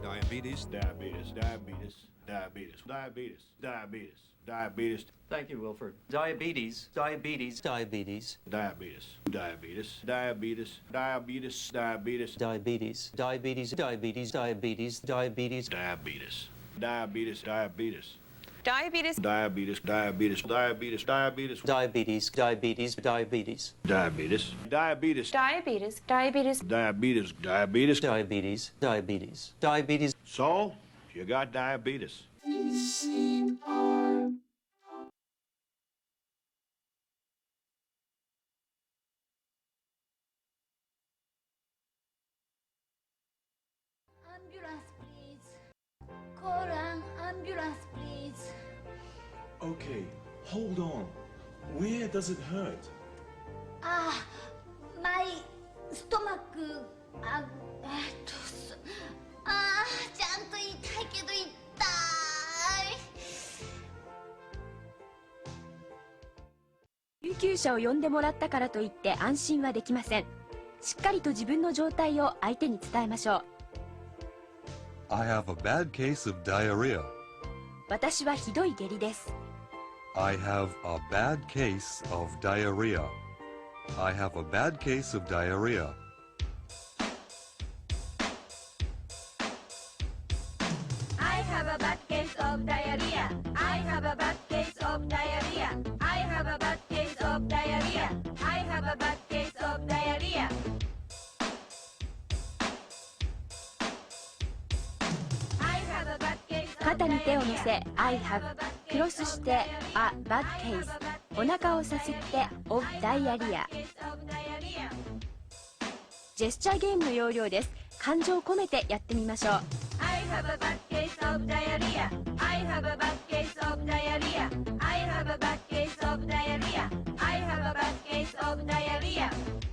Diabetes. Diabetes, diabetes, diabetes, diabetes, diabetes, diabetes, Thank you, Wilford. Diabetes, diabetes, diabetes, diabetes, diabetes, diabetes, diabetes, diabetes, diabetes, diabetes, diabetes, diabetes, diabetes, diabetes, diabetes, diabetes. Diabetes. Diabetes, diabetes, diabetes, diabetes, diabetes, diabetes, diabetes, diabetes, diabetes, Diabetes. Diabetes. diabetes, diabetes. diabetes, diabetes, diabetes. So, you got diabetes. Ambulance, please. Call an ambulance, please. Okay, hold on. Where does it hurt? Ah, my stomach. ちゃんと痛いけど痛い。救急車を呼んでもらったからといって安心はできません。しっかりと自分の状態を相手に伝えましょう。I have a bad case of diarrhea. 私はひどい下痢です。I have a bad case of diarrhea. I have a bad case of diarrhea. I have a bad case of diarrhea. I have a bad case of diarrhea. I have a bad case of diarrhea. I have a bad case of diarrhea. 肩に手を乗せ I have クロスして A bad case お腹をさすって of diarrhea ジェスチャーゲームの要領です。感情を込めてやってみましょう。 I have a bad case of diarrhea. I have a bad case of diarrhea. I have a bad case of diarrhea. I have a bad case of diarrhea. 「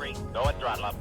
Discovery, go at throttle up.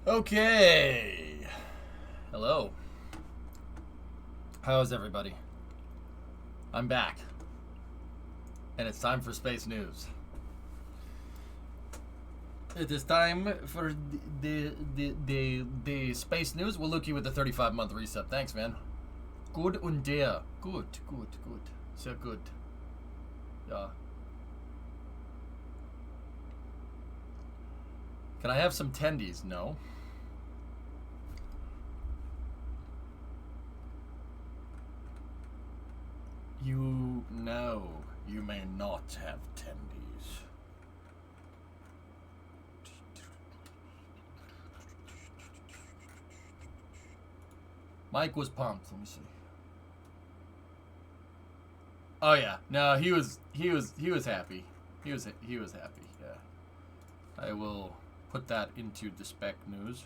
Okay. Hello. How's everybody? I'm back. And it's time for Space News. It is time for the Space News. We'll look you with the 35-month reset. Thanks, man. Good und der. Good. Sehr good. Yeah. Can I have some tendies? No. No, you may not have tendies. Mike was pumped. Let me see. Oh yeah, no, he was happy. He was happy. Yeah, I will put that into the spec news.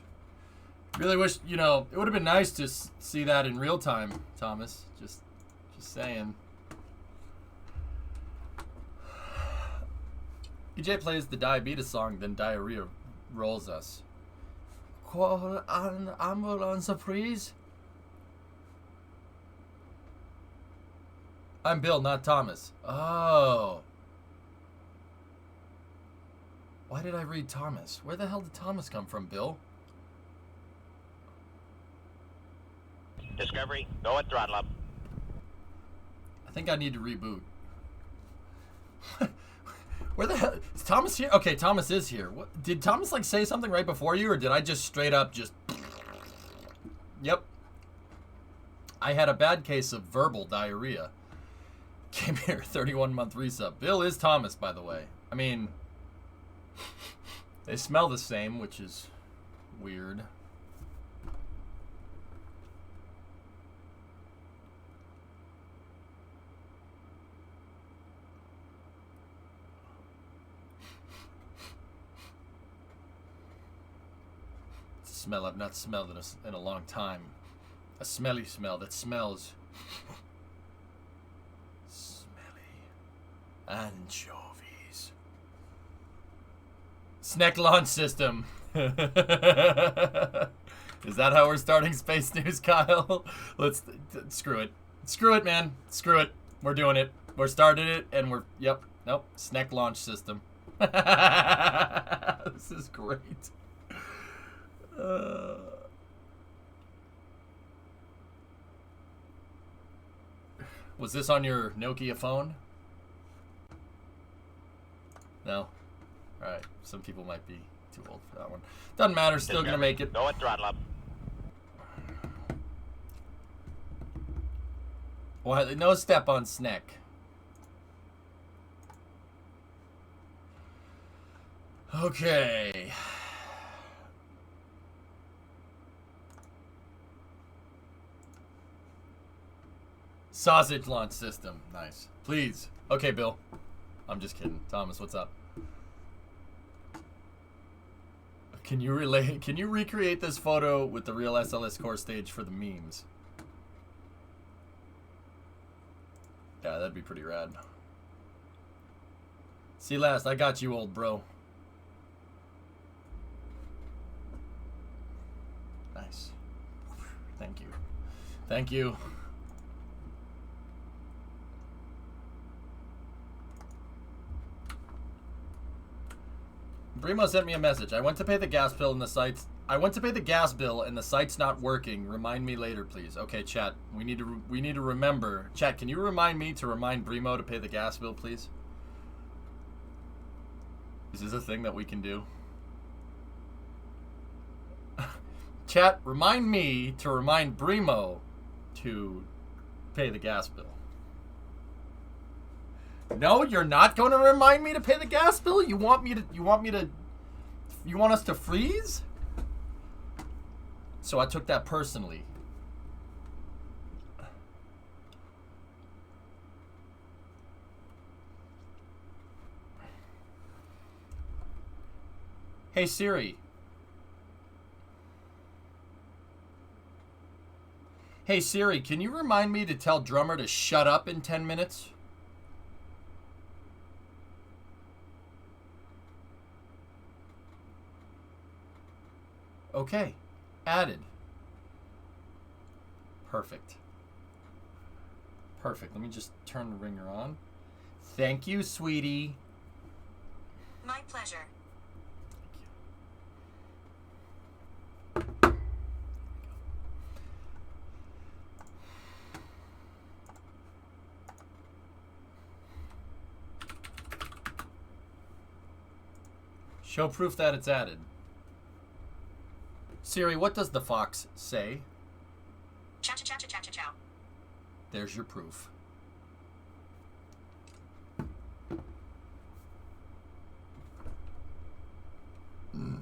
Really wish, it would have been nice to see that in real time, Thomas. Just saying. EJ plays the diabetes song, then diarrhea rolls us. Call an ambulance, please. I'm Bill, not Thomas. Oh. Why did I read Thomas? Where the hell did Thomas come from, Bill? Discovery, go at throttle up. I think I need to reboot. Where the hell is Thomas here? Okay, Thomas is here. What, did Thomas say something right before you, or did I just straight up just? Yep. I had a bad case of verbal diarrhea. Came here, 31-month resub. Bill is Thomas, by the way. I mean, they smell the same, which is weird. Smell I've not smelled in a long time. A smelly smell that smells smelly anchovies. Snack launch system. Is that how we're starting Space News, Kyle? Let's screw it. Screw it, man. Screw it. We're doing it. We're starting it, and nope. Snack launch system. This is great. Was this on your Nokia phone? No? Alright, some people might be too old for that one. Doesn't matter, still gonna make it. Go at throttle up. Well, no step on snack. Okay. Sausage launch system. Nice. Please. Okay, Bill. I'm just kidding. Thomas, what's up? Can you recreate this photo with the real SLS core stage for the memes? Yeah, that'd be pretty rad. See last, I got you, old bro. Nice. Thank you. Thank you. Brimo sent me a message. I went to pay the gas bill and the site's not working. Remind me later, please. Okay, chat. We need to remember. Chat, can you remind me to remind Brimo to pay the gas bill, please? Is this a thing that we can do? Chat, remind me to remind Brimo to pay the gas bill. No, you're not going to remind me to pay the gas bill? You want us to freeze? So I took that personally. Hey Siri. Hey Siri, can you remind me to tell Drummer to shut up in 10 minutes? Okay. Added. Perfect. Perfect. Let me just turn the ringer on. Thank you, sweetie. My pleasure. Show proof that it's added. Siri, what does the fox say? Chow chow chow chow chow chow. There's your proof. You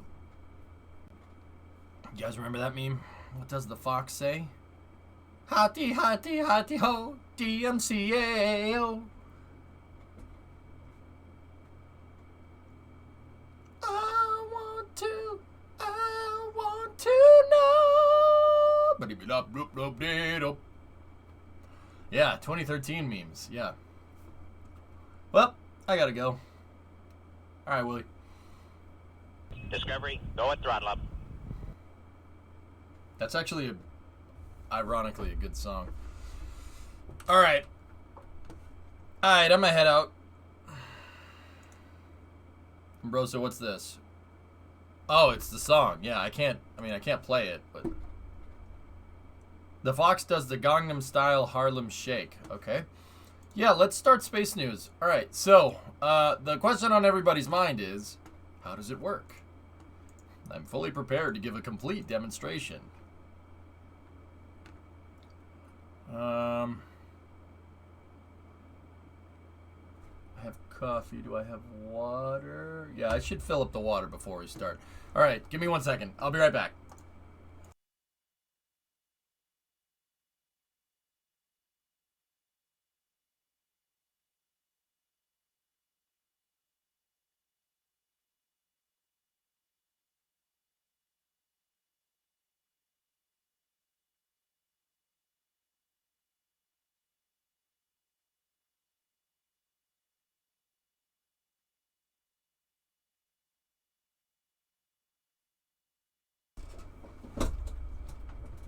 guys remember that meme? What does the fox say? Hotty, hotty, hotty ho, DMCA-O. I want to know. Yeah, 2013 memes. Yeah. Well, I gotta go. All right, Willie. Discovery, go at throttle up. That's actually, ironically, a good song. All right. All right, I'm gonna head out. Bro, so what's this? Oh, it's the song. Yeah, I can't play it, but the Fox does the Gangnam Style Harlem Shake. Okay. Yeah, let's start space news. All right. So, the question on everybody's mind is, how does it work? I'm fully prepared to give a complete demonstration. I have coffee. Do I have water? Yeah, I should fill up the water before we start. All right, give me 1 second. I'll be right back.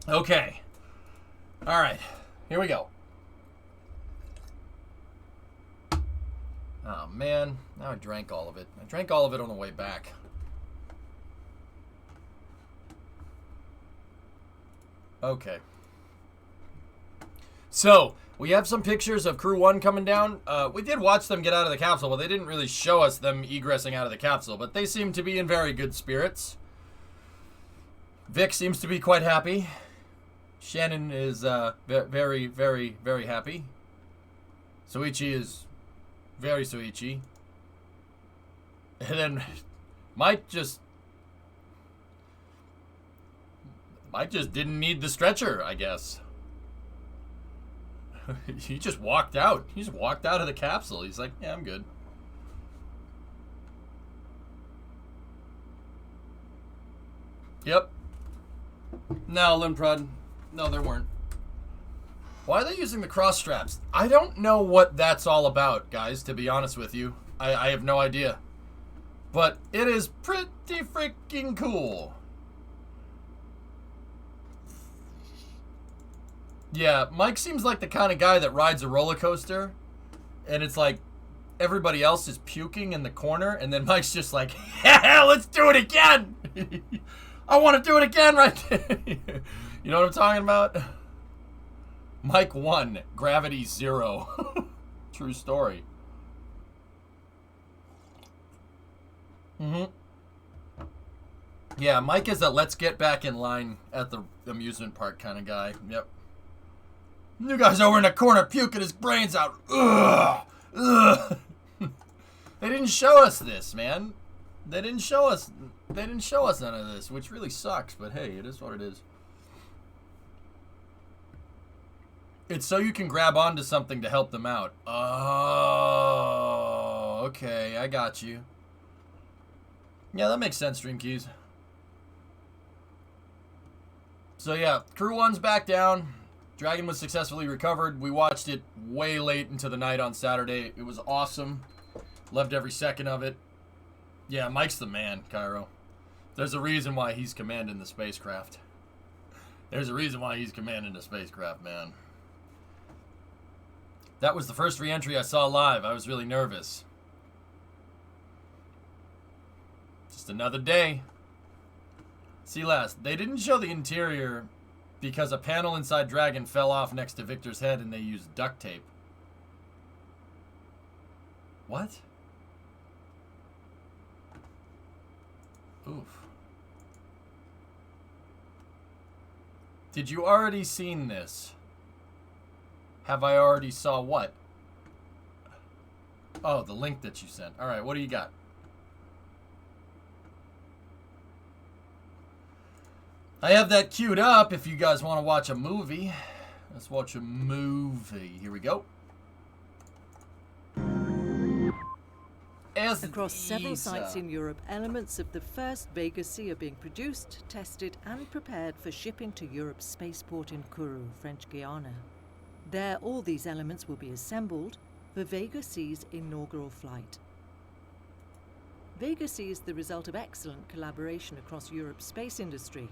Okay. All right. Here we go. Oh, man. Now I drank all of it. I drank all of it on the way back. Okay. So, we have some pictures of Crew 1 coming down. We did watch them get out of the capsule, but they didn't really show us them egressing out of the capsule. But they seem to be in very good spirits. Vic seems to be quite happy. Shannon is very, very, very happy. Soichi is very Soichi. And then Mike just didn't need the stretcher, I guess. He just walked out. He just walked out of the capsule. He's like, yeah, I'm good. Yep. No, Limprod. No, there weren't. Why are they using the cross straps? I don't know what that's all about, guys, to be honest with you. I have no idea. But it is pretty freaking cool. Yeah, Mike seems like the kind of guy that rides a roller coaster, and it's like everybody else is puking in the corner, and then Mike's just like, yeah, let's do it again. I want to do it again right there. You know what I'm talking about? Mike 1, gravity 0. True story. Yeah, Mike is a let's get back in line at the amusement park kind of guy. Yep. You guys over in the corner puking his brains out. Ugh. Ugh. They didn't show us this, man. They didn't show us none of this, which really sucks, but hey, it is what it is. It's so you can grab onto something to help them out. Oh, okay, I got you. Yeah, that makes sense, Stream Keys. So yeah, Crew 1's back down. Dragon was successfully recovered. We watched it way late into the night on Saturday. It was awesome. Loved every second of it. Yeah, Mike's the man, Cairo. There's a reason why he's commanding the spacecraft. There's a reason why he's commanding the spacecraft, man. That was the first re-entry I saw live. I was really nervous. Just another day. See last. They didn't show the interior because a panel inside Dragon fell off next to Victor's head and they used duct tape. What? Oof. Did you already seen this? Have I already saw what? Oh, the link that you sent. Alright, what do you got? I have that queued up if you guys want to watch a movie. Let's watch a movie. Here we go. Across several sites in Europe, elements of the first Vega C are being produced, tested and prepared for shipping to Europe's spaceport in Kourou, French Guiana. There, all these elements will be assembled for Vega C's inaugural flight. Vega C is the result of excellent collaboration across Europe's space industry,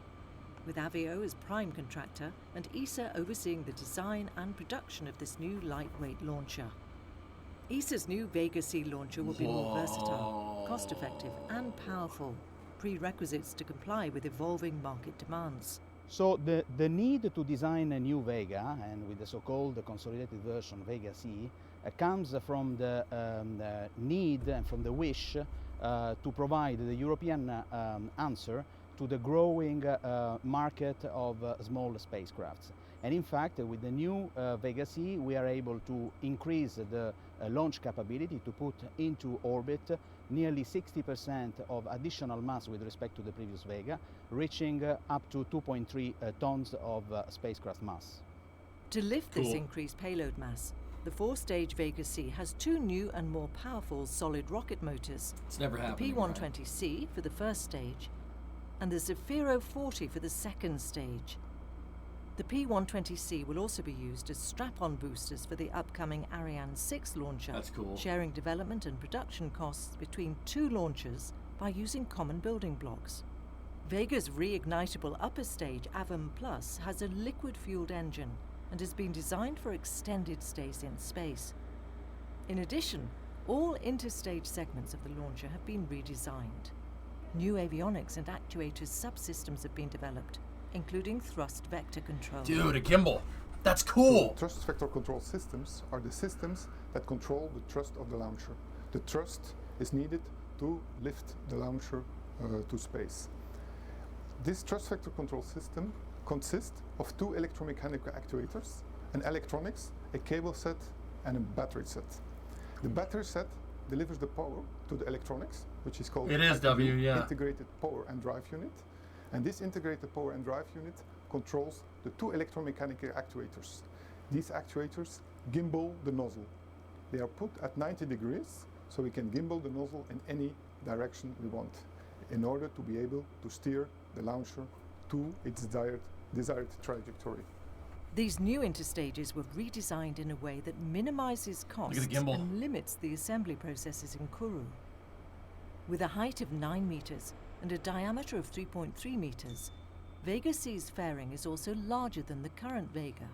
with Avio as prime contractor and ESA overseeing the design and production of this new lightweight launcher. ESA's new Vega C launcher will be more versatile, cost-effective and powerful, prerequisites to comply with evolving market demands. So the need to design a new Vega, and with the so-called consolidated version Vega C, comes from the need and from the wish to provide the European answer to the growing market of small spacecrafts. And in fact, with the new Vega C, we are able to increase the launch capability to put into orbit nearly 60% of additional mass with respect to the previous Vega, reaching up to 2.3 tons of spacecraft mass. To lift this increased payload mass, the 4-stage Vega C has 2 new and more powerful solid rocket motors. It's never happened. The P120C for the first stage, and the Zafiro 40 for the second stage. The P120C will also be used as strap-on boosters for the upcoming Ariane 6 launcher. That's cool. Sharing development and production costs between 2 launchers by using common building blocks. Vega's reignitable upper stage Avam Plus has a liquid-fueled engine and has been designed for extended stays in space. In addition, all interstage segments of the launcher have been redesigned. New avionics and actuators subsystems have been developed, including thrust vector control. Dude, a gimbal. That's cool. So, thrust vector control systems are the systems that control the thrust of the launcher. The thrust is needed to lift the launcher to space. This thrust vector control system consists of 2 electromechanical actuators, an electronics, a cable set, and a battery set. The battery set delivers the power to the electronics, which is called It is W, yeah. integrated power and drive unit. And this integrated power and drive unit controls the two electromechanical actuators. These actuators gimbal the nozzle. They are put at 90 degrees, so we can gimbal the nozzle in any direction we want in order to be able to steer the launcher to its desired trajectory. These new interstages were redesigned in a way that minimizes costs Look at the gimbal. and limits the assembly processes in Kourou. With a height of 9 meters and a diameter of 3.3 meters, Vega C's fairing is also larger than the current Vega.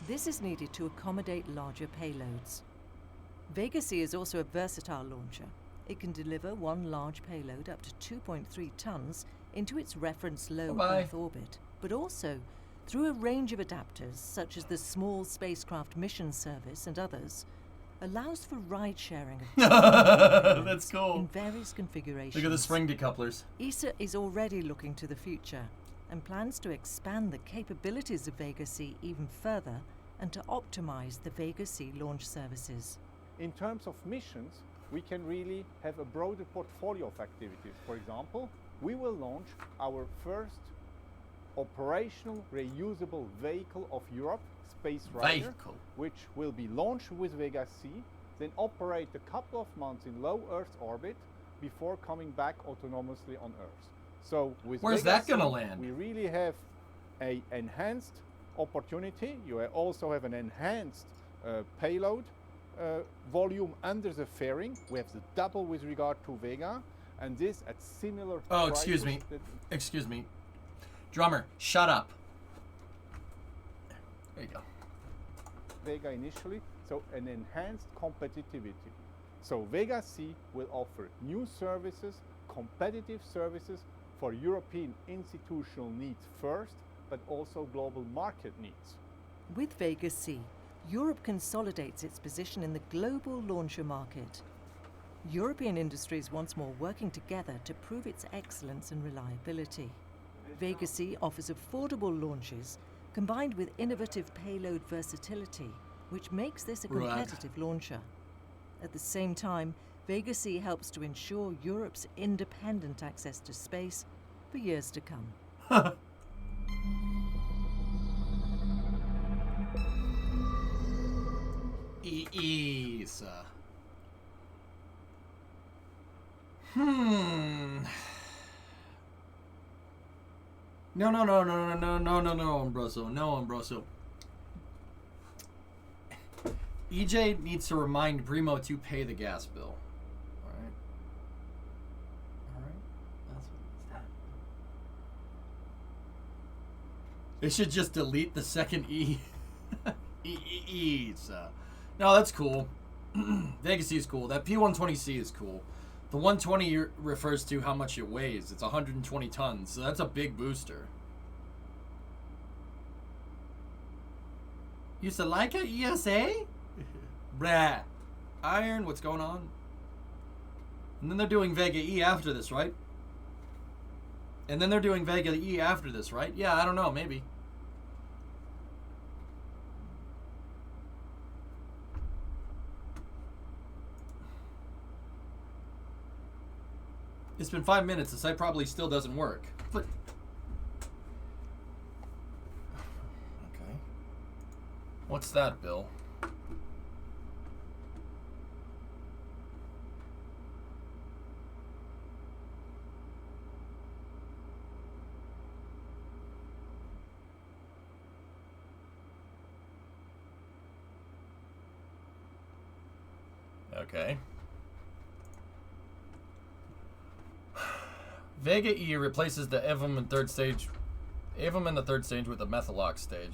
This is needed to accommodate larger payloads. Vega C is also a versatile launcher. It can deliver one large payload up to 2.3 tons into its reference low Bye-bye. Earth orbit, but also through a range of adapters, such as the Small Spacecraft Mission Service and others, allows for ride-sharing of That's cool. in various configurations. Look at the spring decouplers. ESA is already looking to the future and plans to expand the capabilities of Vega C even further and to optimize the Vega C launch services. In terms of missions, we can really have a broader portfolio of activities. For example, we will launch our first operational reusable vehicle of Europe, Space Rider, which will be launched with Vega C, then operate a couple of months in low Earth orbit before coming back autonomously on Earth. So with Where's Vega that gonna C, land? we really have an enhanced opportunity. You also have an enhanced payload volume under the fairing. We have the double with regard to Vega, and this at similar Oh, excuse me. prices that Excuse me. Drummer, shut up. There you go. Vega initially, so an enhanced competitivity. So Vega C will offer new services, competitive services for European institutional needs first, but also global market needs. With Vega C, Europe consolidates its position in the global launcher market. European industries once more working together to prove its excellence and reliability. Vega C offers affordable launches combined with innovative payload versatility, which makes this a competitive launcher. At the same time, Vega C helps to ensure Europe's independent access to space for years to come. ESA. No, Umbroso. No, Umbroso. EJ needs to remind Primo to pay the gas bill. Alright? Alright? That's what that. They should just delete the second E. ESA. No, that's cool. Vega C is cool. That P120C is cool. The 120 refers to how much it weighs. It's 120 tons, so that's a big booster. You said like a ESA? Bruh. Iron, what's going on? And then they're doing Vega E after this, right? And then they're doing Vega E after this, right? Yeah, I don't know, maybe. It's been 5 minutes. The site probably still doesn't work. But okay. What's that, Bill? Okay. Vega E replaces the Evum in the third stage with the Methalox stage.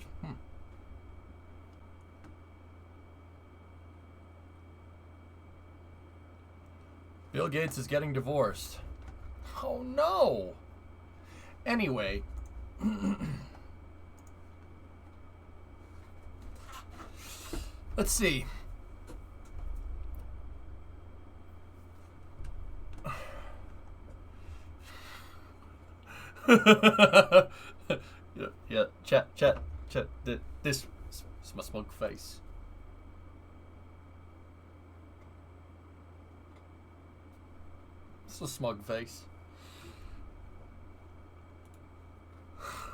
Bill Gates is getting divorced. Oh no! Anyway. Let's see. yeah, chat, this is my smug face. It's a smug face.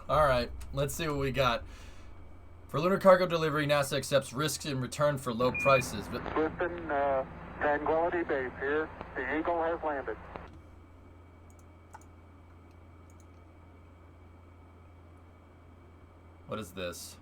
Alright, let's see what we got. For lunar cargo delivery, NASA accepts risks in return for low prices. But Listen, Tranquility Base here. The Eagle has landed. what is this?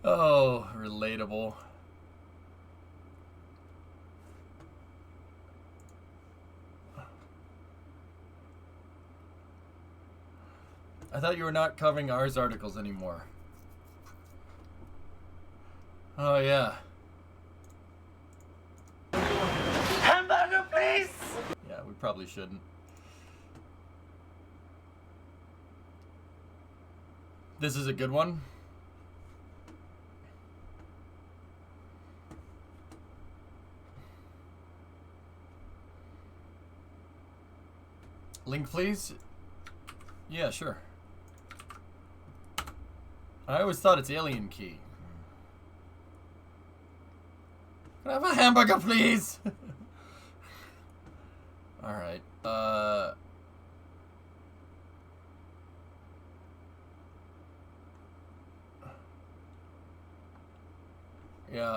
Oh, relatable. I thought you were not covering ours articles anymore. Oh, yeah. Hamburger, please! Yeah, we probably shouldn't. This is a good one. Link, please? Yeah, sure. I always thought it's alien key. Can I have a hamburger, please? Alright, yeah,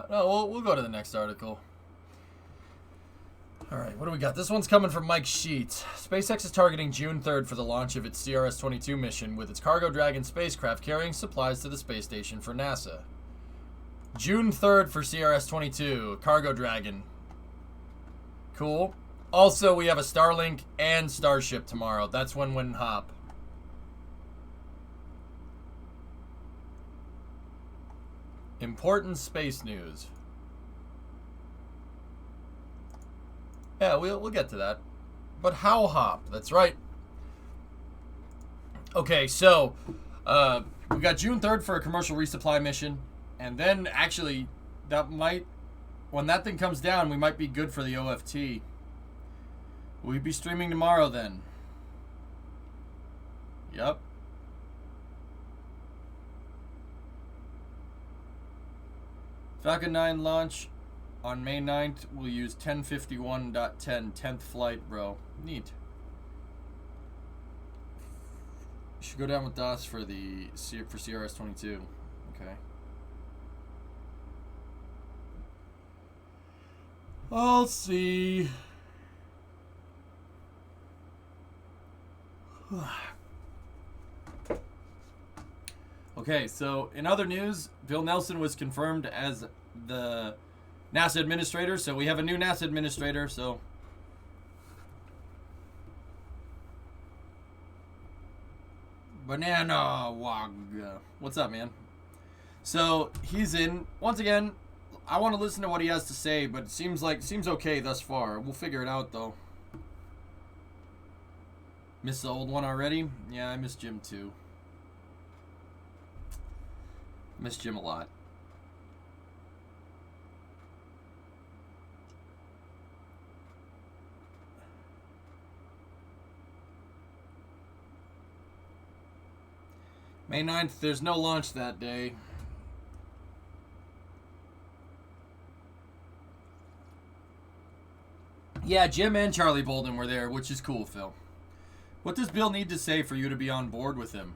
no, we'll go to the next article. Alright, what do we got? This one's coming from Mike Sheets. SpaceX is targeting June 3rd for the launch of its CRS-22 mission with its Cargo Dragon spacecraft carrying supplies to the space station for NASA. June 3rd for CRS-22, Cargo Dragon. Cool. Also, we have a Starlink and Starship tomorrow. That's when hop. Important space news. Yeah, we'll get to that. But how hop? That's right. Okay, so we got June 3rd for a commercial resupply mission. And then, actually, that might... When that thing comes down, we might be good for the OFT. We'll be streaming tomorrow, then. Yep. Falcon 9 launch on May 9th. We'll use 1051.10, 10th flight, bro. Neat. You should go down with DOS for CRS-22. Okay. I'll see. Okay, so in other news, Bill Nelson was confirmed as the NASA administrator, so we have a new NASA administrator, so... Banana Wog. What's up, man? So, he's in. Once again, I want to listen to what he has to say, but it seems okay thus far. We'll figure it out, though. Miss the old one already? Yeah, I miss Jim, too. Miss Jim a lot. May 9th, there's no launch that day. Yeah, Jim and Charlie Bolden were there, which is cool, Phil. What does Bill need to say for you to be on board with him?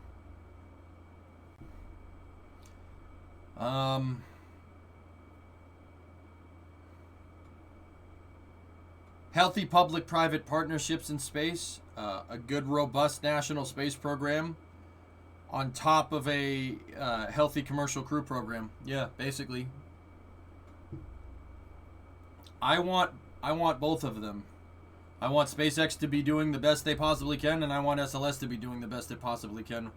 Healthy public-private partnerships in space, a good, robust national space program, on top of a healthy commercial crew program. Yeah, basically. I want both of them. I want SpaceX to be doing the best they possibly can, and I want SLS to be doing the best they possibly can.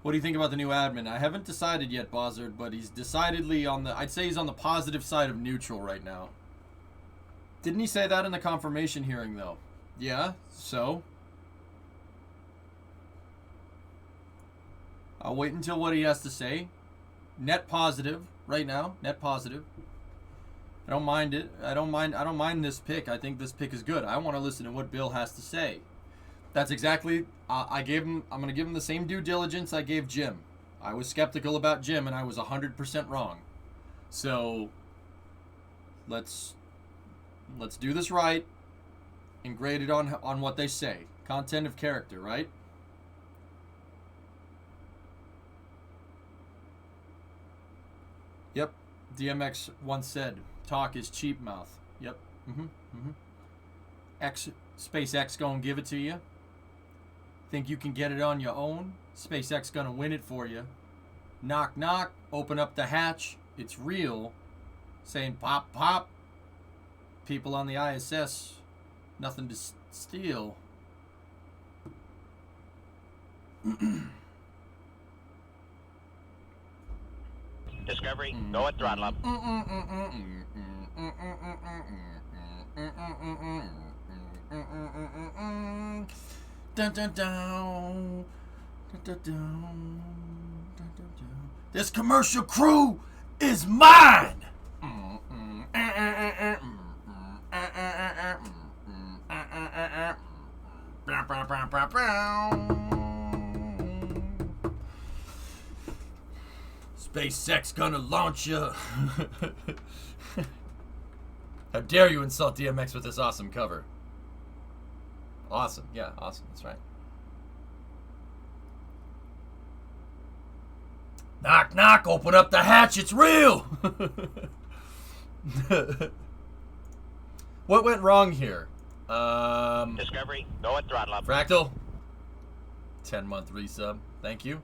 What do you think about the new admin? I haven't decided yet, Bozzard, but he's decidedly on the... I'd say he's on the positive side of neutral right now. Didn't he say that in the confirmation hearing, though? Yeah, so? I'll wait until what he has to say. Net positive right now. Net positive. I don't mind it. I don't mind this pick. I think this pick is good. I want to listen to what Bill has to say. That's exactly. I'm gonna give him the same due diligence I gave Jim. I was skeptical about Jim, and I was 100% wrong. So let's do this right and grade it on what they say. Content of character, right? Yep. DMX once said, "Talk is cheap mouth." Yep. SpaceX gonna give it to you. Think you can get it on your own? SpaceX gonna win it for you. Knock knock. Open up the hatch. It's real. Saying pop pop. People on the ISS. Nothing to steal. Discovery, go at throttle up. Dun, dun, dun. Dun, dun, dun. Dun, dun, dun. This commercial crew is mine. SpaceX gonna launch you. How dare you insult DMX with this awesome cover? Awesome, yeah, awesome, that's right. Knock, knock, open up the hatch, it's real! What went wrong here? Discovery, go at throttle up. Fractal? 10-month resub, thank you.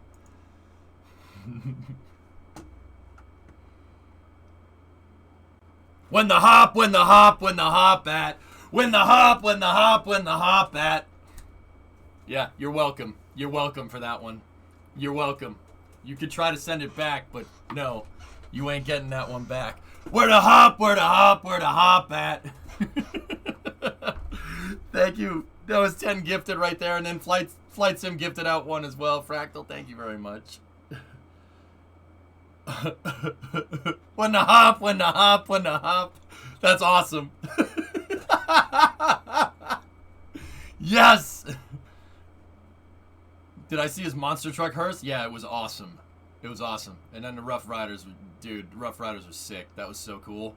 When the hop, when the hop, when the hop at. When the hop, when the hop, when the hop at. Yeah, you're welcome. You're welcome for that one. You're welcome. You could try to send it back, but no, you ain't getting that one back. Where the hop, where the hop, where the hop at. Thank you. That was 10 gifted right there, and then Flight Sim gifted out one as well. Fractal, thank you very much. When the hop, when the hop, when the hop. That's awesome. Yes. Did I see his monster truck hearse? Yeah, it was awesome. It was awesome. And then the Rough Riders, dude, the Rough Riders were sick. That was so cool.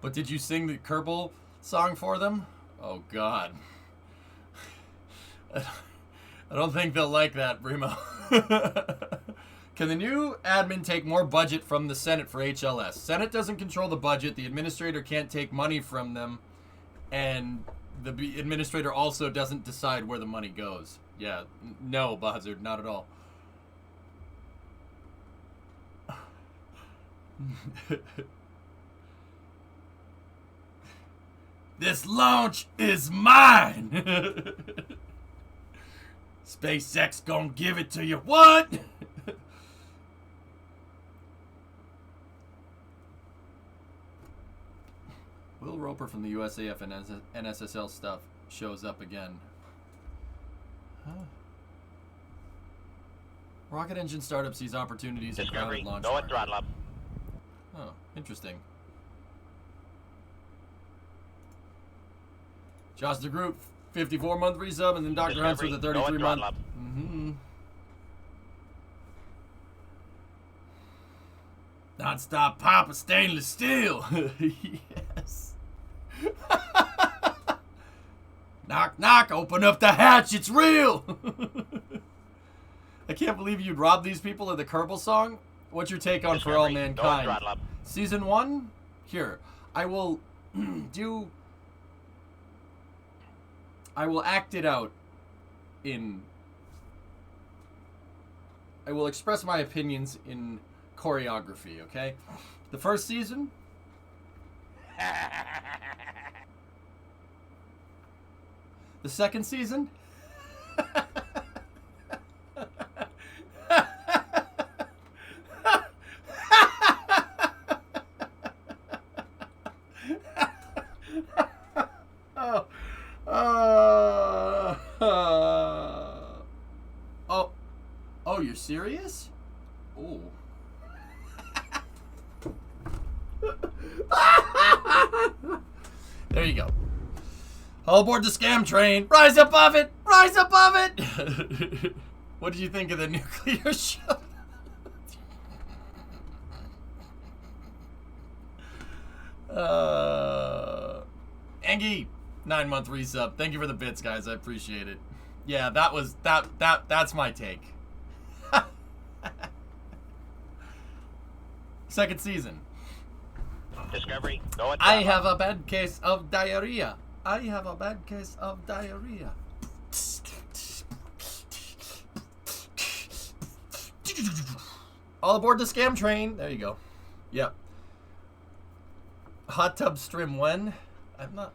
But did you sing the Kerbal song for them? Oh, God. I don't think they'll like that, Brimo. Can the new admin take more budget from the Senate for HLS? Senate doesn't control the budget. The administrator can't take money from them. And the administrator also doesn't decide where the money goes. Yeah, no, Buzzard, not at all. This launch is mine! SpaceX gonna give it to you. What? Will Roper from the USAF and NSSL stuff shows up again. Huh. Rocket engine startup sees opportunities in crowded launch. Go at throttle up. Oh, interesting. Josh the Group, 54-month resub, and then Dr. Hunts with a 33-month. Non-stop pop stainless steel. Yes. Knock, knock, open up the hatch, it's real. I can't believe you'd rob these people of the Kerbal song. What's your take on For All Mankind? Season 1? Here, I will I will act it out in... I will express my opinions in choreography, okay? The first season... The second season... serious? Ooh. There you go. All aboard the scam train. Rise above it. Rise above it. What did you think of the nuclear show? Angie, 9-month resub. Thank you for the bits, guys. I appreciate it. Yeah, that's my take. Second season. Discovery, go and I have a bad case of diarrhea. I have a bad case of diarrhea. All aboard the scam train. There you go. Yep. Hot tub stream when? I'm not.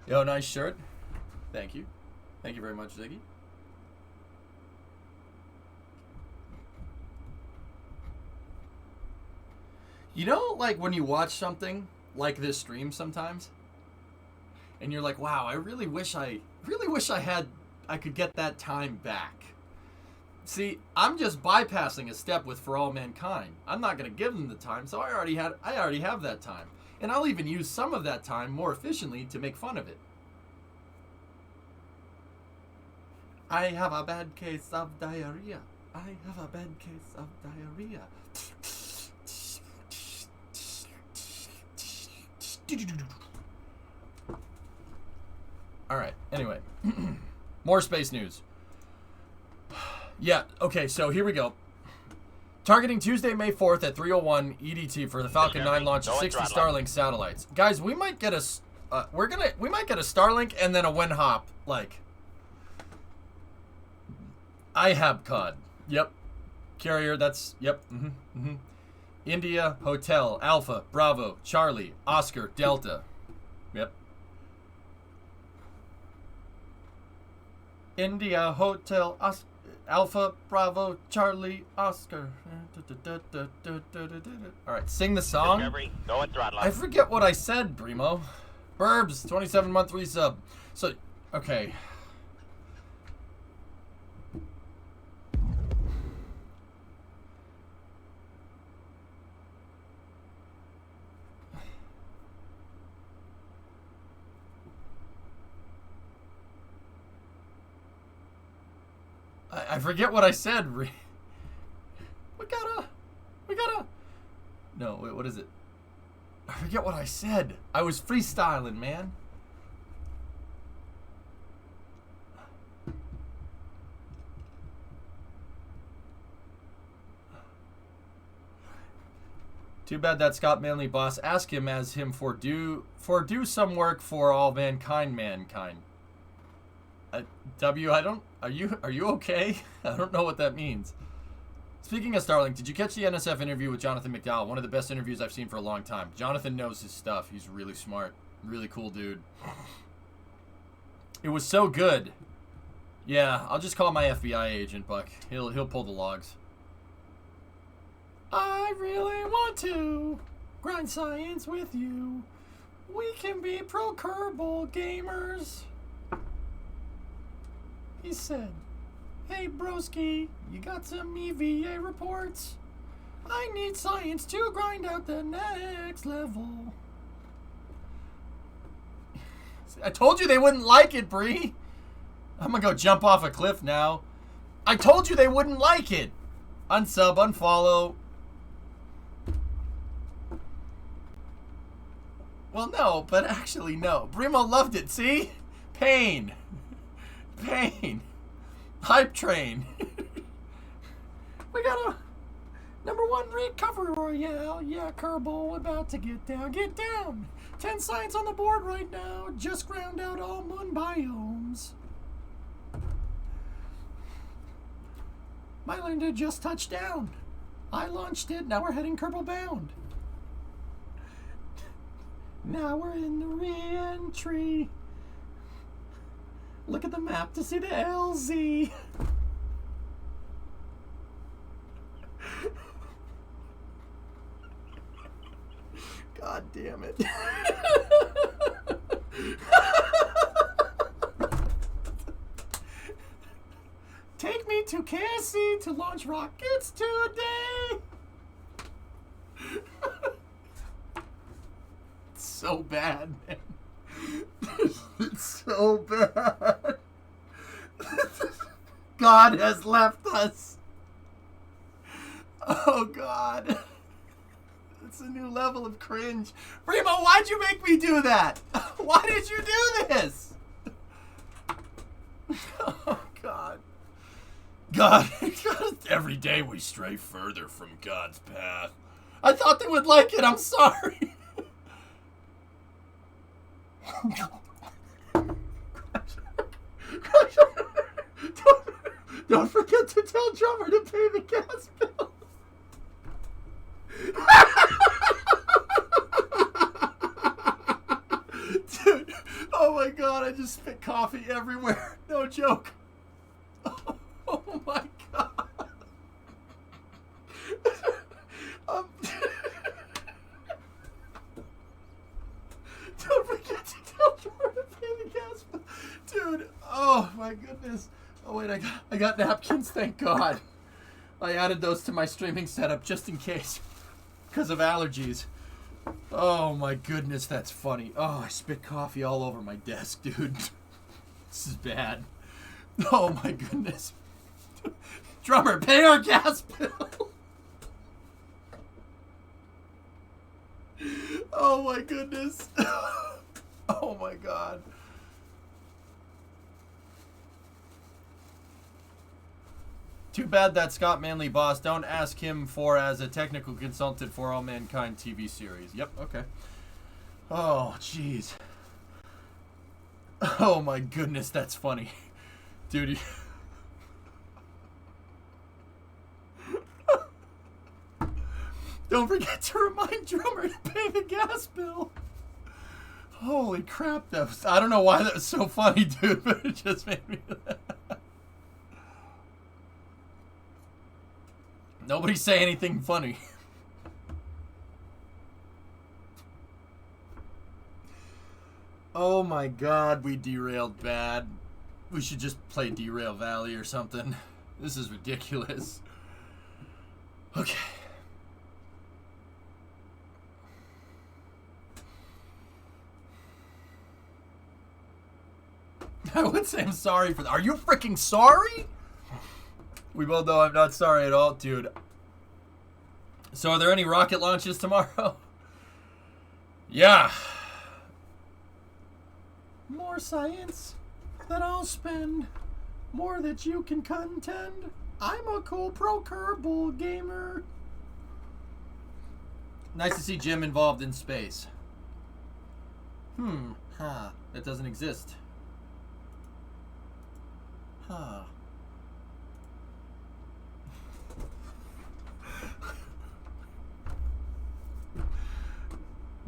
Yo, nice shirt. Thank you. Thank you very much, Ziggy. You know, like when you watch something like this stream sometimes, and you're like, wow, I really wish I could get that time back. See, I'm just bypassing a step with For All Mankind. I'm not going to give them the time, so I already have that time. And I'll even use some of that time more efficiently to make fun of it. I have a bad case of diarrhea. I have a bad case of diarrhea. Alright, anyway. More space news. Yeah, okay, so here we go. Targeting Tuesday, May 4th at 3:01 EDT for the Falcon 9 launch of 60 Starlink satellites. Guys, we might get a we might get a Starlink and then a WinHop, like I have COD. Yep. Carrier, that's yep. India, Hotel, Alpha, Bravo, Charlie, Oscar, Delta. Yep. India, Hotel, Alpha, Bravo, Charlie, Oscar. Alright, sing the song. Discovery, go and throttle up. I forget what I said, Primo. Burbs, 27-month resub. So, okay. I forget what I said. We gotta. No, wait, what is it? I forget what I said. I was freestyling, man. Too bad that Scott Manley boss asked him as him for do some work for all mankind. W, I don't. Are you okay? I don't know what that means. Speaking of Starlink, did you catch the NSF interview with Jonathan McDowell? One of the best interviews I've seen for a long time. Jonathan knows his stuff. He's really smart. Really cool dude. It was so good. Yeah, I'll just call my FBI agent, Buck. He'll pull the logs. I really want to grind science with you. We can be pro Kerbal gamers. He said, hey broski, you got some EVA reports? I need science to grind out the next level. I told you they wouldn't like it, Bree. I'm gonna go jump off a cliff now. I told you they wouldn't like it. Unsub, unfollow. Well, no, but actually, no. Primo loved it, see? Pain. Pain. Hype train. We got a #1 recovery royale. Yeah, Kerbal, about to get down. Get down. 10 science on the board right now. Just ground out all moon biomes. My lander just touched down. I launched it. Now we're heading Kerbal bound. Now we're in the re-entry. Look at the map to see the LZ. God damn it. Take me to to KSC to launch rockets today. It's so bad, man. It's so bad. God has left us. Oh, God. It's a new level of cringe. Primo, why'd you make me do that? Why did you do this? Oh, God. God, every day we stray further from God's path. I thought they would like it. I'm sorry. Don't forget to tell Drummer to pay the gas bill. Dude, oh my God, I just spit coffee everywhere. No joke. Oh my God. Don't forget to tell Drummer to pay the gas bill. Dude, oh my goodness. Oh wait, I got napkins, thank God. I added those to my streaming setup just in case. Because of allergies. Oh my goodness, that's funny. Oh, I spit coffee all over my desk, dude. This is bad. Oh my goodness. Drummer, pay our gas bill. Oh my goodness. Oh my God. Too bad that Scott Manley boss. Don't ask him for as a technical consultant for All Mankind TV series. Yep, okay. Oh, jeez. Oh my goodness, that's funny. Dude. Don't forget to remind Drummer to pay the gas bill. Holy crap, that was, I don't know why that was so funny, dude, but it just made me laugh. Nobody say anything funny. Oh my God, we derailed bad. We should just play Derail Valley or something. This is ridiculous. Okay. I would say I'm sorry for that. Are you freaking sorry? We both know I'm not sorry at all, dude. So are there any rocket launches tomorrow? Yeah. More science that I'll spend. More that you can contend. I'm a cool pro Kerbal gamer. Nice to see Jim involved in space. That doesn't exist.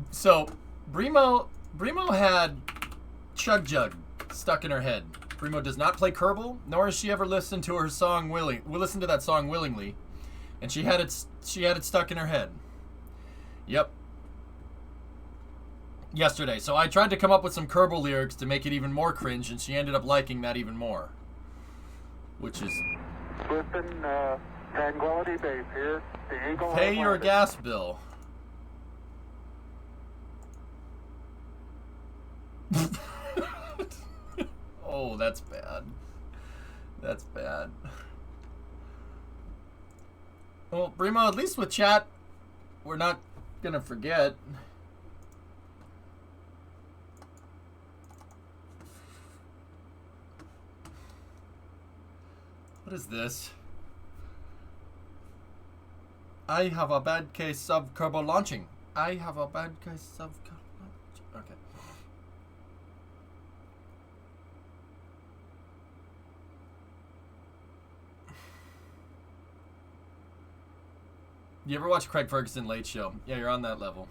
So, Brimo had Chug Jug stuck in her head. Brimo does not play Kerbal, nor has she ever listened to her song listened to that song willingly, and she had it stuck in her head. Yep. Yesterday. So I tried to come up with some Kerbal lyrics to make it even more cringe, and she ended up liking that even more. Which is... Listen, Tranquility Base here. The Eagle pay your gas bill. Oh, that's bad. That's bad. Well, Brimo, at least with chat, we're not gonna forget. What is this? I have a bad case of Kerbal launching. I have a bad case of Kerbal launching. Okay. You ever watch Craig Ferguson Late Show? Yeah, you're on that level.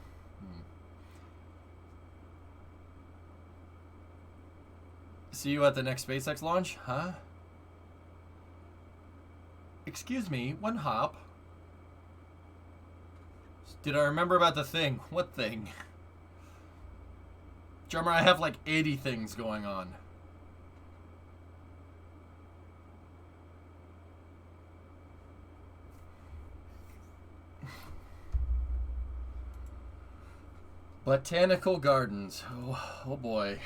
See you at the next SpaceX launch? Huh? Excuse me, one hop. Did I remember about the thing? What thing? Drummer, I have like 80 things going on. Botanical Gardens. Oh boy.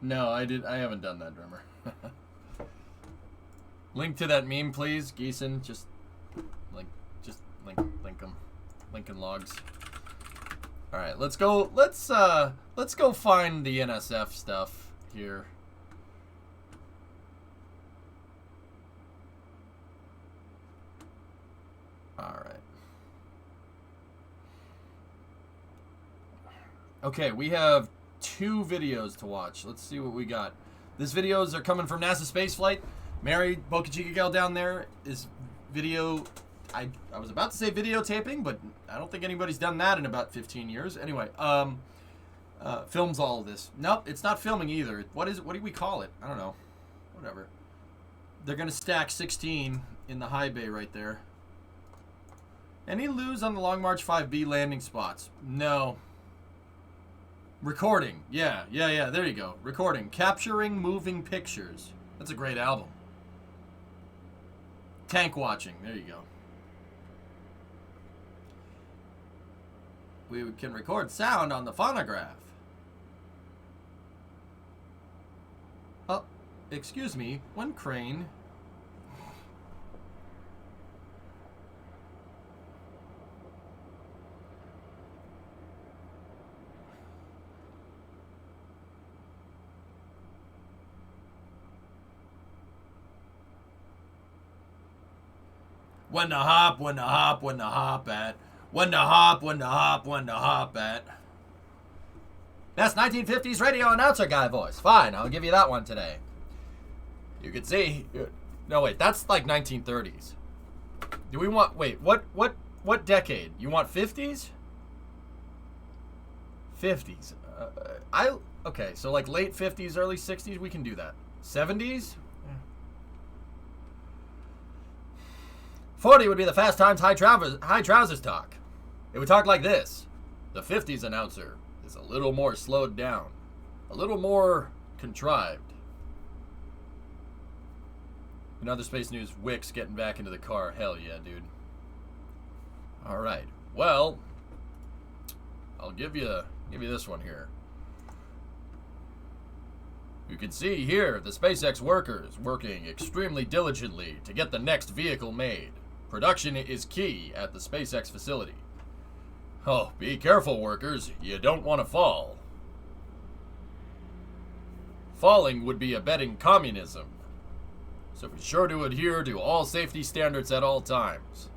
No, I haven't done that, drummer. Link to that meme, please, Geeson. Just link them. Lincoln logs. All right, let's go. Let's go find the NSF stuff here. All right. Okay, we have 2 videos to watch. Let's see what we got. These videos are coming from NASA spaceflight. Mary Boca Chica gal down there is video. I was about to say videotaping, but I don't think anybody's done that in about 15 years. Anyway, films all of this. Nope, it's not filming either. What is it? What do we call it? I don't know. Whatever. They're gonna stack 16 in the high bay right there. Any lose on the Long March 5B landing spots? No. Recording. Yeah. There you go. Recording. Capturing moving pictures. That's a great album. Tank watching. There you go. We can record sound on the phonograph. Oh, excuse me. One crane. When to hop, when to hop, when to hop at. When to hop, when to hop, when to hop at. That's 1950s radio announcer guy voice. Fine, I'll give you that one today. You can see. No, wait, that's like 1930s. Do we want, wait, what decade? You want 50s? 50s. Okay, so like late 50s, early 60s, we can do that. 70s? 40 would be the Fast Times High Trousers talk. It would talk like this. The 50s announcer is a little more slowed down. A little more contrived. In other space news, Wick's getting back into the car. Hell yeah, dude. Alright. Well, I'll give you this one here. You can see here the SpaceX workers working extremely diligently to get the next vehicle made. Production is key at the SpaceX facility. Oh, be careful, workers. You don't want to fall. Falling would be abetting communism. So be sure to adhere to all safety standards at all times.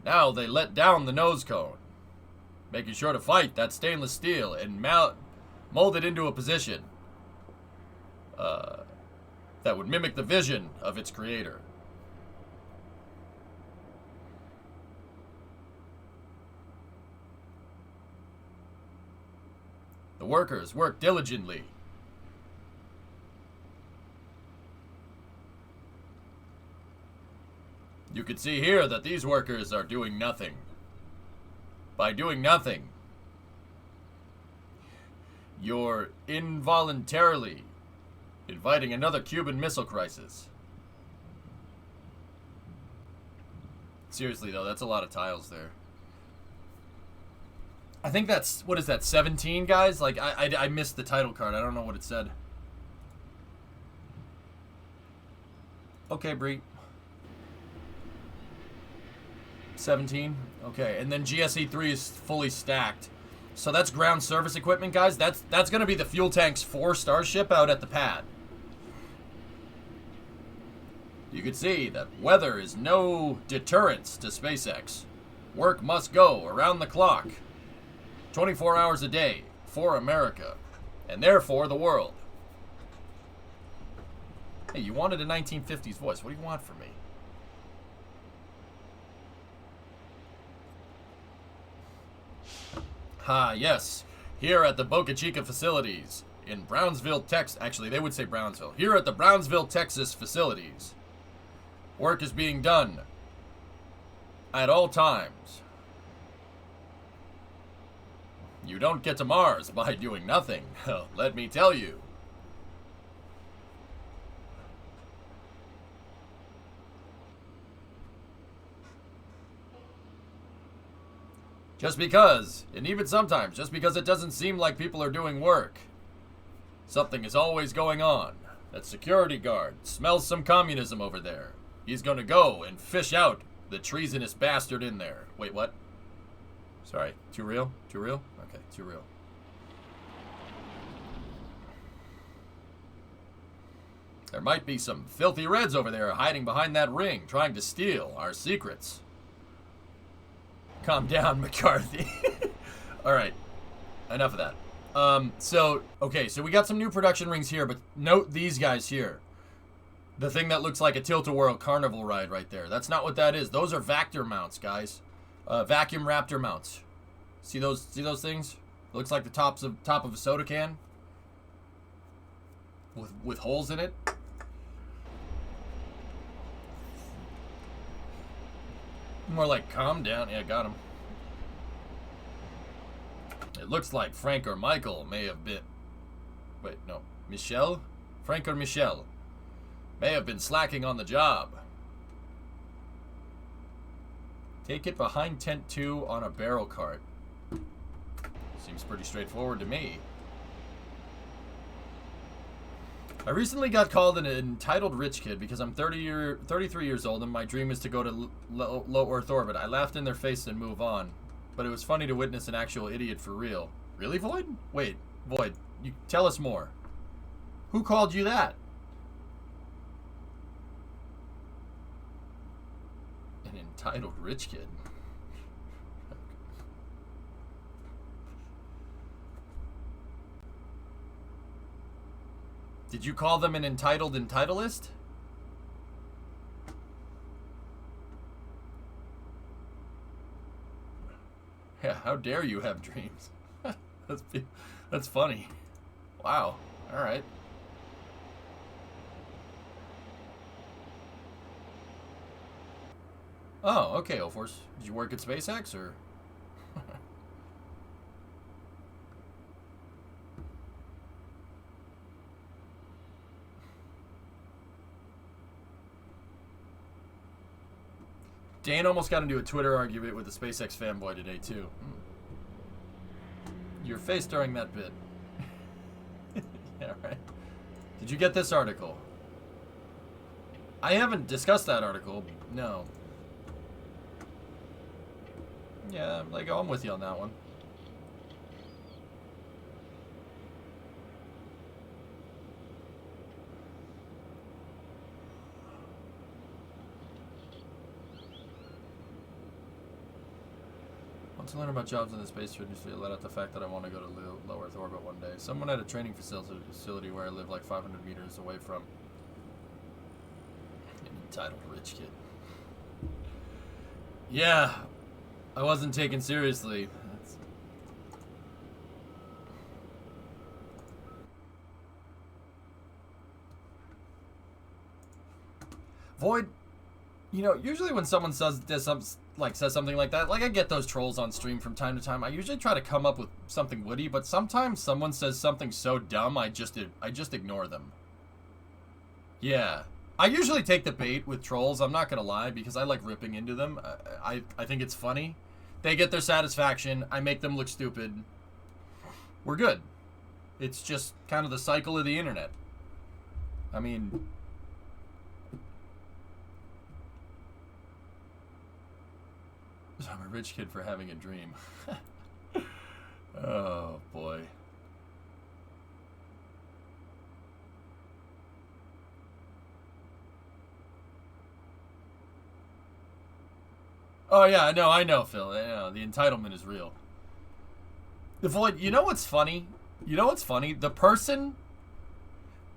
Now they let down the nose cone, making sure to fight that stainless steel and mold it into a position that would mimic the vision of its creator. The workers work diligently. You can see here that these workers are doing nothing. By doing nothing, you're involuntarily inviting another Cuban Missile Crisis. Seriously though, that's a lot of tiles there. I think that's, what is that, 17 guys? Like, I missed the title card. I don't know what it said. Okay, Bree. 17? Okay, and then GSE-3 is fully stacked. So that's ground service equipment, guys. That's going to be the fuel tanks for Starship out at the pad. You can see that weather is no deterrence to SpaceX. Work must go around the clock, 24 hours a day, for America, and therefore the world. Hey, you wanted a 1950s voice. What do you want from me? Yes. Here at the Boca Chica facilities in Brownsville, Texas. Actually, they would say Brownsville. Here at the Brownsville, Texas facilities, work is being done at all times. You don't get to Mars by doing nothing, let me tell you. Just because, and even sometimes, just because it doesn't seem like people are doing work. Something is always going on. That security guard smells some communism over there. He's gonna go and fish out the treasonous bastard in there. Wait, what? Sorry, too real? Too real? Okay, too real. There might be some filthy reds over there hiding behind that ring, trying to steal our secrets. Calm down, McCarthy. Alright, enough of that. So we got some new production rings here, but note these guys here. The thing that looks like a tilt-a-whirl carnival ride right there. That's not what that is. Those are Vactor mounts, guys. Vacuum Raptor mounts. See those things? It looks like the top of a soda can. With holes in it. More like calm down. Yeah, got him. It looks like Frank or Michael may have been... Wait, no. Michelle? Frank or Michelle may have been slacking on the job. Take it behind tent 2 on a barrel cart. Seems pretty straightforward to me. I recently got called an entitled rich kid because I'm 33 years old and my dream is to go to low Earth orbit. I laughed in their face and move on. But it was funny to witness an actual idiot for real. Really, Void? Wait, Void, you tell us more. Who called you that? An entitled rich kid. Did you call them an entitled entitlist? Yeah, how dare you have dreams? That's funny. Wow. All right. Oh, okay, Oforce. Did you work at SpaceX or? Dan almost got into a Twitter argument with a SpaceX fanboy today, too. Your face during that bit. Yeah, right. Did you get this article? I haven't discussed that article. No. Yeah, like, I'm with you on that one. To learn about jobs in the space industry, I let out the fact that I want to go to low Earth orbit one day. Someone at a training facility where I live like 500 meters away from. An entitled rich kid. Yeah, I wasn't taken seriously. Void, you know, usually when someone says something like that, like I get those trolls on stream from time to time. I usually try to come up with something witty, but sometimes someone says something so dumb, I just ignore them. Yeah. I usually take the bait with trolls, I'm not gonna lie, because I like ripping into them. I think it's funny. They get their satisfaction, I make them look stupid. We're good. It's just kind of the cycle of the internet. I mean... I'm a rich kid for having a dream. Oh, boy. Oh, yeah, no, I know, Phil. I know, the entitlement is real. The Void, you know what's funny? You know what's funny? The person...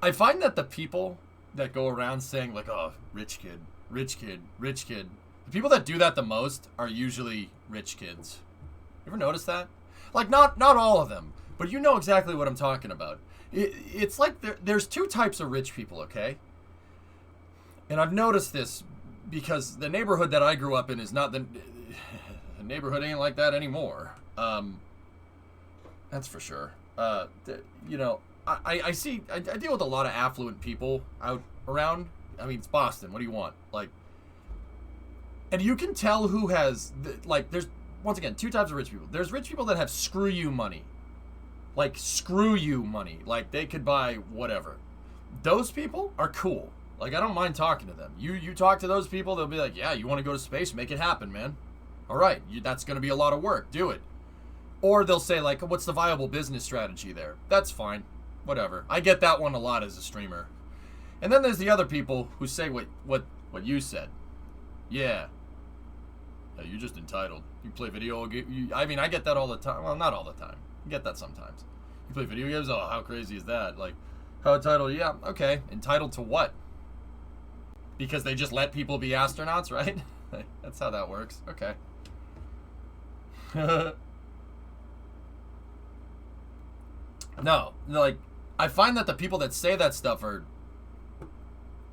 I find that the people that go around saying, like, oh, rich kid, rich kid, rich kid... The people that do that the most are usually rich kids. You ever notice that? Like, not all of them, but you know exactly what I'm talking about. It's like there's two types of rich people, okay? And I've noticed this because the neighborhood that I grew up in is not the neighborhood ain't like that anymore. That's for sure. You know, I deal with a lot of affluent people out around. I mean, it's Boston. What do you want? Like, and you can tell who has, like, once again, two types of rich people. There's rich people that have screw you money. Like, screw you money. Like, they could buy whatever. Those people are cool. Like, I don't mind talking to them. You talk to those people, they'll be like, yeah, you want to go to space? Make it happen, man. All right, that's going to be a lot of work. Do it. Or they'll say, like, what's the viable business strategy there? That's fine. Whatever. I get that one a lot as a streamer. And then there's the other people who say what you said. Yeah. You're just entitled. You play video games. I mean, I get that all the time. Well, not all the time. I get that sometimes. You play video games? Oh, how crazy is that? Like, how entitled? Yeah, okay. Entitled to what? Because they just let people be astronauts, right? That's how that works. Okay. No, like, I find that the people that say that stuff are,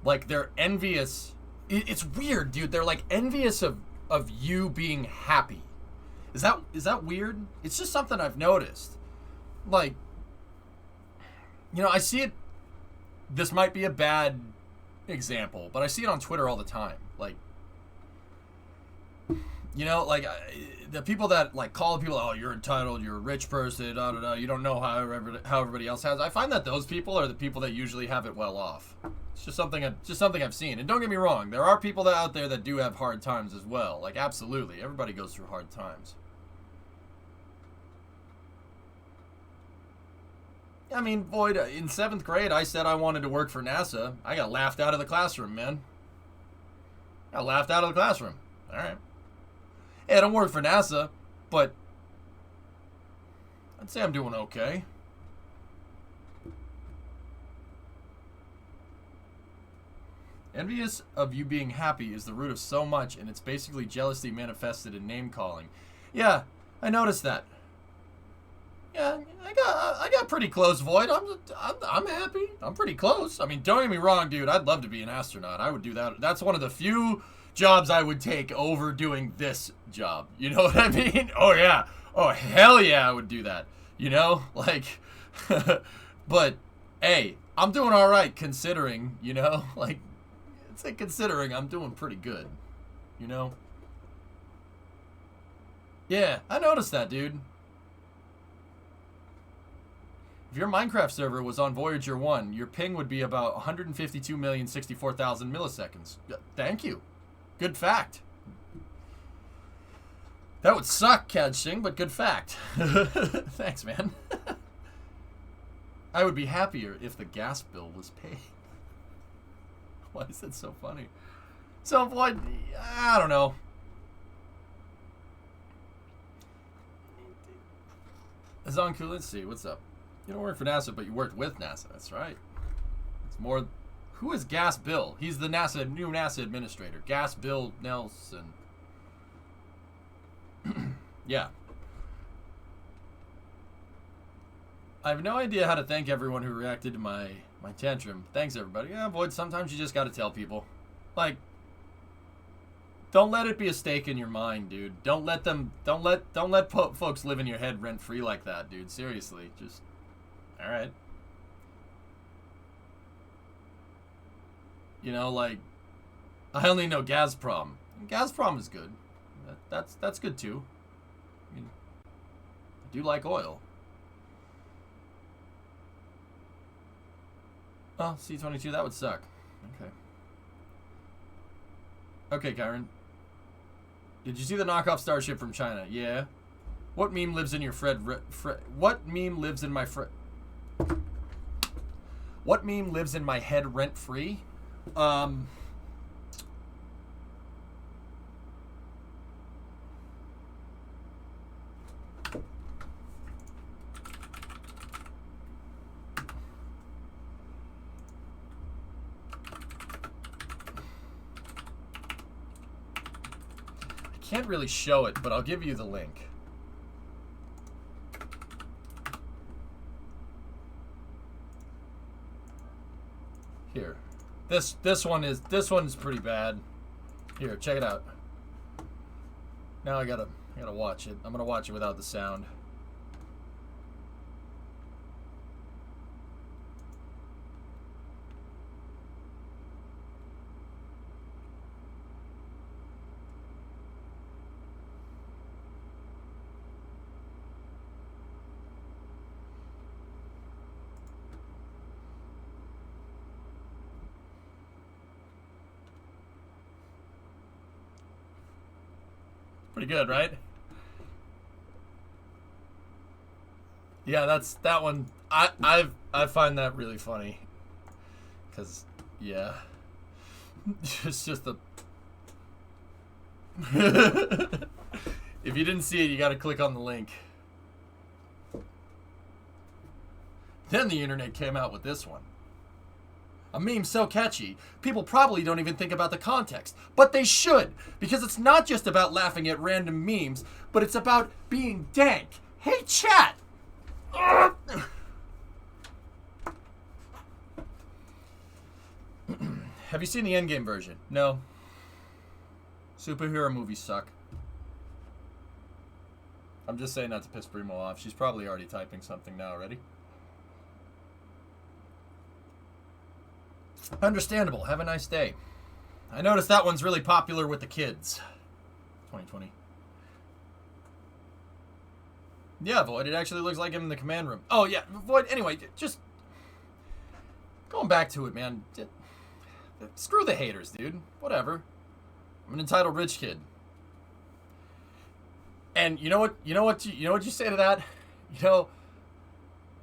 like, they're envious. It's weird, dude. They're, like, envious of you being happy. Is that weird? It's just something I've noticed. Like, you know, I see it. This might be a bad example, but I see it on Twitter all the time. Like, you know, like, the people that, like, call people, oh, you're entitled, you're a rich person, da da da, you don't know how everybody else has. I find that those people are the people that usually have it well off. It's just something I've seen. And don't get me wrong, there are people out there that do have hard times as well. Like, absolutely, everybody goes through hard times. I mean, Void, in 7th grade, I said I wanted to work for NASA. I got laughed out of the classroom, man. Got laughed out of the classroom. All right. Hey, I don't work for NASA, but I'd say I'm doing okay. Envious of you being happy is the root of so much, and it's basically jealousy manifested in name-calling. Yeah, I noticed that. Yeah, I got pretty close, Void. I'm happy. I'm pretty close. I mean, don't get me wrong, dude. I'd love to be an astronaut. I would do that. That's one of the few jobs I would take over doing this job. You know what I mean? Oh, yeah. Oh, hell yeah, I would do that. You know? Like, but, hey, I'm doing all right considering, you know? Like, it's like considering I'm doing pretty good. You know? Yeah, I noticed that, dude. If your Minecraft server was on Voyager 1, your ping would be about 152,064,000 milliseconds. Thank you. Good fact. That would suck, Cad Singh, but good fact. Thanks, man. I would be happier if the gas bill was paid. Why is that so funny? So, what? I don't know. Azonku, let's see. What's up? You don't work for NASA, but you worked with NASA. That's right. It's more... Who is Gas Bill? He's the new NASA administrator. Gas Bill Nelson. Yeah. I have no idea how to thank everyone who reacted to my tantrum. Thanks, everybody. Yeah, Void, sometimes you just gotta tell people. Like, don't let it be a stake in your mind, dude. Don't let folks live in your head rent-free like that, dude. Seriously, just... Alright. You know, like, I only know Gazprom. Gazprom is good. That's good too. I mean, I do like oil. Oh, C-22, that would suck. Okay. Okay, Kyron. Did you see the knockoff starship from China? Yeah. What meme lives in your what meme lives in my What meme lives in my head rent-free? I can't really show it, but I'll give you the link. Here. This one's pretty bad. Here, check it out. Now I gotta watch it. I'm gonna watch it without the sound. Pretty good, right? Yeah, that one. I find that really funny. Cause yeah, it's just a. If you didn't see it, you got to click on the link. Then the internet came out with this one. A meme so catchy, people probably don't even think about the context. But they should, because it's not just about laughing at random memes, but it's about being dank. Hey, chat! Have you seen the Endgame version? No. Superhero movies suck. I'm just saying that to piss Primo off. She's probably already typing something now. Ready? Understandable. Have a nice day. I noticed that one's really popular with the kids. 2020. Yeah, Void. It actually looks like him in the command room. Oh, yeah. Void, anyway, just going back to it, man. Screw the haters, dude. Whatever. I'm an entitled rich kid. And you know what you say to that?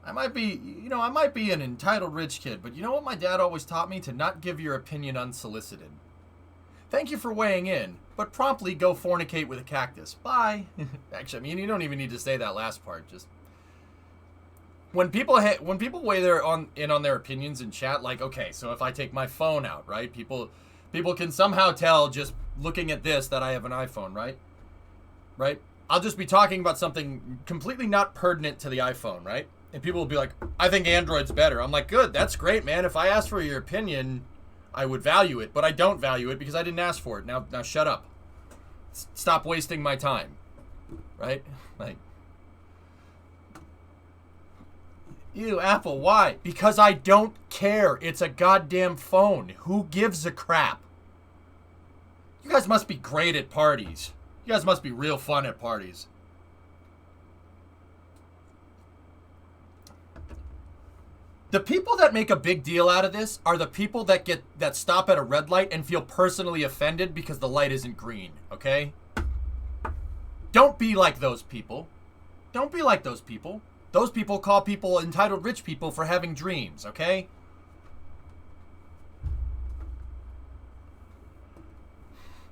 I might be an entitled rich kid, but you know what my dad always taught me? To not give your opinion unsolicited. Thank you for weighing in, but promptly go fornicate with a cactus. Bye. Actually, I mean, you don't even need to say that last part. Just when people weigh in on their opinions in chat, like, okay, so if I take my phone out, right? People can somehow tell just looking at this that I have an iPhone, right? Right? I'll just be talking about something completely not pertinent to the iPhone, right? And people will be like, I think Android's better. I'm like, good, that's great, man. If I asked for your opinion, I would value it, but I don't value it because I didn't ask for it. Now shut up. Stop wasting my time. Right? Like, ew, Apple, why? Because I don't care. It's a goddamn phone. Who gives a crap? You guys must be great at parties. You guys must be real fun at parties. The people that make a big deal out of this are the people that stop at a red light and feel personally offended because the light isn't green, okay? Don't be like those people. Don't be like those people. Those people call people entitled rich people for having dreams, okay?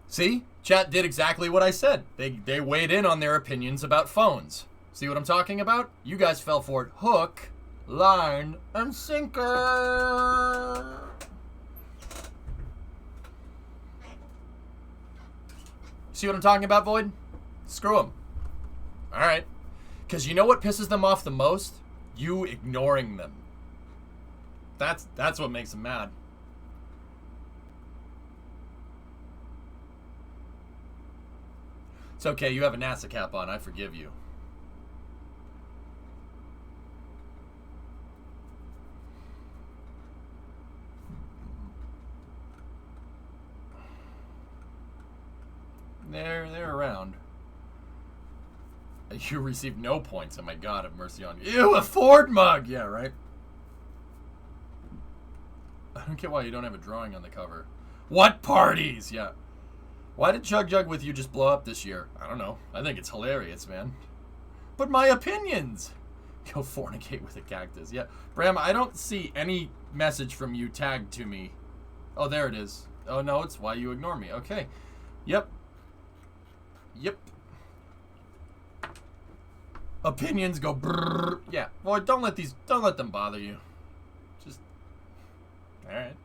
See? Chat did exactly what I said. They weighed in on their opinions about phones. See what I'm talking about? You guys fell for it. Hook, line, and sinker. See what I'm talking about, Void? Screw them. All right. Because you know what pisses them off the most? You ignoring them. That's what makes them mad. It's okay, you have a NASA cap on. I forgive you. They're around. You received no points. Oh my God, have mercy on you. Ew, a Ford mug! Yeah, right? I don't get why you don't have a drawing on the cover. What parties? Yeah. Why did Chug Jug with you just blow up this year? I don't know. I think it's hilarious, man. But my opinions! Go fornicate with a cactus. Yeah. Bram, I don't see any message from you tagged to me. Oh, there it is. Oh, no, it's why you ignore me. Okay. Yep. Yep. Opinions go brrrr. Yeah. Boy, don't let them bother you. Just. Alright.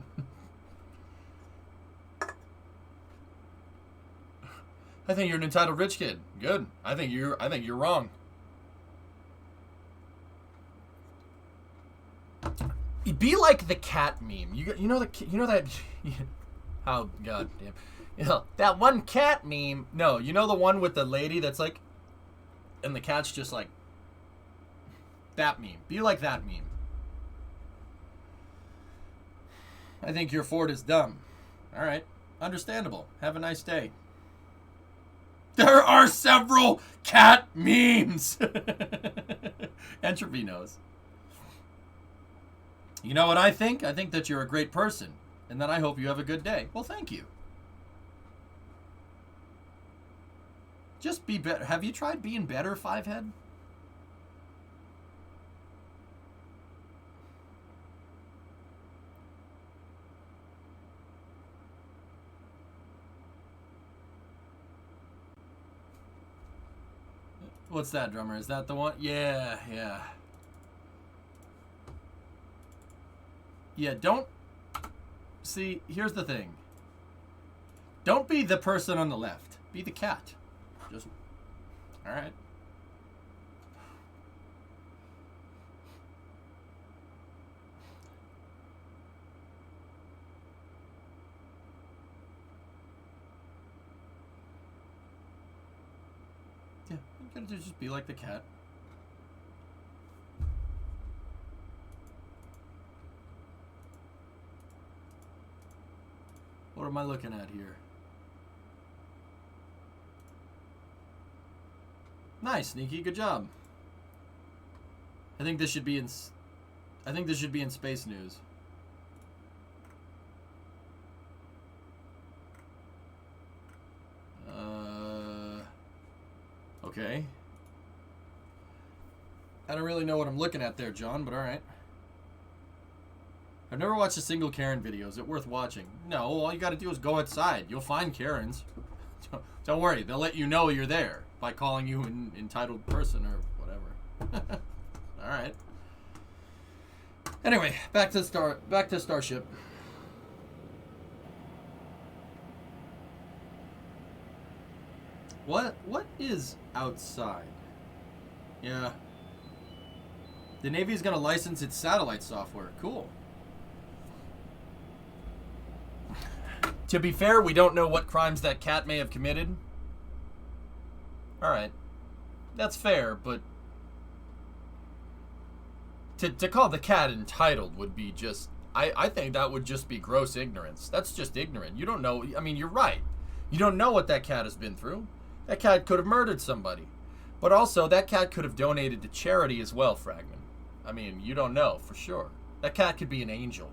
I think you're an entitled rich kid. Good. I think you're wrong. Be like the cat meme. You know that. Oh God damn. You know, that one cat meme. No, you know the one with the lady that's like, and the cat's just like. That meme. Be like that meme. I think your Ford is dumb. All right. Understandable. Have a nice day. There are several cat memes. Entropy knows. You know what I think? I think that you're a great person, and that I hope you have a good day. Well, thank you. Just be better. Have you tried being better, Fivehead? What's that, drummer? Is that the one? Yeah, yeah. Yeah, don't... See, here's the thing. Don't be the person on the left. Be the cat. Just... Alright. Yeah, you gotta just be like the cat. What am I looking at here? Nice, Sneaky. Good job. I think this should be in Space News. Okay. I don't really know what I'm looking at there, John, but alright. I've never watched a single Karen video. Is it worth watching? No, all you gotta do is go outside. You'll find Karens. Don't worry, they'll let you know you're there by calling you an entitled person or whatever. Alright. Anyway, back to Starship. What is outside? Yeah. The Navy's gonna license its satellite software. Cool. To be fair, we don't know what crimes that cat may have committed. Alright. That's fair, but... To call the cat entitled would be just... I think that would just be gross ignorance. That's just ignorant. You don't know... I mean, you're right. You don't know what that cat has been through. That cat could have murdered somebody. But also, that cat could have donated to charity as well, Fragment. I mean, you don't know for sure. That cat could be an angel.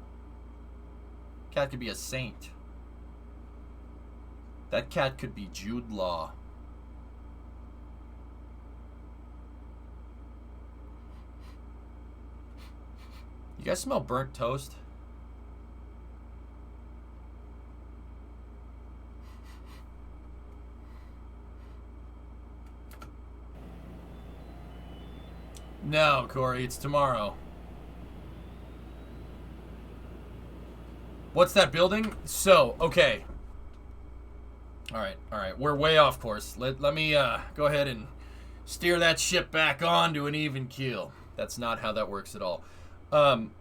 Cat could be a saint. That cat could be Jude Law. You guys smell burnt toast? No, Corey, it's tomorrow. What's that building? So, okay. Alright. We're way off course. Let me go ahead and steer that ship back on to an even keel. That's not how that works at all. I'm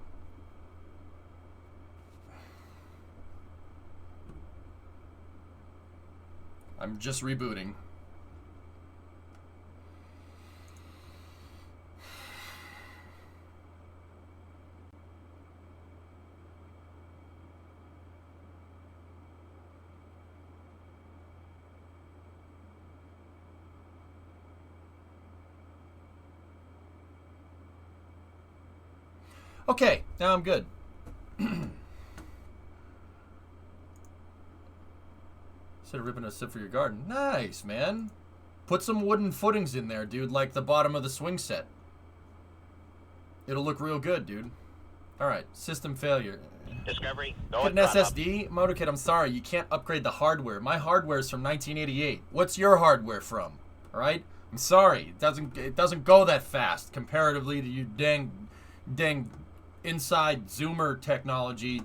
just rebooting. Okay, now I'm good. Instead of ripping a sip for your garden. Nice, man. Put some wooden footings in there, dude, like the bottom of the swing set. It'll look real good, dude. Alright, system failure. Discovery, go Put and an throttle. SSD? Motorkid, I'm sorry, you can't upgrade the hardware. My hardware's from 1988. What's your hardware from? Alright? I'm sorry. It doesn't go that fast comparatively to you dang inside zoomer technology.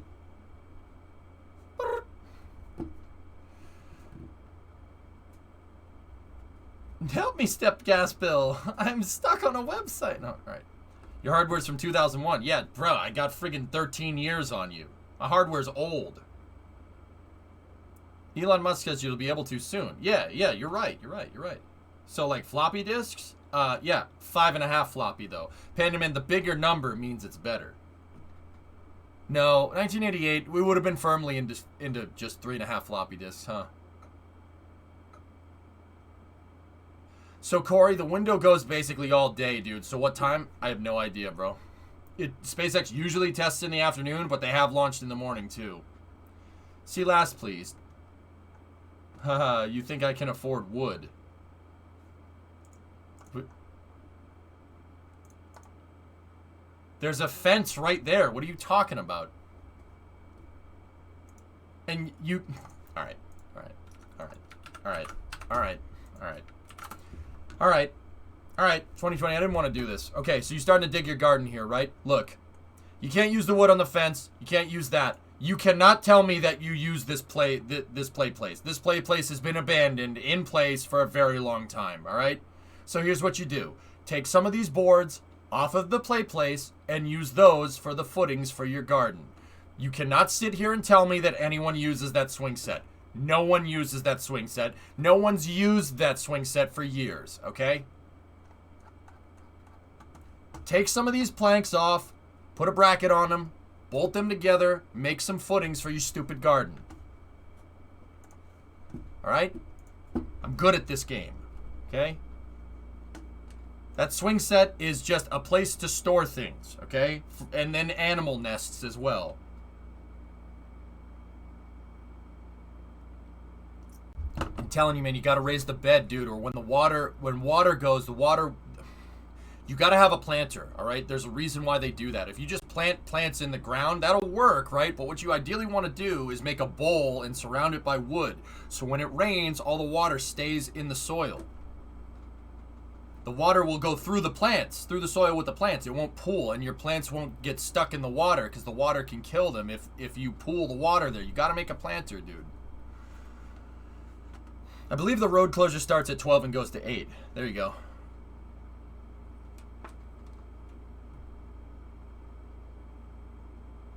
Help me, Step Gas Bill. I'm stuck on a website. No, alright. Your hardware's from 2001. Yeah, bro, I got friggin' 13 years on you. My hardware's old. Elon Musk says you'll be able to soon. Yeah, you're right. So, like, floppy disks? Yeah, 5.5 floppy, though. Pandaman, the bigger number means it's better. No, 1988, we would have been firmly into just 3.5 floppy disks, huh? So, Corey, the window goes basically all day, dude. So what time? I have no idea, bro. SpaceX usually tests in the afternoon, but they have launched in the morning, too. See last, please. Haha, you think I can afford wood? There's a fence right there. What are you talking about? And you... Alright. Alright. Alright. Alright. Alright. Alright. Alright. Alright. 2020, I didn't want to do this. Okay, so you're starting to dig your garden here, right? Look. You can't use the wood on the fence. You can't use that. You cannot tell me that you use this play place. This play place has been abandoned in place for a very long time, alright? So here's what you do. Take some of these boards off of the play place and use those for the footings for your garden. You cannot sit here and tell me that anyone uses that swing set. No one uses that swing set. No one's used that swing set for years, okay? Take some of these planks off, put a bracket on them, bolt them together, make some footings for your stupid garden. Alright? I'm good at this game, okay? That swing set is just a place to store things, okay? And then animal nests as well. I'm telling you, man, you gotta raise the bed, dude, or when water goes, you gotta have a planter, all right? There's a reason why they do that. If you just plant plants in the ground, that'll work, right? But what you ideally want to do is make a bowl and surround it by wood. So when it rains, all the water stays in the soil. The water will go through the plants, through the soil with the plants. It won't pool, and your plants won't get stuck in the water because the water can kill them if you pool the water there. You gotta make a planter, dude. I believe the road closure starts at 12 and goes to 8. There you go.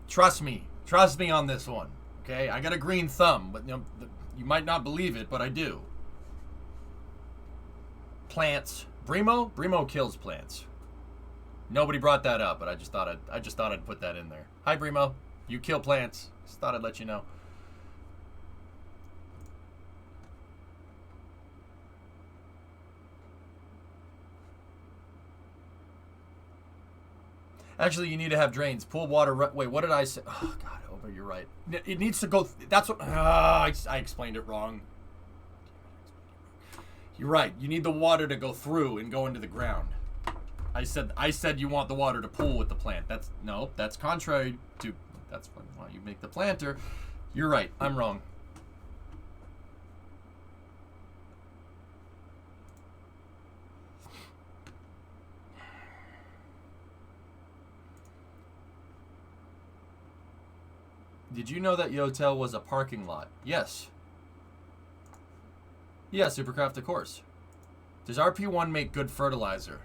Trust me on this one, okay? I got a green thumb, but you might not believe it, but I do. Plants. Brimo kills plants. Nobody brought that up, but I just thought I'd put that in there. Hi, Brimo. You kill plants. Just thought I'd let you know. Actually, you need to have drains. Pool water... Wait, what did I say? Oh, God. Oh, but you're right. It needs to go... That's what... I explained it wrong. You're right. You need the water to go through and go into the ground. I said you want the water to pool with the plant. That's contrary to... That's why you make the planter. You're right. I'm wrong. Did you know that Yotel was a parking lot? Yes. Yeah, Supercraft, of course. Does RP1 make good fertilizer?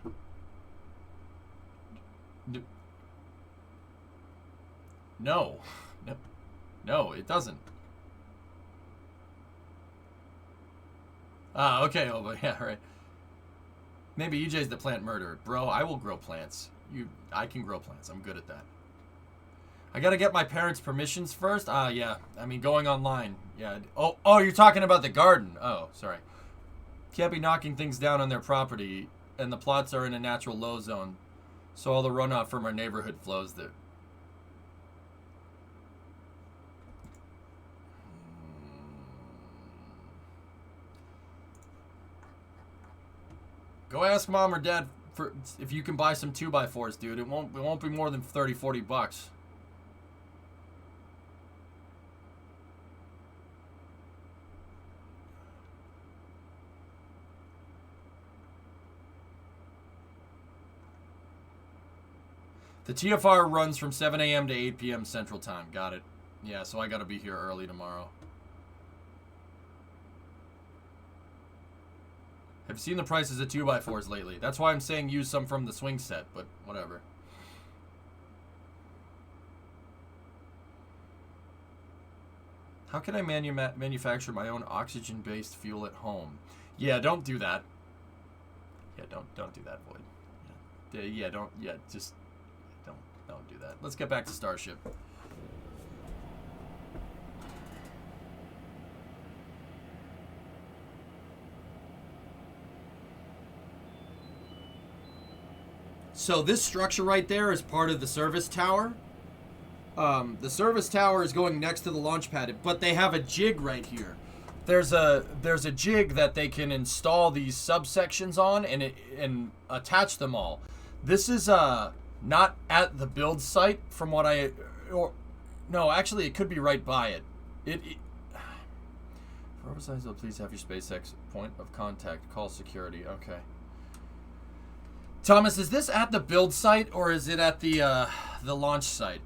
No. No, it doesn't. Ah, okay, oh, yeah, right. Maybe EJ's the plant murderer. Bro, I will grow plants. I can grow plants. I'm good at that. I gotta get my parents' permissions first? Yeah. I mean, going online. Yeah. Oh, you're talking about the garden. Oh, sorry. Can't be knocking things down on their property, and the plots are in a natural low zone, so all the runoff from our neighborhood flows there. Go ask mom or dad for if you can buy some 2x4s, dude. It won't be more than $30-40. The TFR runs from 7 a.m. to 8 p.m. Central Time. Got it. Yeah, so I gotta be here early tomorrow. Have you seen the prices of 2x4s lately? That's why I'm saying use some from the swing set, but whatever. How can I manufacture my own oxygen-based fuel at home? Yeah, don't do that. Yeah, don't do that, Void. Yeah, just... Don't do that. Let's get back to Starship. So this structure right there is part of the service tower. The service tower is going next to the launch pad, but they have a jig right here. There's a jig that they can install these subsections on and attach them all. This is not at the build site from what no, actually it could be right by it. For oversized, please have your SpaceX point of contact. Call security. Okay. Thomas, is this at the build site or is it at the launch site?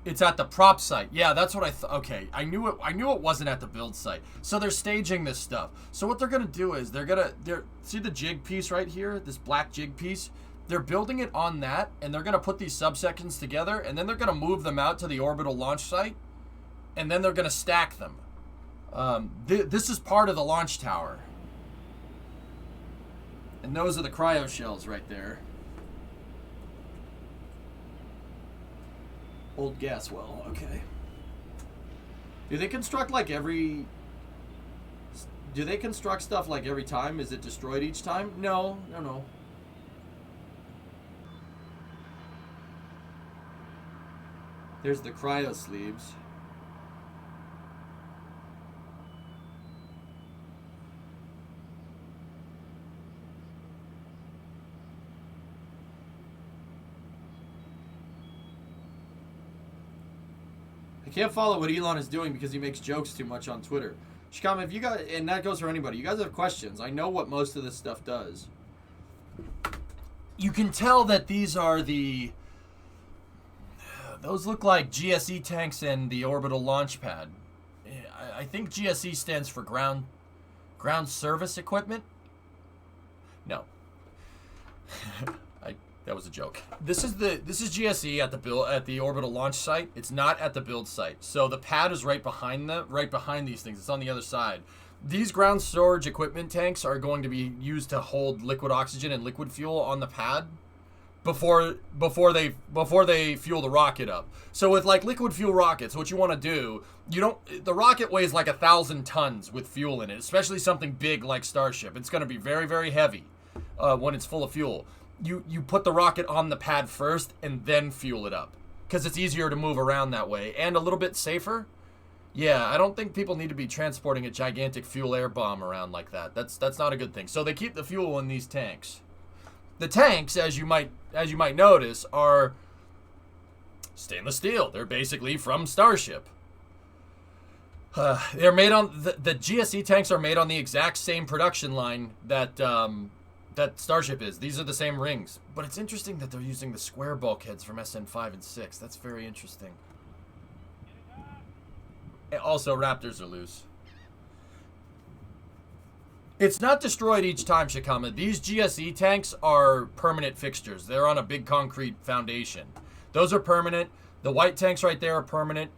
It's at the prop site. Yeah, that's what I thought. Okay, I knew it wasn't at the build site. So they're staging this stuff. So what they're gonna do is see the jig piece right here, this black jig piece. They're building it on that, and they're gonna put these subsections together, and then they're gonna move them out to the orbital launch site, and then they're gonna stack them. This is part of the launch tower, and those are the cryo shells right there. Old gas well, okay. Do they construct like every... Do they construct stuff like every time? Is it destroyed each time? No. There's the cryo sleeves. I can't follow what Elon is doing because he makes jokes too much on Twitter. Shikama, if you guys, and that goes for anybody, you guys have questions. I know what most of this stuff does. You can tell that these are those look like GSE tanks and the orbital launch pad. I think GSE stands for ground service equipment. No. That was a joke. This is GSE at the orbital launch site. It's not at the build site. So the pad is right behind these things. It's on the other side. These ground storage equipment tanks are going to be used to hold liquid oxygen and liquid fuel on the pad before they fuel the rocket up. So with like liquid fuel rockets, what you want to do, the rocket weighs like 1,000 tons with fuel in it, especially something big like Starship. It's going to be very, very heavy when it's full of fuel. You put the rocket on the pad first and then fuel it up because it's easier to move around that way and a little bit safer. Yeah, I don't think people need to be transporting a gigantic fuel air bomb around like that. That's not a good thing. So they keep the fuel in these tanks. The tanks, as you might notice, are stainless steel. They're basically from Starship. They're made on the GSE tanks are made on the exact same production line that Starship is. These are the same rings. But it's interesting that they're using the square bulkheads from SN5 and 6. That's very interesting. Also, Raptors are loose. It's not destroyed each time, Shikama. These GSE tanks are permanent fixtures. They're on a big concrete foundation. Those are permanent. The white tanks right there are permanent.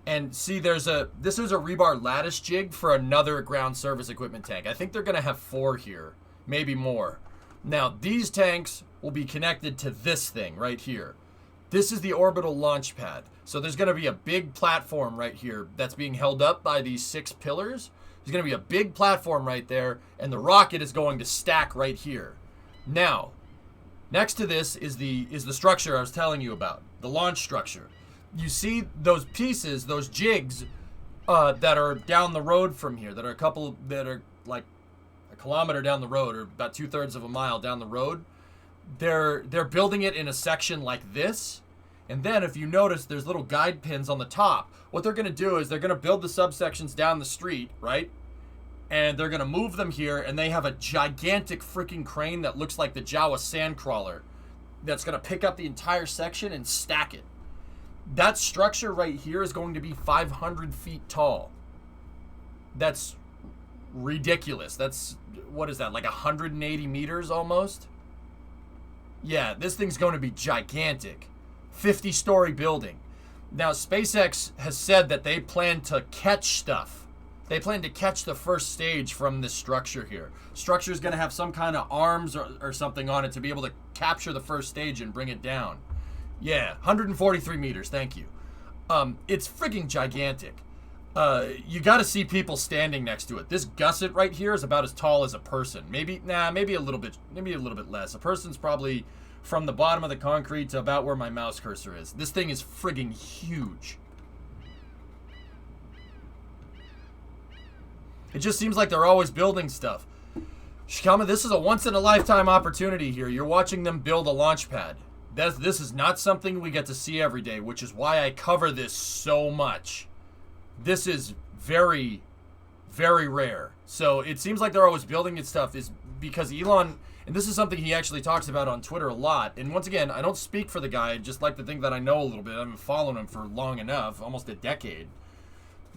And see, this is a rebar lattice jig for another ground service equipment tank. I think they're going to have 4 here, maybe more. Now, these tanks will be connected to this thing right here. This is the orbital launch pad. So there's going to be a big platform right here that's being held up by these 6 pillars. There's going to be a big platform right there, and the rocket is going to stack right here. Now, next to this is the structure I was telling you about, the launch structure. You see those pieces, those jigs that are down the road from here, that are like a kilometer down the road, or about 2/3 of a mile down the road. They're building it in a section like this. And then if you notice, there's little guide pins on the top. What they're going to do is they're going to build the subsections down the street, right? And they're going to move them here, and they have a gigantic freaking crane that looks like the Jawa sandcrawler that's going to pick up the entire section and stack it. That structure right here is going to be 500 feet tall. That's ridiculous. That's, what is that, like 180 meters almost? Yeah, this thing's going to be gigantic. 50-story building. Now, SpaceX has said that they plan to catch stuff. They plan to catch the first stage from this structure here. Structure is going to have some kind of arms or something on it to be able to capture the first stage and bring it down. Yeah, 143 meters, thank you. It's freaking gigantic. You got to see people standing next to it. This gusset right here is about as tall as a person. Maybe a little bit less. A person's probably from the bottom of the concrete to about where my mouse cursor is. This thing is friggin' huge. It just seems like they're always building stuff. Shikama, this is a once-in-a-lifetime opportunity here. You're watching them build a launch pad. This is not something we get to see every day, which is why I cover this so much. This is very, very rare. So it seems like they're always building its stuff is because Elon, and this is something he actually talks about on Twitter a lot. And once again, I don't speak for the guy. I just like to think that I know a little bit. I've been following him for long enough, almost a decade.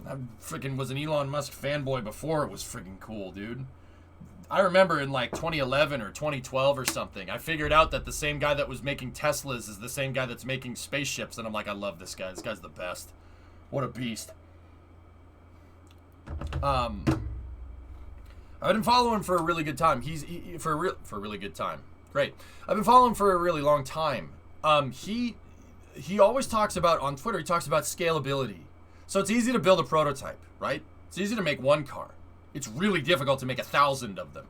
I freaking was an Elon Musk fanboy before it was freaking cool, dude. I remember in like 2011 or 2012 or something, I figured out that the same guy that was making Teslas is the same guy that's making spaceships. And I'm like, I love this guy. This guy's the best. What a beast. I've been following for a really good time. For a really good time. Great. I've been following for a really long time. He always talks about, on Twitter, he talks about scalability. So it's easy to build a prototype, right? It's easy to make one car. It's really difficult to make 1,000 of them.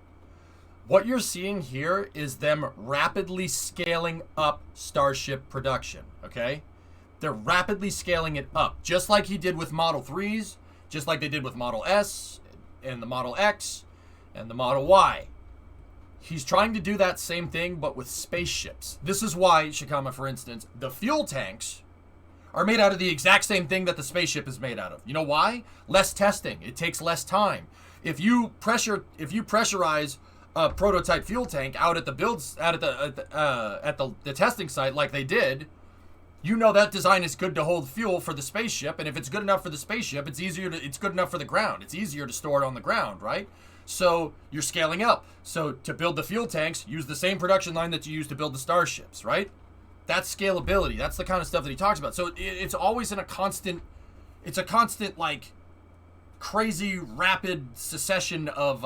What you're seeing here is them rapidly scaling up Starship production, okay? They're rapidly scaling it up, just like he did with Model 3s, just like they did with Model S and the Model X and the Model Y. He's trying to do that same thing, but with spaceships. This is why, Shikama, for instance, the fuel tanks are made out of the exact same thing that the spaceship is made out of. You know why? Less testing. It takes less time. If you pressurize a prototype fuel tank out at the the testing site like they did, you know that design is good to hold fuel for the spaceship, and if it's good enough for the spaceship, it's good enough for the ground. It's easier to store it on the ground, right? So you're scaling up. So to build the fuel tanks, use the same production line that you use to build the starships, right? That's scalability. That's the kind of stuff that he talks about. So it's always in a constant, like, crazy rapid succession of,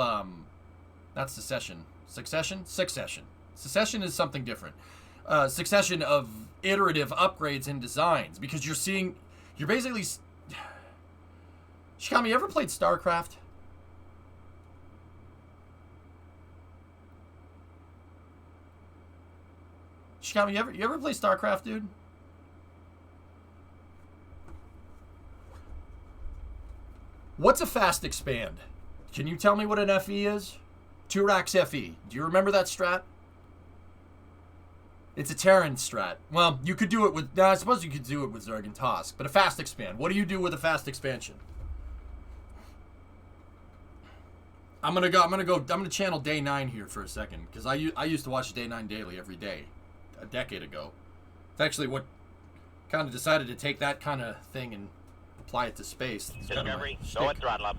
not secession. Succession? Succession. Secession is something different. Succession of iterative upgrades in designs, because you're basically, Shikami, you ever played StarCraft? Shikami, you ever play StarCraft, dude? What's a fast expand? Can you tell me what an FE is? 2 racks FE. Do you remember that strat? It's a Terran strat. Well, you could do it with, I suppose you could do it with Zerg and Tosk, but a fast expand. What do you do with a fast expansion? I'm gonna channel Day 9 here for a second, because I used to watch Day 9 daily every day. A decade ago. It's actually what kind of decided to take that kind of thing and apply it to space. Discovery, go at throttle up.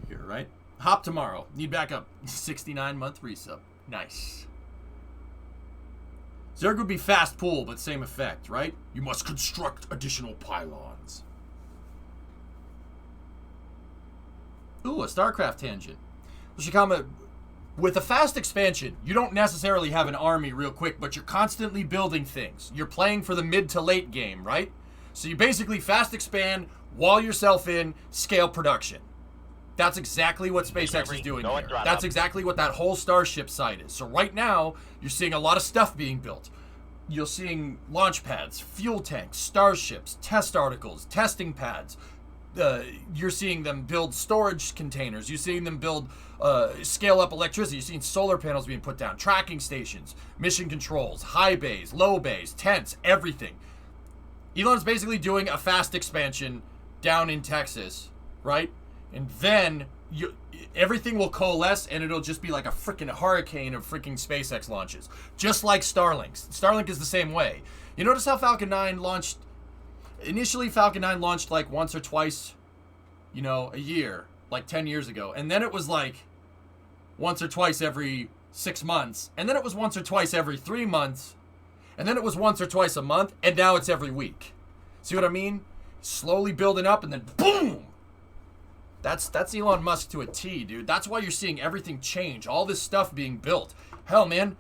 Here, right? Hop tomorrow. Need backup. 69-month resub. Nice. Zerg would be fast pull, but same effect, right? You must construct additional pylons. Ooh, a StarCraft tangent. Shikama, with a fast expansion, you don't necessarily have an army real quick, but you're constantly building things. You're playing for the mid to late game, right? So you basically fast expand, wall yourself in, scale production. That's exactly what SpaceX is doing here. That's exactly what that whole Starship site is. So right now, you're seeing a lot of stuff being built. You're seeing launch pads, fuel tanks, starships, test articles, testing pads. You're seeing them build storage containers. You're seeing them build, scale up electricity. You're seeing solar panels being put down, tracking stations, mission controls, high bays, low bays, tents, everything. Elon's basically doing a fast expansion down in Texas, right? And then everything will coalesce, and it'll just be like a freaking hurricane of freaking SpaceX launches. Just like Starlink. Starlink is the same way. You notice how Falcon 9 launched... Initially, Falcon 9 launched like once or twice, a year, like 10 years ago. And then it was like once or twice every 6 months. And then it was once or twice every 3 months. And then it was once or twice a month. And now it's every week. See what I mean? Slowly building up and then boom! That's Elon Musk to a T, dude. That's why you're seeing everything change. All this stuff being built. Hell, man.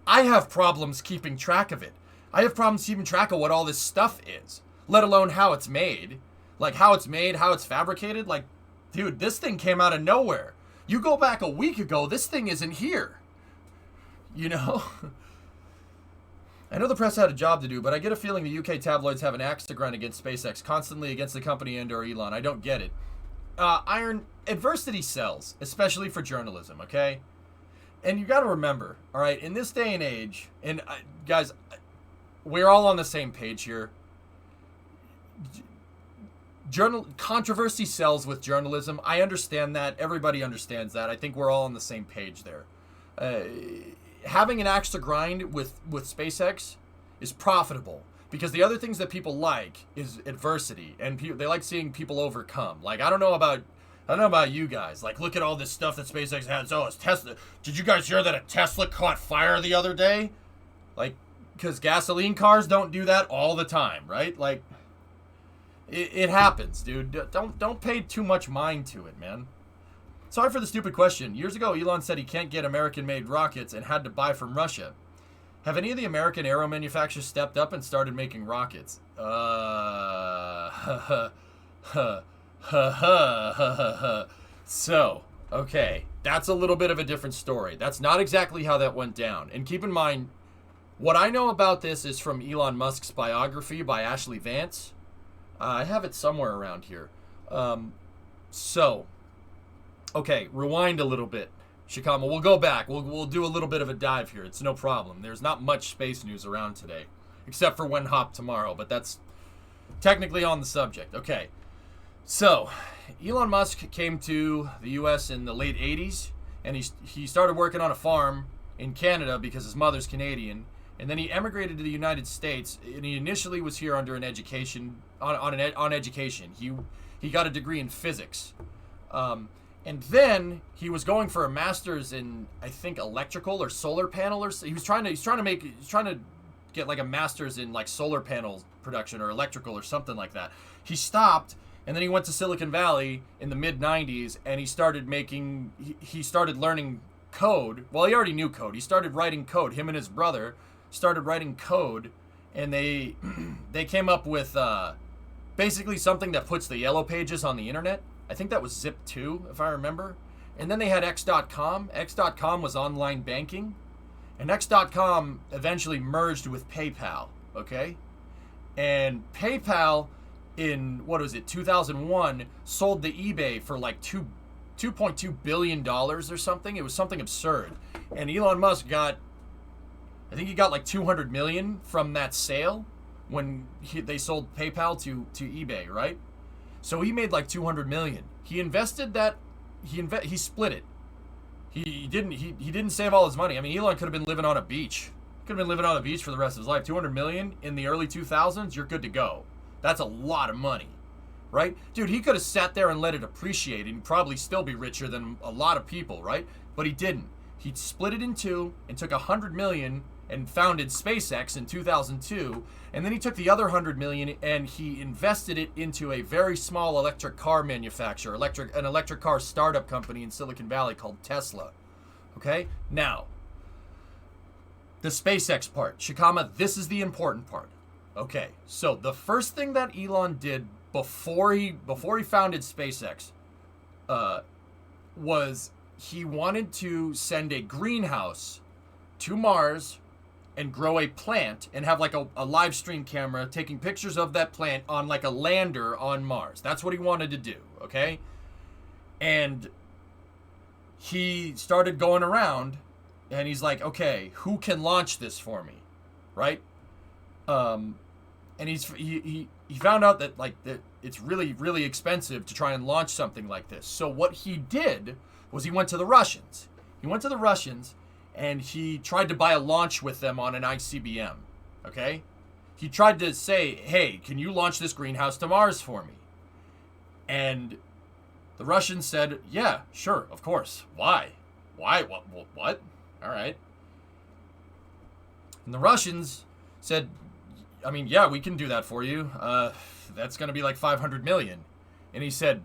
I have problems keeping track of it. I have problems keeping track of what all this stuff is, let alone how it's made. Like, how it's made, how it's fabricated. Like, dude, this thing came out of nowhere. You go back a week ago, this thing isn't here. You know? I know the press had a job to do, but I get a feeling the UK tabloids have an axe to grind against SpaceX, constantly against the company and or Elon. I don't get it. Iron, adversity sells, especially for journalism, okay? And you got to remember, all right, in this day and age, and guys... we're all on the same page here. Controversy sells with journalism. I understand that. Everybody understands that. I think we're all on the same page there. Having an axe to grind with SpaceX is profitable because the other things that people like is adversity, and they like seeing people overcome. Like, I don't know about you guys. Like, look at all this stuff that SpaceX has. Oh, it's Tesla. Did you guys hear that a Tesla caught fire the other day? Like, because gasoline cars don't do that all the time, right? Like, it happens, dude. Don't pay too much mind to it, man. Sorry for the stupid question. Years ago, Elon said he can't get American-made rockets and had to buy from Russia. Have any of the American aero manufacturers stepped up and started making rockets? So, okay. That's a little bit of a different story. That's not exactly how that went down. And keep in mind, what I know about this is from Elon Musk's biography by Ashley Vance. I have it somewhere around here. Okay, rewind a little bit. Shikama, we'll go back. We'll do a little bit of a dive here. It's no problem. There's not much space news around today, except for When Hop tomorrow, but that's technically on the subject. Okay, so Elon Musk came to the U.S. in the late 80s, and he started working on a farm in Canada because his mother's Canadian, and then he emigrated to the United States, and he initially was here under an education, on education. He got a degree in physics. And then he was going for a master's in, I think, electrical or solar panel, or he was trying to get like a master's in like solar panel production or electrical or something like that. He stopped, and then he went to Silicon Valley in the mid 90s, and he started learning code. Well, he already knew code. He started writing code. Him and his brother started writing code, and they came up with basically something that puts the yellow pages on the internet. I think that was Zip2, if I remember. And then they had X.com. X.com was online banking. And X.com eventually merged with PayPal, okay? And PayPal in, 2001, sold the eBay for like $2.2 billion or something. It was something absurd. And Elon Musk I think he got like 200 million from that sale when they sold PayPal to eBay, right? So he made like 200 million. He invested that. He split it. He didn't save all his money. I mean, Elon could have been living on a beach. Could have been living on a beach for the rest of his life. 200 million in the early 2000s, you're good to go. That's a lot of money, right? Dude, he could have sat there and let it appreciate and probably still be richer than a lot of people, right? But he didn't. He split it in two and took 100 million and founded SpaceX in 2002, and then he took the other 100 million and he invested it into a very small electric car manufacturer, an electric car startup company in Silicon Valley called Tesla. Okay? Now, the SpaceX part. Shikama, this is the important part. Okay, so the first thing that Elon did before he founded SpaceX was he wanted to send a greenhouse to Mars and grow a plant and have like a live stream camera taking pictures of that plant on like a lander on Mars. That's what he wanted to do, okay? And he started going around and he's like, okay, who can launch this for me, right? And he found out that that it's really, really expensive to try and launch something like this. So what he did was he went to the Russians. And he tried to buy a launch with them on an ICBM, okay? He tried to say, hey, can you launch this greenhouse to Mars for me? And the Russians said, yeah, sure, of course. Why? What? All right. And the Russians said, I mean, yeah, we can do that for you. That's going to be like 500 million. And he said,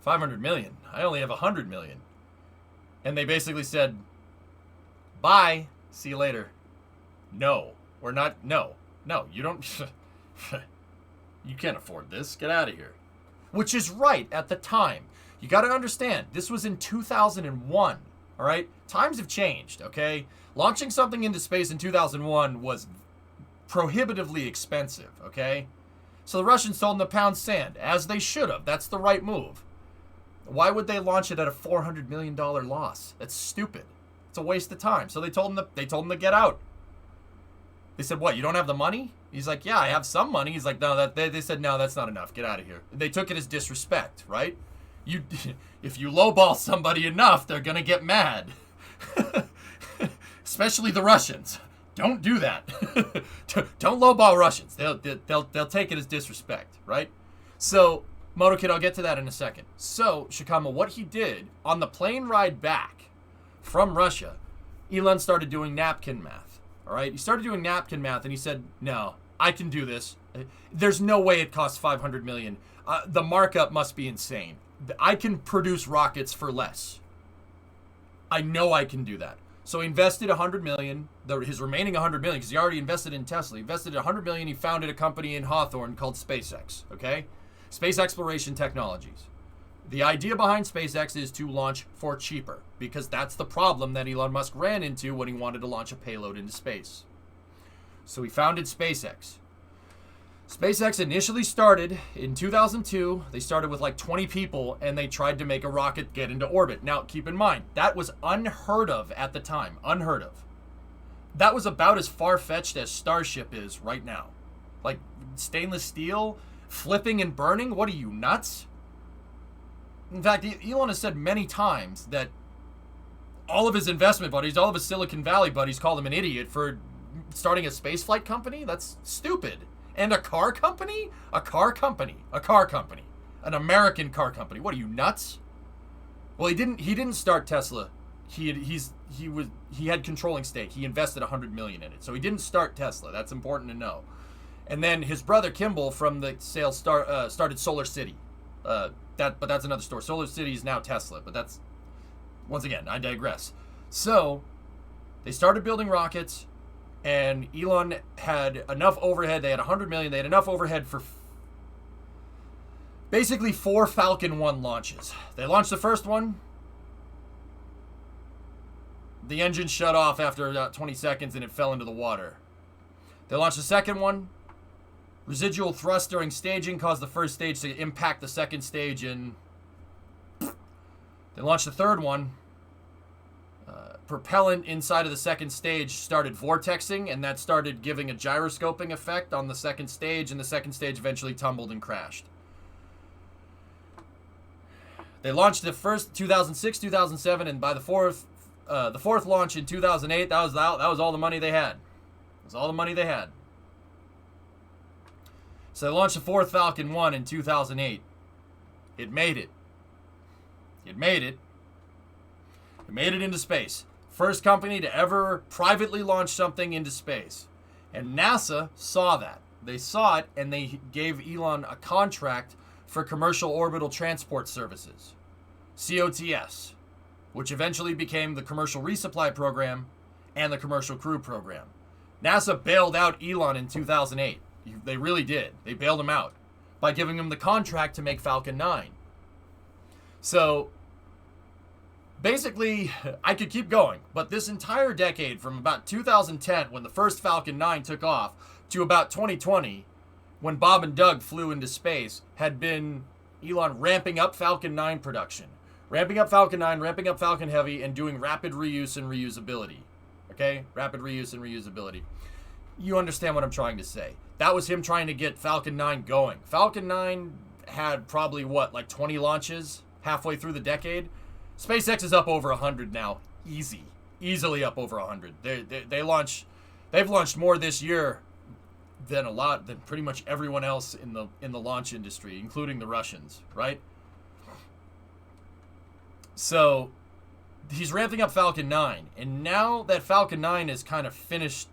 500 million? I only have 100 million. And they basically said, bye. See you later. No, we're not. No, you don't. You can't afford this. Get out of here. Which is right at the time. You got to understand, this was in 2001. All right? Times have changed, okay? Launching something into space in 2001 was prohibitively expensive, okay? So the Russians sold them £1 sand, as they should have. That's the right move. Why would they launch it at a $400 million loss? That's stupid. It's a waste of time. So they told him to get out. They said, what, you don't have the money? He's like, yeah, I have some money. He's like, no, they said, no, that's not enough. Get out of here. They took it as disrespect, right? If you lowball somebody enough, they're going to get mad. Especially the Russians. Don't do that. Don't lowball Russians. They'll take it as disrespect, right? So, MotoKid, I'll get to that in a second. So, Shikama, what he did on the plane ride back from Russia, Elon started doing napkin math. All right? He started doing napkin math, and he said, no, I can do this. There's no way it costs $500 million. The markup must be insane. I can produce rockets for less. I know I can do that. So he invested $100 million, his remaining $100 million, because he already invested in Tesla. He invested $100 million. He founded a company in Hawthorne called SpaceX, okay? Space Exploration Technologies. The idea behind SpaceX is to launch for cheaper, because that's the problem that Elon Musk ran into when he wanted to launch a payload into space. So he founded SpaceX. SpaceX initially started in 2002. They started with like 20 people, and they tried to make a rocket get into orbit. Now, keep in mind, that was unheard of at the time. Unheard of. That was about as far-fetched as Starship is right now. Like, stainless steel, flipping and burning? What are you, nuts? In fact, Elon has said many times that all of his investment buddies, all of his Silicon Valley buddies called him an idiot for starting a spaceflight company. That's stupid. And a car company? A car company. A car company. An American car company. What are you, nuts? Well, he didn't start Tesla. He had controlling stake. He invested $100 million in it. So he didn't start Tesla. That's important to know. And then his brother Kimball from the sales started Solar City. But that's another story. Solar City is now Tesla, but that's, once again, I digress. So they started building rockets. And Elon had enough overhead. They had $100 million. They had enough overhead for basically 4 Falcon 1 launches. They launched the first one. The engine shut off after about 20 seconds and it fell into the water. They launched the second one. Residual thrust during staging caused the first stage to impact the second stage, and they launched the third one. Propellant inside of the second stage started vortexing, and that started giving a gyroscoping effect on the second stage, and the second stage eventually tumbled and crashed. They launched the first 2006, 2007, and by the fourth launch in 2008, that was all the money they had. That was all the money they had. So they launched the fourth Falcon 1 in 2008. It made it. It made it. It made it into space. First company to ever privately launch something into space. And NASA saw that. They saw it, and they gave Elon a contract for Commercial Orbital Transport Services, COTS, which eventually became the Commercial Resupply Program and the Commercial Crew Program. NASA bailed out Elon in 2008. They really did. They bailed him out by giving him the contract to make Falcon 9. So basically, I could keep going, but this entire decade from about 2010, when the first Falcon 9 took off, to about 2020, when Bob and Doug flew into space, had been Elon ramping up Falcon 9 production. Ramping up Falcon 9, ramping up Falcon Heavy, and doing rapid reuse and reusability. Okay? Rapid reuse and reusability. You understand what I'm trying to say. That was him trying to get Falcon 9 going. Falcon 9 had probably, like 20 launches halfway through the decade? SpaceX is up over 100 now. Easily up over 100. They've launched more this year than pretty much everyone else in the launch industry, including the Russians, right? So he's ramping up Falcon 9, and now that Falcon 9 is kind of finished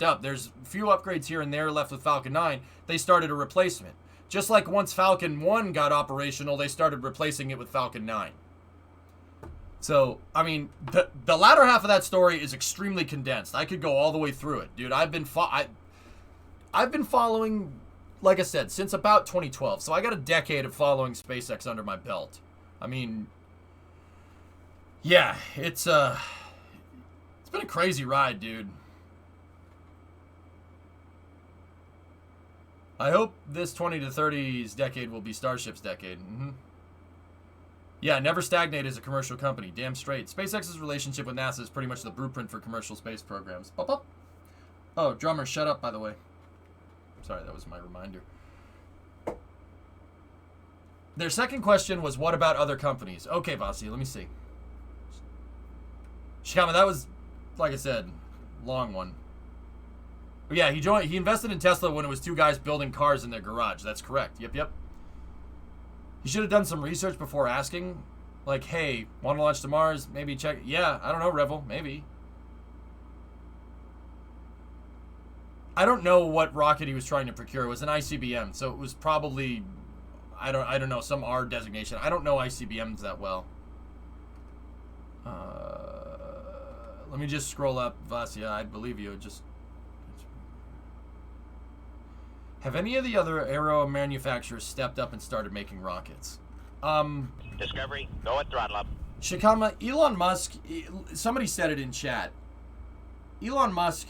up, there's a few upgrades here and there left with Falcon 9. They started a replacement. Just like once Falcon 1 got operational, they started replacing it with Falcon 9. So, I mean, the latter half of that story is extremely condensed. I could go all the way through it, dude. I've been following, like I said, since about 2012. So I got a decade of following SpaceX under my belt. I mean, yeah, it's been a crazy ride, dude. I hope this 20 to 30s decade will be Starship's decade. Yeah, never stagnate as a commercial company. Damn straight. SpaceX's relationship with NASA is pretty much the blueprint for commercial space programs. Pop, pop. Oh, drummer, shut up, by the way. Sorry, that was my reminder. Their second question was, what about other companies? Okay, Vasi, let me see. Shikama, that was, like I said, long one. But yeah, he invested in Tesla when it was two guys building cars in their garage. That's correct. Yep. He should have done some research before asking. Like, hey, want to launch to Mars? Maybe check. Yeah, I don't know, Revel. Maybe. I don't know what rocket he was trying to procure. It was an ICBM, so it was probably, I don't know, some R designation. I don't know ICBMs that well. Let me just scroll up, Vasya. I believe you. Have any of the other aero manufacturers stepped up and started making rockets? Discovery, go at throttle up. Shikama, Elon Musk, somebody said it in chat. Elon Musk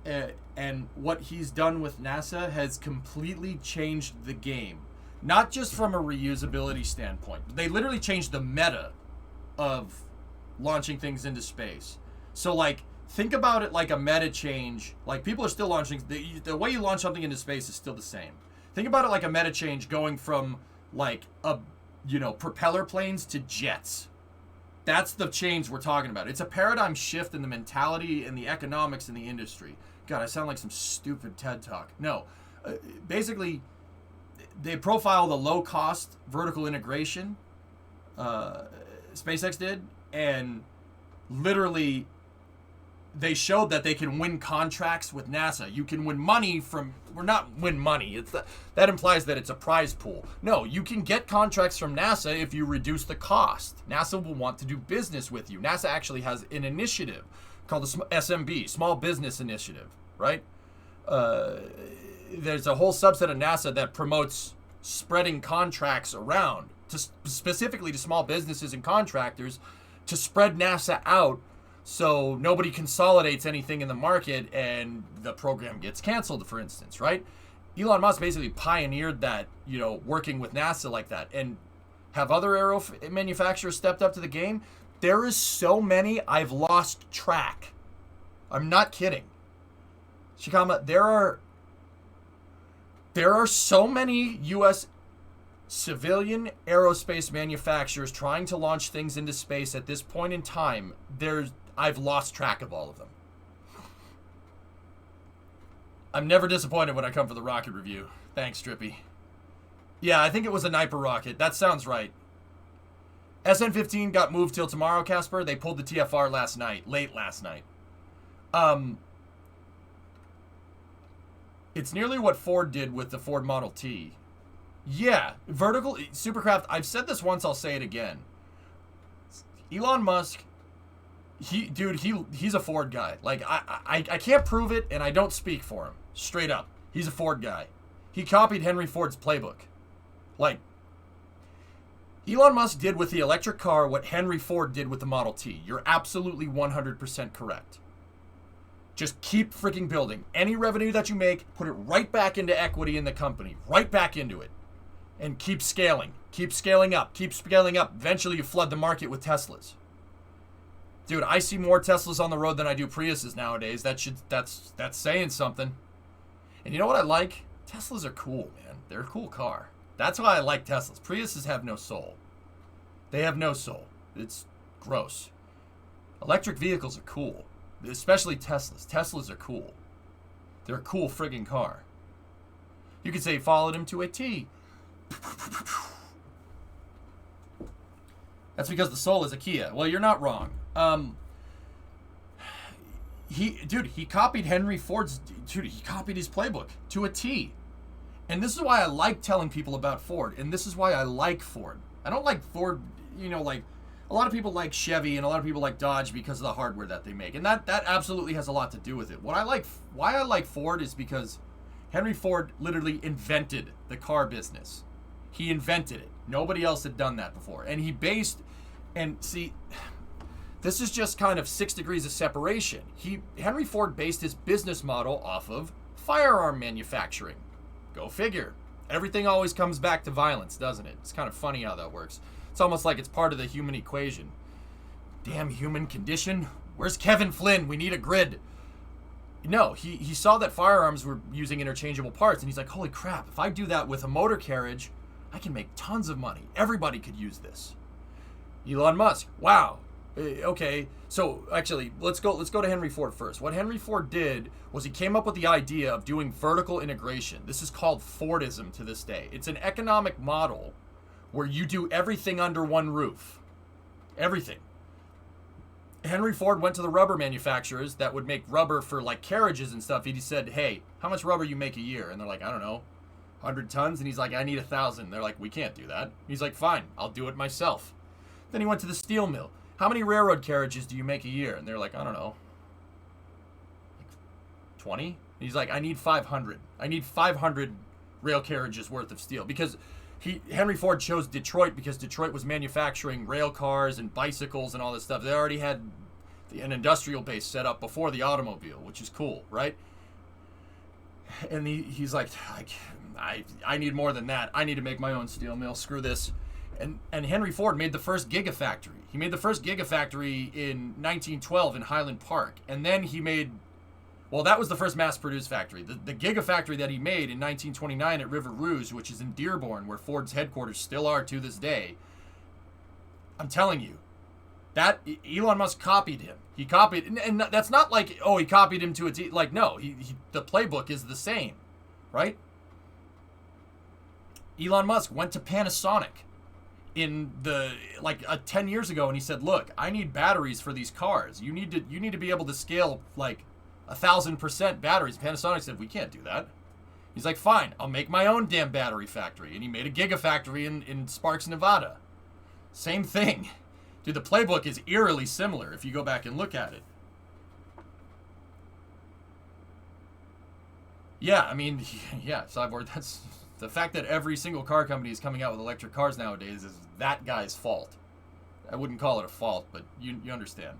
and what he's done with NASA has completely changed the game. Not just from a reusability standpoint. They literally changed the meta of launching things into space. So, like, think about it like a meta change. Like, people are still launching. The way you launch something into space is still the same. Think about it like a meta change going from, like, propeller planes to jets. That's the change we're talking about. It's a paradigm shift in the mentality and the economics in the industry. God, I sound like some stupid TED Talk. No. Basically, they profile the low-cost vertical integration SpaceX did, and literally they showed that they can win contracts with NASA. You can win money from, or not win money, that implies that it's a prize pool. No, you can get contracts from NASA if you reduce the cost. NASA will want to do business with you. NASA actually has an initiative called the SMB, Small Business Initiative, right? There's a whole subset of NASA that promotes spreading contracts around, specifically to small businesses and contractors, to spread NASA out so nobody consolidates anything in the market and the program gets canceled, for instance, right? Elon Musk basically pioneered that, working with NASA like that. And have other aero manufacturers stepped up to the game? There is so many, I've lost track. I'm not kidding. Shikama, there are so many U.S. civilian aerospace manufacturers trying to launch things into space at this point in time. I've lost track of all of them. I'm never disappointed when I come for the rocket review. Thanks, Drippy. Yeah, I think it was a Niper rocket. That sounds right. SN-15 got moved till tomorrow, Casper. They pulled the TFR late last night. It's nearly what Ford did with the Ford Model T. Yeah, vertical supercraft. I've said this once, I'll say it again. Elon Musk, he's a Ford guy. Like, I can't prove it, and I don't speak for him. Straight up. He's a Ford guy. He copied Henry Ford's playbook. Like, Elon Musk did with the electric car what Henry Ford did with the Model T. You're absolutely 100% correct. Just keep freaking building. Any revenue that you make, put it right back into equity in the company. Right back into it. And keep scaling. Keep scaling up. Keep scaling up. Eventually you flood the market with Teslas. Dude, I see more Teslas on the road than I do Priuses nowadays. That's saying something. And you know what I like? Teslas are cool, man. They're a cool car. That's why I like Teslas. Priuses have no soul. They have no soul. It's gross. Electric vehicles are cool. Especially Teslas. Teslas are cool. They're a cool friggin' car. You could say followed him to a T. That's because the soul is a Kia. Well, you're not wrong. He copied Henry Ford's, he copied his playbook to a T. And this is why I like telling people about Ford. And this is why I like Ford. I don't like Ford, like, a lot of people like Chevy and a lot of people like Dodge because of the hardware that they make. And that absolutely has a lot to do with it. Why I like Ford is because Henry Ford literally invented the car business. He invented it. Nobody else had done that before. And this is just kind of 6 degrees of separation. Henry Ford based his business model off of firearm manufacturing. Go figure. Everything always comes back to violence, doesn't it? It's kind of funny how that works. It's almost like it's part of the human equation. Damn human condition. Where's Kevin Flynn? We need a grid. No, he saw that firearms were using interchangeable parts, and he's like, holy crap, if I do that with a motor carriage, I can make tons of money. Everybody could use this. Elon Musk, wow. Okay, so actually, let's go to Henry Ford first. What Henry Ford did was he came up with the idea of doing vertical integration. This is called Fordism to this day. It's an economic model where you do everything under one roof. Everything. Henry Ford went to the rubber manufacturers that would make rubber for like carriages and stuff. He said, hey, how much rubber you make a year? And they're like, I don't know, 100 tons? And he's like, I need 1,000. They're like, we can't do that. He's like, fine, I'll do it myself. Then he went to the steel mill. How many railroad carriages do you make a year? And they're like, I don't know, like 20? And he's like, I need 500. I need 500 rail carriages worth of steel. Because Henry Ford chose Detroit because Detroit was manufacturing rail cars and bicycles and all this stuff. They already had an industrial base set up before the automobile, which is cool, right? And he's like, I need more than that. I need to make my own steel mill. Screw this. And Henry Ford made the first gigafactory. He made the first gigafactory in 1912 in Highland Park. And then he made, well, that was the first mass-produced factory. The gigafactory that he made in 1929 at River Rouge, which is in Dearborn, where Ford's headquarters still are to this day. I'm telling you, that Elon Musk copied him. He copied, and that's not like, oh, he copied him to a T. Like, no, the playbook is the same, right? Elon Musk went to Panasonic in 10 years ago, and he said, look, I need batteries for these cars. You need to be able to scale like 1,000% batteries. Panasonic said, we can't do that. He's like, fine, I'll make my own damn battery factory. And he made a gigafactory in Sparks, Nevada. Same thing. Dude, the playbook is eerily similar if you go back and look at it. Yeah, I mean, yeah, Cyborg, that's the fact that every single car company is coming out with electric cars nowadays is that guy's fault. I wouldn't call it a fault, but you understand.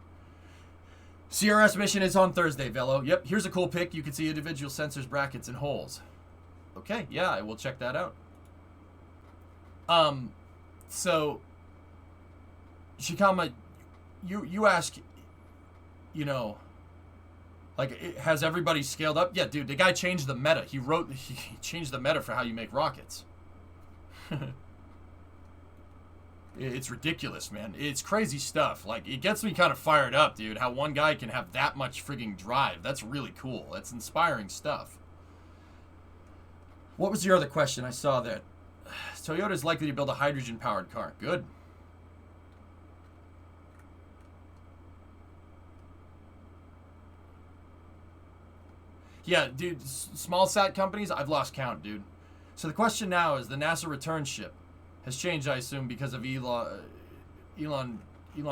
CRS mission is on Thursday, Velo. Yep, here's a cool pic. You can see individual sensors, brackets, and holes. Okay, yeah, I will check that out. So, Shikama, you ask, you know, like, has everybody scaled up? Yeah, dude, the guy changed the meta. He changed the meta for how you make rockets. It's ridiculous, man. It's crazy stuff. Like, it gets me kind of fired up, dude, how one guy can have that much frigging drive. That's really cool. That's inspiring stuff. What was your other question? I saw that Toyota is likely to build a hydrogen-powered car. Good. Yeah, dude, small sat companies, I've lost count, dude. So the question now is, the NASA return ship has changed, I assume, because of Elon's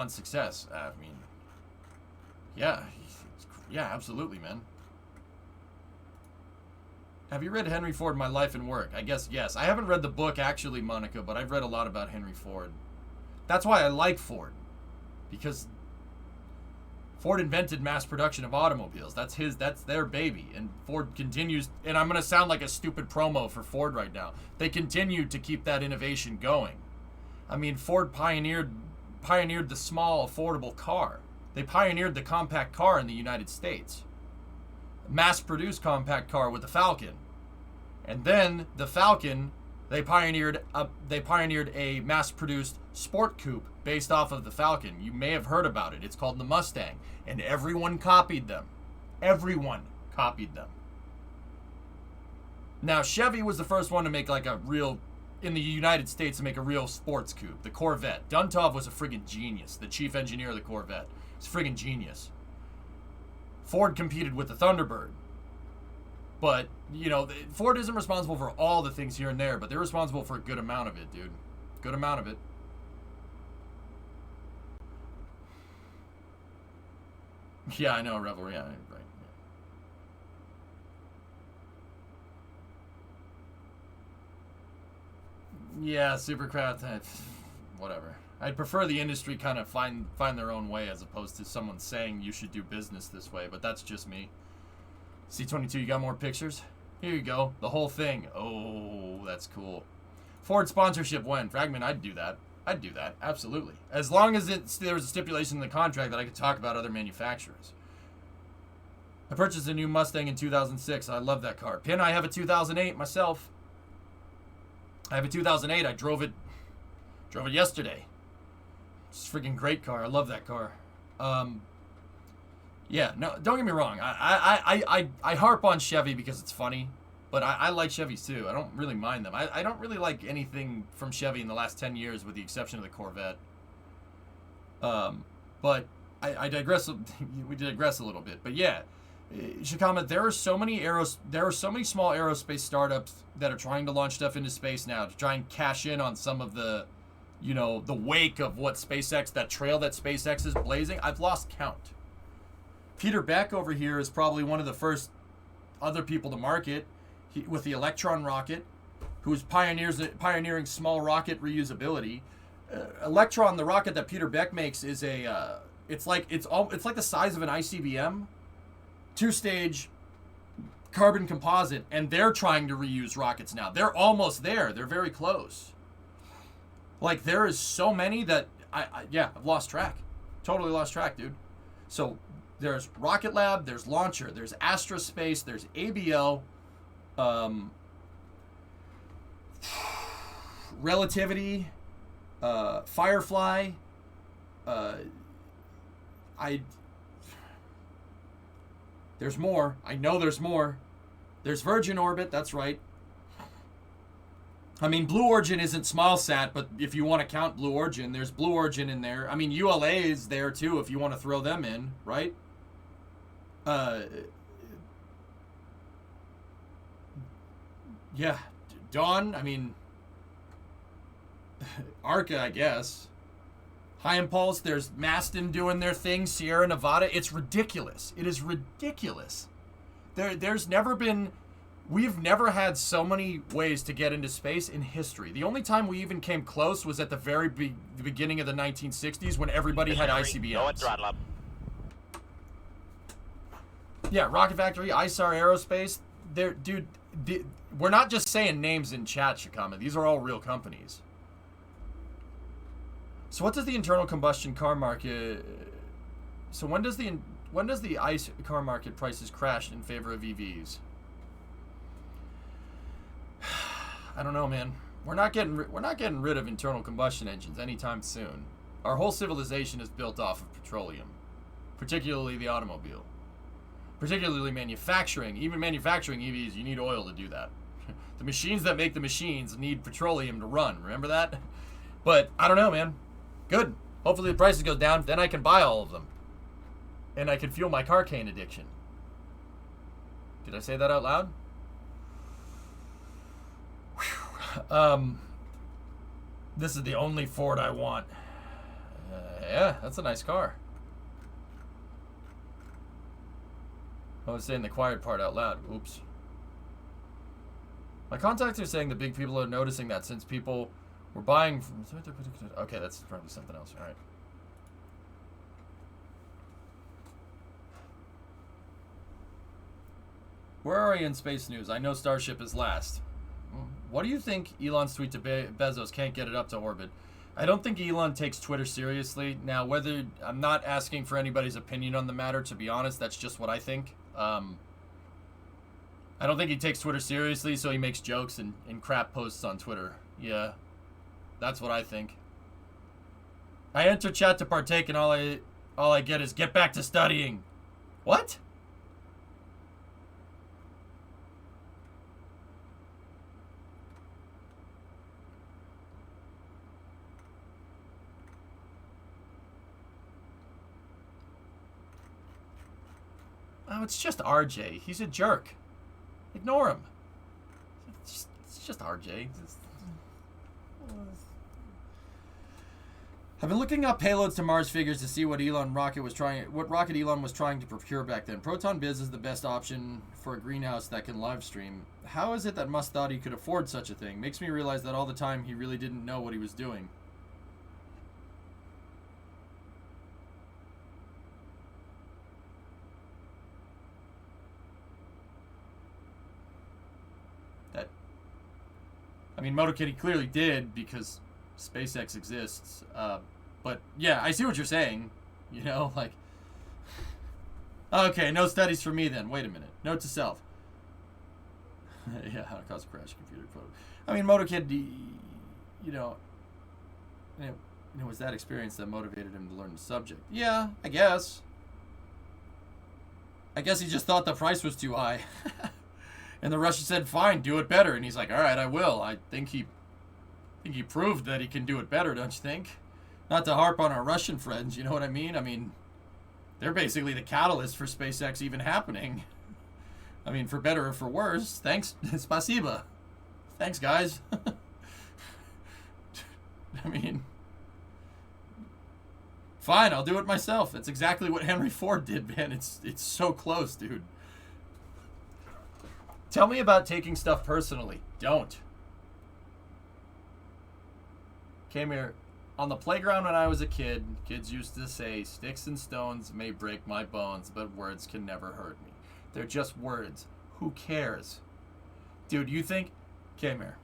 success. I mean, yeah, absolutely, man. Have you read Henry Ford, My Life and Work? I guess yes. I haven't read the book, actually, Monica, but I've read a lot about Henry Ford. That's why I like Ford, because Ford invented mass production of automobiles. That's their baby. And Ford continues, and I'm going to sound like a stupid promo for Ford right now. They continue to keep that innovation going. I mean, Ford pioneered the small, affordable car. They pioneered the compact car in the United States. Mass-produced compact car with the Falcon. And then the Falcon, they pioneered a mass-produced sport coupe based off of the Falcon. You may have heard about it. It's called the Mustang. And everyone copied them. Everyone copied them. Now, Chevy was the first one to make like a real, in the United States, to make a real sports coupe. The Corvette. Duntov was a friggin' genius. The chief engineer of the Corvette. He's a friggin' genius. Ford competed with the Thunderbird. But, you know, Ford isn't responsible for all the things here and there, but they're responsible for a good amount of it, dude. Good amount of it. Yeah, I know, Revel. Yeah, right. Yeah, Supercraft, whatever. I'd prefer the industry kind of find their own way as opposed to someone saying you should do business this way, but that's just me. C22, you got more pictures? Here you go. The whole thing. Oh, that's cool. Ford sponsorship when? Fragment, I'd do that. I'd do that. Absolutely. As long as there was a stipulation in the contract that I could talk about other manufacturers. I purchased a new Mustang in 2006. I love that car. Pin, I have a 2008 myself. I have a 2008. I drove it yesterday. It's a freaking great car. I love that car. Yeah, no, don't get me wrong. I harp on Chevy because it's funny, but I like Chevys too. I don't really mind them. I don't really like anything from Chevy in the last 10 years with the exception of the Corvette. But I digress. We digress a little bit. But yeah, Shikama, there are so many small aerospace startups that are trying to launch stuff into space now to try and cash in on some of the, the wake of what SpaceX, that trail that SpaceX is blazing. I've lost count. Peter Beck over here is probably one of the first other people to market with the Electron rocket, who's pioneering small rocket reusability. Electron, the rocket that Peter Beck makes, is it's like the size of an ICBM, 2-stage carbon composite, and they're trying to reuse rockets now. They're almost there. They're very close. Like, there is so many that I've lost track. Totally lost track, dude. So there's Rocket Lab, there's Launcher, there's Astrospace, there's ABL, Relativity, Firefly, there's more. I know there's more. There's Virgin Orbit, that's right. I mean, Blue Origin isn't SmallSat, but if you want to count Blue Origin, there's Blue Origin in there. I mean, ULA is there too if you want to throw them in, right? Yeah, Dawn, I mean, Arca, I guess. High Impulse, there's Maston doing their thing, Sierra Nevada. It's ridiculous. It is ridiculous. We've never had so many ways to get into space in history. The only time we even came close was at the very the beginning of the 1960s when everybody had ICBMs. Yeah, Rocket Factory, ISAR Aerospace. We're not just saying names in chat, Shikama. These are all real companies. So what does the internal combustion car market... So when does the ICE car market prices crash in favor of EVs? I don't know, man. We're not getting rid of internal combustion engines anytime soon. Our whole civilization is built off of petroleum, particularly the automobile, particularly manufacturing. Even manufacturing EVs, you need oil to do that. The machines that make the machines need petroleum to run. Remember that? But I don't know, man. Good. Hopefully the prices go down. Then I can buy all of them, and I can fuel my carcane addiction. Did I say that out loud? This is the only Ford I want. Yeah, that's a nice car. I was saying the quiet part out loud. Oops. My contacts are saying the big people are noticing that since people were buying from... Okay, that's probably something else. All right. Where are you in space news? I know Starship is last. What do you think Elon's tweet to Bezos can't get it up to orbit? I don't think Elon takes Twitter seriously. Now, I'm not asking for anybody's opinion on the matter, to be honest. That's just what I think. I don't think he takes Twitter seriously, so he makes jokes and crap posts on Twitter. Yeah, that's what I think. I enter chat to partake, and all I get is get back to studying. What? Oh, it's just RJ. He's a jerk. Ignore him. It's just RJ. I've been looking up payloads to Mars figures to see what rocket Elon was trying to procure back then. Proton Biz is the best option for a greenhouse that can live stream. How is it that Musk thought he could afford such a thing? Makes me realize that all the time he really didn't know what he was doing. I mean, MotoKitty clearly did because SpaceX exists. But yeah, I see what you're saying. You know, like, Okay, no studies for me then. Wait a minute. Note to self. Yeah, how to cause a crash computer photo. I mean, MotoKid, you know, it was that experience that motivated him to learn the subject. Yeah, I guess. I guess he just thought the price was too high. And the Russian said, fine, do it better. And he's like, all right, I will. I think he proved that he can do it better, don't you think? Not to harp on our Russian friends, you know what I mean? I mean, they're basically the catalyst for SpaceX even happening. I mean, for better or for worse. Thanks. Spasiba. Thanks, guys. I mean, fine, I'll do it myself. That's exactly what Henry Ford did, man. It's so close, dude. Tell me about taking stuff personally. Don't. Came here. On the playground when I was a kid, kids used to say, sticks and stones may break my bones, but words can never hurt me. They're just words. Who cares? Dude, you think... Came here.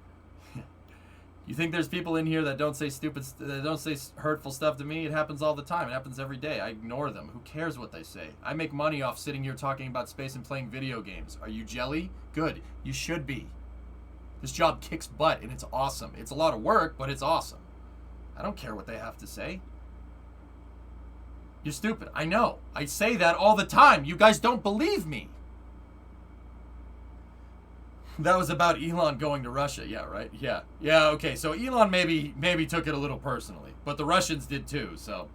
You think there's people in here that don't say that don't say hurtful stuff to me? It happens all the time. It happens every day. I ignore them. Who cares what they say? I make money off sitting here talking about space and playing video games. Are you jelly? Good. You should be. This job kicks butt, and it's awesome. It's a lot of work, but it's awesome. I don't care what they have to say. You're stupid. I know. I say that all the time. You guys don't believe me. That was about Elon going to Russia. Yeah, right? Yeah. Yeah, okay. So Elon maybe took it a little personally. But the Russians did too, so.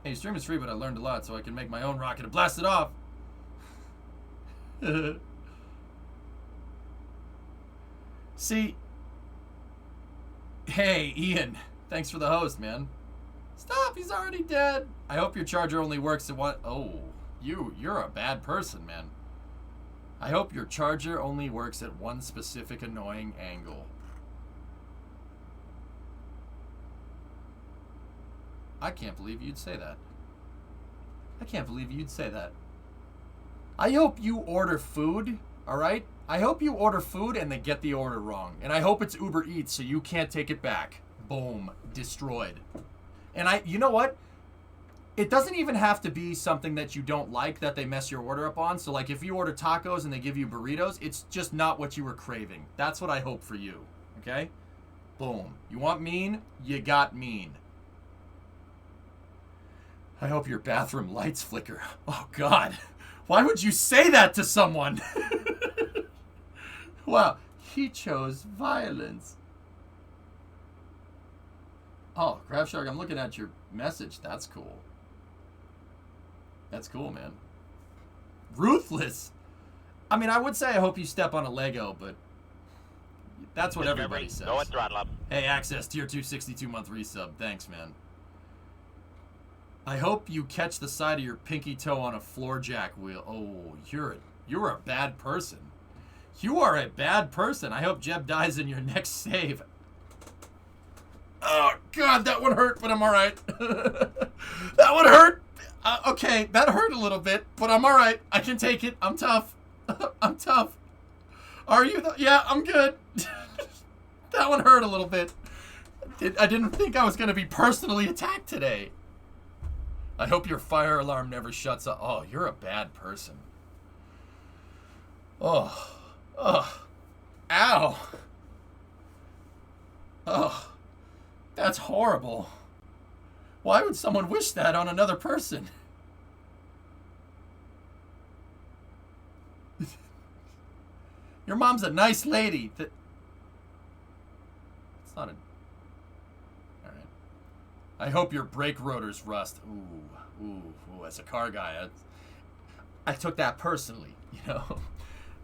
Hey, stream is free, but I learned a lot, so I can make my own rocket and blast it off. See. Hey, Ian. Thanks for the host, man. Stop, he's already dead. I hope your charger only works at one... Oh. You're a bad person, man. I hope your charger only works at one specific annoying angle. I can't believe you'd say that. I can't believe you'd say that. I hope you order food, alright? I hope you order food and they get the order wrong. And I hope it's Uber Eats so you can't take it back. Boom. Destroyed. And you know what? It doesn't even have to be something that you don't like that they mess your order up on. So like if you order tacos and they give you burritos, it's just not what you were craving. That's what I hope for you. Okay? Boom. You want mean? You got mean. I hope your bathroom lights flicker. Oh God. Why would you say that to someone? Wow. He chose violence. Oh, Crab Shark, I'm looking at your message. That's cool. That's cool, man. Ruthless. I mean, I would say I hope you step on a Lego, but that's what everybody says. Go and throttle up. Hey, Access, tier 2, 62-month resub. Thanks, man. I hope you catch the side of your pinky toe on a floor jack wheel. Oh, you're a bad person. You are a bad person. I hope Jeb dies in your next save. Oh, God, that one hurt, but I'm all right. That one hurt. Okay, that hurt a little bit, but I'm all right. I can take it. I'm tough. I'm tough. Are you? Yeah, I'm good. That one hurt a little bit. I didn't think I was going to be personally attacked today. I hope your fire alarm never shuts off. Oh, you're a bad person. Oh. Oh. Ow. Oh. That's horrible. Why would someone wish that on another person? Your mom's a nice lady. It's not a... Alright. I hope your brake rotors rust. Ooh, as a car guy, I took that personally, you know.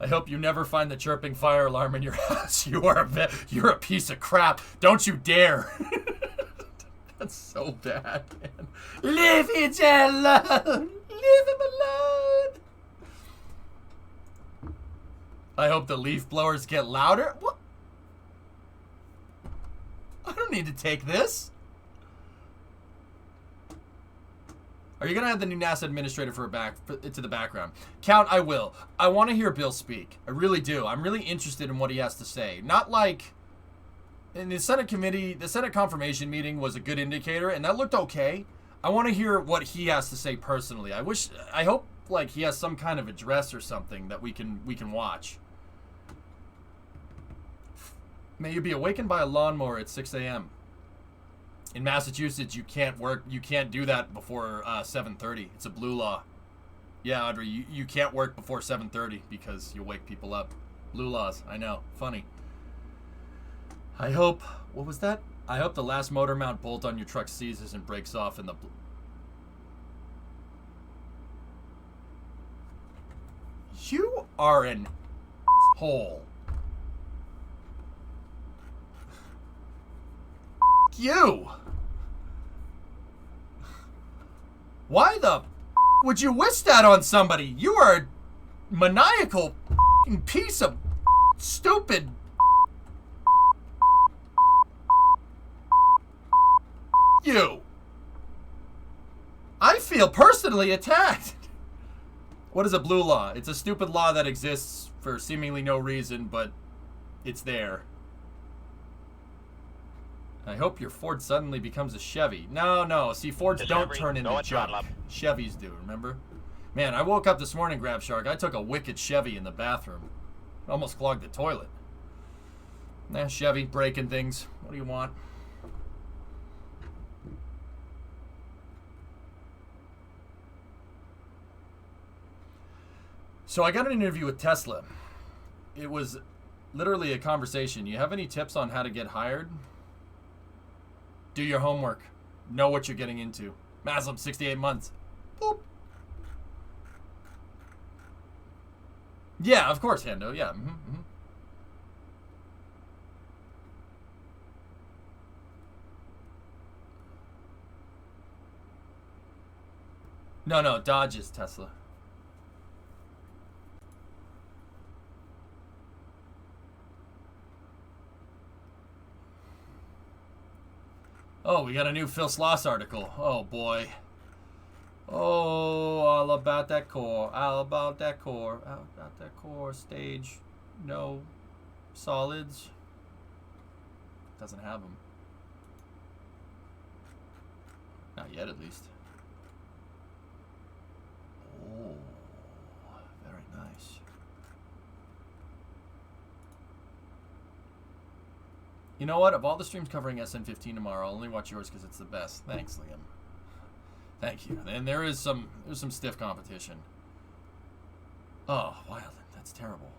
I hope you never find the chirping fire alarm in your house. You're a piece of crap. Don't you dare. That's so bad, man. Leave it alone. Leave him alone. I hope the leaf blowers get louder. What? I don't need to take this. Are you going to have the new NASA administrator to the background? Count, I will. I want to hear Bill speak. I really do. I'm really interested in what he has to say. Not like... in the Senate committee, the Senate confirmation meeting was a good indicator, and that looked okay. I want to hear what he has to say personally. I hope like he has some kind of address or something that we can watch. May you be awakened by a lawnmower at 6 a.m. In Massachusetts, you can't do that before 7:30. It's a blue law. Yeah, Audrey, you can't work before 7:30 because you wake people up. Blue laws, I know. Funny. I hope, what was that? I hope the last motor mount bolt on your truck seizes and breaks off in the... You are an hole. You. Why the would you wish that on somebody? You are a maniacal piece of stupid. You. I feel personally attacked. What is a blue law? It's a stupid law that exists for seemingly no reason, but it's there. I hope your Ford suddenly becomes a Chevy. No. See, Fords don't turn into junk. Chevys do, remember? Man, I woke up this morning, Grab Shark. I took a wicked Chevy in the bathroom. Almost clogged the toilet. Nah, Chevy, breaking things. What do you want? So I got an interview with Tesla. It was literally a conversation. You have any tips on how to get hired? Do your homework. Know what you're getting into. Maslam, 68 months. Boop. Yeah, of course, Hendo. Yeah. No, Dodge is Tesla. Oh, we got a new Phil Sloss article. Oh, boy. Oh, all about that core. All about that core. All about that core. Stage. No solids. Doesn't have them. Not yet, at least. Oh, very nice. You know what? Of all the streams covering SN15 tomorrow, I'll only watch yours because it's the best. Thanks, Liam. Thank you. And there's some stiff competition. Oh, Wildin', that's terrible.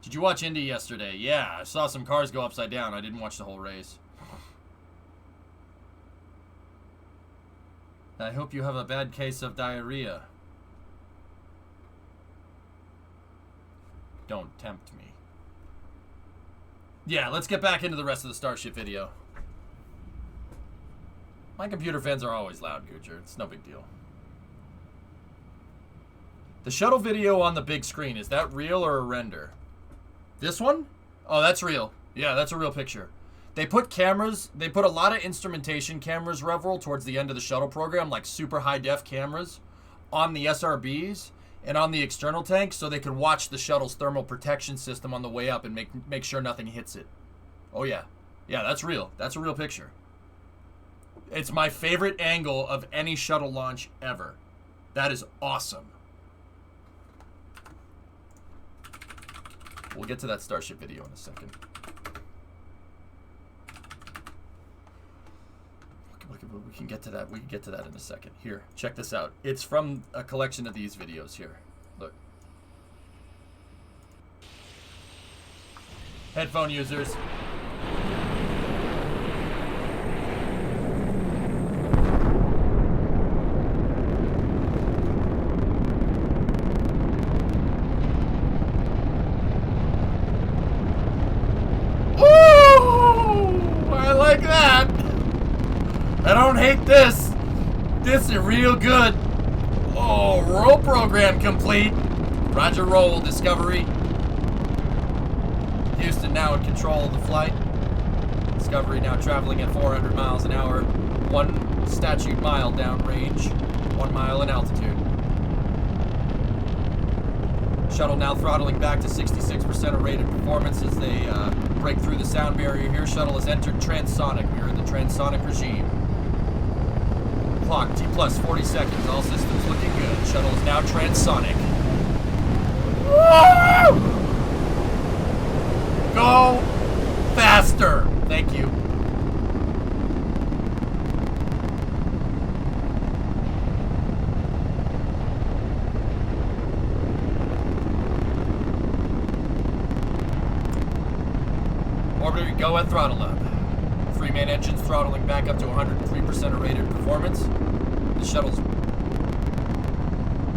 Did you watch Indy yesterday? Yeah, I saw some cars go upside down. I didn't watch the whole race. I hope you have a bad case of diarrhea. Don't tempt me. Yeah, let's get back into the rest of the Starship video. My computer fans are always loud, Goocher. It's no big deal. The shuttle video on the big screen, is that real or a render? This one? Oh, that's real. Yeah, that's a real picture. They put cameras, they put a lot of instrumentation cameras, Reveril, towards the end of the shuttle program, like super high-def cameras, on the SRBs and on the external tank, so they could watch the shuttle's thermal protection system on the way up and make sure nothing hits it. Oh, yeah. Yeah, that's real. That's a real picture. It's my favorite angle of any shuttle launch ever. That is awesome. We'll get to that Starship video in a second. We can get to that. We can get to that in a second. Here, check this out. It's from a collection of these videos here. Look. Headphone users. I like that. I don't hate this. This is real good. Oh, roll program complete. Roger roll, Discovery. Houston now in control of the flight. Discovery now traveling at 400 miles an hour. 1 statute mile downrange. 1 mile in altitude. Shuttle now throttling back to 66% of rated performance as they break through the sound barrier here. Shuttle has entered transonic. We are in the transonic regime. Clock T plus 40 seconds. All systems looking good. Shuttle is now transonic. Woo! Go faster. Thank you. Orbiter, go at throttle up. Three main engines throttling back up to 103% of rated performance. The shuttle's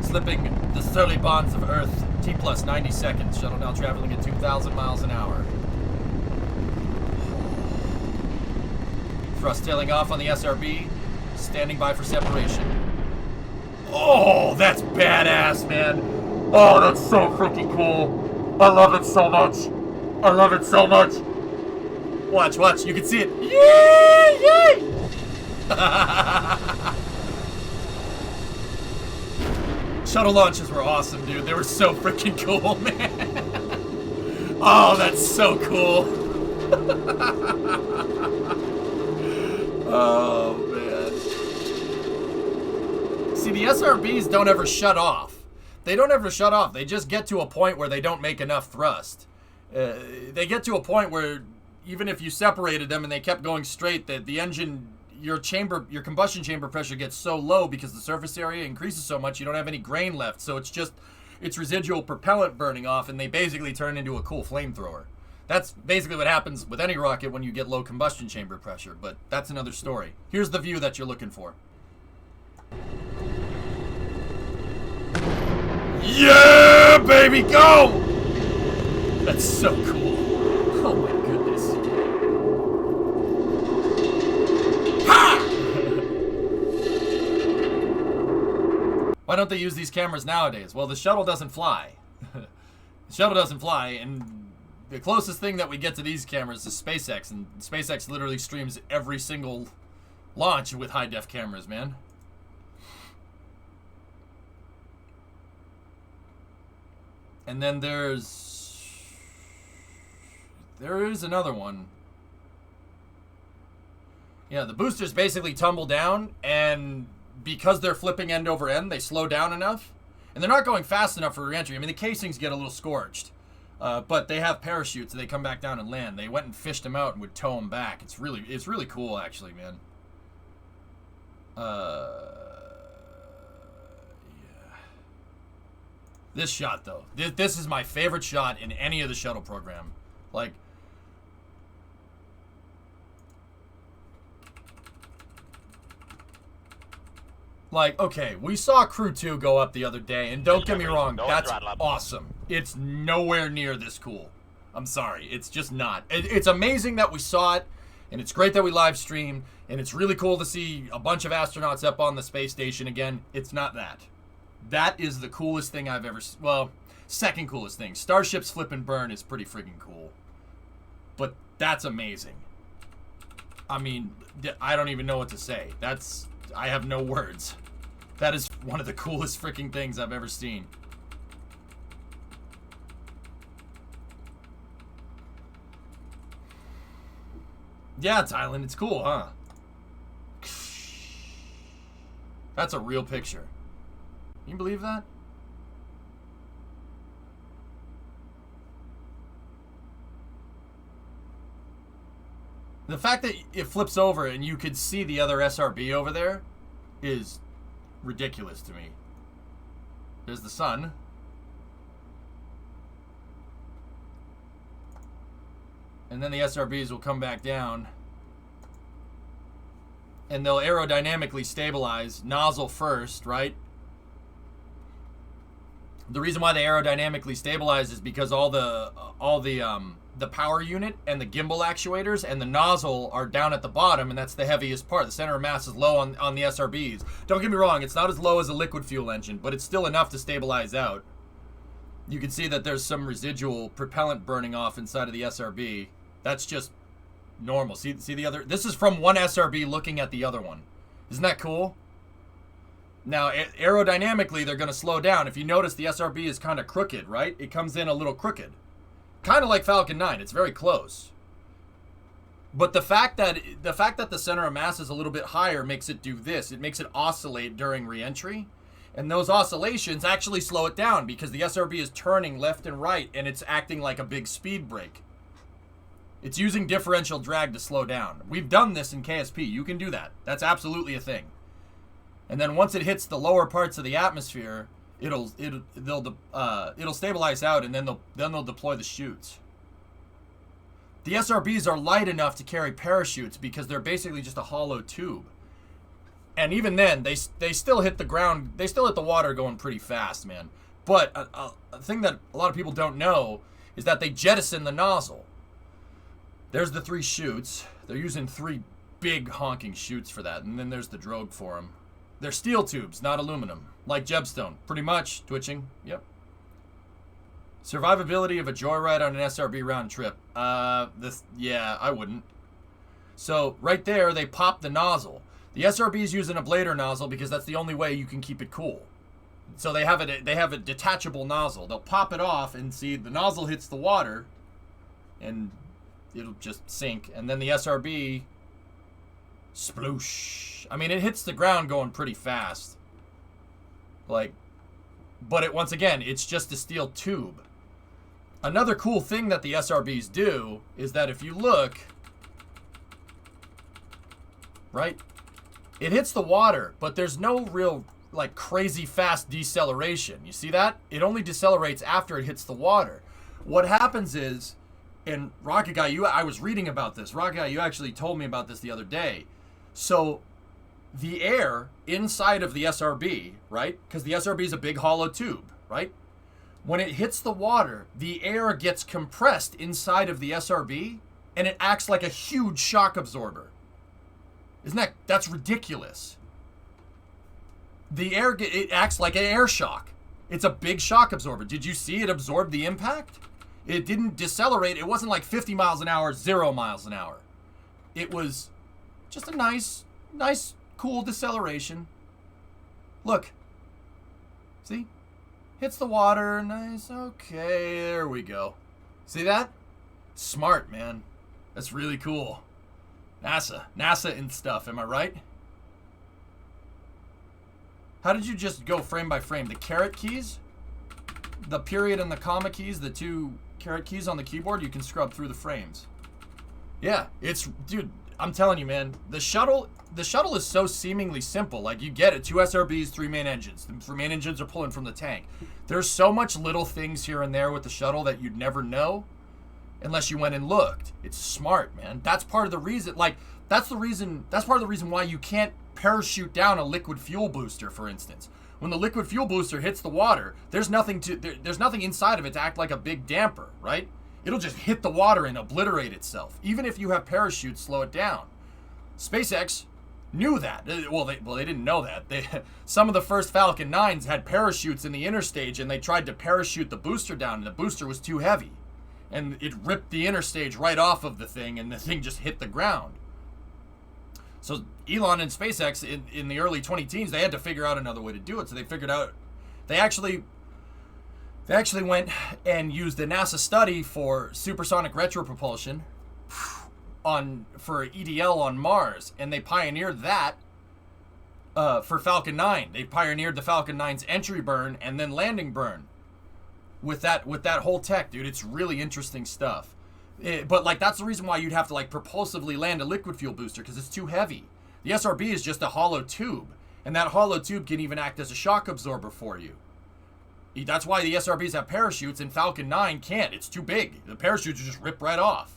slipping the surly bonds of Earth. T plus 90 seconds. Shuttle now traveling at 2,000 miles an hour. Thrust tailing off on the SRB. Standing by for separation. Oh, that's badass, man. Oh, that's so freaking cool. I love it so much. I love it so much. Watch, watch. You can see it. Yay! Yay! Shuttle launches were awesome, dude. They were so freaking cool, man. Oh, that's so cool. Oh, man. See, the SRBs don't ever shut off. They don't ever shut off. They just get to a point where they don't make enough thrust. They get to a point where even if you separated them and they kept going straight, the engine, your combustion chamber pressure gets so low because the surface area increases so much, you don't have any grain left. So it's residual propellant burning off, and they basically turn into a cool flamethrower. That's basically what happens with any rocket when you get low combustion chamber pressure, but that's another story. Here's the view that you're looking for. Yeah, baby, go! That's so cool. Oh my goodness. Ha! Why don't they use these cameras nowadays? Well, the shuttle doesn't fly. The shuttle doesn't fly, and the closest thing that we get to these cameras is SpaceX, and SpaceX literally streams every single launch with high-def cameras, man. And then there is another one. Yeah, the boosters basically tumble down, and because they're flipping end over end, they slow down enough. And they're not going fast enough for re-entry. I mean, the casings get a little scorched. But they have parachutes, and they come back down and land. They went and fished them out and would tow them back. It's really cool, actually, man. Yeah. This shot, though. This is my favorite shot in any of the shuttle program. Like, okay, we saw Crew 2 go up the other day, and don't get me wrong, that's awesome. It's nowhere near this cool. I'm sorry, it's just not. It's amazing that we saw it, and it's great that we live streamed, and it's really cool to see a bunch of astronauts up on the space station again. It's not that. That is the coolest thing I've ever seen. Well, second coolest thing. Starship's flip and burn is pretty freaking cool. But that's amazing. I mean, I don't even know what to say. I have no words. That is one of the coolest freaking things I've ever seen. Yeah, Thailand, it's cool, huh? That's a real picture. Can you believe that? The fact that it flips over and you could see the other SRB over there is ridiculous to me. There's the sun. And then the SRBs will come back down. And they'll aerodynamically stabilize. Nozzle first, right? The reason why they aerodynamically stabilize is because all the power unit and the gimbal actuators and the nozzle are down at the bottom, and that's the heaviest part. The center of mass is low on the SRBs. Don't get me wrong, it's not as low as a liquid fuel engine, but it's still enough to stabilize out. You can see that there's some residual propellant burning off inside of the SRB. That's just normal. See the other? This is from one SRB looking at the other one. Isn't that cool? Now, aerodynamically, they're going to slow down. If you notice, the SRB is kind of crooked, right? It comes in a little crooked. Kind of like Falcon 9. It's very close. But the fact that the center of mass is a little bit higher makes it do this. It makes it oscillate during re-entry. And those oscillations actually slow it down because the SRB is turning left and right and it's acting like a big speed brake. It's using differential drag to slow down. We've done this in KSP. You can do that. That's absolutely a thing. And then once it hits the lower parts of the atmosphere, it'll stabilize out, and then they'll deploy the chutes. The SRBs are light enough to carry parachutes because they're basically just a hollow tube. And even then, they still hit the ground. They still hit the water going pretty fast, man. But a thing that a lot of people don't know is that they jettison the nozzle. There's the 3 chutes. They're using 3 big honking chutes for that, and then there's the drogue for them. They're steel tubes, not aluminum. Like Jebstone. Pretty much. Twitching. Yep. Survivability of a joyride on an SRB round trip. Yeah, I wouldn't. So, right there, they pop the nozzle. The SRB is using a blader nozzle because that's the only way you can keep it cool. So they have a detachable nozzle. They'll pop it off and see the nozzle hits the water and it'll just sink. And then the SRB, sploosh. I mean, it hits the ground going pretty fast. Like, but once again, it's just a steel tube. Another cool thing that the SRBs do is that if you look, right, it hits the water, but there's no real, like, crazy fast deceleration. You see that? It only decelerates after it hits the water. What happens is, and Rocket Guy, I was reading about this. Rocket Guy, you actually told me about this the other day. So, the air inside of the SRB, right? Because the SRB is a big hollow tube, right? When it hits the water, the air gets compressed inside of the SRB, and it acts like a huge shock absorber. That's ridiculous. The air, it acts like an air shock. It's a big shock absorber. Did you see it absorb the impact? It didn't decelerate. It wasn't like 50 miles an hour, 0 miles an hour. It was just a nice, cool deceleration. Look. See? Hits the water. Nice. Okay, there we go. See that? Smart, man. That's really cool. NASA and stuff, am I right? How did you just go frame by frame? The caret keys? The period and the comma keys, the 2 caret keys on the keyboard, you can scrub through the frames. Yeah, dude, I'm telling you, man, the shuttle is so seemingly simple. Like, you get it, 2 SRBs, 3 main engines. The 3 main engines are pulling from the tank. There's so much little things here and there with the shuttle that you'd never know unless you went and looked. It's smart, man. That's part of the reason, that's part of the reason why you can't parachute down a liquid fuel booster, for instance. When the liquid fuel booster hits the water, there's nothing inside of it to act like a big damper, right? It'll just hit the water and obliterate itself. Even if you have parachutes, slow it down. SpaceX knew that. Well, they didn't know that. Some of the first Falcon 9s had parachutes in the inner stage, and they tried to parachute the booster down, and the booster was too heavy. And it ripped the inner stage right off of the thing, and the thing just hit the ground. So Elon and SpaceX in the early 2010s, they had to figure out another way to do it. So they figured out, they actually went and used the NASA study for supersonic retropropulsion for EDL on Mars, and they pioneered that for Falcon 9. They pioneered the Falcon 9's entry burn and then landing burn with that whole tech, dude. It's really interesting stuff. But like, that's the reason why you'd have to like propulsively land a liquid fuel booster, because it's too heavy. The SRB is just a hollow tube, and that hollow tube can even act as a shock absorber for you. That's why the SRBs have parachutes and Falcon 9 can't. It's too big. The parachutes just rip right off.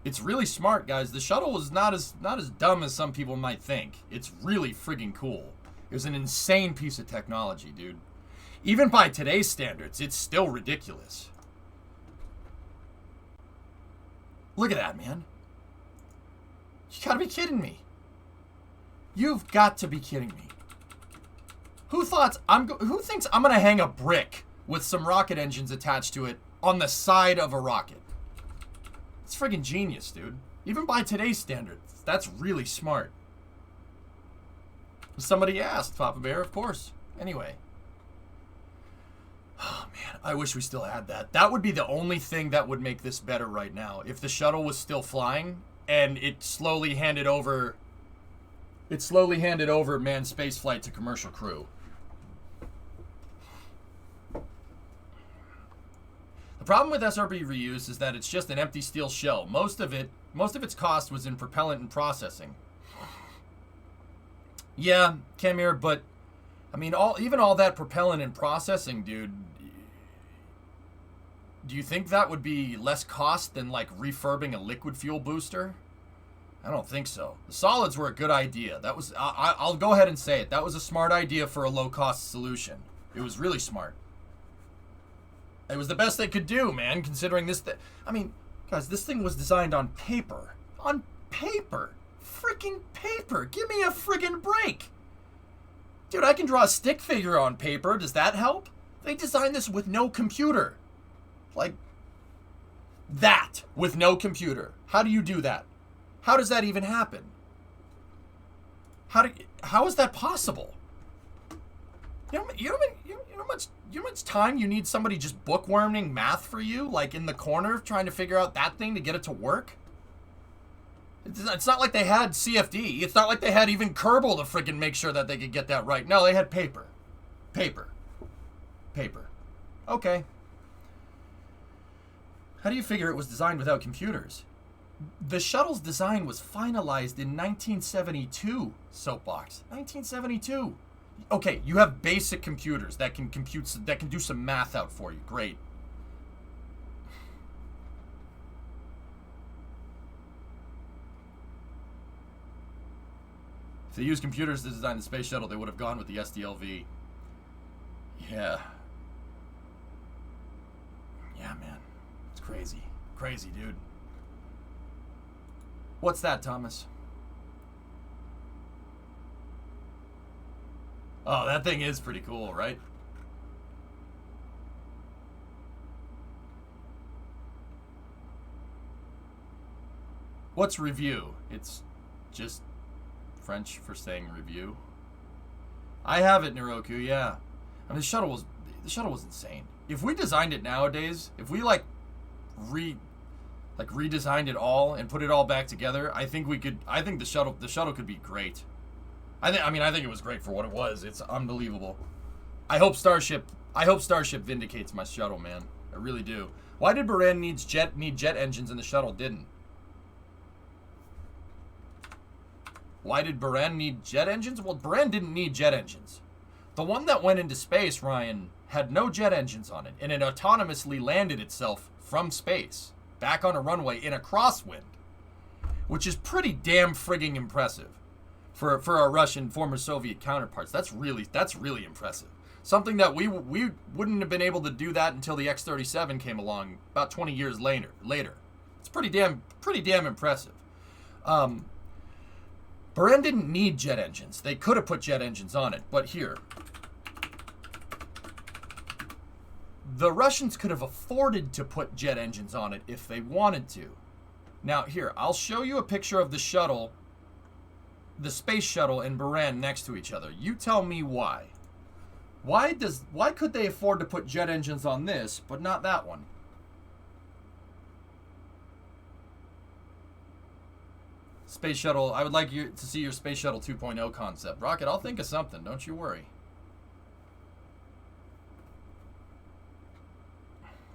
It's really smart, guys. The shuttle is not as dumb as some people might think. It's really friggin' cool. It was an insane piece of technology, dude. Even by today's standards, it's still ridiculous. Look at that, man. You gotta be kidding me. You've got to be kidding me. Who thinks I'm gonna hang a brick with some rocket engines attached to it on the side of a rocket? It's friggin' genius, dude. Even by today's standards, that's really smart. Somebody asked, Papa Bear, of course. Anyway. Oh, man, I wish we still had that. That would be the only thing that would make this better right now. If the shuttle was still flying and it slowly handed over manned spaceflight to commercial crew. The problem with SRB reuse is that it's just an empty steel shell. Most of its cost was in propellant and processing. Yeah, Camir, but I mean, even all that propellant and processing, dude. Do you think that would be less cost than like refurbing a liquid fuel booster? I don't think so. The solids were a good idea. That was I'll go ahead and say it. That was a smart idea for a low-cost solution. It was really smart. It was the best they could do, man, considering this. I mean, guys, this thing was designed on paper. On paper. Freaking paper. Give me a friggin' break. Dude, I can draw a stick figure on paper. Does that help? They designed this with no computer. Like, that. With no computer. How do you do that? How does that even happen? How is that possible? You know how much time you need somebody just bookworming math for you, like in the corner, trying to figure out that thing to get it to work? It's not like they had CFD. It's not like they had even Kerbal to friggin' make sure that they could get that right. No, they had paper. Paper. Paper. Okay. How do you figure it was designed without computers? The shuttle's design was finalized in 1972, Soapbox. 1972. Okay, you have basic computers that can do some math out for you. Great. If they used computers to design the space shuttle, they would have gone with the SDLV. Yeah. Yeah, man. It's crazy. Crazy, dude. What's that, Thomas? Oh, that thing is pretty cool, right? What's review? It's just French for saying review. I have it, Naroku, yeah. I mean, the shuttle was insane. If we designed it nowadays, if we redesigned it all and put it all back together, I think the shuttle could be great. I think it was great for what it was. It's unbelievable. I hope Starship vindicates my shuttle, man. I really do. Why did Buran need jet engines and the shuttle didn't? Why did Buran need jet engines? Well, Buran didn't need jet engines. The one that went into space, Ryan, had no jet engines on it, and it autonomously landed itself from space back on a runway in a crosswind, which is pretty damn frigging impressive for our Russian former Soviet counterparts. That's really impressive. Something that we wouldn't have been able to do that until the X-37 came along about 20 years later. It's pretty damn impressive. Buran didn't need jet engines. They could have put jet engines on it, but here. The Russians could have afforded to put jet engines on it if they wanted to. Now, here, I'll show you a picture of the shuttle, the space shuttle and Buran next to each other. You tell me why. Why could they afford to put jet engines on this, but not that one? Space shuttle, I would like you to see your space shuttle 2.0 concept. Rocket, I'll think of something, don't you worry.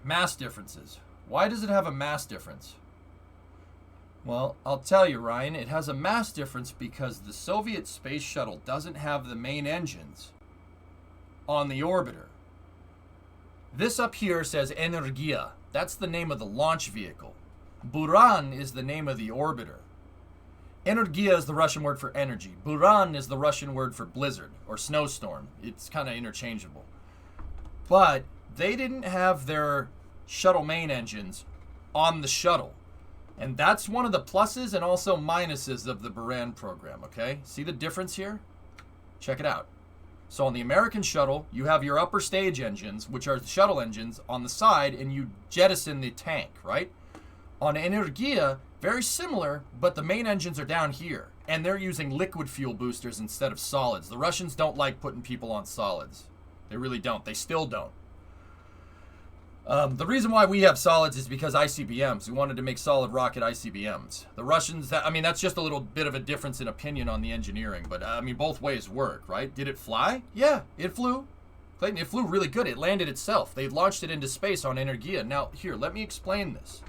Mass differences. Why does it have a mass difference? Well, I'll tell you, Ryan, it has a mass difference because the Soviet space shuttle doesn't have the main engines on the orbiter. This up here says Energia. That's the name of the launch vehicle. Buran is the name of the orbiter. Energia is the Russian word for energy. Buran is the Russian word for blizzard or snowstorm. It's kind of interchangeable. But they didn't have their shuttle main engines on the shuttle. And that's one of the pluses and also minuses of the Buran program, okay? See the difference here? Check it out. So on the American shuttle, you have your upper stage engines, which are the shuttle engines, on the side, and you jettison the tank, right? On Energia, very similar, but the main engines are down here. And they're using liquid fuel boosters instead of solids. The Russians don't like putting people on solids. They really don't. They still don't. The reason why we have solids is because ICBMs. We wanted to make solid rocket ICBMs. The Russians, I mean, that's just a little bit of a difference in opinion on the engineering. But, I mean, both ways work, right? Did it fly? Yeah, it flew. Clayton, it flew really good. It landed itself. They launched it into space on Energia. Now, here, let me explain this.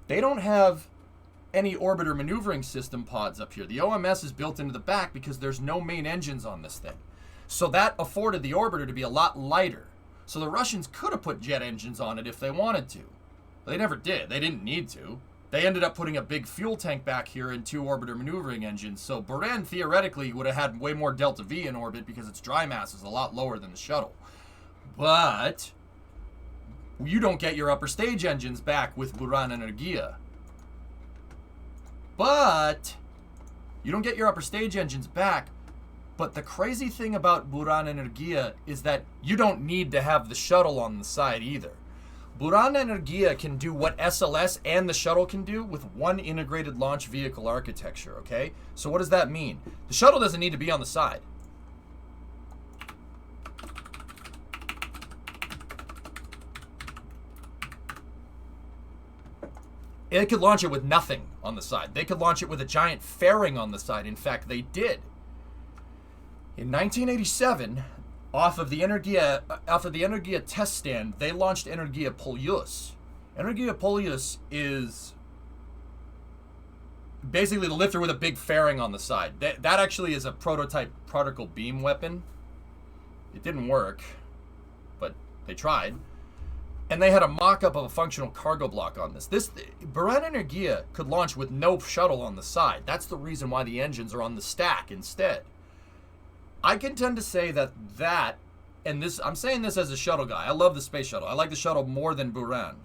They don't have any orbiter maneuvering system pods up here. The OMS is built into the back because there's no main engines on this thing. So that afforded the orbiter to be a lot lighter. So the Russians could have put jet engines on it if they wanted to. But they never did. They didn't need to. They ended up putting a big fuel tank back here and 2 orbiter maneuvering engines. So Buran theoretically would have had way more delta V in orbit because its dry mass is a lot lower than the shuttle. But you don't get your upper stage engines back with Buran Energia. But you don't get your upper stage engines back. But the crazy thing about Buran Energia is that you don't need to have the shuttle on the side either. Buran Energia can do what SLS and the shuttle can do with one integrated launch vehicle architecture, okay? So what does that mean? The shuttle doesn't need to be on the side. It could launch it with nothing on the side. They could launch it with a giant fairing on the side. In fact, they did. In 1987, off of the Energia test stand, they launched Energia Polius. Energia Polius is basically the lifter with a big fairing on the side. That actually is a prototype particle beam weapon. It didn't work, but they tried. And they had a mock-up of a functional cargo block on this. Buran Energia could launch with no shuttle on the side. That's the reason why the engines are on the stack instead. I can tend to say that, and this, I'm saying this as a shuttle guy. I love the space shuttle. I like the shuttle more than Buran.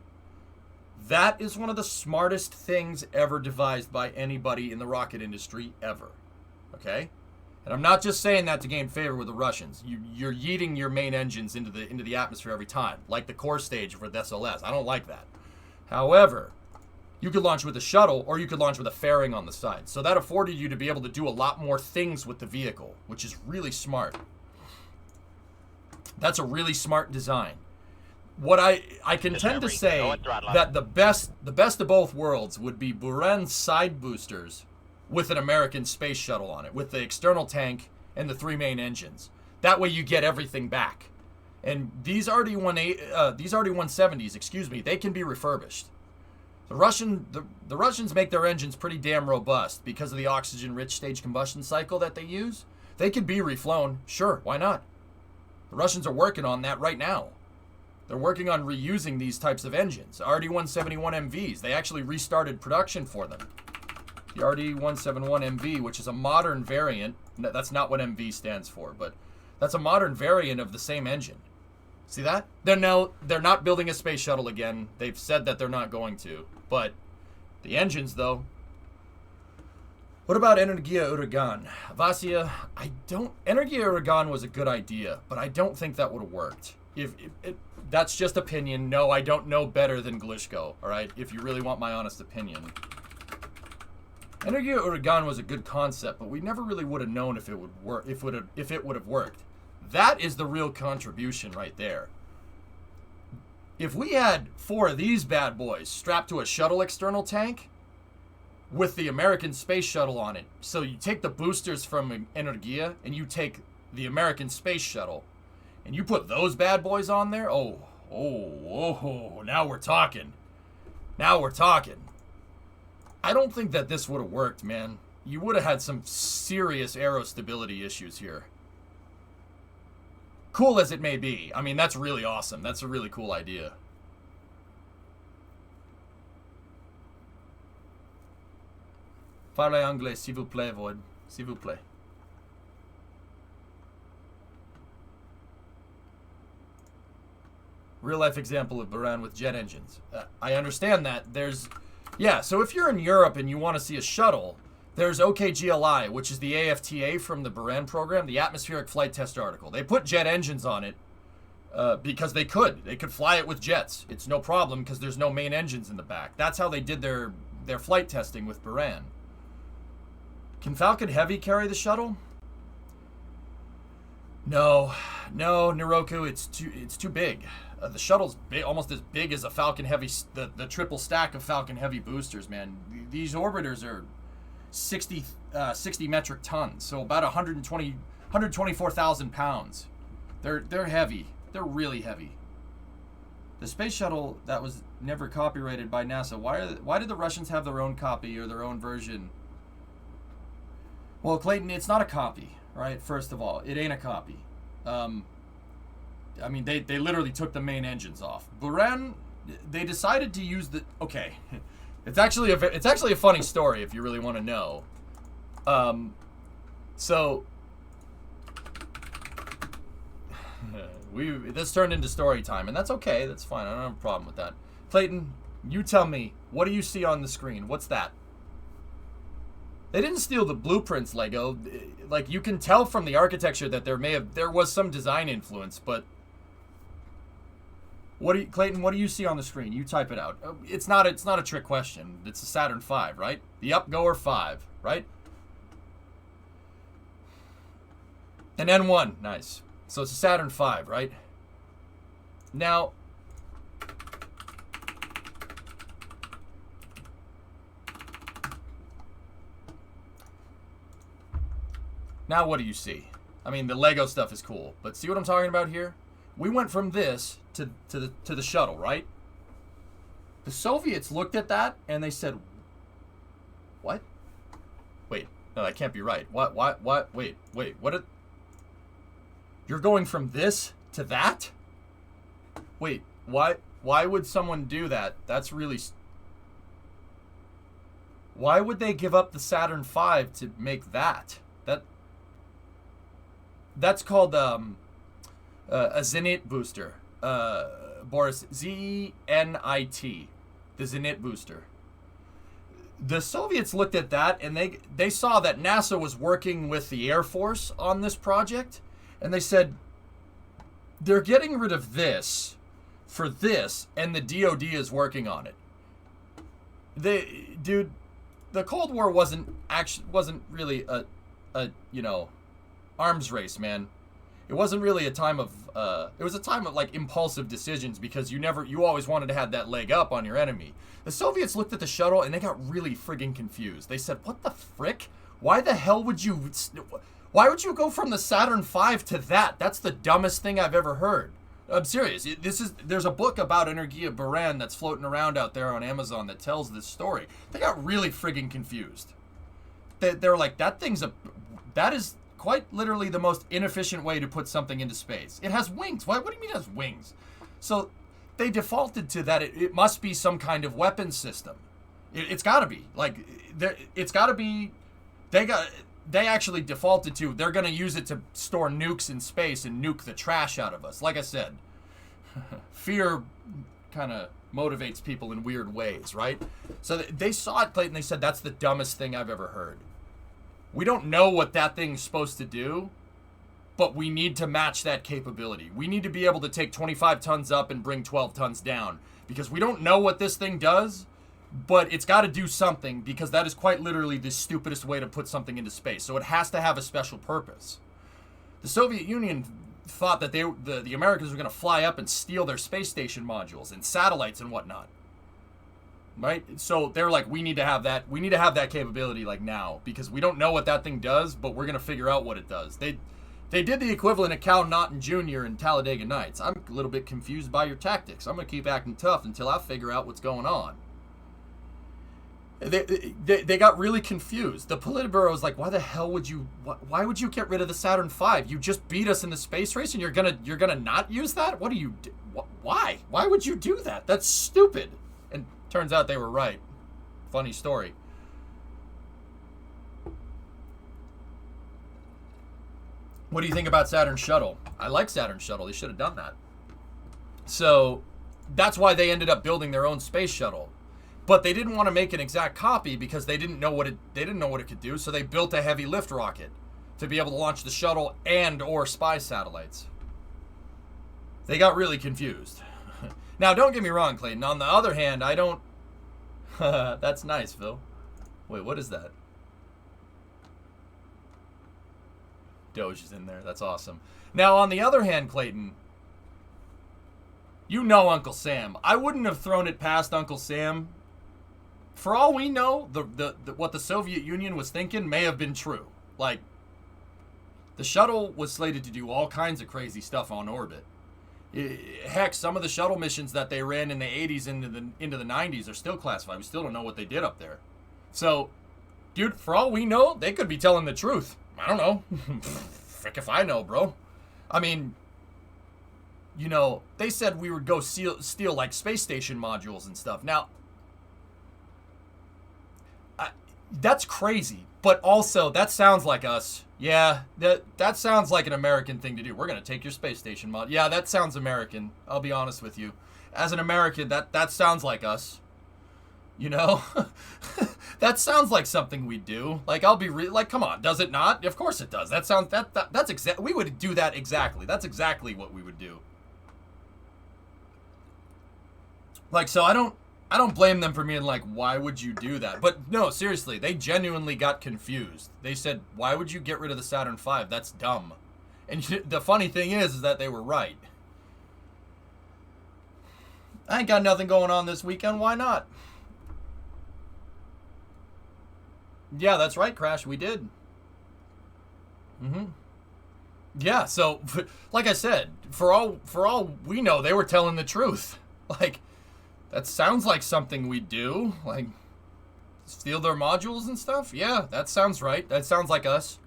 That is one of the smartest things ever devised by anybody in the rocket industry ever. Okay? And I'm not just saying that to gain favor with the Russians. You're yeeting your main engines into the atmosphere every time, like the core stage for the SLS. I don't like that. However, you could launch with a shuttle, or you could launch with a fairing on the side. So that afforded you to be able to do a lot more things with the vehicle, which is really smart. That's a really smart design. What I can tend to say that the best of both worlds would be Buran's side boosters with an American space shuttle on it, with the external tank and the 3 main engines. That way you get everything back. And these RD-170s, excuse me, they can be refurbished. The Russians make their engines pretty damn robust because of the oxygen-rich stage combustion cycle that they use. They could be reflown. Sure, why not? The Russians are working on that right now. They're working on reusing these types of engines. RD-171 MVs, they actually restarted production for them. The RD-171 MV, which is a modern variant, that's not what MV stands for, but that's a modern variant of the same engine. See that? They're not building a space shuttle again. They've said that they're not going to. But the engines, though. What about Energia Uragan? Vasya, Energia Uragan was a good idea, but I don't think that would have worked. That's just opinion. No, I don't know better than Glishko, all right? If you really want my honest opinion. Energia Uragan was a good concept, but we never really would have known if it would work. If it would have worked. That is the real contribution right there. If we had 4 of these bad boys strapped to a shuttle external tank with the American space shuttle on it, so you take the boosters from Energia and you take the American space shuttle and you put those bad boys on there, oh, now we're talking. Now we're talking. I don't think that this would have worked, man. You would have had some serious aerostability issues here. Cool as it may be. I mean, that's really awesome. That's a really cool idea. Parlez anglais, s'il vous plaît, Void. S'il vous plaît. Real life example of Buran with jet engines. I understand that. Yeah, so if you're in Europe and you want to see a shuttle, there's OKGLI, which is the AFTA from the Buran program, the Atmospheric Flight Test Article. They put jet engines on it because they could fly it with jets. It's no problem because there's no main engines in the back. That's how they did their flight testing with Buran. Can Falcon Heavy carry the shuttle? No, Niroku, it's too big. The shuttle's almost as big as a Falcon Heavy, the triple stack of Falcon Heavy boosters, man. These orbiters are 60 metric tons, so about 124,000 pounds. They're heavy. They're really heavy. The space shuttle that was never copyrighted by NASA. Why did the Russians have their own copy or their own version? Well, Clayton, it's not a copy, right? First of all, it ain't a copy. I mean, they literally took the main engines off. Buran, they decided to use the... Okay, it's actually a funny story if you really want to know. So this turned into story time, and that's okay. That's fine. I don't have a problem with that. Clayton, you tell me, what do you see on the screen? What's that? They didn't steal the blueprints, Lego. Like, you can tell from the architecture that there was some design influence, but Clayton, what do you see on the screen? You type it out. It's not a trick question. It's a Saturn V, right? The Upgoer 5, right? An N1, nice. So it's a Saturn V, right? Now, what do you see? I mean, the Lego stuff is cool, but see what I'm talking about here? We went from this to the shuttle, right? The Soviets looked at that and they said, "What? Wait, no, that can't be right. What? Wait, what? You're going from this to that? Wait, why would someone do that? That's really... Why would they give up the Saturn V to make that? That's called a Zenit booster. Boris, Z-N-I-T, the Zenit booster. The Soviets looked at that and they saw that NASA was working with the Air Force on this project, and they said, they're getting rid of this for this, and the DoD is working on it. Dude, the Cold War wasn't really a arms race, man. It wasn't really a time of it was a time of like impulsive decisions, because you always wanted to have that leg up on your enemy. The Soviets looked at the shuttle and they got really friggin' confused. They said, "What the frick? Why the hell would you go from the Saturn V to that? That's the dumbest thing I've ever heard." I'm serious. There's a book about Energia Buran that's floating around out there on Amazon that tells this story. They got really friggin' confused. They're like, that is quite literally the most inefficient way to put something into space. It has wings. What do you mean it has wings? So they defaulted to that. It must be some kind of weapon system. It's got to be. Like, it's got to be. They actually defaulted to, they're going to use it to store nukes in space and nuke the trash out of us. Like I said, fear kind of motivates people in weird ways, right? So they saw it, Clayton, and they said, that's the dumbest thing I've ever heard. We don't know what that thing's supposed to do, but we need to match that capability. We need to be able to take 25 tons up and bring 12 tons down, because we don't know what this thing does, but it's got to do something, because that is quite literally the stupidest way to put something into space. So it has to have a special purpose. The Soviet Union thought that the Americans were going to fly up and steal their space station modules and satellites and whatnot. Right? So they're like, we need to have that. We need to have that capability like now, because we don't know what that thing does, but we're going to figure out what it does. They did the equivalent of Cal Naughton Jr. in Talladega Nights. I'm a little bit confused by your tactics. I'm going to keep acting tough until I figure out what's going on. They got really confused. The Politburo was like, why the hell would you get rid of the Saturn V? You just beat us in the space race and you're gonna not use that? What do you do? Why would you do that? That's stupid. And turns out they were right. Funny story. What do you think about Saturn Shuttle? I like Saturn Shuttle. They should have done that. So that's why they ended up building their own space shuttle. But they didn't want to make an exact copy because they didn't know what it could do. So they built a heavy lift rocket to be able to launch the shuttle and or spy satellites. They got really confused. Now, don't get me wrong, Clayton. On the other hand, I don't... That's nice, Phil. Wait, what is that? Doge is in there. That's awesome. Now, on the other hand, Clayton, you know Uncle Sam. I wouldn't have thrown it past Uncle Sam. For all we know, what the Soviet Union was thinking may have been true. Like, the shuttle was slated to do all kinds of crazy stuff on orbit. Heck, some of the shuttle missions that they ran in the 80s into the 90s are still classified. We still don't know what they did up there. So, dude, for all we know, they could be telling the truth. I don't know. Frick if I know, bro. I mean, you know, they said we would go steal like space station modules and stuff. Now, that's crazy. But also, that sounds like us. Yeah, that sounds like an American thing to do. We're going to take your space station mod. Yeah, that sounds American. I'll be honest with you. As an American, that sounds like us. You know? That sounds like something we do. Like, I'll be like, come on, does it not? Of course it does. That sounds, that's exact. We would do that exactly. That's exactly what we would do. Like, so I don't blame them for being like, why would you do that? But no, seriously, they genuinely got confused. They said, why would you get rid of the Saturn V? That's dumb. And the funny thing is that they were right. I ain't got nothing going on this weekend. Why not? Yeah, that's right, Crash. We did. Yeah, so, like I said, for all we know, they were telling the truth. Like, that sounds like something we do. Like, steal their modules and stuff? Yeah, that sounds right. That sounds like us.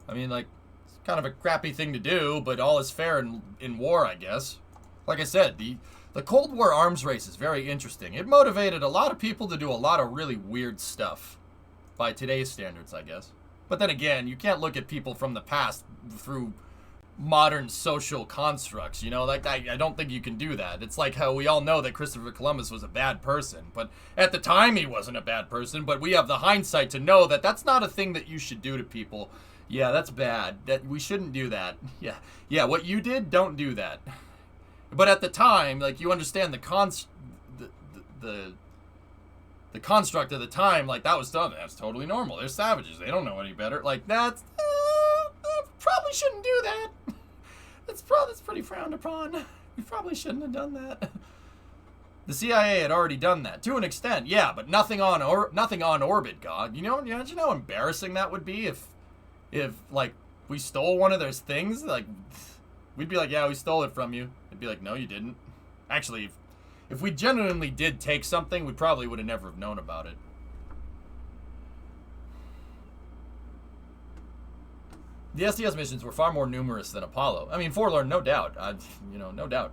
I mean, like, it's kind of a crappy thing to do, but all is fair in war, I guess. Like I said, the Cold War arms race is very interesting. It motivated a lot of people to do a lot of really weird stuff. By today's standards, I guess. But then again, you can't look at people from the past through modern social constructs, you know? Like, I don't think you can do that. It's like how we all know that Christopher Columbus was a bad person. But at the time, he wasn't a bad person. But we have the hindsight to know that that's not a thing that you should do to people. Yeah, that's bad. That we shouldn't do that. Yeah, what you did, don't do that. But at the time, like, you understand the construct of the time, like, that was done. That's totally normal. They're savages. They don't know any better. Like, that's probably shouldn't do that. That's pretty frowned upon. You probably shouldn't have done that. The CIA had already done that to an extent, yeah, but nothing on orbit, God. You know how embarrassing that would be if like we stole one of those things. Like, we'd be like, yeah, we stole it from you. They'd be like, no, you didn't. Actually, if we genuinely did take something, we probably would have never have known about it. The STS missions were far more numerous than Apollo. I mean, Forlorn, no doubt. No doubt.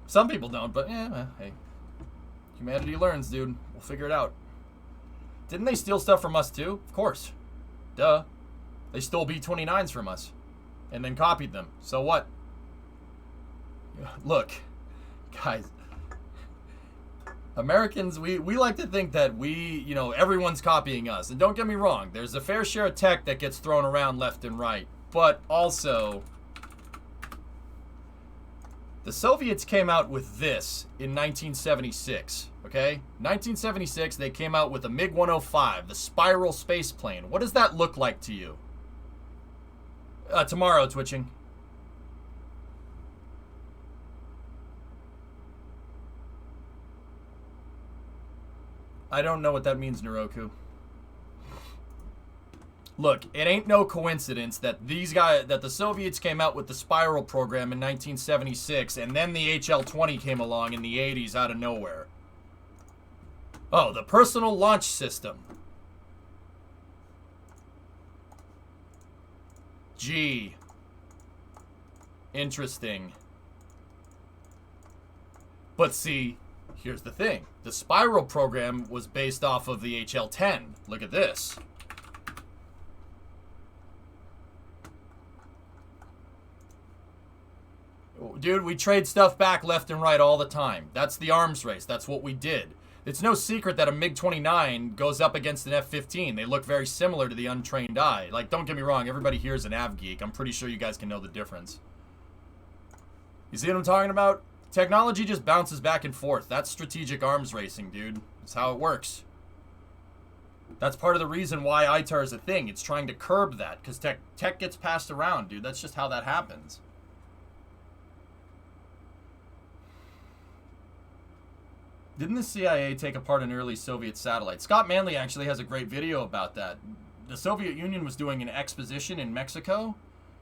Some people don't, but yeah, well, hey. Humanity learns, dude. We'll figure it out. Didn't they steal stuff from us, too? Of course. Duh. They stole B-29s from us. And then copied them. So what? Look, guys, Americans, we like to think that everyone's copying us. And don't get me wrong, there's a fair share of tech that gets thrown around left and right. But also, the Soviets came out with this in 1976, okay? 1976, they came out with a MiG-105, the spiral space plane. What does that look like to you? Tomorrow, Twitching. I don't know what that means, Naroku. Look, it ain't no coincidence that the Soviets came out with the Spiral program in 1976, and then the HL-20 came along in the 80s out of nowhere. Oh, the Personal Launch System. Gee. Interesting. But see, here's the thing. The Spiral program was based off of the HL-10. Look at this. Dude, we trade stuff back left and right all the time. That's the arms race. That's what we did. It's no secret that a MiG-29 goes up against an F-15. They look very similar to the untrained eye. Like, don't get me wrong, everybody here is an av geek. I'm pretty sure you guys can know the difference. You see what I'm talking about? Technology just bounces back and forth. That's strategic arms racing, dude. That's how it works. That's part of the reason why ITAR is a thing. It's trying to curb that, because tech gets passed around, dude. That's just how that happens. Didn't the CIA take apart an early Soviet satellite? Scott Manley actually has a great video about that. The Soviet Union was doing an exposition in Mexico,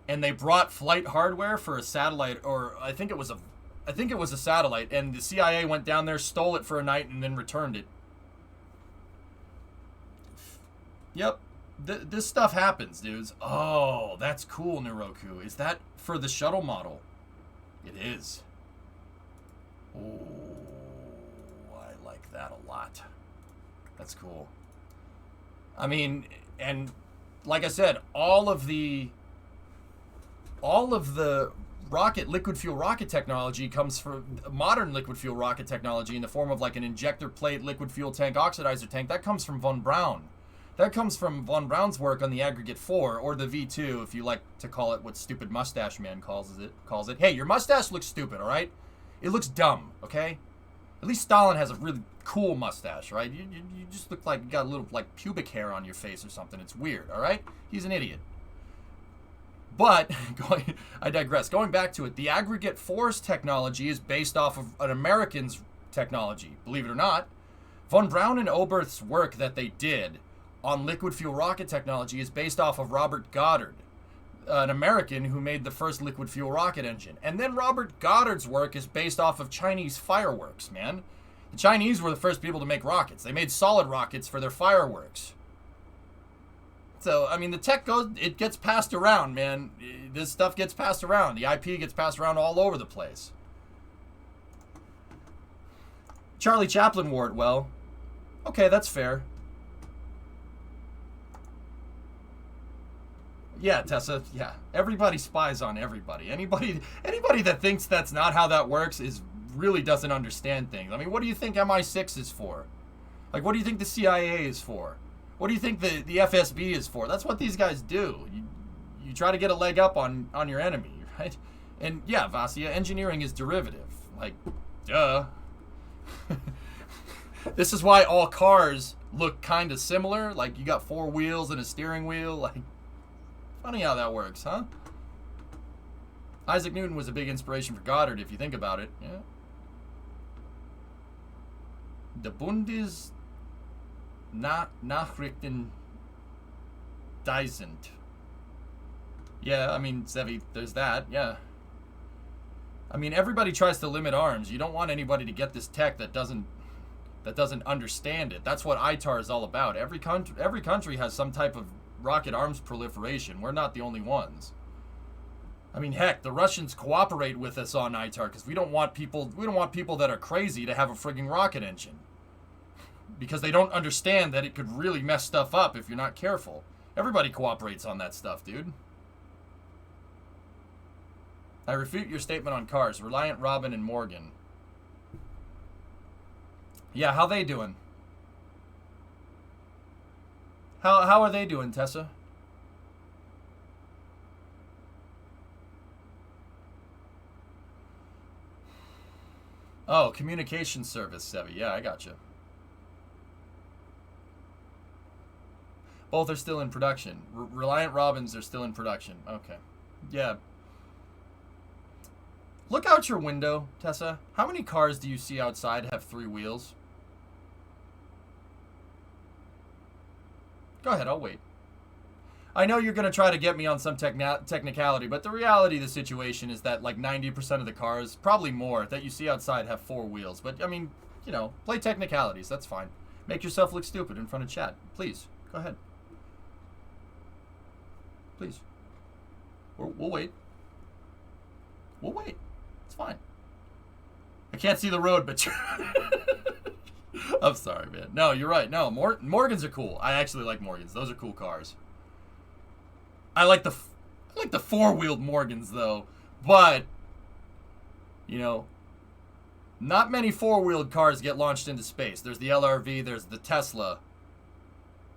and they brought flight hardware for a satellite, or I think it was a satellite, and the CIA went down there, stole it for a night, and then returned it. Yep. This stuff happens, dudes. Oh, that's cool, Niroku. Is that for the shuttle model? It is. Oh, I like that a lot. That's cool. I mean, and like I said, all of the liquid fuel rocket technology comes from modern liquid fuel rocket technology in the form of like an injector plate, liquid fuel tank, oxidizer tank. That comes from von Braun. That comes from von Braun's work on the Aggregate 4, or the V2, if you like to call it what Stupid Mustache Man calls it. Hey, your mustache looks stupid, all right? It looks dumb, okay? At least Stalin has a really cool mustache, right? You just look like you got a little, like, pubic hair on your face or something. It's weird, all right? He's an idiot. But, I digress. Going back to it, the Aggregate 4's technology is based off of an American's technology, believe it or not. Von Braun and Oberth's work that they did on liquid fuel rocket technology is based off of Robert Goddard, an American who made the first liquid fuel rocket engine. And then Robert Goddard's work is based off of Chinese fireworks, man. The Chinese were the first people to make rockets. They made solid rockets for their fireworks. So, I mean, the tech it gets passed around, man. This stuff gets passed around. The IP gets passed around all over the place. Charlie Chaplin wore it well. Okay, that's fair. Yeah, Tessa, yeah. Everybody spies on everybody. Anybody that thinks that's not how that works really doesn't understand things. I mean, what do you think MI6 is for? Like, what do you think the CIA is for? What do you think the FSB is for? That's what these guys do. You try to get a leg up on your enemy, right? And yeah, Vasya, engineering is derivative. Like, duh. This is why all cars look kind of similar. Like, you got 4 wheels and a steering wheel. Like, funny how that works, huh? Isaac Newton was a big inspiration for Goddard, if you think about it. Yeah. The Nachrichten sind. Yeah, I mean, Zevi, there's that, yeah. I mean, everybody tries to limit arms. You don't want anybody to get this tech that doesn't understand it. That's what ITAR is all about. Every country has some type of rocket arms proliferation. We're not the only ones. I mean, heck, the Russians cooperate with us on ITAR because we don't want people that are crazy to have a frigging rocket engine. Because they don't understand that it could really mess stuff up if you're not careful. Everybody cooperates on that stuff, dude. I refute your statement on cars. Reliant, Robin, and Morgan. Yeah, how they doing? How are they doing, Tessa? Oh, communication service, Sevi. Yeah, I gotcha. Both are still in production. Reliant Robins are still in production. Okay. Yeah. Look out your window, Tessa. How many cars do you see outside have 3 wheels? Go ahead, I'll wait. I know you're going to try to get me on some technicality, but the reality of the situation is that like 90% of the cars, probably more, that you see outside have 4 wheels. But, I mean, you know, play technicalities. That's fine. Make yourself look stupid in front of chat. Please, go ahead. Please. We'll wait. We'll wait. It's fine. I can't see the road, but I'm sorry, man. No, you're right. No, Morgans are cool. I actually like Morgans. Those are cool cars. I like the 4-wheeled Morgans though, but you know, Not many four-wheeled cars get launched into space. There's the LRV, there's the Tesla.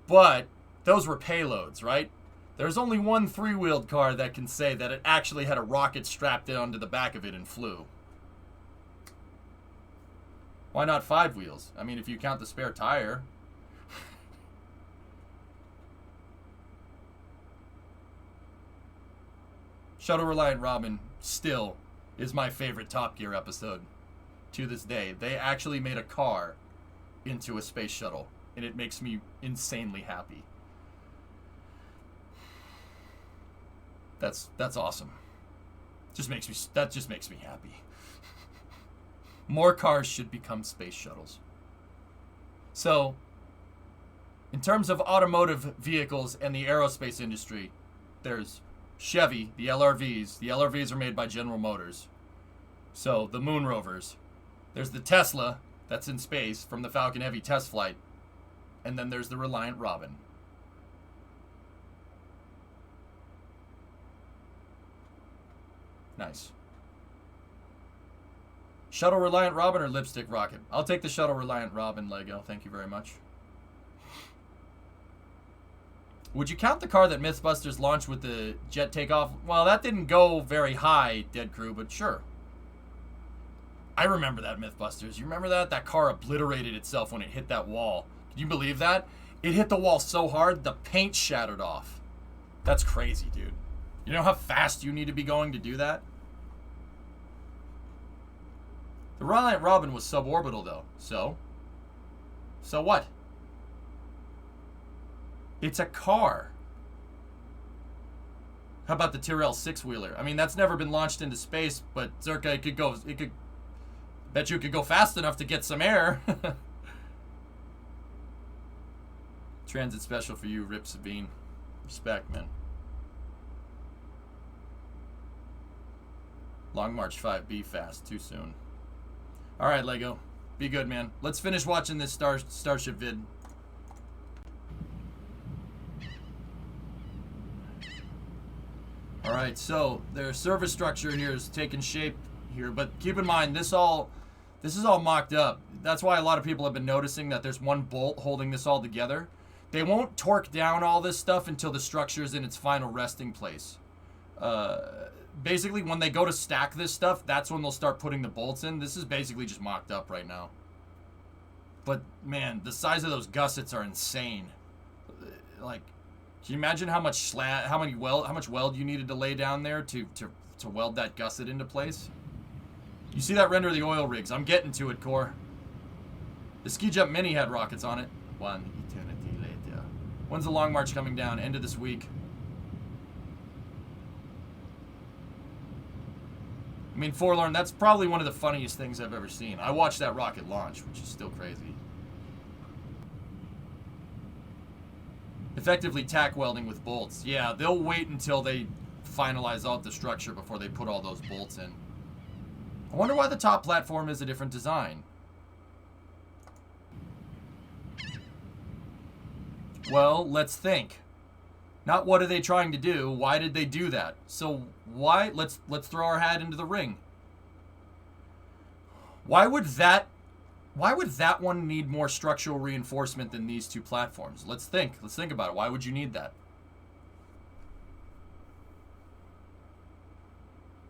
But those were payloads, right? There's only one three-wheeled car that can say that it actually had a rocket strapped onto the back of it and flew. Why not five wheels? I mean, if you count the spare tire. Shuttle Reliant Robin still is my favorite Top Gear episode to this day. They actually made a car into a space shuttle, and it makes me insanely happy. That's awesome. That just makes me happy. More cars should become space shuttles. So, in terms of automotive vehicles and the aerospace industry, there's Chevy, the LRVs. The LRVs are made by General Motors. So, the Moon Rovers. There's the Tesla that's in space from the Falcon Heavy test flight. And then there's the Reliant Robin. Nice. Shuttle Reliant Robin or Lipstick Rocket? I'll take the Shuttle Reliant Robin, Lego. Thank you very much. Would you count the car that Mythbusters launched with the jet takeoff? Well, that didn't go very high, Dead Crew, but sure. I remember that, Mythbusters. You remember that? That car obliterated itself when it hit that wall. Can you believe that? It hit the wall so hard, the paint shattered off. That's crazy, dude. You know how fast you need to be going to do that? The Reliant Robin was suborbital, though. So what? It's a car. How about the Tyrrell six-wheeler? I mean, that's never been launched into space, but Zerka, bet you it could go fast enough to get some air. Transit special for you, Rip Sabine. Respect, man. Long March 5, be fast. Too soon. Alright, Lego. Be good, man. Let's finish watching this Starship vid. Alright, so their service structure here is taking shape here, but keep in mind this is all mocked up. That's why a lot of people have been noticing that there's one bolt holding this all together. They won't torque down all this stuff until the structure is in its final resting place. Basically, when they go to stack this stuff, that's when they'll start putting the bolts in. This is basically just mocked up right now. But, man, the size of those gussets are insane. Like, can you imagine how much weld you needed to lay down there to weld that gusset into place? You see that render of the oil rigs. I'm getting to it, Core. The Ski Jump Mini had rockets on it. One eternity later. When's the Long March coming down? End of this week. I mean, Forlorn, that's probably one of the funniest things I've ever seen. I watched that rocket launch, which is still crazy. Effectively tack welding with bolts. Yeah, they'll wait until they finalize out the structure before they put all those bolts in. I wonder why the top platform is a different design. Well, let's think. Not what are they trying to do, why did they do that? So why, let's throw our hat into the ring. Why would that one need more structural reinforcement than these two platforms? Let's think about it. Why would you need that?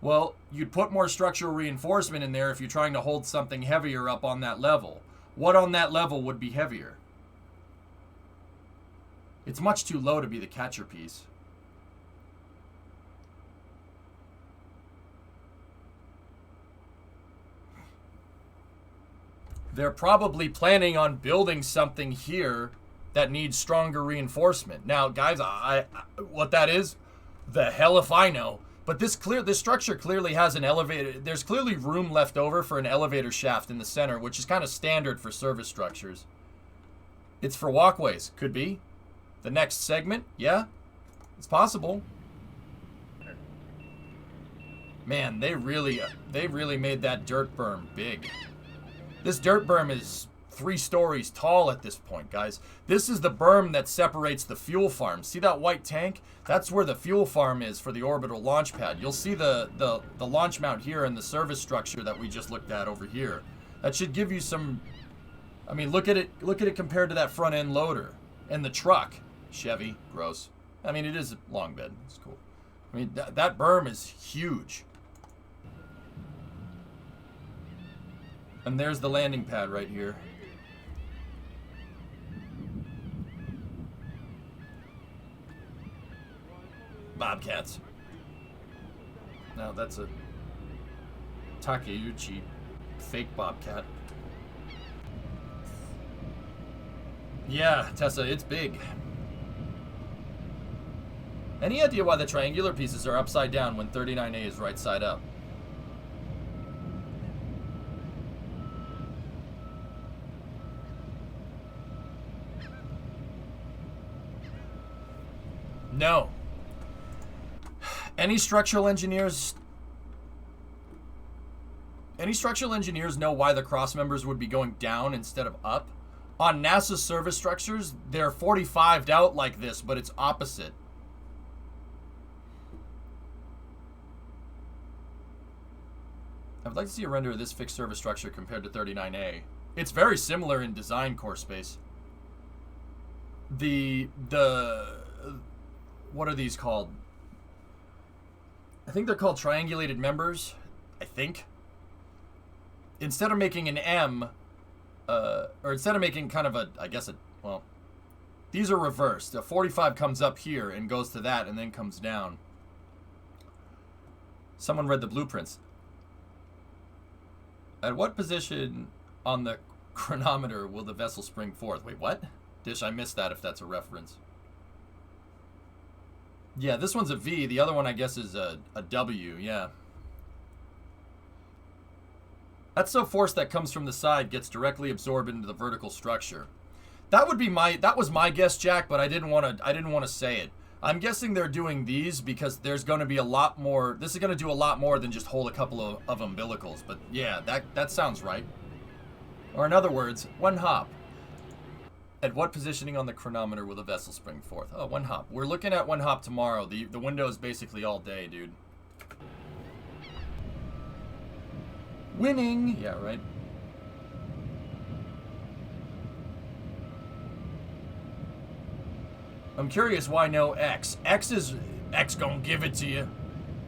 Well, you'd put more structural reinforcement in there if you're trying to hold something heavier up on that level. What on that level would be heavier? It's much too low to be the catcher piece. They're probably planning on building something here that needs stronger reinforcement. Now, guys, what that is, the hell if I know. But this structure clearly has an elevator. There's clearly room left over for an elevator shaft in the center, which is kind of standard for service structures. It's for walkways. Could be. The next segment, yeah, it's possible. Man, they really made that dirt berm big. This dirt berm is 3 stories tall at this point, guys. This is the berm that separates the fuel farm. See that white tank? That's where the fuel farm is for the orbital launch pad. You'll see the launch mount here and the service structure that we just looked at over here. That should give you some... I mean, look at it compared to that front end loader and the truck. Chevy, gross. I mean, it is a long bed. It's cool. I mean, that berm is huge. And there's the landing pad right here. Bobcats. No, that's a Takeuchi fake Bobcat. Yeah, Tessa, it's big. Any idea why the triangular pieces are upside down when 39A is right side up? No. Any structural engineers know why the cross members would be going down instead of up? On NASA service structures, they're 45'd out like this, but it's opposite. I would like to see a render of this fixed service structure compared to 39A. It's very similar in design core space. What are these called? I think they're called triangulated members. I think. Instead of making an M, or instead of making kind of a, I guess well, these are reversed. A 45 comes up here and goes to that and then comes down. Someone read the blueprints. At what position on the chronometer will the vessel spring forth? Wait, what? Dish, I missed that if that's a reference. Yeah, this one's a V. The other one, I guess, is a W. Yeah. That's so force that comes from the side gets directly absorbed into the vertical structure. That was my guess, Jack, but I didn't want to say it. I'm guessing they're doing these because there's going to be a lot more. This is going to do a lot more than just hold a couple of umbilicals. But yeah, that sounds right. Or in other words, one hop. At what positioning on the chronometer will the vessel spring forth? Oh, one hop. We're looking at one hop tomorrow. The window is basically all day, dude. Winning! Yeah, right. I'm curious why no X. X gonna give it to you.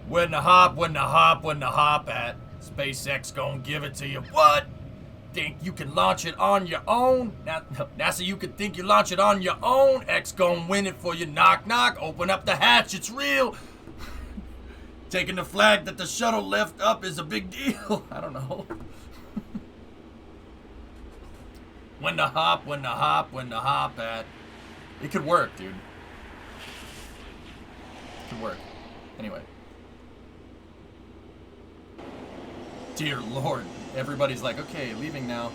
When the hop at. SpaceX gonna give it to you. What? Think you can launch it on your own? NASA, you can think you launch it on your own? X gonna win it for you. Knock, knock. Open up the hatch. It's real. Taking the flag that the shuttle left up is a big deal. I don't know. When the hop at. It could work, dude. It could work. Anyway. Dear Lord. Everybody's like, okay, leaving now.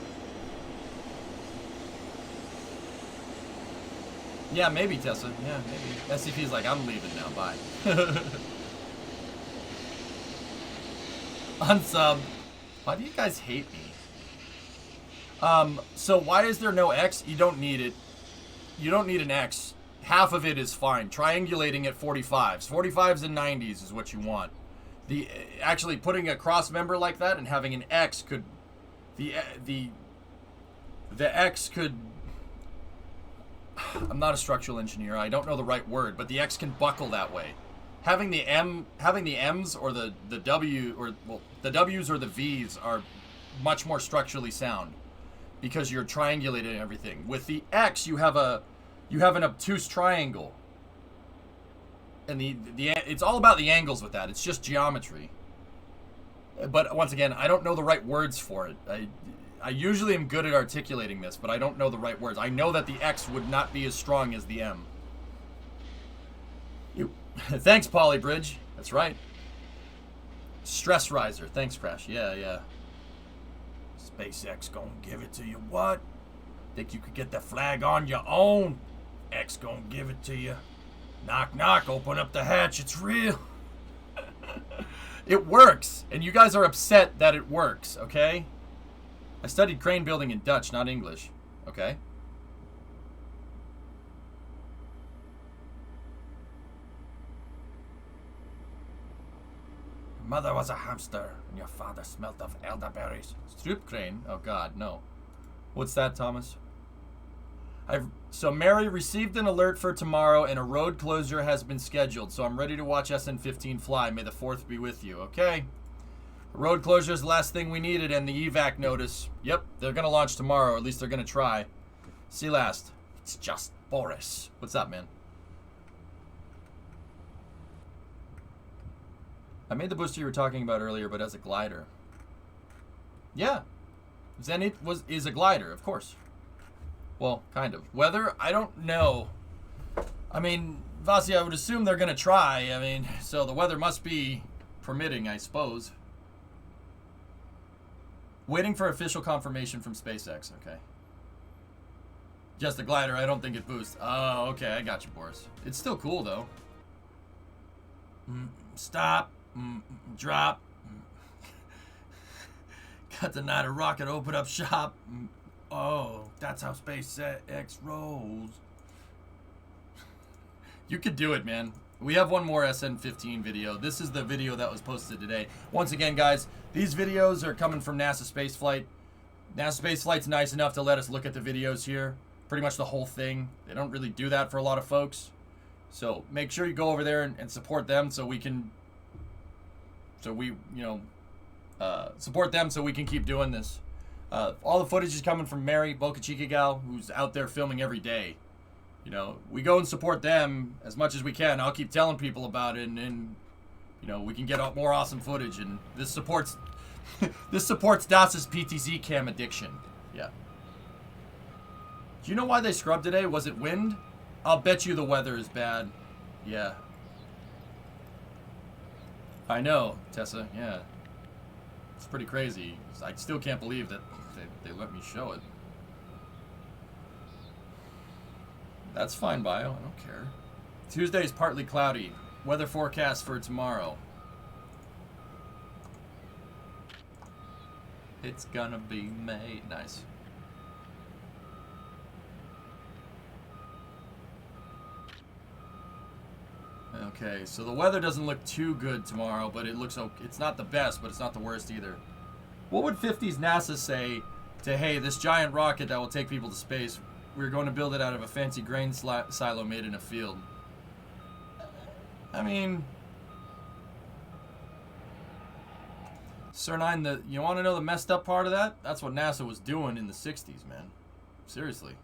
Yeah, maybe, Tessa. Yeah, maybe. SCP's like, I'm leaving now. Bye. Unsub. Why do you guys hate me? So why is there no X? You don't need it. You don't need an X. Half of it is fine. Triangulating at 45s. 45s and 90s is what you want. Actually putting a cross member like that and having an X could... The X could... I'm not a structural engineer. I don't know the right word, but the X can buckle that way. Having the M's or the W, or well, the W's or the V's are much more structurally sound because you're triangulating everything. With the X, you have an obtuse triangle, and it's all about the angles with that. It's just geometry. But once again, I don't know the right words for it. I usually am good at articulating this, but I don't know the right words. I know that the X would not be as strong as the M. Thanks, Polybridge. That's right. Stress riser. Thanks, Crash. Yeah. SpaceX gonna give it to you. What? Think you could get the flag on your own? X gonna give it to you. Knock, knock. Open up the hatch. It's real. It works. And you guys are upset that it works, okay? I studied crane building in Dutch, not English. Okay. mother was a hamster, and your father smelt of elderberries. Stroop crane? Oh God, no. What's that, Thomas? So Mary received an alert for tomorrow, and a road closure has been scheduled. So I'm ready to watch SN15 fly. May the 4th be with you. Okay. Road closure is the last thing we needed, and the evac notice. Yep, they're gonna launch tomorrow, or at least they're gonna try. See you last. It's just Boris. What's up, man? I made the booster you were talking about earlier, but as a glider. Yeah. Zenith is a glider, of course. Well, kind of. Weather? I don't know. I mean, Vasi, I would assume they're going to try. I mean, so the weather must be permitting, I suppose. Waiting for official confirmation from SpaceX. Okay. Just a glider. I don't think it boosts. Oh, okay. I got you, Boris. It's still cool, though. Stop. Drop. Got the night a rocket open up shop. Oh, that's how SpaceX rolls. You could do it, man. We have one more SN15 video. This is the video that was posted today. Once again, guys, these videos are coming from NASA Spaceflight. NASA Spaceflight's nice enough to let us look at the videos here. Pretty much the whole thing. They don't really do that for a lot of folks. So make sure you go over there and support them so we can... support them so we can keep doing this. All the footage is coming from Mary, Boca Chica gal, who's out there filming every day. You know, we go and support them as much as we can. I'll keep telling people about it, and you know, we can get out more awesome footage. And this supports this supports DAS's PTZ cam addiction. Yeah. Do you know why they scrubbed today? Was it wind? I'll bet you the weather is bad. Yeah. I know, Tessa. Yeah. It's pretty crazy. I still can't believe that they let me show it. That's fine, Bio. I don't care. Tuesday is partly cloudy. Weather forecast for tomorrow. It's gonna be May. Nice. Okay, so the weather doesn't look too good tomorrow, but it looks okay. It's not the best, but it's not the worst either. What would 50s NASA say to, hey, this giant rocket that will take people to space, we're going to build it out of a fancy grain silo made in a field? I mean, Sir Nine, you want to know the messed up part of that? That's what NASA was doing in the 60s, man. Seriously.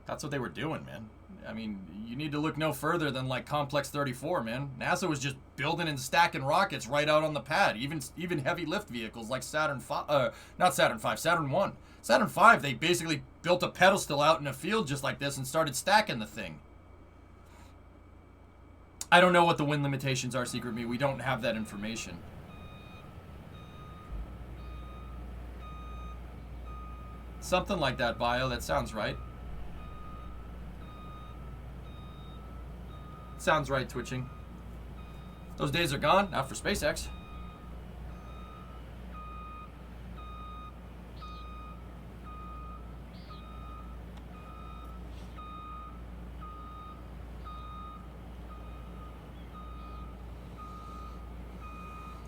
That's what they were doing, man. I mean, you need to look no further than like Complex 34, man. NASA was just building and stacking rockets right out on the pad. Even heavy lift vehicles like Saturn 5, not Saturn 5, Saturn 1. Saturn 5, they basically built a pedestal out in a field just like this and started stacking the thing. I don't know what the wind limitations are, Secret Me. We don't have that information. Something like that, Bio. That sounds right. Sounds right, Twitching. Those days are gone, not for SpaceX.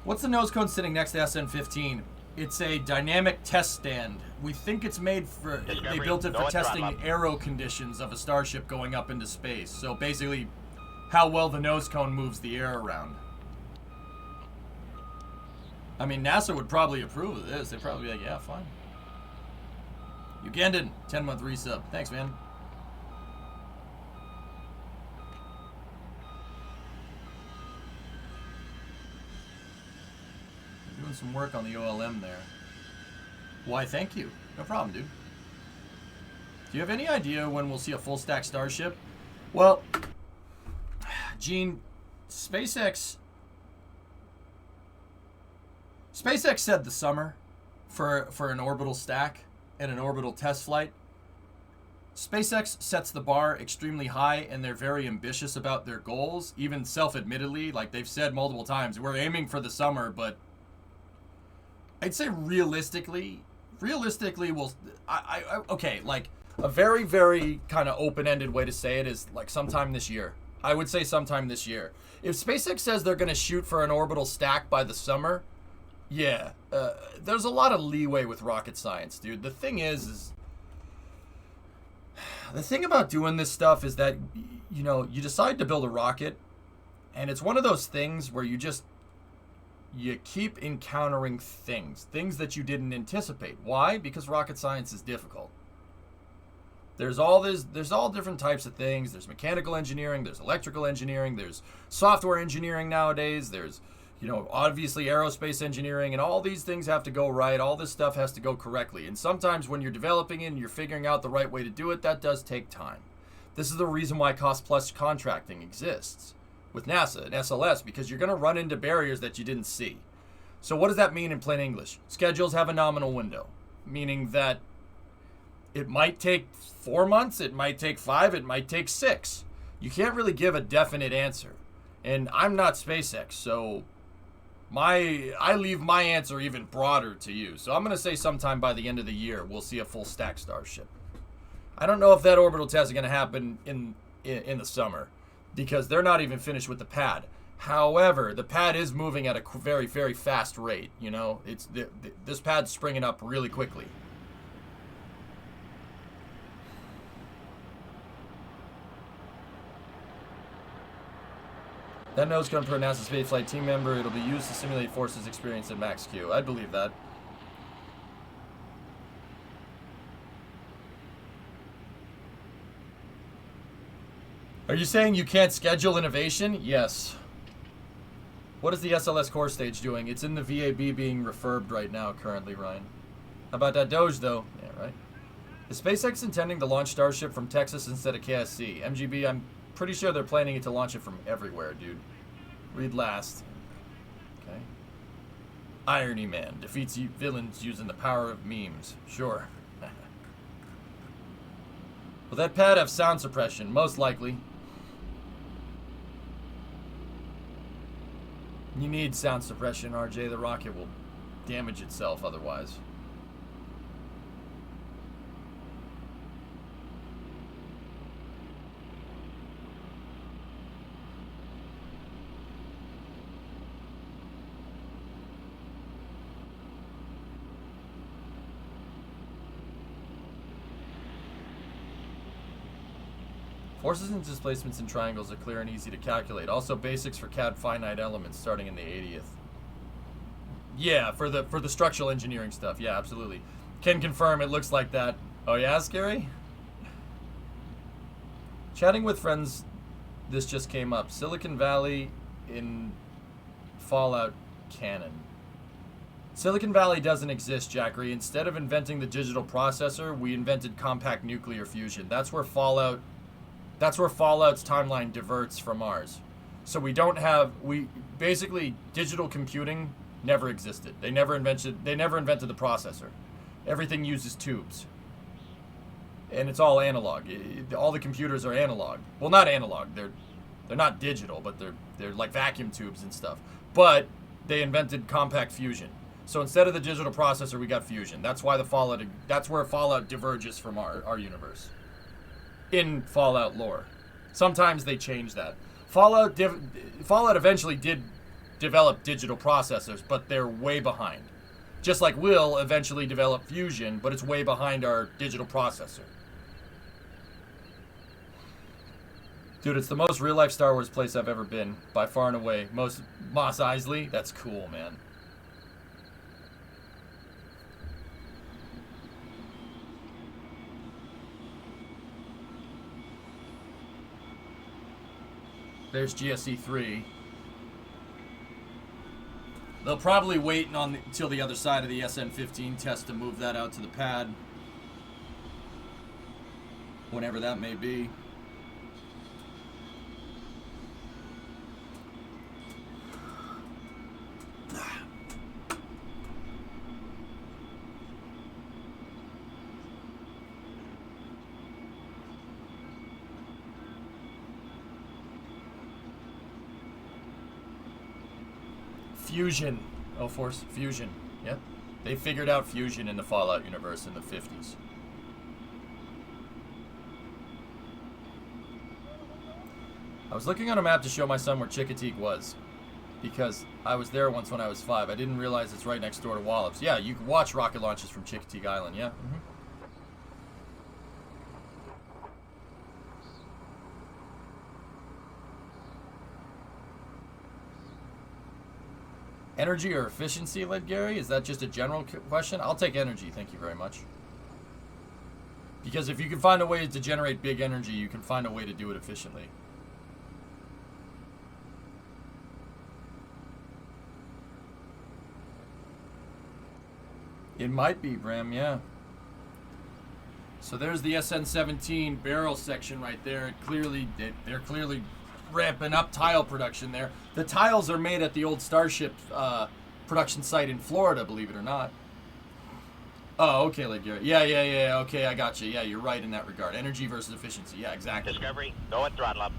What's the nose cone sitting next to SN15? It's a dynamic test stand. We think it's made for... They built it for testing aero conditions of a starship going up into space. So basically, how well the nose cone moves the air around. I mean, NASA would probably approve of this. They'd probably be like, yeah, fine. Ugandan, 10-month resub. Thanks, man. Doing some work on the OLM there. Why, thank you. No problem, dude. Do you have any idea when we'll see a full stack Starship? Well, Gene, SpaceX said the summer for an orbital stack and an orbital test flight. SpaceX sets the bar extremely high, and they're very ambitious about their goals, even self-admittedly. Like they've said multiple times, we're aiming for the summer, but I'd say realistically, we'll... okay, like a very, very kind of open-ended way to say it is like sometime this year. I would say sometime this year. If SpaceX says they're going to shoot for an orbital stack by the summer, yeah, there's a lot of leeway with rocket science, dude. The thing is the thing about doing this stuff is that, you know, you decide to build a rocket, and it's one of those things where you keep encountering things that you didn't anticipate. Why? Because rocket science is difficult. There's all different types of things. There's mechanical engineering, there's electrical engineering, there's software engineering nowadays, there's, you know, obviously aerospace engineering, and all these things have to go right. All this stuff has to go correctly. And sometimes when you're developing it and you're figuring out the right way to do it, that does take time. This is the reason why cost plus contracting exists with NASA and SLS, because you're going to run into barriers that you didn't see. So what does that mean in plain English? Schedules have a nominal window, meaning that it might take 4 months, it might take 5, it might take 6. You can't really give a definite answer. And I'm not SpaceX, so I leave my answer even broader to you. So I'm going to say sometime by the end of the year, we'll see a full stack Starship. I don't know if that orbital test is going to happen in the summer, because they're not even finished with the pad. However, the pad is moving at a very, very fast rate. You know, this pad's springing up really quickly. That note's come for a NASA spaceflight team member. It'll be used to simulate Force's experience at Max Q. I believe that. Are you saying you can't schedule innovation? Yes. What is the SLS core stage doing? It's in the VAB being refurbed right now currently, Ryan. How about that Doge, though? Yeah, right. Is SpaceX intending to launch Starship from Texas instead of KSC? MGB, I'm pretty sure they're planning it to launch it from everywhere, dude. Read last. Okay. Irony Man defeats villains using the power of memes. Sure. Will that pad have sound suppression? Most likely. You need sound suppression, RJ. The rocket will damage itself otherwise. Forces and displacements in triangles are clear and easy to calculate. Also basics for CAD finite elements starting in the 80th. Yeah, for the structural engineering stuff. Yeah, absolutely. Can confirm it looks like that. Oh yeah, Scary? Chatting with friends, this just came up. Silicon Valley in Fallout canon. Silicon Valley doesn't exist, Jackery. Instead of inventing the digital processor, we invented compact nuclear fusion. That's where Fallout's timeline diverts from ours. So basically digital computing never existed. They never invented the processor. Everything uses tubes. And it's all analog. All the computers are analog. Well, not analog. They're not digital, but they're like vacuum tubes and stuff. But they invented compact fusion. So instead of the digital processor, we got fusion. That's why that's where Fallout diverges from our universe. In Fallout lore. Sometimes they change that. Fallout eventually did develop digital processors, but they're way behind. Just like we'll eventually develop fusion, but it's way behind our digital processor. Dude, it's the most real-life Star Wars place I've ever been, by far and away. Mos Eisley? That's cool, man. There's GSE 3. They'll probably wait until the other side of the SN15 test to move that out to the pad. Whenever that may be. Fusion. Oh, Force. Fusion. Yep. They figured out fusion in the Fallout universe in the 50s. I was looking on a map to show my son where Chincoteague was, because I was there once when I was 5. I didn't realize it's right next door to Wallops. Yeah, you can watch rocket launches from Chincoteague Island, yeah? Mm-hmm. Energy or efficiency, led Gary? Is that just a general question? I'll take energy, thank you very much. Because if you can find a way to generate big energy, you can find a way to do it efficiently. It might be, Bram, yeah. So there's the SN-17 barrel section right there. They're clearly ramping up tile production there. The tiles are made at the old Starship production site in Florida, believe it or not. Oh, okay, Led Garrett. Yeah. Okay, I got you. Yeah, you're right in that regard. Energy versus efficiency. Yeah, exactly. Discovery, go and throttle up.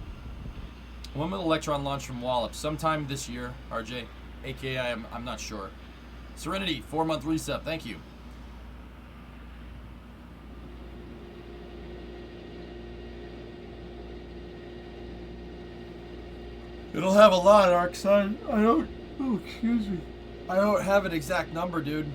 When will Electron launch from Wallops? Sometime this year, RJ. AKA, I'm not sure. Serenity, 4-month reset. Thank you. It'll have a lot, Arcson. Excuse me. I don't have an exact number, dude.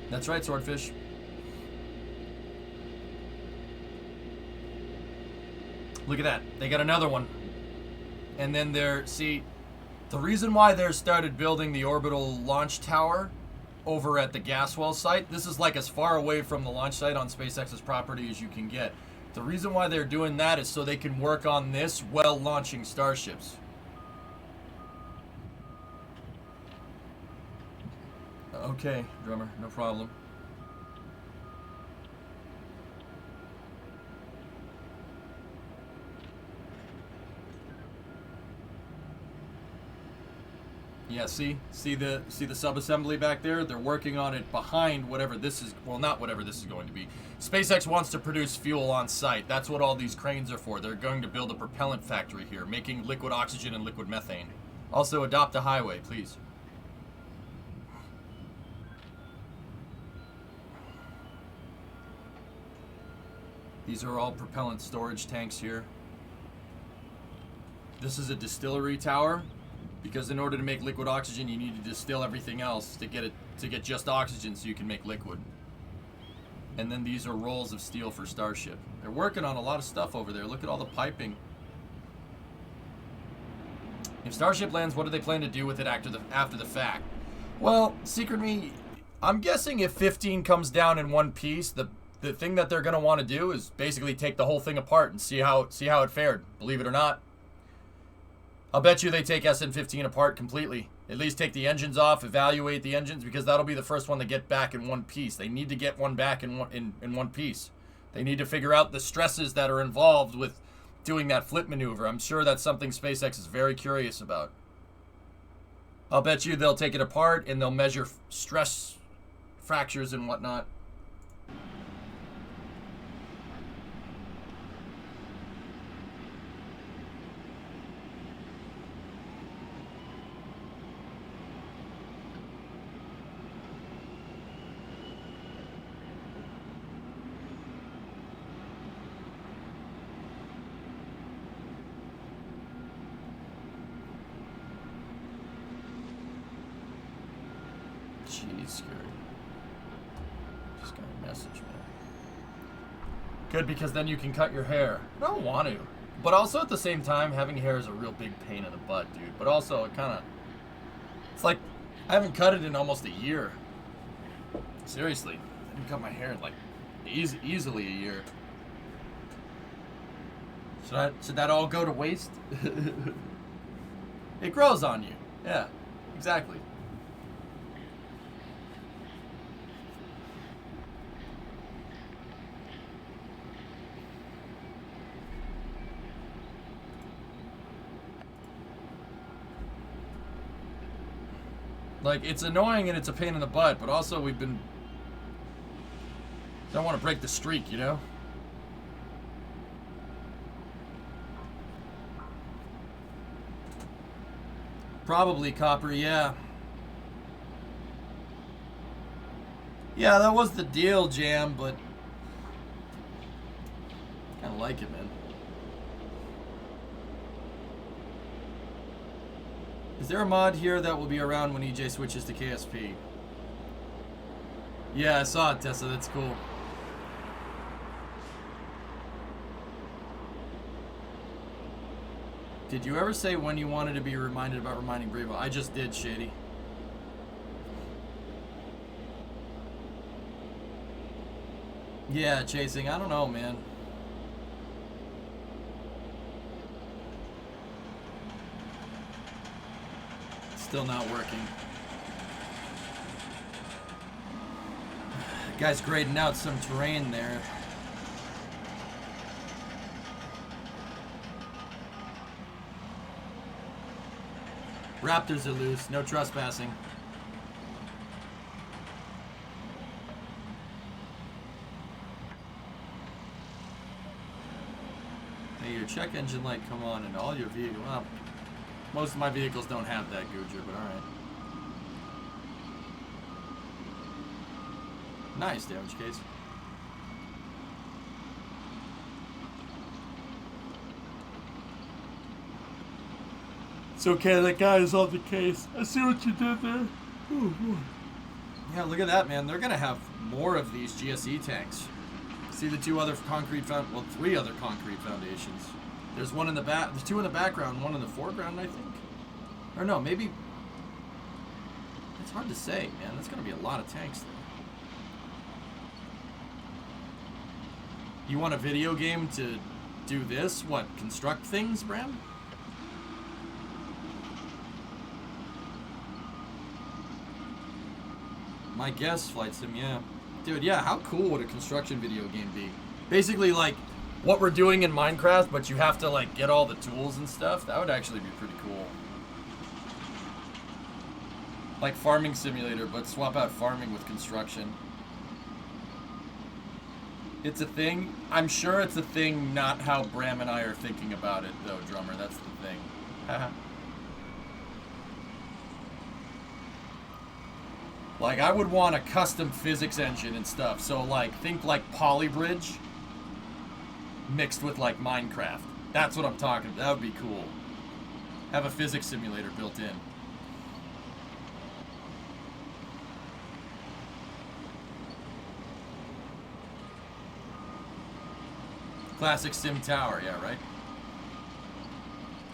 That's right, Swordfish. Look at that. They got another one. And then see, the reason why they're started building the orbital launch tower over at the Gaswell site, this is like as far away from the launch site on SpaceX's property as you can get. The reason why they're doing that is so they can work on this while launching Starships. Okay, drummer, no problem. Yeah, see the sub-assembly back there? They're working on it behind whatever this is, well, not whatever this is going to be. SpaceX wants to produce fuel on site. That's what all these cranes are for. They're going to build a propellant factory here, making liquid oxygen and liquid methane. Also, adopt a highway, please. These are all propellant storage tanks here. This is a distillery tower, because in order to make liquid oxygen, you need to distill everything else to get just oxygen so you can make liquid. And then these are rolls of steel for Starship. They're working on a lot of stuff over there. Look at all the piping. If Starship lands, what do they plan to do with it after the fact? Well, Secret Me, I'm guessing if 15 comes down in one piece, the thing that they're going to want to do is basically take the whole thing apart and see how it fared. Believe it or not. I'll bet you they take SN-15 apart completely. At least take the engines off, evaluate the engines, because that'll be the first one to get back in one piece. They need to get one back in one piece. They need to figure out the stresses that are involved with doing that flip maneuver. I'm sure that's something SpaceX is very curious about. I'll bet you they'll take it apart and they'll measure stress fractures and whatnot. Jeez, scary. Just got a message, man. Good, because then you can cut your hair. I don't want to. But also at the same time, having hair is a real big pain in the butt, dude. But also, it's like, I haven't cut it in almost a year. Seriously. I didn't cut my hair in like, easily a year. Should that all go to waste? It grows on you. Yeah, exactly. Like, it's annoying and it's a pain in the butt, but also don't want to break the streak, you know? Probably, Copper, yeah. Yeah, that was the deal, Jam, but kind of like it, man. Is there a mod here that will be around when EJ switches to KSP? Yeah, I saw it, Tessa. That's cool. Did you ever say when you wanted to be reminded about reminding Brevo? I just did, Shady. Yeah, chasing. I don't know, man. Still not working. Guy's grading out some terrain there. Raptors are loose. No trespassing. Hey, your check engine light come on and all your vehicles. Well, most of my vehicles don't have that, Gujar, but alright. Nice damage case. It's okay, that guy is on the case. I see what you did there. Ooh. Yeah, look at that, man. They're gonna have more of these GSE tanks. See the two other three other concrete foundations. There's one in the back. There's two in the background, one in the foreground, I think. Or no, maybe. It's hard to say, man. That's gonna be a lot of tanks there. You want a video game to do this? What? Construct things, Bram? My guess, Flight Sim, yeah. Dude, yeah, how cool would a construction video game be? Basically, like, what we're doing in Minecraft, but you have to, like, get all the tools and stuff. That would actually be pretty cool. Like Farming Simulator, but swap out farming with construction. It's a thing. I'm sure it's a thing, not how Bram and I are thinking about it, though, Drummer. That's the thing. Haha. Like, I would want a custom physics engine and stuff. So, like, think like Polybridge mixed with, like, Minecraft. That's what I'm talking about. That would be cool. Have a physics simulator built in. Classic Sim Tower, yeah, right?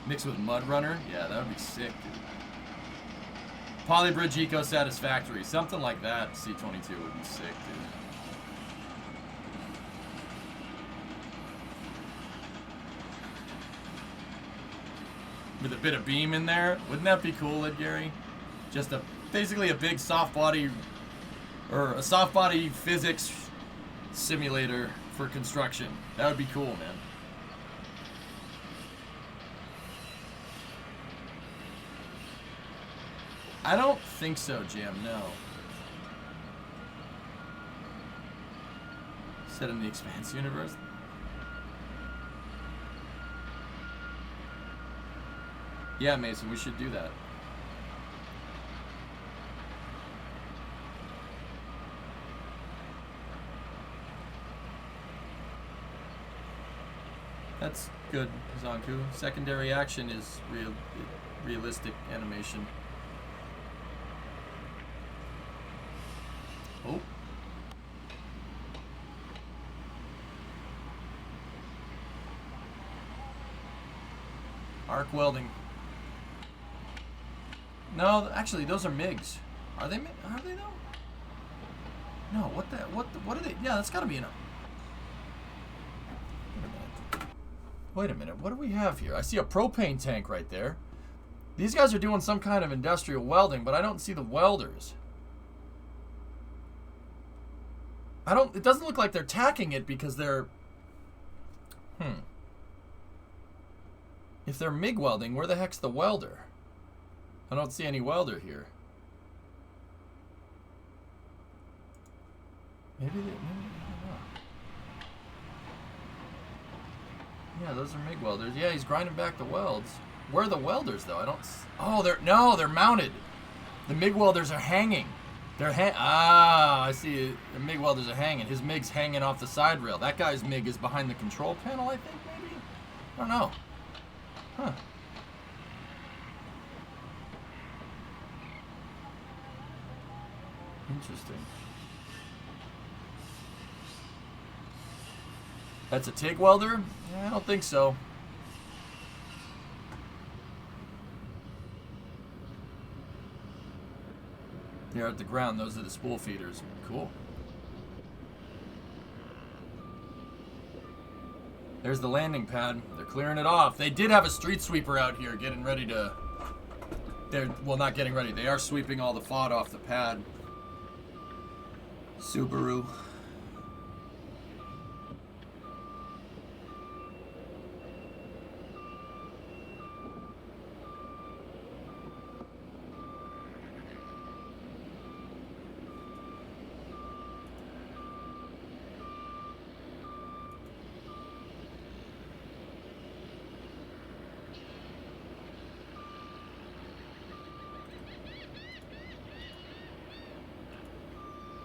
Mixed with Mud Runner? Yeah, that would be sick, dude. Polybridge Eco Satisfactory. Something like that, C22 would be sick, dude. With a bit of beam in there. Wouldn't that be cool, Ed Gary? Just basically a big soft body, or a soft body physics simulator for construction. That would be cool, man. I don't think so, Jam, no. Set in the Expanse universe? Yeah, Mason, we should do that. That's good, Zonku. Secondary action is realistic animation. Oh. Arc welding. No, actually, those are MiGs. Are they? Are they though? No. What are they? Yeah, that's got to be enough. Wait a minute. What do we have here? I see a propane tank right there. These guys are doing some kind of industrial welding, but I don't see the welders. It doesn't look like they're tacking it because they're... If they're MIG welding, where the heck's the welder? I don't see any welder here. Maybe I don't know. Yeah, those are MIG welders. Yeah, he's grinding back the welds. Where are the welders, though? I don't... Oh, they're mounted. The MIG welders are hanging. I see it. The MIG welders are hanging. His MIG's hanging off the side rail. That guy's MIG is behind the control panel, I think, maybe? I don't know. Huh. Interesting. That's a TIG welder? I don't think so. Here at the ground, those are the spool feeders. Cool. There's the landing pad. They're clearing it off. They did have a street sweeper out here getting ready to... Well, not getting ready. They are sweeping all the FOD off the pad. Subaru.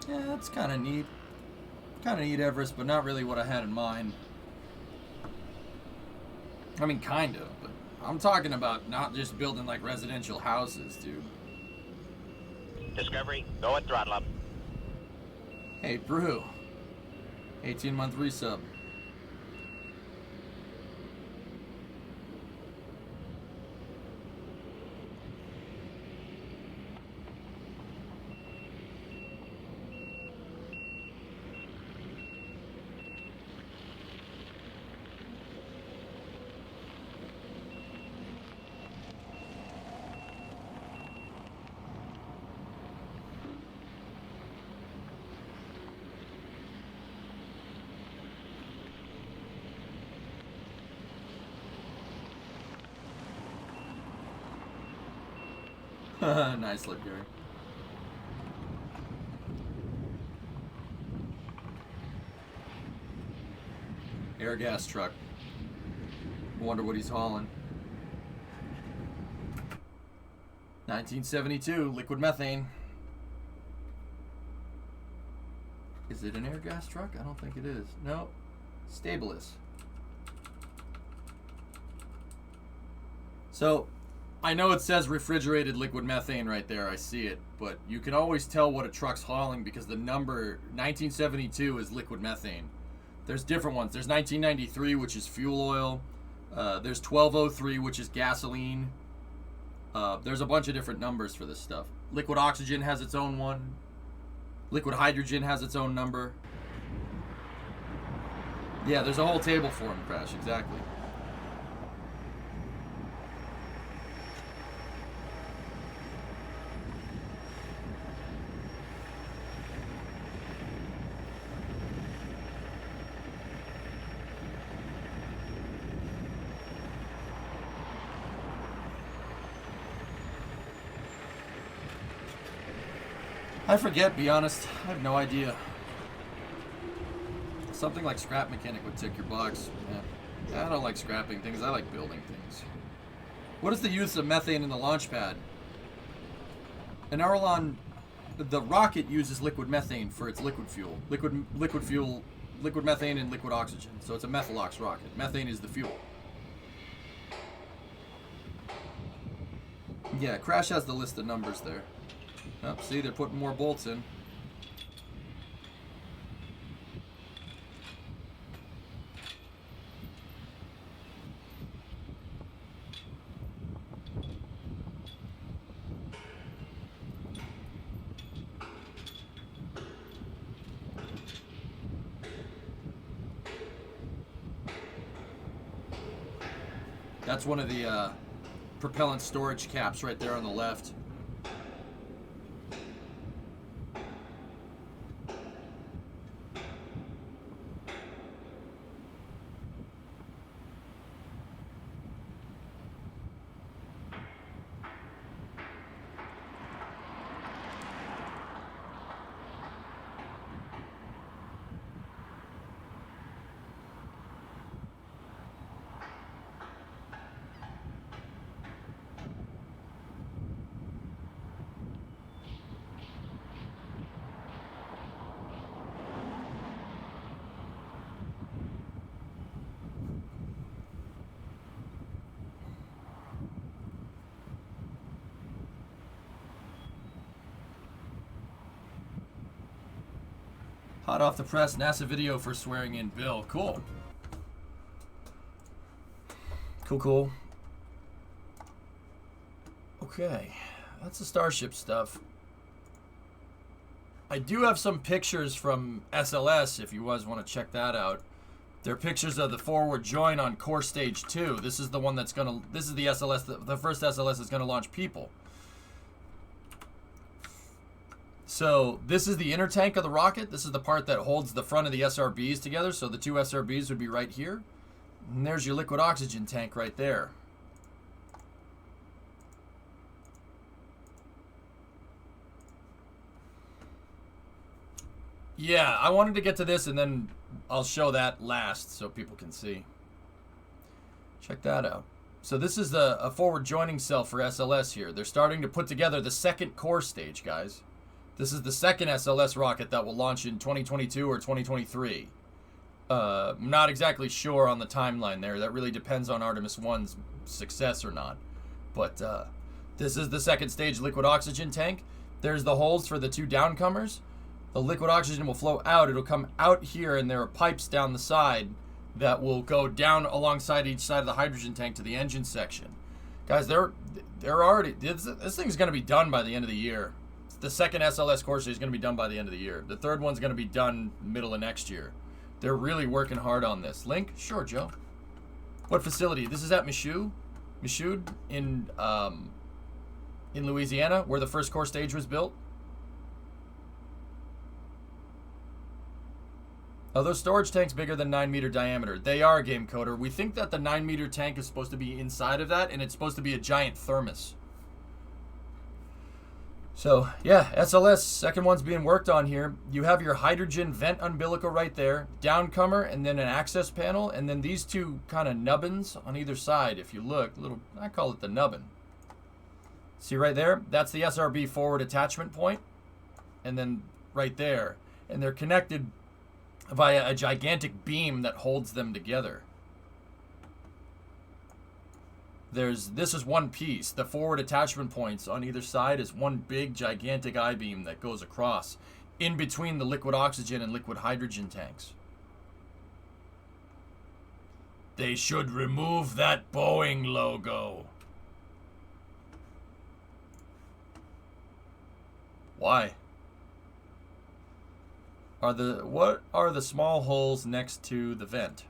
Yeah, that's kind of neat. Kind of neat, Everest, but not really what I had in mind. I mean, kind of, but I'm talking about not just building like residential houses, dude. Discovery, go at throttle up. Hey, Brew. 18-month resub. Nice lip, Gary. Air gas truck. Wonder what he's hauling. 1972, liquid methane. Is it an air gas truck? I don't think it is. No. Stabilis. So, I know it says refrigerated liquid methane right there. I see it. But you can always tell what a truck's hauling because the number 1972 is liquid methane. There's different ones. There's 1993, which is fuel oil. There's 1203, which is gasoline. There's a bunch of different numbers for this stuff. Liquid oxygen has its own one. Liquid hydrogen has its own number. Yeah, there's a whole table for them, Crash. Exactly. I forget, be honest. I have no idea. Something like scrap mechanic would tick your box. Yeah. I don't like scrapping things. I like building things. What is the use of methane in the launch pad? An Aerolon, the rocket uses liquid methane for its liquid fuel. Liquid methane and liquid oxygen. So it's a methylox rocket. Methane is the fuel. Yeah, Crash has the list of numbers there. Oh, see, they're putting more bolts in. That's one of the propellant storage caps right there on the left. Hot off the press, NASA video for swearing in Bill. Cool. Cool. Okay, that's the Starship stuff. I do have some pictures from SLS if you guys want to check that out. They're pictures of the forward join on core stage 2. This is the one that's gonna, this is the SLS, the first SLS is gonna launch people. So this is the inner tank of the rocket. This is the part that holds the front of the SRBs together. So the two SRBs would be right here. And there's your liquid oxygen tank right there. Yeah, I wanted to get to this and then I'll show that last so people can see. Check that out. So this is a forward joining cell for SLS here. They're starting to put together the second core stage, guys. This is the second SLS rocket that will launch in 2022 or 2023. I'm not exactly sure on the timeline there. That really depends on Artemis 1's success or not. But this is the second stage liquid oxygen tank. There's the holes for the two downcomers. The liquid oxygen will flow out. It'll come out here, and there are pipes down the side that will go down alongside each side of the hydrogen tank to the engine section. Guys, they're already, this thing's going to be done by the end of the year. The second SLS core stage is going to be done by the end of the year. The third one's going to be done middle of next year. They're really working hard on this. Link? Sure, Joe. What facility? This is at Michoud in Louisiana, where the first core stage was built. Are those storage tanks bigger than 9-meter diameter? They are, Game Coder. We think that the 9-meter tank is supposed to be inside of that, and it's supposed to be a giant thermos. So, yeah, SLS, second one's being worked on here. You have your hydrogen vent umbilical right there, downcomer, and then an access panel, and then these two kind of nubbins on either side. If you look, I call it the nubbin. See right there? That's the SRB forward attachment point, and then right there. And they're connected via a gigantic beam that holds them together. This is one piece. The forward attachment points on either side is one big gigantic I-beam that goes across in between the liquid oxygen and liquid hydrogen tanks. They should remove that Boeing logo. Why? What are the small holes next to the vent?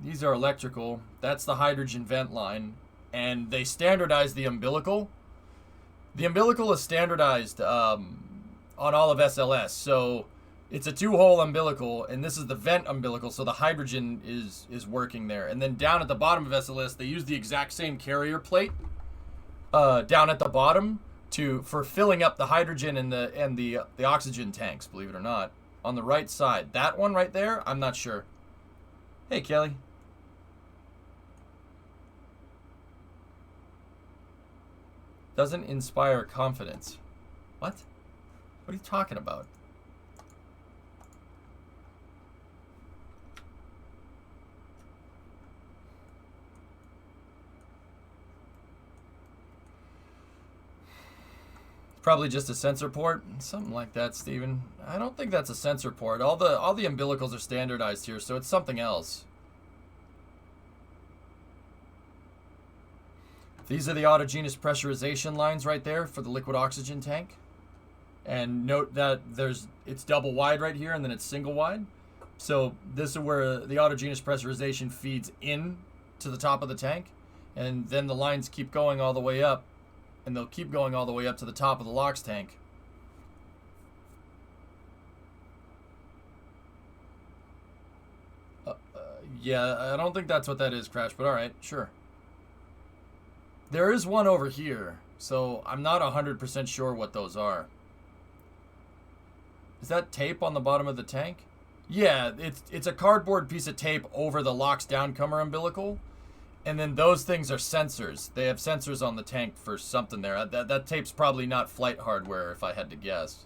These are electrical. That's the hydrogen vent line. And they standardized the umbilical. The umbilical is standardized on all of SLS. So it's a 2-hole umbilical, and this is the vent umbilical, so the hydrogen is working there. And then down at the bottom of SLS, they use the exact same carrier plate down at the bottom for filling up the hydrogen and the oxygen tanks, believe it or not. On the right side. That one right there, I'm not sure. Hey, Kelly. Doesn't inspire confidence. What? What are you talking about? Probably just a sensor port, something like that, Steven. I don't think that's a sensor port. All the umbilicals are standardized here, so it's something else. These are the autogenous pressurization lines right there for the liquid oxygen tank. And note that it's double wide right here, and then it's single wide. So this is where the autogenous pressurization feeds in to the top of the tank, and then the lines keep going all the way up. And they'll keep going all the way up to the top of the LOX tank. Yeah, I don't think that's what that is, Crash, but alright, sure. There is one over here, so I'm not 100% sure what those are. Is that tape on the bottom of the tank? Yeah, it's a cardboard piece of tape over the LOX downcomer umbilical. And then those things are sensors. They have sensors on the tank for something there. That tape's probably not flight hardware, if I had to guess.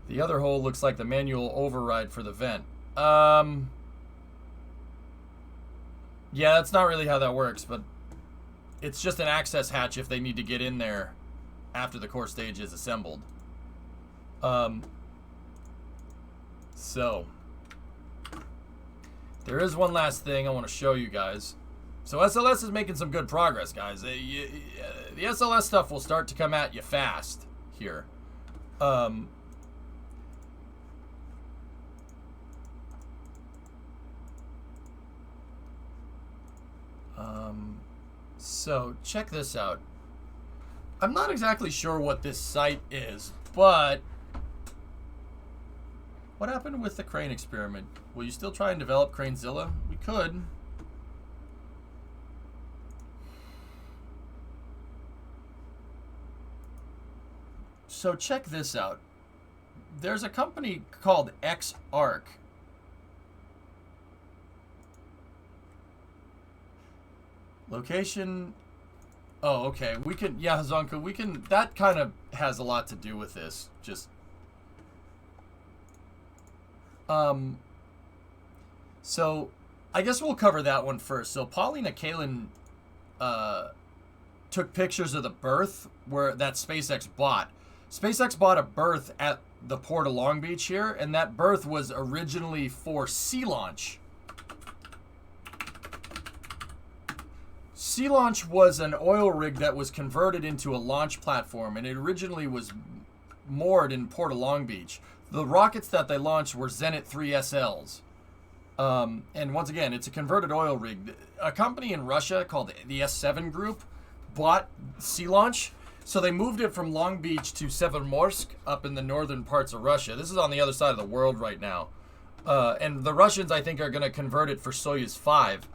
The The other hole looks like the manual override for the vent. Yeah, that's not really how that works, but it's just an access hatch if they need to get in there after the core stage is assembled. So there is one last thing I want to show you guys. So SLS is making some good progress, guys. The SLS stuff will start to come at you fast here. So check this out. I'm not exactly sure what this site is, but what happened with the crane experiment? Will you still try and develop Cranezilla? We could. So check this out. There's a company called XArc. Location. Oh, okay. We can, yeah, Zonka, we can, that kind of has a lot to do with this. Just, so I guess we'll cover that one first. So Paulina Kalin took pictures of the berth where that SpaceX bought. SpaceX bought a berth at the port of Long Beach here, and that berth was originally for sea launch. Sea Launch was an oil rig that was converted into a launch platform, and it originally was moored in Port of Long Beach. The rockets that they launched were Zenit 3 SLs. And once again, it's a converted oil rig. A company in Russia called the S7 Group bought Sea Launch, so they moved it from Long Beach to Severomorsk up in the northern parts of Russia. This is on the other side of the world right now. And the Russians, I think, are going to convert it for Soyuz 5.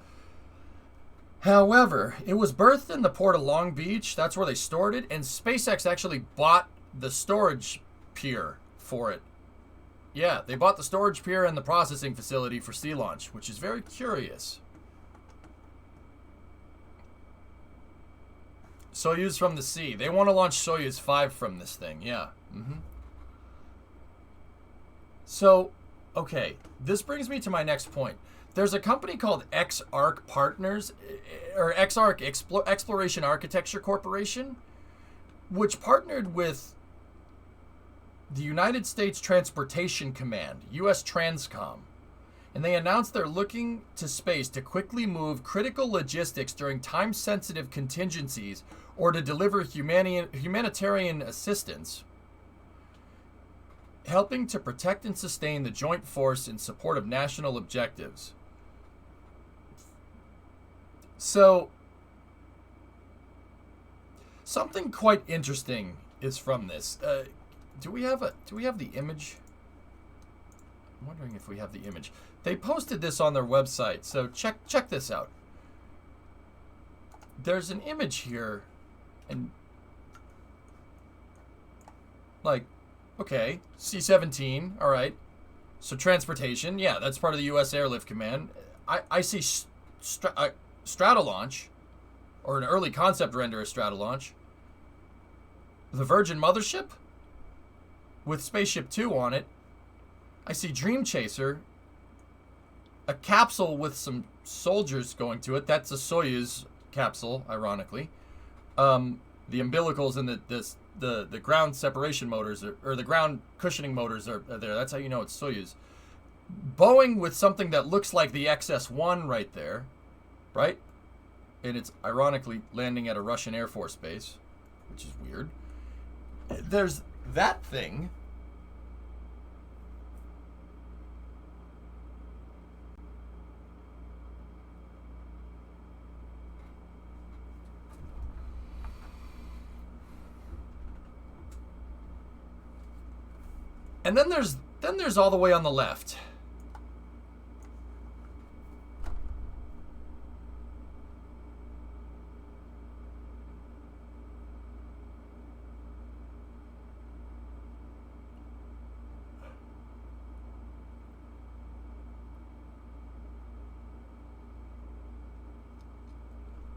However, it was berthed in the port of Long Beach. That's where they stored it. And SpaceX actually bought the storage pier for it. Yeah, they bought the storage pier and the processing facility for Sea Launch, which is very curious. Soyuz from the sea. They want to launch Soyuz 5 from this thing. Yeah. So, okay. This brings me to my next point. There's a company called XArc Partners, or XArc Exploration Architecture Corporation, which partnered with the United States Transportation Command, US Transcom, and they announced they're looking to space to quickly move critical logistics during time-sensitive contingencies or to deliver humanitarian assistance, helping to protect and sustain the joint force in support of national objectives. So, something quite interesting is from this. Do we have the image? I'm wondering if we have the image. They posted this on their website, so check this out. There's an image here, and like, okay, C-17, all right. So transportation, yeah, that's part of the U.S. Airlift Command. I see Stratolaunch, or an early concept render of Stratolaunch. The Virgin Mothership with Spaceship 2 on it. I see Dream Chaser, a capsule with some soldiers going to it. That's a Soyuz capsule, ironically. The umbilicals and the ground separation motors, or the ground cushioning motors are there. That's how you know it's Soyuz. Boeing with something that looks like the XS-1 right there, right? And it's ironically landing at a Russian Air Force base, which is weird. There's that thing. And then there's all the way on the left.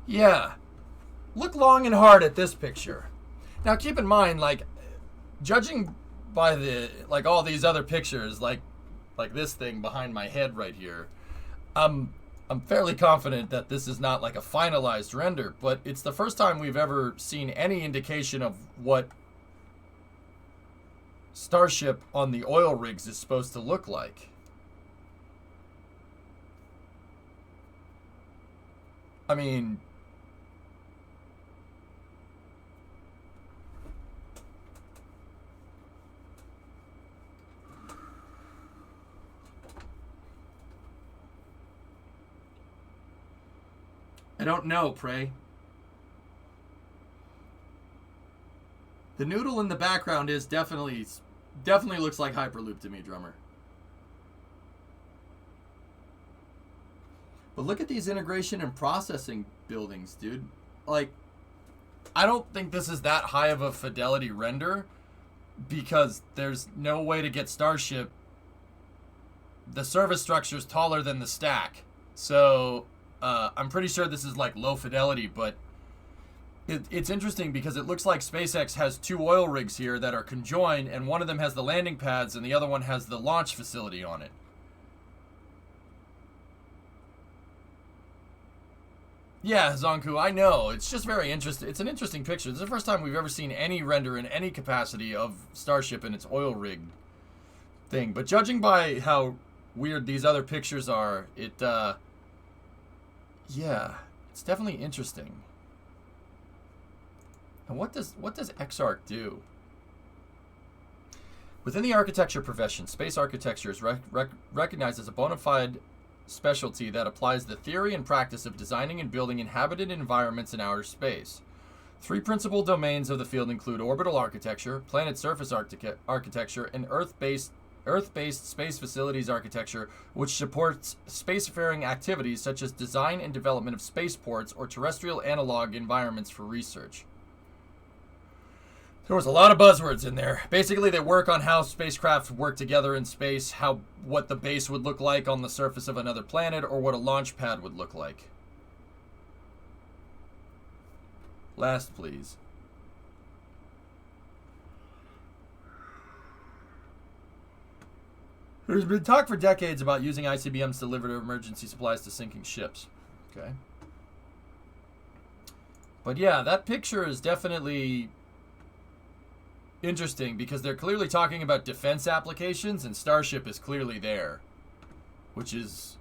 Yeah. Look long and hard at this picture. Now keep in mind, like, judging by the, like, all these other pictures, like this thing behind my head right here, I'm fairly confident that this is not like a finalized render, but it's the first time we've ever seen any indication of what Starship on the oil rigs is supposed to look like. I mean, I don't know, Prey. The noodle in the background is definitely looks like Hyperloop to me, drummer. But look at these integration and processing buildings, dude. Like, I don't think this is that high of a fidelity render because there's no way to get Starship. The service structure is taller than the stack. So, I'm pretty sure this is like low fidelity, but it's interesting because it looks like SpaceX has two oil rigs here that are conjoined, and one of them has the landing pads and the other one has the launch facility on it. Yeah, Zonku, I know. It's just very interesting. It's an interesting picture. This is the first time we've ever seen any render in any capacity of Starship and its oil rig thing. But judging by how weird these other pictures are, yeah, it's definitely interesting. And what does XArc do? Within the architecture profession, space architecture is recognized as a bona fide specialty that applies the theory and practice of designing and building inhabited environments in outer space. Three principal domains of the field include orbital architecture, planet surface architecture, and Earth-based space facilities architecture, which supports spacefaring activities such as design and development of spaceports or terrestrial analog environments for research. There was a lot of buzzwords in there. Basically, they work on how spacecraft work together in space, what the base would look like on the surface of another planet, or what a launch pad would look like. Last, please. There's been talk for decades about using ICBMs to deliver emergency supplies to sinking ships. Okay. But yeah, that picture is definitely interesting because they're clearly talking about defense applications and Starship is clearly there, which is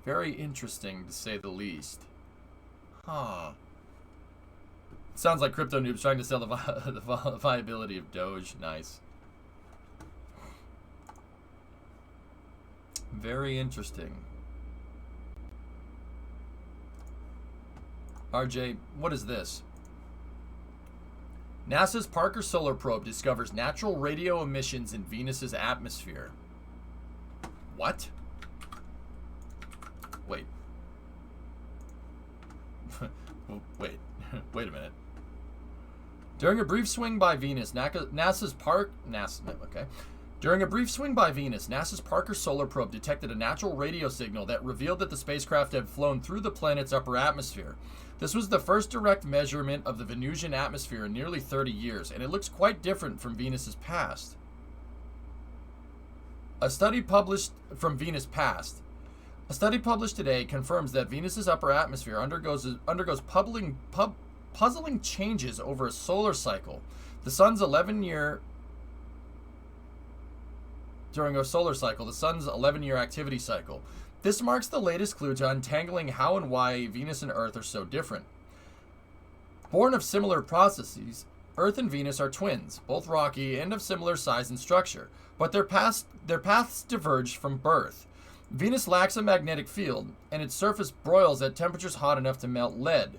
very interesting to say the least. Huh. Sounds like Crypto Noob's trying to sell the viability of Doge. Nice. Very interesting. RJ, what is this? NASA's Parker Solar Probe discovers natural radio emissions in Venus's atmosphere. What? Wait. Wait. Wait a minute. During a brief swing by Venus, NASA's Parker Solar Probe detected a natural radio signal that revealed that the spacecraft had flown through the planet's upper atmosphere. This was the first direct measurement of the Venusian atmosphere in nearly 30 years, and it looks quite different from Venus's past. A study published today confirms that Venus's upper atmosphere undergoes puzzling changes over a solar cycle. The sun's 11-year activity cycle. This marks the latest clue to untangling how and why Venus and Earth are so different. Born of similar processes, Earth and Venus are twins, both rocky and of similar size and structure, but their paths diverged from birth. Venus lacks a magnetic field, and its surface broils at temperatures hot enough to melt lead.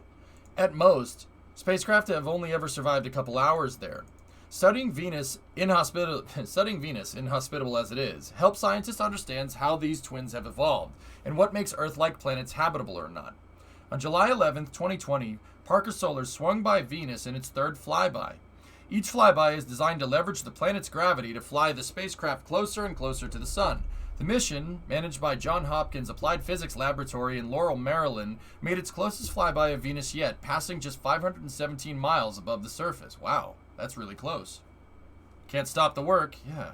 At most, spacecraft have only ever survived a couple hours there. Studying Venus, inhospitable as it is, helps scientists understand how these twins have evolved and what makes Earth-like planets habitable or not. On July 11, 2020, Parker Solar swung by Venus in its third flyby. Each flyby is designed to leverage the planet's gravity to fly the spacecraft closer and closer to the Sun. The mission, managed by Johns Hopkins Applied Physics Laboratory in Laurel, Maryland, made its closest flyby of Venus yet, passing just 517 miles above the surface. Wow. That's really close. Can't stop the work. Yeah.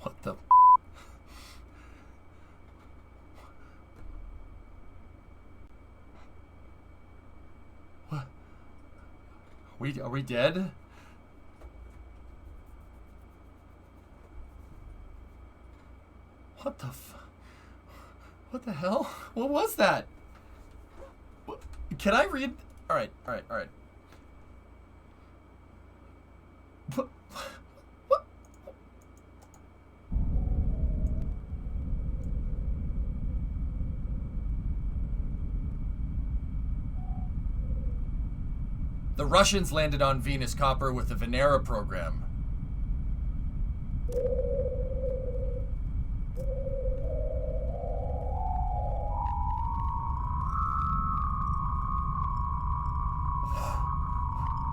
What the What? Are we dead? What the What the hell? What was that? Can I read? All right. What? The Russians landed on Venus Copper with the Venera program.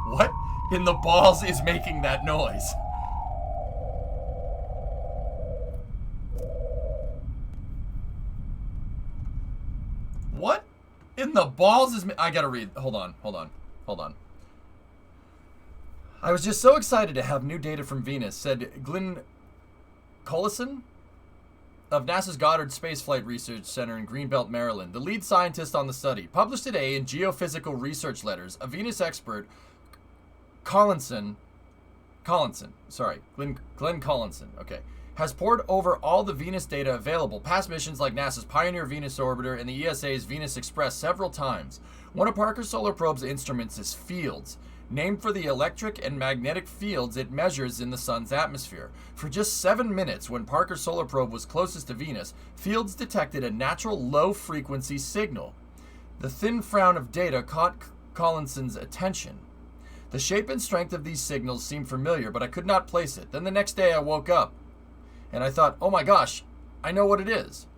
What in the balls is making that noise? What in the balls is... I gotta read. Hold on. I was just so excited to have new data from Venus, said Glenn Collison of NASA's Goddard Space Flight Research Center in Greenbelt, Maryland, the lead scientist on the study. Published today in Geophysical Research Letters, a Venus expert, Glenn Collinson, has pored over all the Venus data available, past missions like NASA's Pioneer Venus Orbiter and the ESA's Venus Express several times. One of Parker Solar Probe's instruments is FIELDS, named for the electric and magnetic fields it measures in the sun's atmosphere. For just 7 minutes, when Parker Solar Probe was closest to Venus, FIELDS detected a natural low-frequency signal. The thin frown of data caught Collinson's attention. The shape and strength of these signals seemed familiar, but I could not place it. Then the next day I woke up, and I thought, oh my gosh, I know what it is.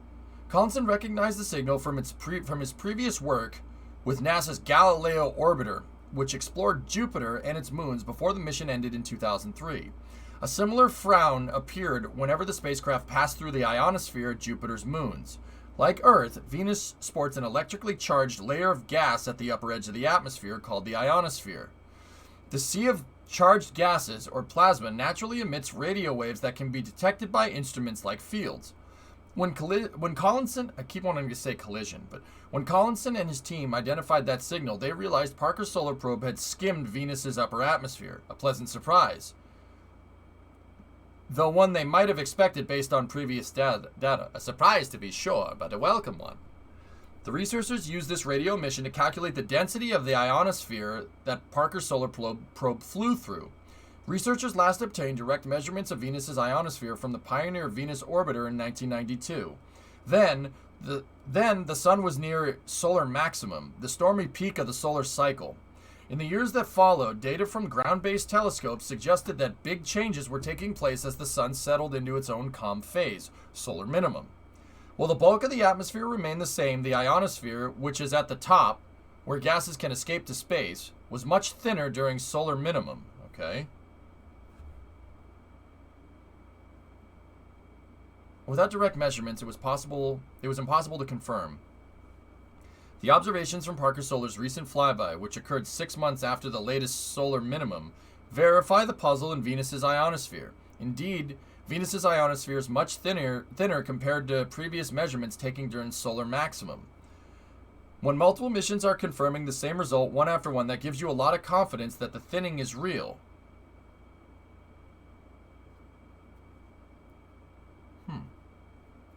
Collinson recognized the signal from his previous work with NASA's Galileo orbiter, which explored Jupiter and its moons before the mission ended in 2003. A similar frown appeared whenever the spacecraft passed through the ionosphere at Jupiter's moons. Like Earth, Venus sports an electrically charged layer of gas at the upper edge of the atmosphere called the ionosphere. The sea of charged gases, or plasma, naturally emits radio waves that can be detected by instruments like FIELDS. When Collinson, I keep wanting to say collision, but when Collinson and his team identified that signal, they realized Parker Solar Probe had skimmed Venus's upper atmosphere. A pleasant surprise, though one they might have expected based on previous data. A surprise to be sure, but a welcome one. The researchers used this radio emission to calculate the density of the ionosphere that Parker Solar Probe flew through. Researchers last obtained direct measurements of Venus's ionosphere from the Pioneer Venus Orbiter in 1992. Then the sun was near solar maximum, the stormy peak of the solar cycle. In the years that followed, data from ground-based telescopes suggested that big changes were taking place as the sun settled into its own calm phase, solar minimum. While the bulk of the atmosphere remained the same, the ionosphere, which is at the top, where gases can escape to space, was much thinner during solar minimum. Okay. Without direct measurements, it was impossible to confirm. The observations from Parker Solar's recent flyby, which occurred 6 months after the latest solar minimum, verify the puzzle in Venus's ionosphere. Indeed, Venus's ionosphere is much thinner compared to previous measurements taken during solar maximum. When multiple missions are confirming the same result one after one, that gives you a lot of confidence that the thinning is real.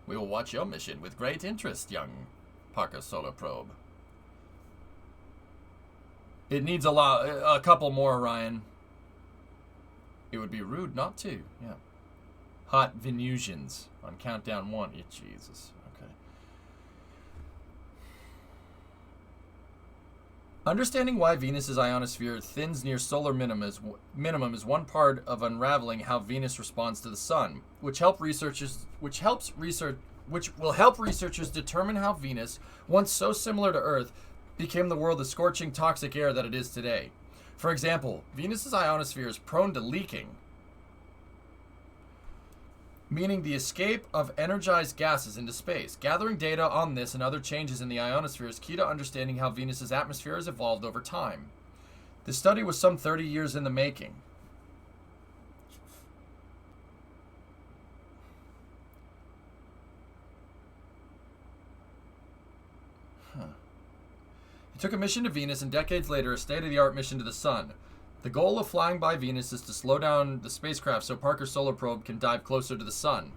We will watch your mission with great interest, young Parker Solar Probe. It needs a couple more, Ryan. It would be rude not to, yeah. Hot Venusians on countdown 1. Yeah, Jesus. Okay. Understanding why Venus's inosphere thins near solar minimum is one part of unraveling how Venus responds to the sun, which will help researchers determine how Venus, once so similar to Earth, became the world of scorching toxic air that it is today. For example, Venus's ionosphere is prone to leaking, meaning the escape of energized gases into space. Gathering data on this and other changes in the ionosphere is key to understanding how Venus's atmosphere has evolved over time. The study was some 30 years in the making. It took a mission to Venus and decades later a state-of-the-art mission to the Sun. The goal of flying by Venus is to slow down the spacecraft so Parker's solar probe can dive closer to the Sun.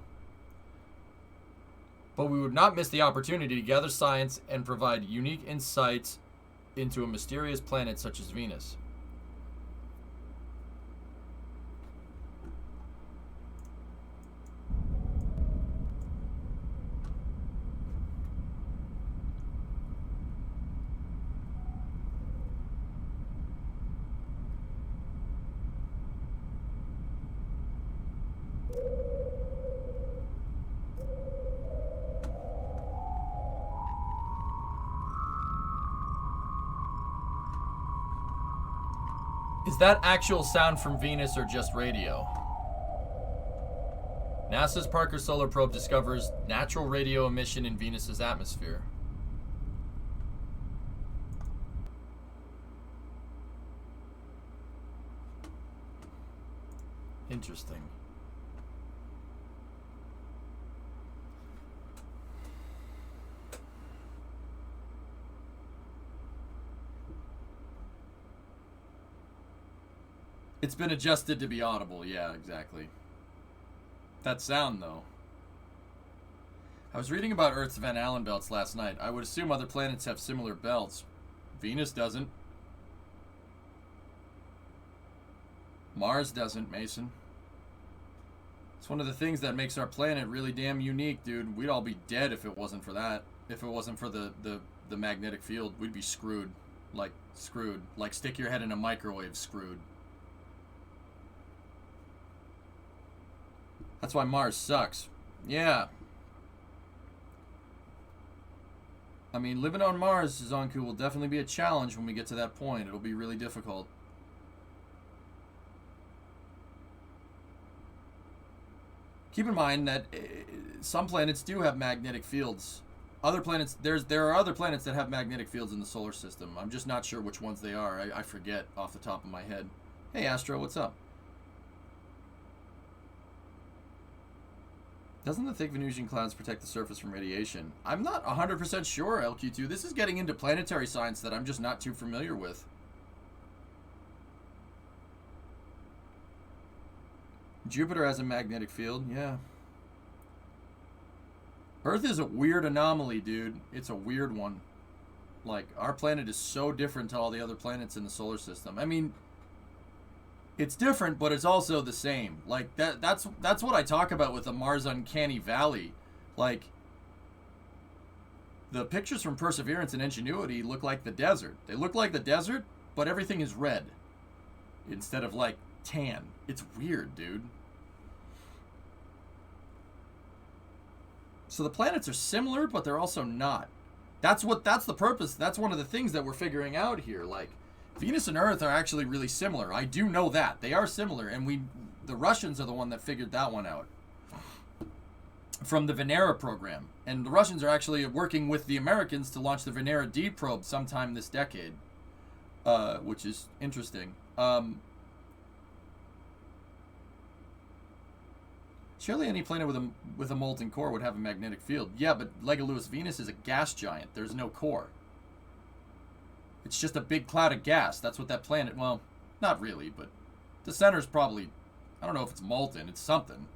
But we would not miss the opportunity to gather science and provide unique insights into a mysterious planet such as Venus. Is that actual sound from Venus or just radio? NASA's Parker Solar Probe discovers natural radio emission in Venus's atmosphere. Interesting. It's been adjusted to be audible. Yeah, exactly. That sound, though. I was reading about Earth's Van Allen belts last night. I would assume other planets have similar belts. Venus doesn't. Mars doesn't, Mason. It's one of the things that makes our planet really damn unique, dude. We'd all be dead if it wasn't for that. If it wasn't for the magnetic field, we'd be screwed. Like, screwed. Like, stick your head in a microwave, screwed. That's why Mars sucks. Yeah. I mean, living on Mars, Zonku, will definitely be a challenge when we get to that point. It'll be really difficult. Keep in mind that some planets do have magnetic fields. Other planets, there are other planets that have magnetic fields in the solar system. I'm just not sure which ones they are. I forget off the top of my head. Hey, Astro, what's up? Doesn't the thick Venusian clouds protect the surface from radiation? I'm not 100% sure, LQ2. This is getting into planetary science that I'm just not too familiar with. Jupiter has a magnetic field, yeah. Earth is a weird anomaly, dude. It's a weird one. Like, our planet is so different to all the other planets in the solar system. I mean, it's different, but it's also the same. Like, that's what I talk about with the Mars Uncanny Valley. Like, the pictures from Perseverance and Ingenuity look like the desert. They look like the desert, but everything is red instead of, like, tan. It's weird, dude. So the planets are similar, but they're also not. That's the purpose. That's one of the things that we're figuring out here. Like, Venus and Earth are actually really similar. I do know that. They are similar, and the Russians are the one that figured that one out from the Venera program. And the Russians are actually working with the Americans to launch the Venera D probe sometime this decade, which is interesting. Surely any planet with a molten core would have a magnetic field. Yeah, but Lego Lewis, Venus is a gas giant. There's no core. It's just a big cloud of gas. That's what that planet, well, not really, but the center's probably, I don't know if it's molten, it's something.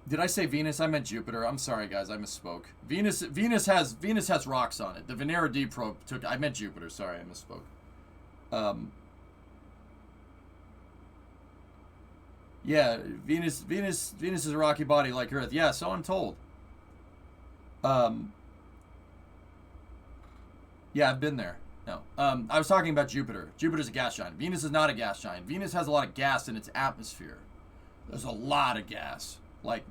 Did I say Venus? I meant Jupiter. I'm sorry, guys. I misspoke. Venus has rocks on it. The Venera D probe took. I meant Jupiter. Sorry, I misspoke. Yeah, Venus is a rocky body like Earth. Yeah, so I'm told. Yeah, I've been there. No. I was talking about Jupiter. Jupiter's a gas giant. Venus is not a gas giant. Venus has a lot of gas in its atmosphere. There's a lot of gas. Like,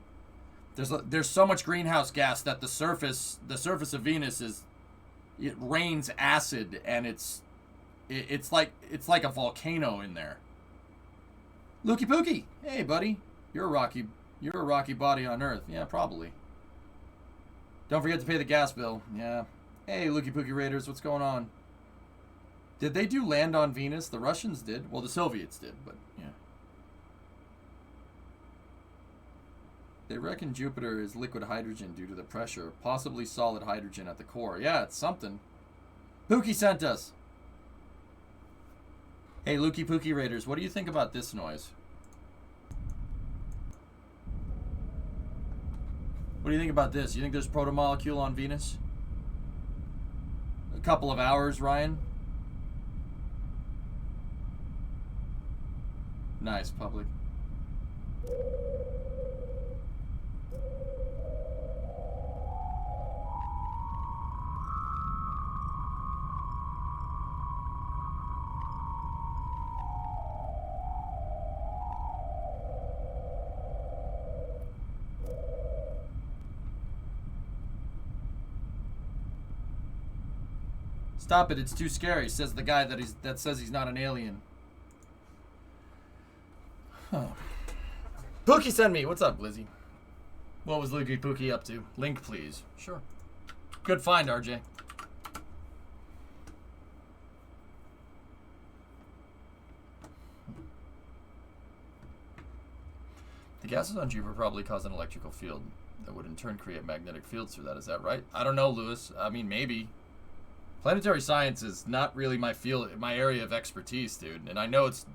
there's so much greenhouse gas that the surface of Venus it rains acid, and it's like a volcano in there. Lukey Pookie, hey buddy, you're a rocky body on Earth. Yeah, probably. Don't forget to pay the gas bill. Yeah. Hey, Lukey Pookie Raiders, what's going on? Did they do land on Venus? The Russians did. Well, the Soviets did, but yeah. They reckon Jupiter is liquid hydrogen due to the pressure, possibly solid hydrogen at the core. Yeah, it's something. Pookie sent us. Hey, Lukey Pookie Raiders, what do you think about this noise? What do you think about this? You think there's protomolecule on Venus? A couple of hours, Ryan? Nice, public. Stop it, it's too scary, says the guy that says he's not an alien. Huh. Pookie send me. What's up, Lizzie? What was Lukey Pookie up to? Link, please. Sure. Good find, RJ. The gases on Jupiter probably cause an electrical field that would in turn create magnetic fields through that. Is that right? I don't know, Lewis. I mean, maybe. Planetary science is not really my field, my area of expertise, dude. And I know it's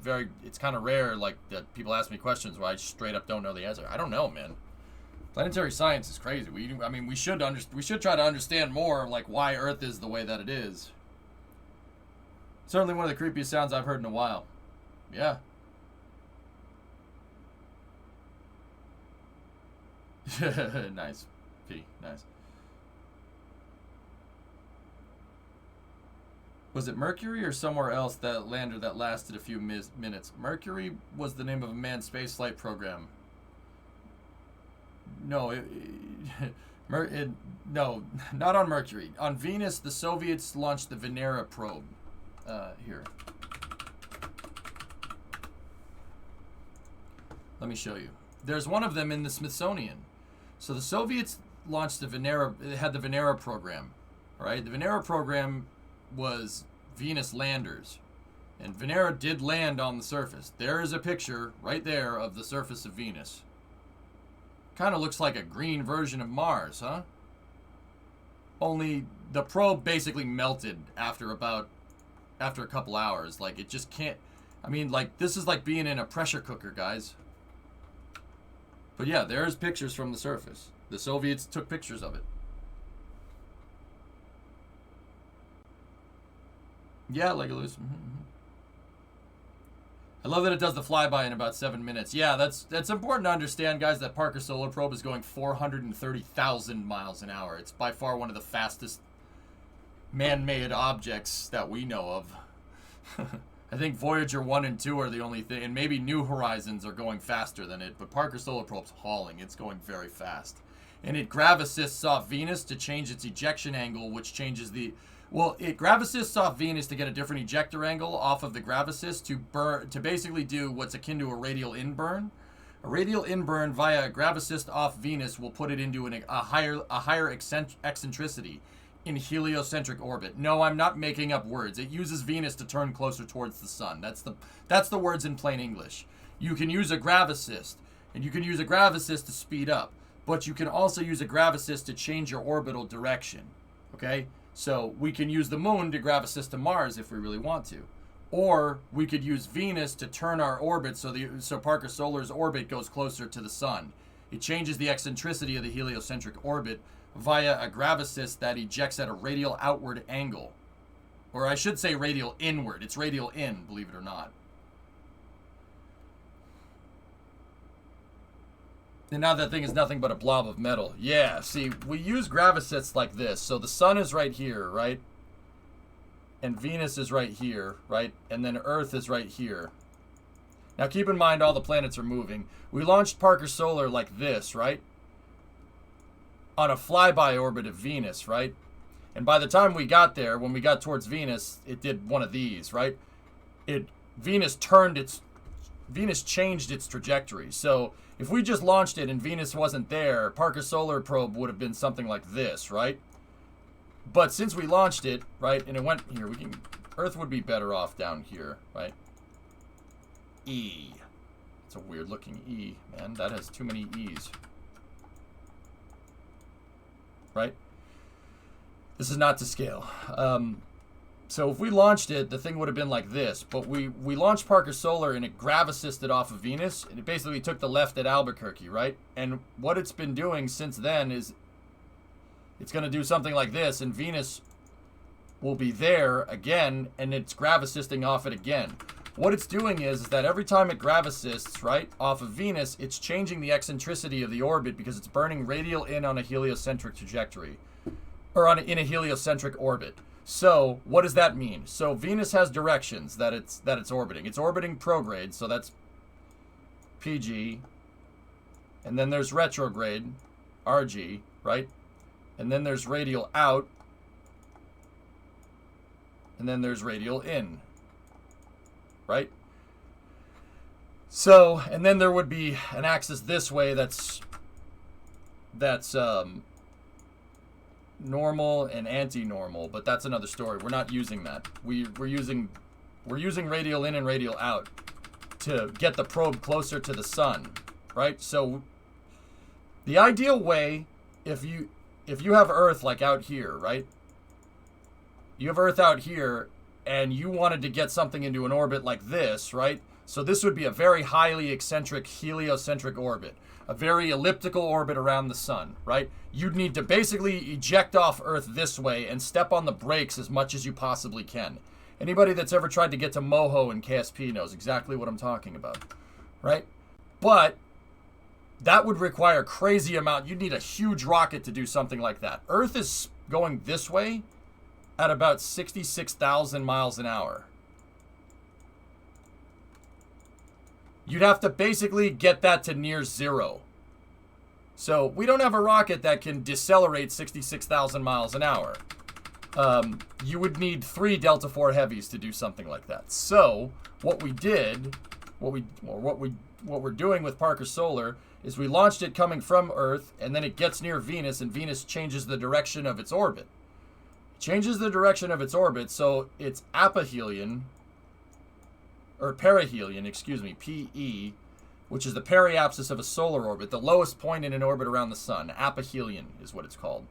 kind of rare, like, that people ask me questions where I straight up don't know the answer. I don't know, man. Planetary science is crazy. We should try to understand more, like, why Earth is the way that it is. Certainly one of the creepiest sounds I've heard in a while. Yeah. Nice. P. Nice. Was it Mercury or somewhere else that lander that lasted a few minutes? Mercury was the name of a manned spaceflight program. No, no, not on Mercury. On Venus, the Soviets launched the Venera probe. Here. Let me show you. There's one of them in the Smithsonian. So the Soviets launched the Venera, they had the Venera program, right? The Venera program was Venus landers, and Venera did land on the surface. There is a picture right there of the surface of Venus. Kind of looks like a green version of Mars, huh? Only the probe basically melted after a couple hours. Like, it just can't, I mean, like, this is like being in a pressure cooker, guys. But yeah, there's pictures from the surface. The Soviets took pictures of it. Yeah, Legolas. I love that it does the flyby in about 7 minutes. Yeah, that's important to understand, guys, that Parker Solar Probe is going 430,000 miles an hour. It's by far one of the fastest man-made objects that we know of. I think Voyager 1 and 2 are the only thing, and maybe New Horizons are going faster than it, but Parker Solar Probe's hauling. It's going very fast. And it grav-assists off Venus to change its ejection angle, which changes the... Well, it grav-assists off Venus to get a different ejector angle off of the grav-assist to basically do what's akin to a radial inburn. A radial inburn via a grav-assist off Venus will put it into a higher eccentricity in heliocentric orbit. No, I'm not making up words. It uses Venus to turn closer towards the sun. That's the words in plain English. You can use a grav-assist, and you can use a grav-assist to speed up, but you can also use a grav-assist to change your orbital direction. Okay? So we can use the moon to grav-assist to Mars if we really want to. Or we could use Venus to turn our orbit so Parker Solar's orbit goes closer to the sun. It changes the eccentricity of the heliocentric orbit via a gravicis that ejects at a radial outward angle. Or I should say radial inward. It's radial in, believe it or not. And now that thing is nothing but a blob of metal. Yeah, see, we use gravisits like this. So the sun is right here, right? And Venus is right here, right? And then Earth is right here. Now keep in mind all the planets are moving. We launched Parker Solar like this, right? On a flyby orbit of Venus, right? And by the time we got there, when we got towards Venus, it did one of these, right? Venus changed its trajectory. So if we just launched it and Venus wasn't there, Parker Solar Probe would have been something like this, right? But since we launched it, right, and it went here, Earth would be better off down here, right? E. It's a weird looking E, man. That has too many E's. Right? This is not to scale. So if we launched it, the thing would have been like this. But we launched Parker Solar and it gravicisted off of Venus. And it basically took the left at Albuquerque, right? And what it's been doing since then is it's going to do something like this. And Venus will be there again. And it's gravicisting off it again. What it's doing is that every time it gravicists, right, off of Venus, it's changing the eccentricity of the orbit because it's burning radial in on a heliocentric trajectory. Or in a heliocentric orbit. So what does that mean? So Venus has directions that it's orbiting. It's orbiting prograde, so that's PG. And then there's retrograde, RG, right? And then there's radial out. And then there's radial in. Right? So, and then there would be an axis this way that's normal and anti-normal, but that's another story. We're not using that. We're using radial in and radial out to get the probe closer to the sun, right? So the ideal way, if you have Earth like out here, right? You have Earth out here and you wanted to get something into an orbit like this, right? So this would be a very highly eccentric heliocentric orbit. A very elliptical orbit around the sun, right? You'd need to basically eject off Earth this way and step on the brakes as much as you possibly can. Anybody that's ever tried to get to MOHO and KSP knows exactly what I'm talking about, right? But that would require crazy amount. You'd need a huge rocket to do something like that. Earth is going this way at about 66,000 miles an hour. You'd have to basically get that to near zero. So we don't have a rocket that can decelerate 66,000 miles an hour. You would need 3 Delta IV Heavies to do something like that. So what we did, what we're doing with Parker Solar is we launched it coming from Earth, and then it gets near Venus, and Venus changes the direction of its orbit. Changes the direction of its orbit, so it's aphelion, or perihelion, excuse me, PE, which is the periapsis of a solar orbit, the lowest point in an orbit around the sun. Aphelion is what it's called.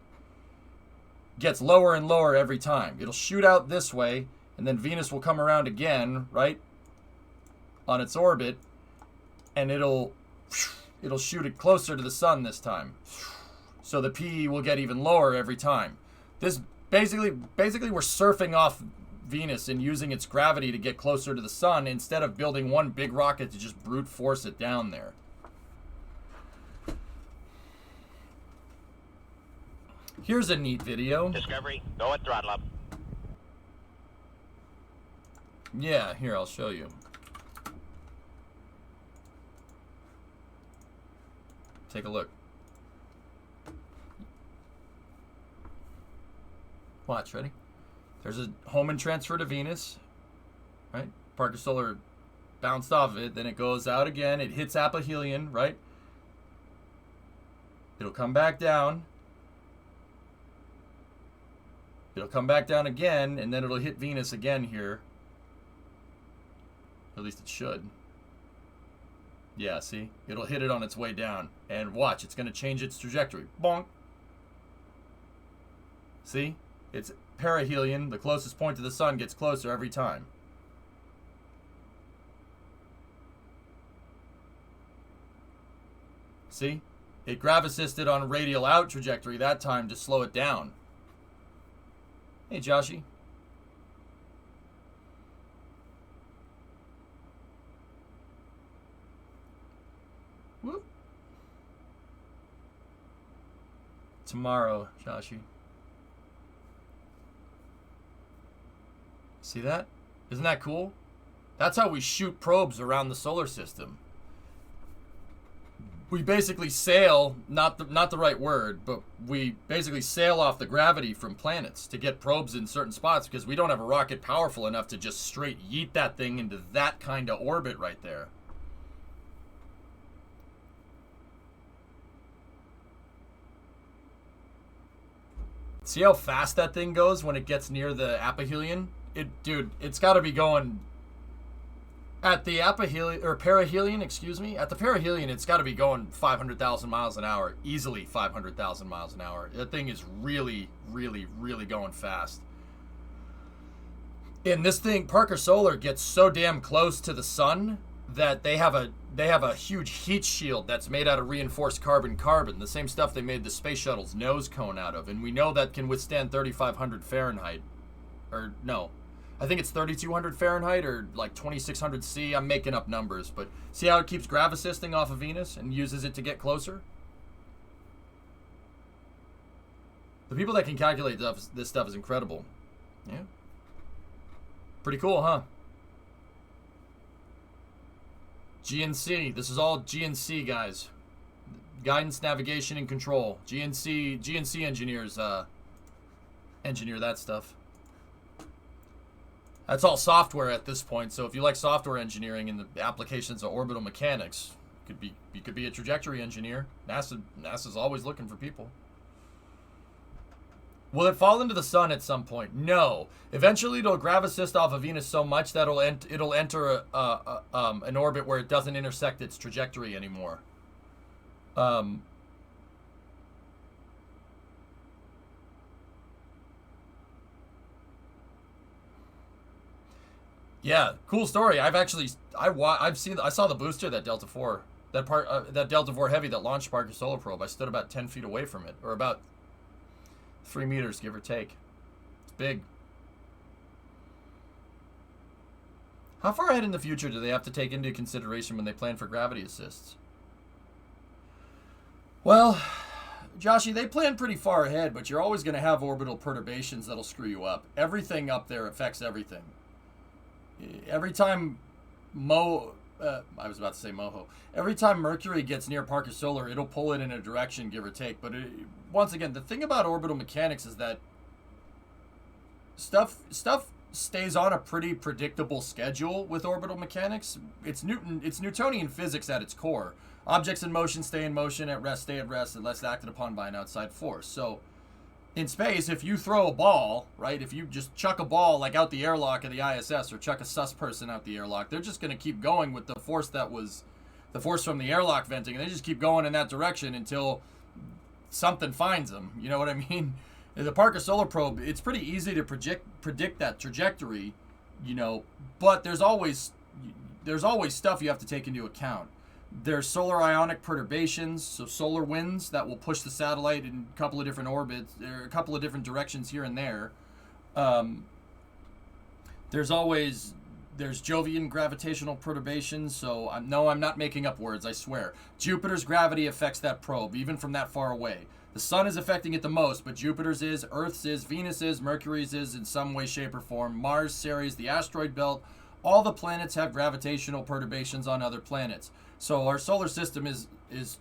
Gets lower and lower every time. It'll shoot out this way, and then Venus will come around again, right, on its orbit, and it'll shoot it closer to the sun this time. So the PE will get even lower every time. This basically we're surfing off Venus and using its gravity to get closer to the sun instead of building one big rocket to just brute force it down there. Here's a neat video. Discovery, go at throttle up. Yeah, here, I'll show you. Take a look. Watch, ready? There's a Hohmann transfer to Venus, right? Parker Solar bounced off of it, then it goes out again, it hits aphelion, right? It'll come back down. It'll come back down again, and then it'll hit Venus again here. At least it should. Yeah, see? It'll hit it on its way down. And watch, it's going to change its trajectory. Bonk! See? It's perihelion, the closest point to the sun, gets closer every time. See? It grav assisted on radial out trajectory that time to slow it down. Hey, Joshy. Whoop. Tomorrow, Joshy. See that? Isn't that cool? That's how we shoot probes around the solar system. We basically sail, not the right word, but we basically sail off the gravity from planets to get probes in certain spots because we don't have a rocket powerful enough to just straight yeet that thing into that kind of orbit right there. See how fast that thing goes when it gets near the aphelion? Dude, it's got to be going at the aphelion or perihelion, excuse me. At the perihelion, it's got to be going 500,000 miles an hour, easily 500,000 miles an hour. That thing is really, really, really going fast. And this thing, Parker Solar, gets so damn close to the sun that they have a huge heat shield that's made out of reinforced carbon, the same stuff they made the space shuttle's nose cone out of, and we know that can withstand 3,500 Fahrenheit, or no, I think it's 3,200 Fahrenheit or like 2,600 C. I'm making up numbers, but see how it keeps grav assisting off of Venus and uses it to get closer? The people that can calculate this stuff is incredible. Yeah. Pretty cool, huh? GNC. This is all GNC, guys. Guidance, navigation, and control. GNC engineers engineer that stuff. That's all software at this point. So if you like software engineering and the applications of orbital mechanics, you could be a trajectory engineer. NASA's always looking for people. Will it fall into the sun at some point? No. Eventually, it'll grav assist off of Venus so much that it'll enter an orbit where it doesn't intersect its trajectory anymore. Yeah, cool story. I saw the booster that Delta IV, that Delta IV Heavy that launched Parker Solar Probe. I stood about 10 feet away from it, or about 3 meters, give or take. It's big. How far ahead in the future do they have to take into consideration when they plan for gravity assists? Well, Joshy, they plan pretty far ahead, but you're always going to have orbital perturbations that'll screw you up. Everything up there affects everything. Every time I was about to say Moho. Every time Mercury gets near Parker Solar, it'll pull it in a direction, give or take. But once again, the thing about orbital mechanics is that stuff stays on a pretty predictable schedule with orbital mechanics. It's Newtonian physics at its core. Objects in motion stay in motion, at rest stay at rest, unless acted upon by an outside force. So in space, if you throw a ball, right, if you just chuck a ball like out the airlock of the ISS or chuck a sus person out the airlock, they're just going to keep going with the force from the airlock venting, and they just keep going in that direction until something finds them. You know what I mean? The Parker Solar Probe, it's pretty easy to predict that trajectory, you know, but there's always stuff you have to take into account. There's solar ionic perturbations, so solar winds that will push the satellite in a couple of different orbits, or a couple of different directions here and there. There's Jovian gravitational perturbations, so I'm not making up words, I swear. Jupiter's gravity affects that probe, even from that far away. The sun is affecting it the most, but Jupiter's is, Earth's is, Venus is, Mercury's is in some way, shape, or form. Mars, Ceres, the asteroid belt, all the planets have gravitational perturbations on other planets. So our solar system is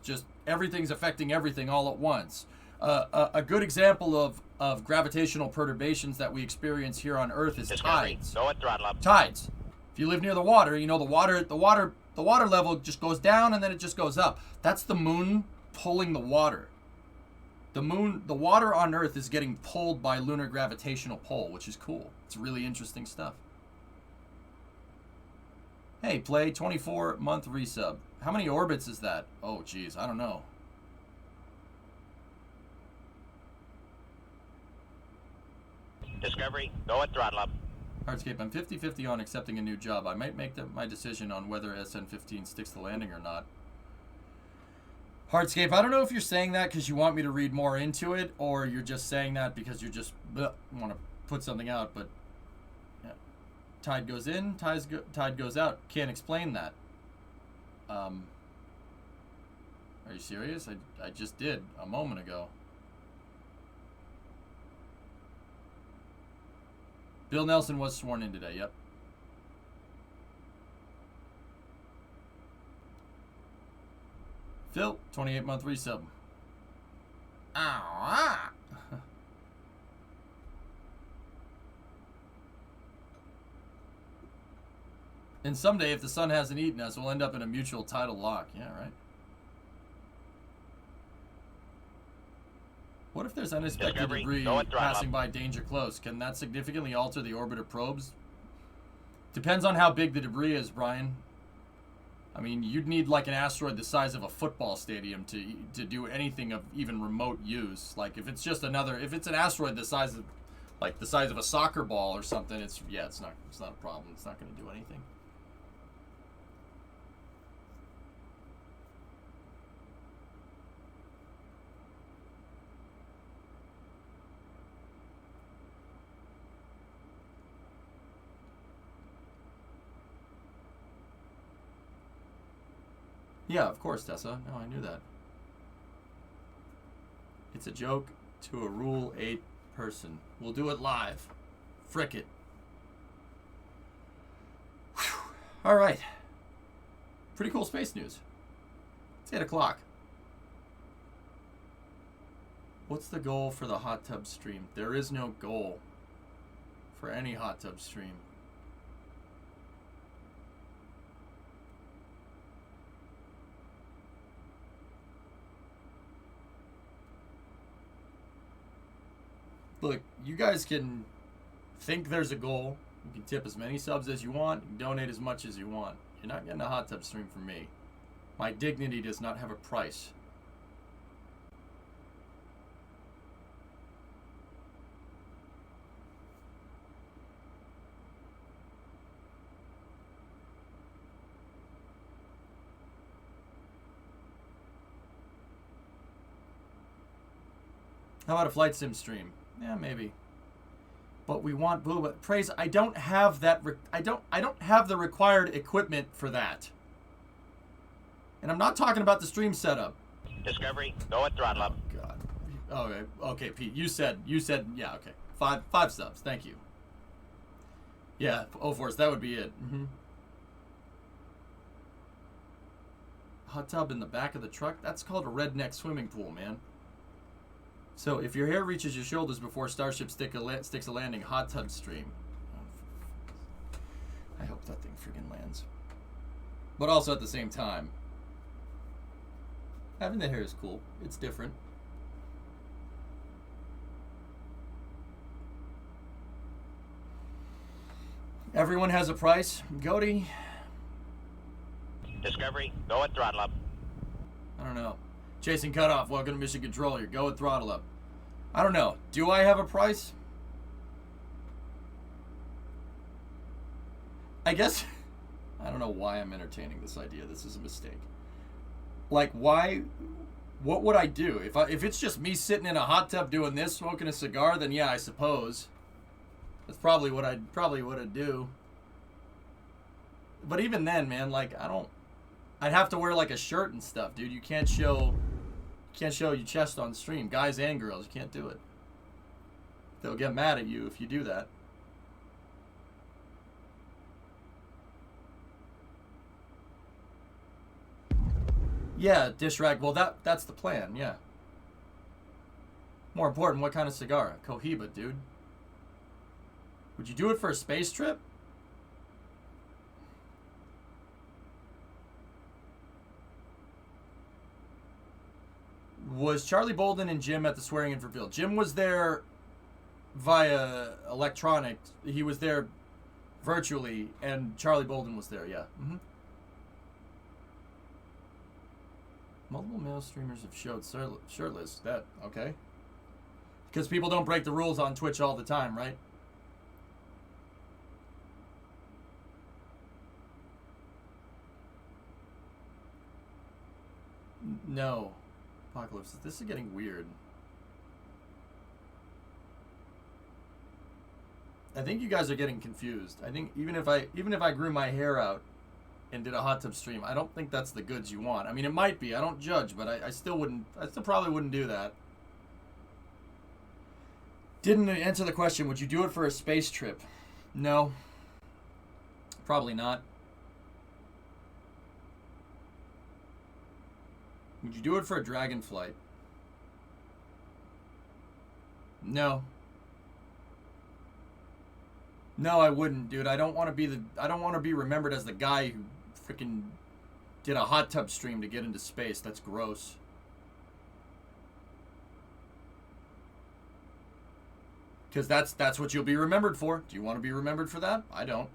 just, everything's affecting everything all at once. A good example of gravitational perturbations that we experience here on Earth is tides. Tides. If you live near the water, you know the water level just goes down and then it just goes up. That's the moon pulling the water. The water on Earth is getting pulled by lunar gravitational pull, which is cool. It's really interesting stuff. Hey, play 24-month resub. How many orbits is that? Oh, geez, I don't know. Discovery, go at throttle up. Hardscape, I'm 50-50 on accepting a new job. I might make my decision on whether SN15 sticks the landing or not. Hardscape, I don't know if you're saying that because you want me to read more into it, or you're just saying that because you just want to put something out, but yeah. Tide goes in, tide goes out. Can't explain that. Are you serious? I just did a moment ago. Bill Nelson was sworn in today, yep. Phil, 28-month resub. Ah. And someday, if the sun hasn't eaten us, we'll end up in a mutual tidal lock. Yeah, right. What if there's unexpected debris passing by danger close? Can that significantly alter the orbiter probes? Depends on how big the debris is, Brian. I mean, you'd need like an asteroid the size of a football stadium to do anything of even remote use. Like if it's just if it's an asteroid the size of, like the size of a soccer ball or something, it's not a problem. It's not going to do anything. Yeah, of course, Tessa. No, I knew that. It's a joke to a Rule 8 person. We'll do it live. Frick it. Whew. All right. Pretty cool space news. It's 8 o'clock. What's the goal for the hot tub stream? There is no goal for any hot tub stream. Look, you guys can think there's a goal. You can tip as many subs as you want. You can donate as much as you want. You're not getting a hot tub stream from me. My dignity does not have a price. How about a flight sim stream? Yeah, maybe. But we want blue. Praise, I don't have that. I don't have the required equipment for that. And I'm not talking about the stream setup. Discovery, go at throttle up. Oh God. Okay, Pete. You said. Yeah. Okay. Five subs. Thank you. Yeah. O-Force. That would be it. Hot tub in the back of the truck. That's called a redneck swimming pool, man. So if your hair reaches your shoulders before Starship sticks a landing, hot tub stream. I hope that thing friggin' lands. But also at the same time, having the hair is cool. It's different. Everyone has a price. Goaty. Discovery, go at throttle up. I don't know. Chasing Cutoff, welcome to Mission Control. You're go at throttle up. I don't know. Do I have a price? I guess... I don't know why I'm entertaining this idea. This is a mistake. Like, why... What would I do? If it's just me sitting in a hot tub doing this, smoking a cigar, then yeah, I suppose. That's probably what I'd do. But even then, man, like, I'd have to wear, like, a shirt and stuff, dude. You can't show your chest on stream. Guys and girls, you can't do it. They'll get mad at you if you do that. Yeah, dish rag. Well, that's the plan, yeah. More important, what kind of cigar? Cohiba, dude. Would you do it for a space trip? Was Charlie Bolden and Jim at the swearing in for Bill? Jim was there via electronic. He was there virtually, and Charlie Bolden was there, yeah. Multiple male streamers have showed shirtless. That, okay. Because people don't break the rules on Twitch all the time, right? No. Apocalypse. This is getting weird. I think you guys are getting confused. I think even if I grew my hair out and did a hot tub stream, I don't think that's the goods you want. I mean, it might be. I don't judge, but I still probably wouldn't do that. Didn't answer the question. Would you do it for a space trip? No. Probably not. Would you do it for a dragon flight? No. No, I wouldn't, dude. I don't want to be remembered as the guy who freaking did a hot tub stream to get into space. That's gross. Because that's what you'll be remembered for. Do you want to be remembered for that? I don't.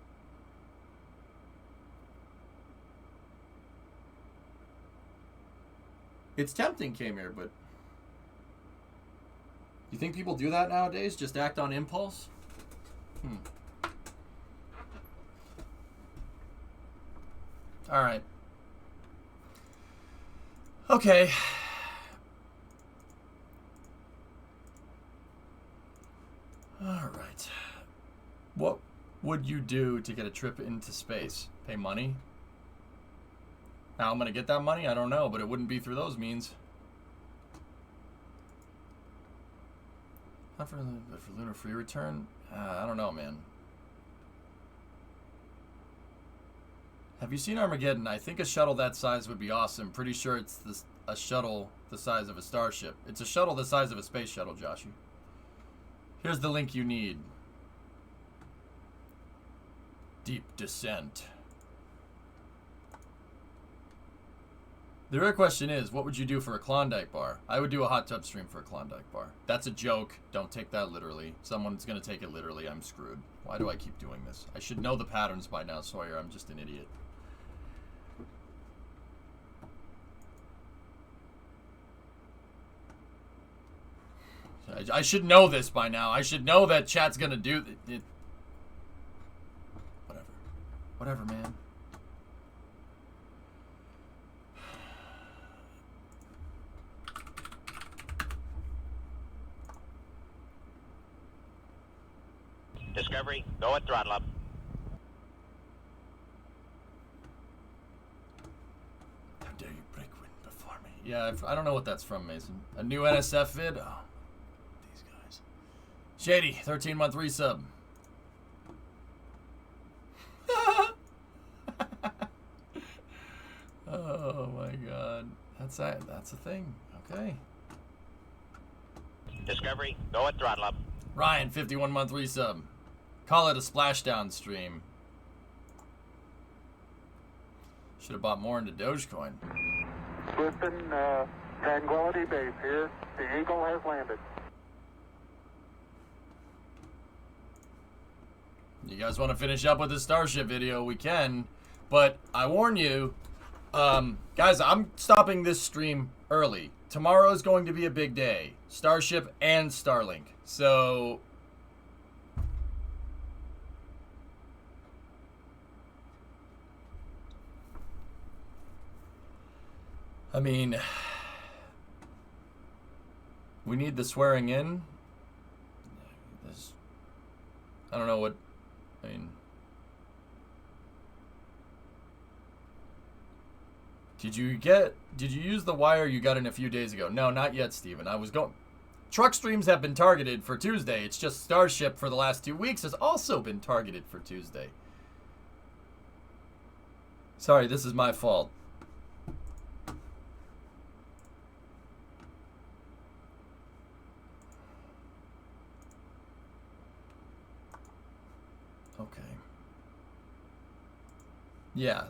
It's tempting, K-Mir, but you think people do that nowadays? Just act on impulse? All right. Okay. All right. What would you do to get a trip into space? Pay money? How I'm going to get that money? I don't know, but it wouldn't be through those means. Not for lunar free return? I don't know, man. Have you seen Armageddon? I think a shuttle that size would be awesome. Pretty sure it's a shuttle the size of a starship. It's a shuttle the size of a space shuttle, Joshy. Here's the link you need. Deep Descent. The real question is, what would you do for a Klondike bar? I would do a hot tub stream for a Klondike bar. That's a joke. Don't take that literally. Someone's going to take it literally. I'm screwed. Why do I keep doing this? I should know the patterns by now, Sawyer. I'm just an idiot. I should know this by now. I should know that chat's going to do it. Whatever. Whatever, man. Discovery, go at throttle up. How dare you break wind before me? Yeah, I don't know what that's from, Mason. A new NSF vid? Oh, these guys. Shady, 13-month resub. Oh my god. That's a thing. Okay. Discovery, go at throttle up. Ryan, 51-month resub. Call it a splashdown stream. Should have bought more into Dogecoin. Listen, Tranquility Base here. The Eagle has landed. You guys want to finish up with the Starship video? We can. But I warn you, guys, I'm stopping this stream early. Tomorrow is going to be a big day. Starship and Starlink. So I mean, we need the swearing in. I don't know what, I mean. Did you use the wire you got in a few days ago? No, not yet, Steven. I was going. Truck streams have been targeted for Tuesday. It's just Starship for the last 2 weeks has also been targeted for Tuesday. Sorry, this is my fault. Okay. Yeah.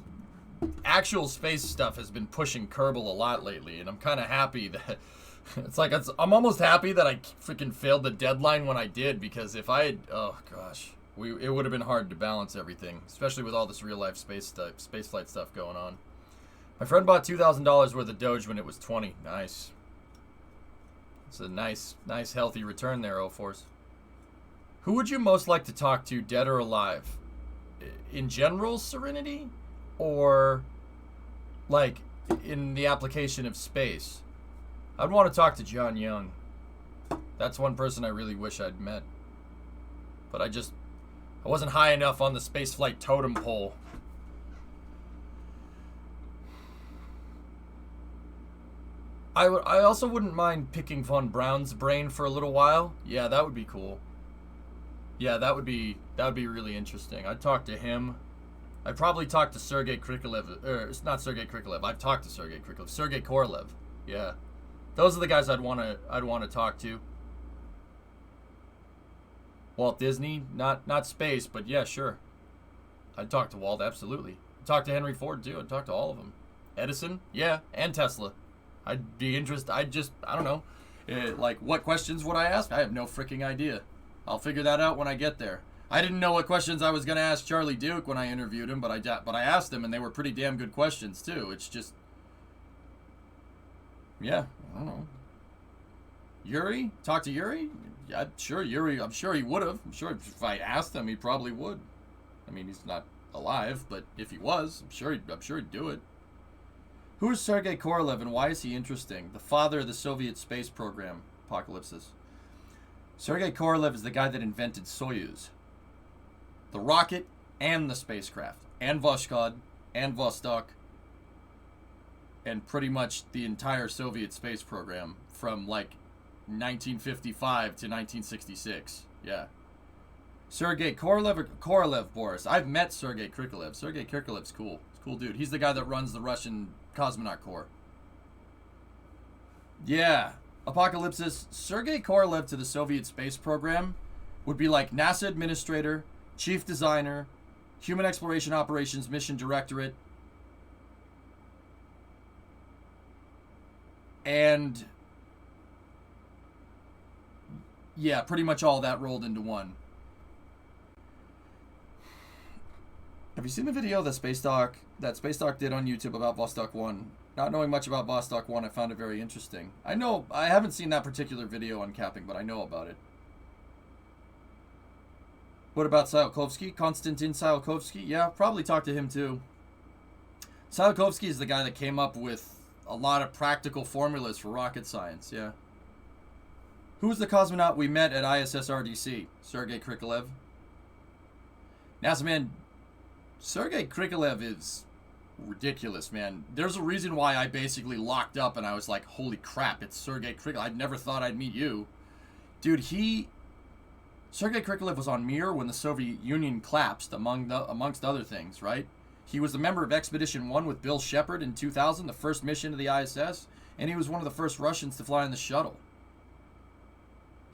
Actual space stuff has been pushing Kerbal a lot lately, and I'm kind of happy that I'm almost happy that I freaking failed the deadline when I did, because if I had, oh gosh, it would have been hard to balance everything, especially with all this real life space flight stuff going on. My friend bought $2,000 worth of Doge when it was 20. Nice. It's a nice healthy return there, O-Force. Who would you most like to talk to, dead or alive? In general, Serenity? Or, like, in the application of space. I'd want to talk to John Young. That's one person I really wish I'd met. But I wasn't high enough on the spaceflight totem pole. I also wouldn't mind picking von Braun's brain for a little while. Yeah, that would be cool. Yeah, that would be really interesting. I'd talk to him. I'd probably talk to Sergei Krikalev. It's not Sergei Krikalev. I've talked to Sergei Krikalev. Sergei Korolev. Yeah, those are the guys I'd want to talk to. Walt Disney, not space, but yeah, sure. I'd talk to Walt, absolutely. I'd talk to Henry Ford too. I'd talk to all of them. Edison, yeah, and Tesla. I'd be interested. I don't know. Like, what questions would I ask? I have no freaking idea. I'll figure that out when I get there. I didn't know what questions I was going to ask Charlie Duke when I interviewed him, but I asked him, and they were pretty damn good questions, too. It's just... Yeah, I don't know. Yuri? Talk to Yuri? Yeah, I'm sure he would have. I'm sure if I asked him, he probably would. I mean, he's not alive, but if he was, I'm sure he'd do it. Who is Sergei Korolev and why is he interesting? The father of the Soviet space program, Apocalypsis. Sergei Korolev is the guy that invented Soyuz. The rocket and the spacecraft. And Voskhod and Vostok. And pretty much the entire Soviet space program from like 1955 to 1966. Yeah. Sergei Korolev or Korolev, Boris? I've met Sergei Krikalev. Sergei Krikalev's cool. He's a cool dude. He's the guy that runs the Russian Cosmonaut Corps. Yeah. Apocalypsis. Sergei Korolev to the Soviet space program would be like NASA administrator, chief designer, human exploration operations mission directorate, and yeah, pretty much all that rolled into one. Have you seen the video that Space Doc did on YouTube about Vostok 1? Not knowing much about Vostok 1, I found it very interesting. I haven't seen that particular video on capping, but I know about it. What about Tsiolkovsky? Konstantin Tsiolkovsky? Yeah, probably talk to him too. Tsiolkovsky is the guy that came up with a lot of practical formulas for rocket science, yeah. Who's the cosmonaut we met at ISS-RDC? Sergei Krikalev. NASA man, Sergei Krikalev is ridiculous, man. There's a reason why I basically locked up and I was like, holy crap, it's Sergei Krikalev. I never thought I'd meet you. Dude, Sergei Krikalev was on Mir when the Soviet Union collapsed, amongst other things, right? He was a member of Expedition 1 with Bill Shepard in 2000, the first mission to the ISS, and he was one of the first Russians to fly on the shuttle.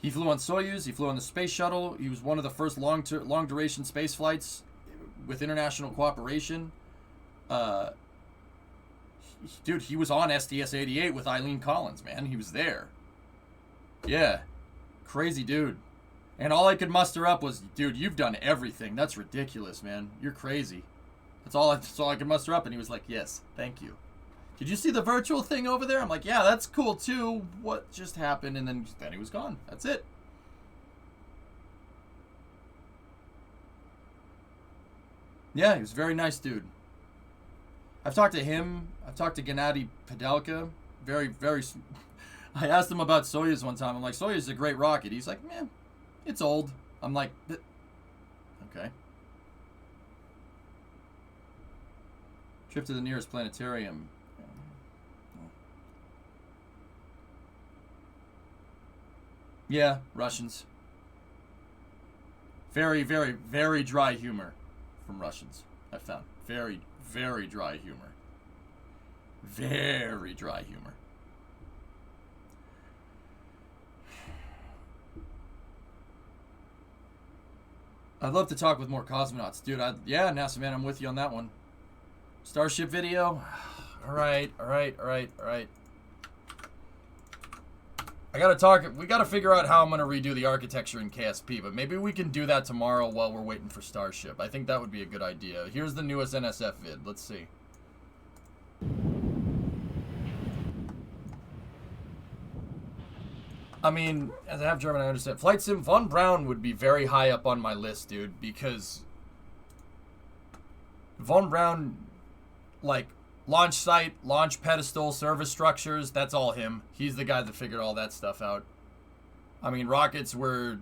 He flew on Soyuz, he flew on the space shuttle, he was one of the first long-duration space flights with international cooperation. Dude, he was on STS-88 with Eileen Collins, man. He was there. Yeah. Crazy dude. And all I could muster up was, dude, you've done everything. That's ridiculous, man. You're crazy. That's all I could muster up. And he was like, yes, thank you. Did you see the virtual thing over there? I'm like, yeah, that's cool too. What just happened? And then he was gone. That's it. Yeah, he was a very nice dude. I've talked to him. I've talked to Gennady Padelka. Very, very... I asked him about Soyuz one time. I'm like, Soyuz is a great rocket. He's like, man, it's old. I'm like, okay. Trip to the nearest planetarium. Yeah, Russians. Very, very, very dry humor from Russians, I found. Very, very dry humor. Very dry humor. I'd love to talk with more cosmonauts. Dude, yeah, NASA man, I'm with you on that one. Starship video? Alright. We gotta figure out how I'm gonna redo the architecture in KSP, but maybe we can do that tomorrow while we're waiting for Starship. I think that would be a good idea. Here's the newest NSF vid. Let's see. I mean, as a half German, I understand. Flight Sim Von Braun would be very high up on my list, dude, because Von Braun, like launch site, launch pedestal, service structures, that's all him. He's the guy that figured all that stuff out. I mean, rockets before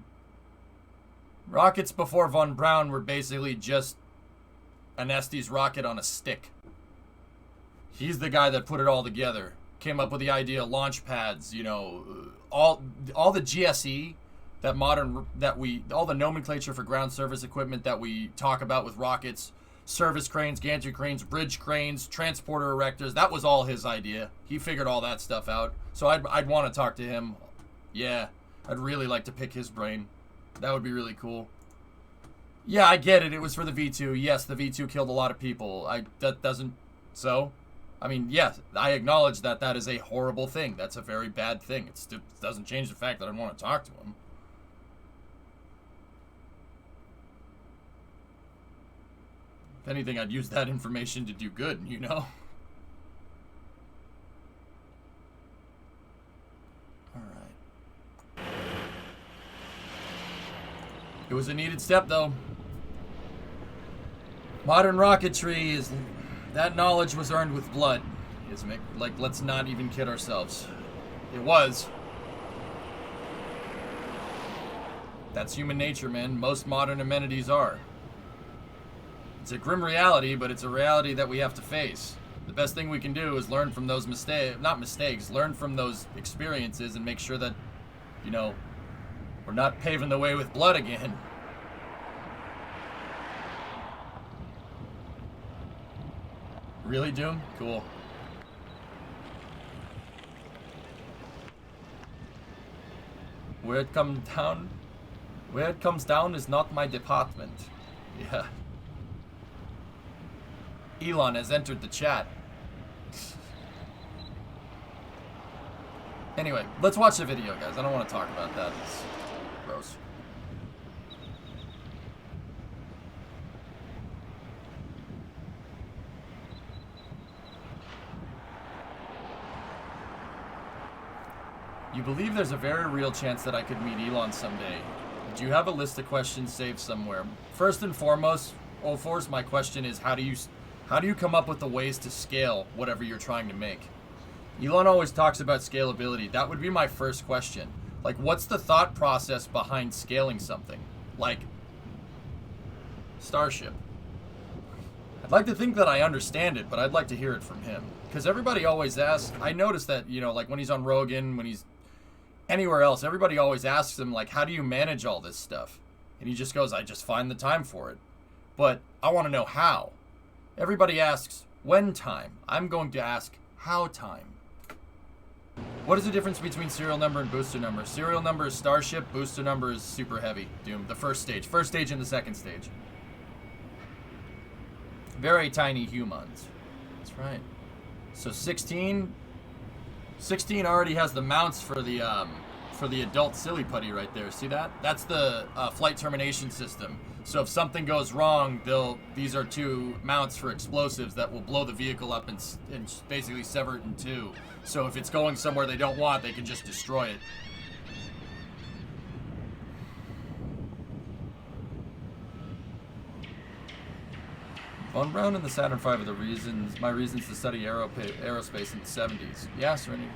Von Braun were basically just an Estes rocket on a stick. He's the guy that put it all together. Came up with the idea of launch pads, you know, all the GSE all the nomenclature for ground service equipment that we talk about with rockets, service cranes, gantry cranes, bridge cranes, transporter erectors, that was all his idea. He figured all that stuff out. So I'd want to talk to him. Yeah, I'd really like to pick his brain. That would be really cool. Yeah, I get it. It was for the V2. Yes, the V2 killed a lot of people. That doesn't... So? I mean, yes, I acknowledge that that is a horrible thing. That's a very bad thing. It doesn't change the fact that I want to talk to him. If anything, I'd use that information to do good, you know? Alright. It was a needed step, though. Modern rocketry is... That knowledge was earned with blood, isn't it? Like, let's not even kid ourselves. It was. That's human nature, man. Most modern amenities are. It's a grim reality, but it's a reality that we have to face. The best thing we can do is learn from those mistakes, learn from those experiences and make sure that, you know, we're not paving the way with blood again. Really, Doom? Cool. Where it comes down is not my department. Yeah. Elon has entered the chat. Anyway, let's watch the video, guys. I don't want to talk about that. It's gross. You believe there's a very real chance that I could meet Elon someday. Do you have a list of questions saved somewhere? First and foremost, Force, my question is how do you come up with the ways to scale whatever you're trying to make? Elon always talks about scalability. That would be my first question. Like, what's the thought process behind scaling something? Like, Starship. I'd like to think that I understand it, but I'd like to hear it from him. Because everybody always asks, I noticed that, you know, like when he's on Rogan, when he's anywhere else, everybody always asks him, like, how do you manage all this stuff? And he just goes, I just find the time for it. But I want to know how. Everybody asks, when time? I'm going to ask, how time? What is the difference between serial number and booster number? Serial number is Starship, booster number is Super Heavy, Doom. The first stage and the second stage. Very tiny humans. That's right. So 16 already has the mounts for the adult silly putty right there. See that? That's the flight termination system. So if something goes wrong, these are two mounts for explosives that will blow the vehicle up and basically sever it in two. So if it's going somewhere they don't want, they can just destroy it. Von Braun and the Saturn V are my reasons to study aerospace in the 70s. Yeah, Serenity.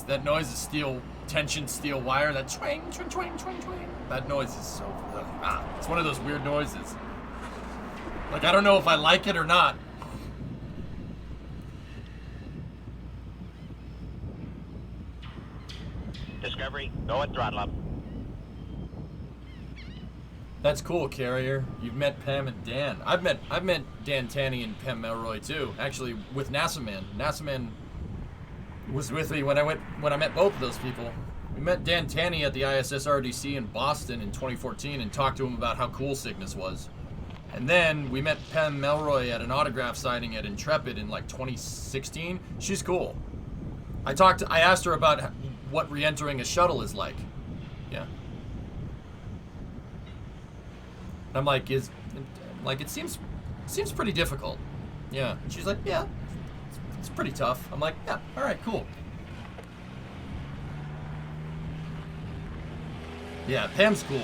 That noise is tension steel wire, that twang, twang, twang, twang, twang. That noise is so, it's one of those weird noises. Like, I don't know if I like it or not. Discovery, go at throttle up. That's cool, Carrier. You've met Pam and Dan. I've met Dan Tanny and Pam Melroy too. Actually, with NASA Man. NASA Man was with me when I met both of those people. We met Dan Tanny at the ISS RDC in Boston in 2014 and talked to him about how cool Cygnus was. And then we met Pam Melroy at an autograph signing at Intrepid in like 2016. She's cool. I asked her about what re-entering a shuttle is like. Yeah. And I'm like, it seems pretty difficult. Yeah. And she's like, yeah, it's pretty tough. I'm like, yeah, all right, cool. Yeah, Pam's cool.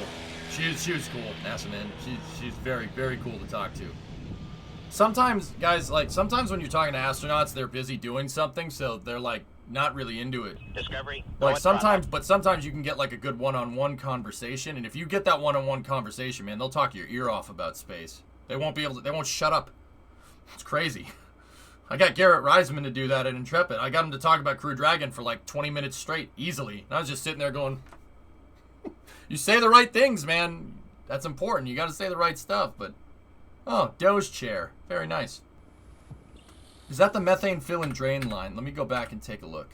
She was cool, NASA man. She's very, very cool to talk to. Sometimes, guys, like, sometimes when you're talking to astronauts, they're busy doing something, so they're, like, not really into it. Discovery. Like, sometimes you can get, like, a good one-on-one conversation, and if you get that one-on-one conversation, man, they'll talk your ear off about space. They won't shut up. It's crazy. I got Garrett Reisman to do that at Intrepid. I got him to talk about Crew Dragon for, like, 20 minutes straight, easily. And I was just sitting there going, you say the right things, man. That's important. You got to say the right stuff, but... Oh, Doge chair. Very nice. Is that the methane fill and drain line? Let me go back and take a look.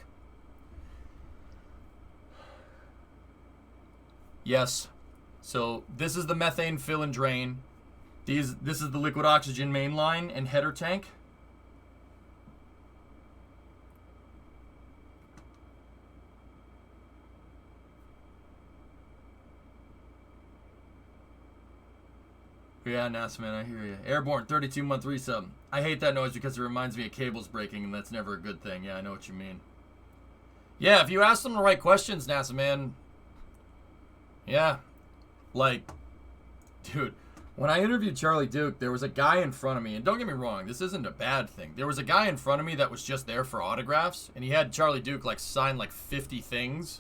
Yes. So this is the methane fill and drain. This is the liquid oxygen main line and header tank. Yeah, NASA man, I hear you. Airborne, 32-month resub. I hate that noise because it reminds me of cables breaking, and that's never a good thing. Yeah, I know what you mean. Yeah, if you ask them the right questions, NASA man. Yeah. Like, dude, when I interviewed Charlie Duke, there was a guy in front of me, and don't get me wrong, this isn't a bad thing. There was a guy in front of me that was just there for autographs, and he had Charlie Duke, like, sign, like, 50 things.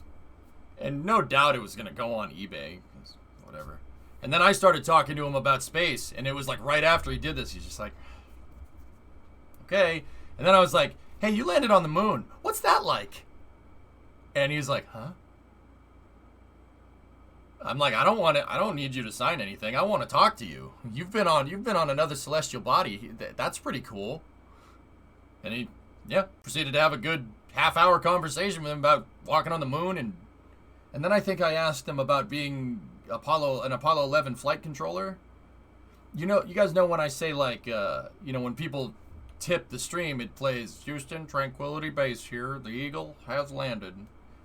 And no doubt it was going to go on eBay. Whatever. And then I started talking to him about space, and it was like right after he did this, he's just like, okay. And then I was like, hey, you landed on the moon. What's that like? And he's like, huh? I'm like, I don't need you to sign anything. I want to talk to you. You've been on another celestial body. That's pretty cool. And he, yeah, proceeded to have a good half-hour conversation with him about walking on the moon, and then I think I asked him about being an Apollo 11 flight controller. You guys know when I say, like, when people tip the stream, it plays Houston Tranquility Base here. The Eagle has landed.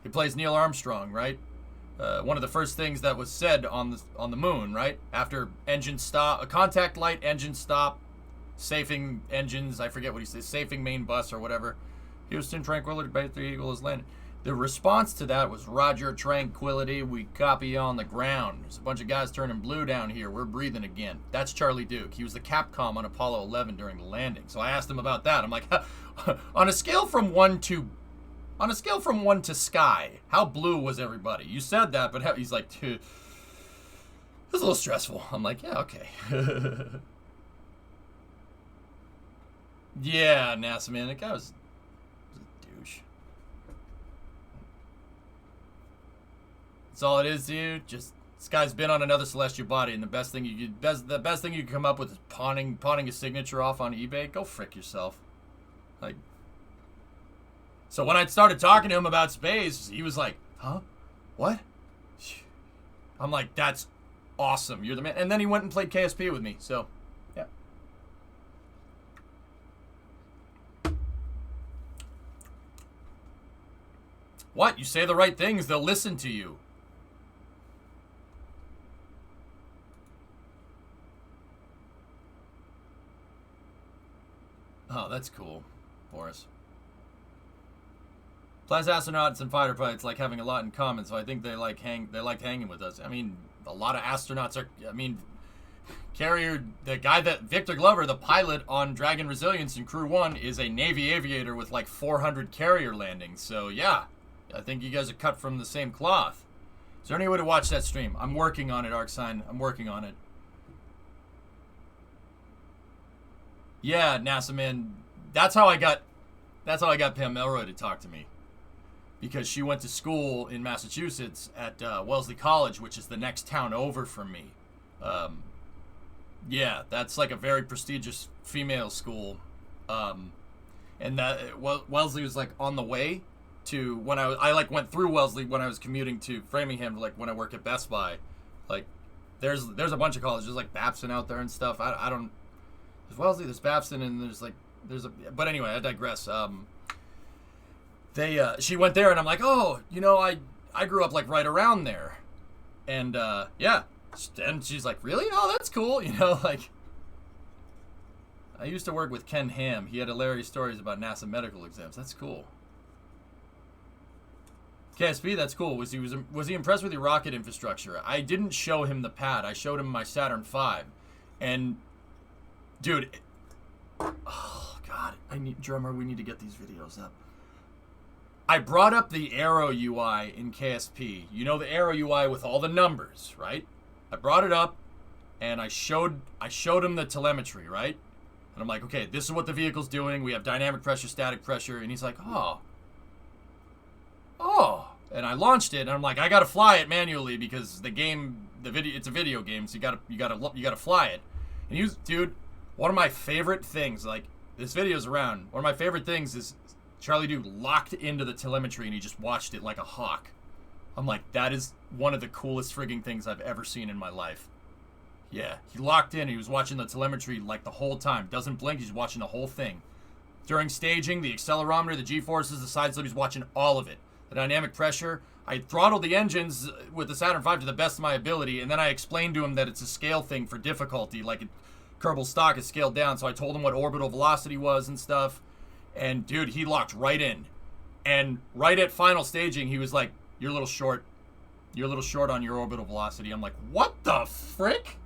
It plays Neil Armstrong, right? One of the first things that was said on the moon, right? After engine stop, a contact light, engine stop, safing engines. I forget what he says, safing main bus or whatever. Houston Tranquility Base, the Eagle has landed. The response to that was, Roger, Tranquility, we copy you on the ground. There's a bunch of guys turning blue down here. We're breathing again. That's Charlie Duke. He was the Capcom on Apollo 11 during the landing. So I asked him about that. I'm like, on a scale from 1 to sky, how blue was everybody? You said that, but he's like, dude, it was a little stressful. I'm like, yeah, okay. Yeah, NASA man, that guy was a douche. That's all it is, dude. Just this guy's been on another celestial body, and the best thing you could come up with is pawning his signature off on eBay. Go frick yourself. Like, so when I started talking to him about space, he was like, "Huh? What?" I'm like, "That's awesome. You're the man." And then he went and played KSP with me. So, yeah. What? You say the right things, they'll listen to you. Oh, that's cool, Boris. Plus, astronauts and fighter pilots like having a lot in common, so I think they liked hanging with us. I mean, a lot of astronauts are. I mean, Carrier, the guy that Victor Glover, the pilot on Dragon Resilience in Crew 1, is a Navy aviator with like 400 carrier landings. So yeah, I think you guys are cut from the same cloth. Is there any way to watch that stream? I'm working on it, ArcSign. I'm working on it. Yeah, NASA man, that's how I got Pam Melroy to talk to me, because she went to school in Massachusetts at Wellesley College, which is the next town over from me. Yeah, that's like a very prestigious female school, and that Wellesley was like on the way to when I went through Wellesley when I was commuting to Framingham, like when I worked at Best Buy. Like, there's a bunch of colleges, like Babson out there and stuff. I don't. There's Wellesley, there's Babson, and but anyway, I digress. she went there, and I'm like, oh, you know, I grew up like right around there, and yeah, and she's like, really? Oh, that's cool, you know, like. I used to work with Ken Ham. He had hilarious stories about NASA medical exams. That's cool. KSP, that's cool. Was he impressed with your rocket infrastructure? I didn't show him the pad. I showed him my Saturn V, and dude, oh god, drummer. We need to get these videos up. I brought up the Aero UI in KSP. You know the Aero UI with all the numbers, right? I brought it up, and I showed him the telemetry, right? And I'm like, okay, this is what the vehicle's doing. We have dynamic pressure, static pressure. And he's like, oh. And I launched it, and I'm like, I gotta fly it manually because it's a video game, so you gotta fly it. And dude, one of my favorite things, like, this video's around. One of my favorite things is Charlie Duke locked into the telemetry, and he just watched it like a hawk. I'm like, that is one of the coolest frigging things I've ever seen in my life. Yeah, he locked in. He was watching the telemetry like the whole time. Doesn't blink. He's watching the whole thing. During staging, the accelerometer, the G-forces, the side slip, he's watching all of it. The dynamic pressure. I throttled the engines with the Saturn V to the best of my ability, and then I explained to him that it's a scale thing for difficulty. Like, Kerbal stock is scaled down, so I told him what orbital velocity was and stuff. And, dude, he locked right in. And right at final staging, he was like, you're a little short. You're a little short on your orbital velocity. I'm like, what the frick?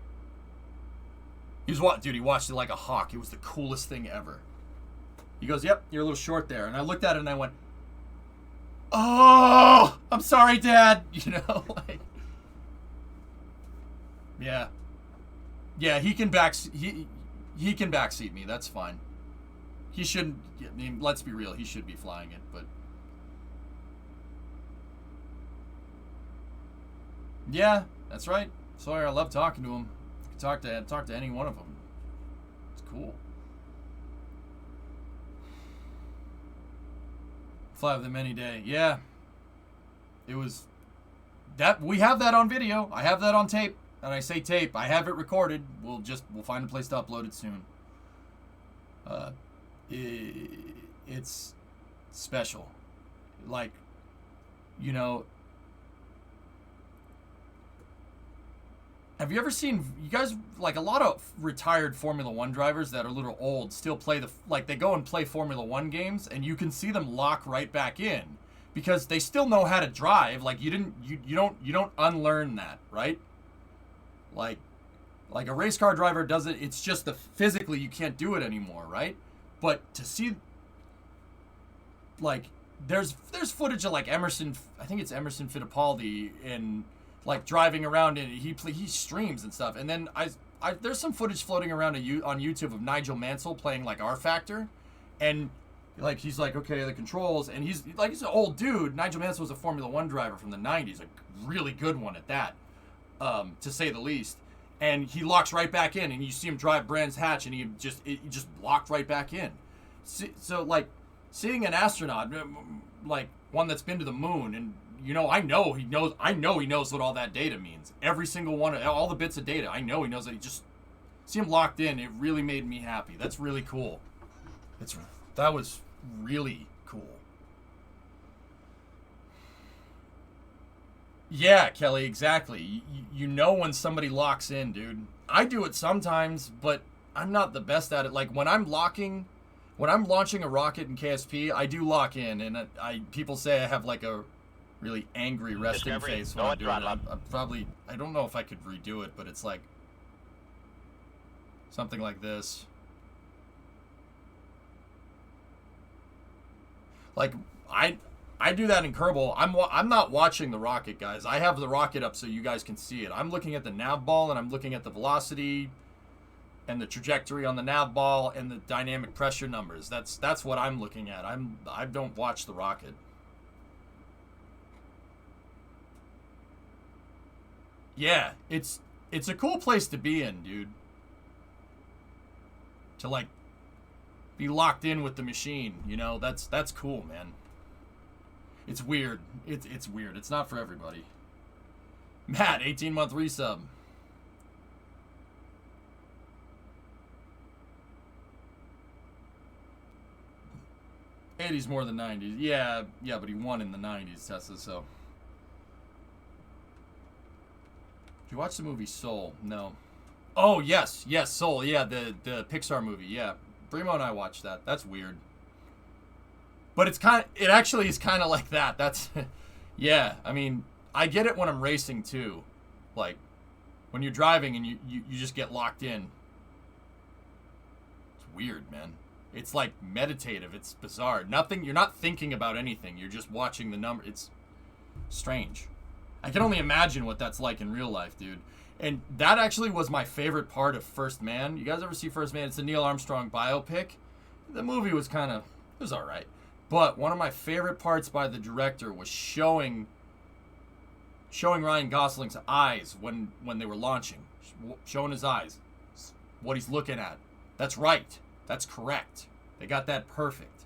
He watched it like a hawk. It was the coolest thing ever. He goes, yep, you're a little short there. And I looked at it and I went, oh, I'm sorry, Dad. You know, like, yeah. Yeah, he can backseat me. That's fine. He shouldn't, I mean, let's be real. He should be flying it, but. Yeah, that's right. Sawyer, I love talking to him. Talk to any one of them. It's cool. Fly with them any day. Yeah. It was that we have that on video. I have that on tape. And I say tape. I have it recorded. We'll find a place to upload it soon. It's special. Like, you know, have you ever seen, you guys, like a lot of retired Formula 1 drivers that are a little old still play they go and play Formula 1 games, and you can see them lock right back in because they still know how to drive. Like, you don't unlearn that, right? Like a race car driver doesn't, it's just physically you can't do it anymore, right? But to see, like, there's footage of like Emerson, I think it's Emerson Fittipaldi in, like, driving around, and he streams and stuff. And then there's some footage floating around on YouTube of Nigel Mansell playing like R Factor, and like he's like, okay, the controls, and he's an old dude. Nigel Mansell was a Formula 1 driver from the 90s, a really good one at that, to say the least. And he locks right back in, and you see him drive Brands Hatch, and he just locked right back in. So like seeing an astronaut, like one that's been to the moon, and you know, I know he knows what all that data means. Every single one of all the bits of data, I know he knows that. See him locked in. It really made me happy. That's really cool. That was really cool. Yeah, Kelly, exactly. You know when somebody locks in, dude. I do it sometimes, but I'm not the best at it. Like when I'm launching a rocket in KSP, I do lock in, and people say I have like a really angry resting face when I'm doing it. I don't know if I could redo it, but it's like something like this. Like I do that in Kerbal. I'm not watching the rocket, guys. I have the rocket up so you guys can see it. I'm looking at the nav ball, and I'm looking at the velocity and the trajectory on the nav ball and the dynamic pressure numbers. That's what I'm looking at. I don't watch the rocket. Yeah, it's a cool place to be in, dude. To like be locked in with the machine, you know, that's cool, man. It's weird. It's weird. It's not for everybody. Matt, 18-month resub. 80s more than 90s. Yeah, but he won in the 90s, Tessa, so. Did you watch the movie Soul? No. Oh, yes, Soul. Yeah, the Pixar movie. Yeah. Brimo and I watched that. That's weird. But it actually is kind of like that. That's, yeah, I mean, I get it when I'm racing too. Like, when you're driving and you just get locked in. It's weird, man. It's like meditative. It's bizarre. You're not thinking about anything. You're just watching the number. It's strange. I can only imagine what that's like in real life, dude. And that actually was my favorite part of First Man. You guys ever see First Man? It's a Neil Armstrong biopic. The movie was it was all right. But one of my favorite parts by the director was showing Ryan Gosling's eyes when they were launching. Showing his eyes. What he's looking at. That's right. That's correct. They got that perfect.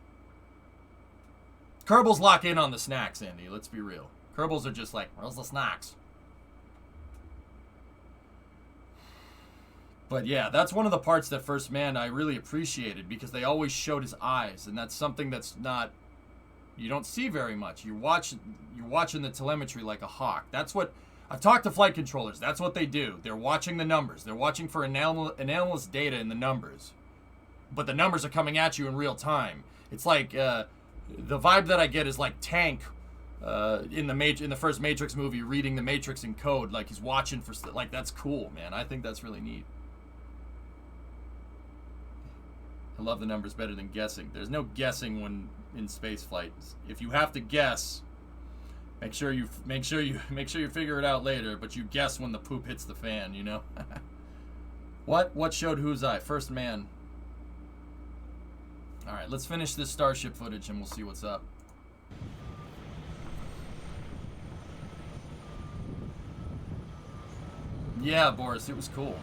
Kerbals lock in on the snacks, Andy. Let's be real. Kerbals are just like, where's the snacks? But yeah, that's one of the parts that First Man I really appreciated because they always showed his eyes, and that's something that's not, you don't see very much. You're watching the telemetry like a hawk. That's what, I've talked to flight controllers. That's what they do. They're watching the numbers. They're watching for anomalous data in the numbers. But the numbers are coming at you in real time. It's like, the vibe that I get is like Tank in the first Matrix movie reading the Matrix in code, like he's watching for, like, that's cool, man. I think that's really neat. I love the numbers better than guessing. There's no guessing when in space flights. If you have to guess, make sure you figure it out later, but you guess when the poop hits the fan, you know? What showed whose eye? First Man. All right, let's finish this Starship footage and we'll see what's up. Yeah, Boris, it was cool.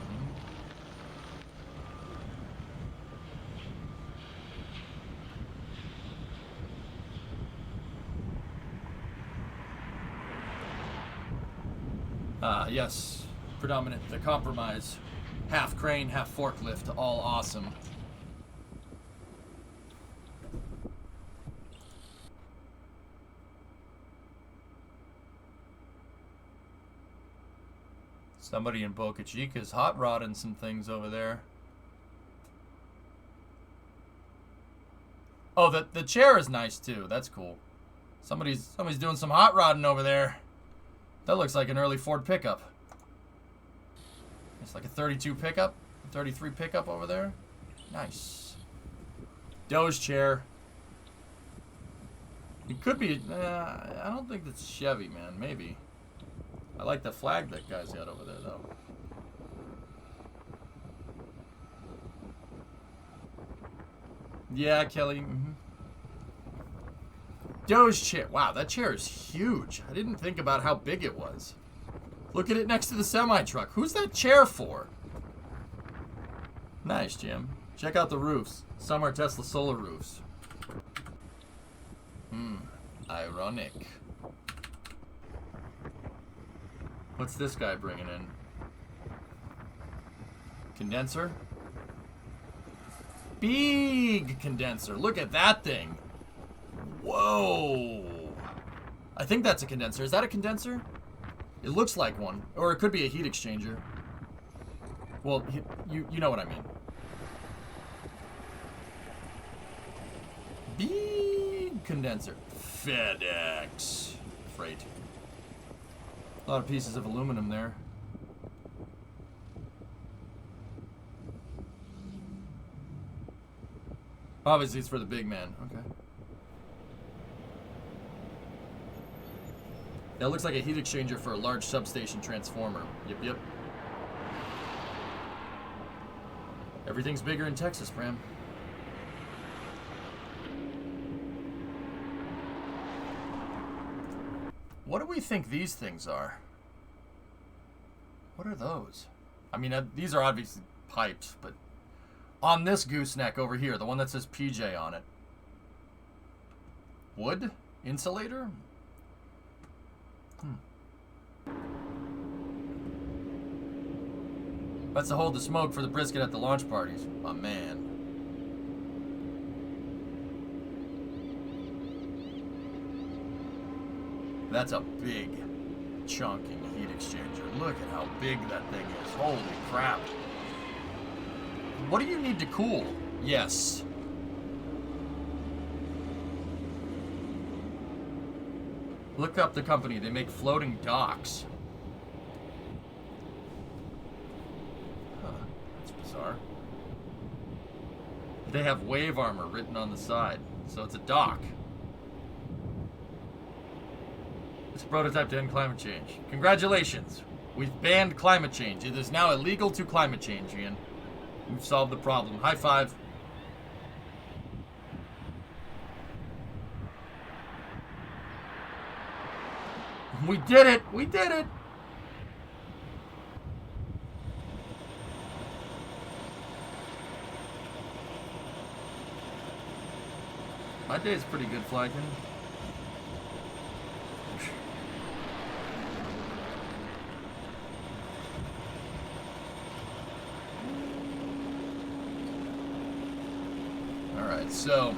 Yes, predominant, the compromise. Half crane, half forklift, all awesome. Somebody in Boca Chica's hot rodding some things over there. Oh, the chair is nice too. That's cool. Somebody's doing some hot rodding over there. That looks like an early Ford pickup. It's like a 32 pickup, a 33 pickup over there. Nice. Doge chair. It could be. I don't think that's Chevy, man. Maybe. I like the flag that guy's got over there, though. Yeah, Kelly. Mm-hmm. Doge chair. Wow, that chair is huge. I didn't think about how big it was. Look at it next to the semi-truck. Who's that chair for? Nice, Jim. Check out the roofs. Some are Tesla solar roofs. Ironic. What's this guy bringing in? Condenser? Big condenser. Look at that thing. Whoa. I think that's a condenser. Is that a condenser? It looks like one. Or it could be a heat exchanger. Well, you know what I mean. Big condenser. FedEx. Freight. A lot of pieces of aluminum there. Obviously, it's for the big man. Okay. That looks like a heat exchanger for a large substation transformer. Yep. Everything's bigger in Texas, Bram. What do we think these things are? What are those? I mean, these are obviously pipes, but on this gooseneck over here, the one that says PJ on it. Wood? Insulator? That's to hold the smoke for the brisket at the launch parties. My man. That's a big chunking heat exchanger. Look at how big that thing is. Holy crap. What do you need to cool? Yes. Look up the company. They make floating docks. Huh, that's bizarre. They have wave armor written on the side, so it's a dock. It's a prototype to end climate change. Congratulations. We've banned climate change. It is now illegal to climate change, Ian. We've solved the problem. High five. We did it! We did it! My day's pretty good, Flykin. Alright, so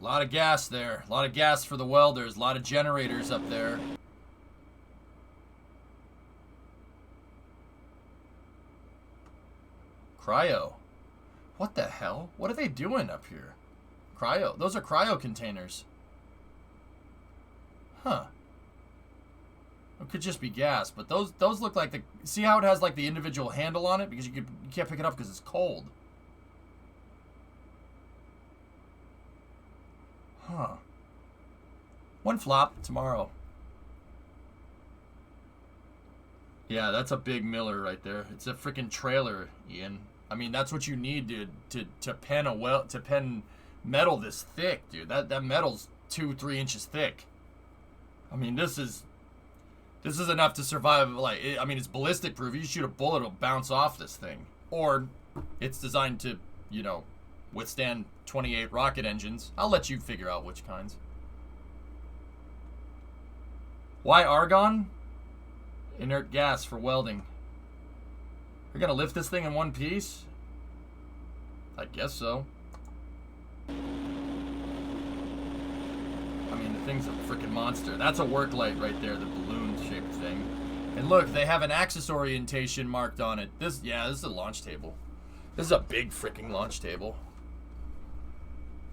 a lot of gas there. A lot of gas for the welders. A lot of generators up there. Cryo. What the hell? What are they doing up here? Cryo. Those are cryo containers. Huh. It could just be gas, but those look like the... See how it has like the individual handle on it? Because you can't pick it up because it's cold. Huh. One flop tomorrow. Yeah, that's a big Miller right there. It's a freaking trailer, Ian. I mean, that's what you need to pen to pen metal this thick, dude. That metal's 2-3 inches thick. I mean, this is enough to survive. Like, I mean, it's ballistic proof. You shoot a bullet, it'll bounce off this thing, or it's designed to, you know, withstand 28 rocket engines. I'll let you figure out which kinds. Why argon? Inert gas for welding. You're gonna lift this thing in one piece? I guess so. I mean, the thing's a freaking monster. That's a work light right there, the balloon-shaped thing. And look, they have an axis orientation marked on it. This is a launch table. This is a big freaking launch table.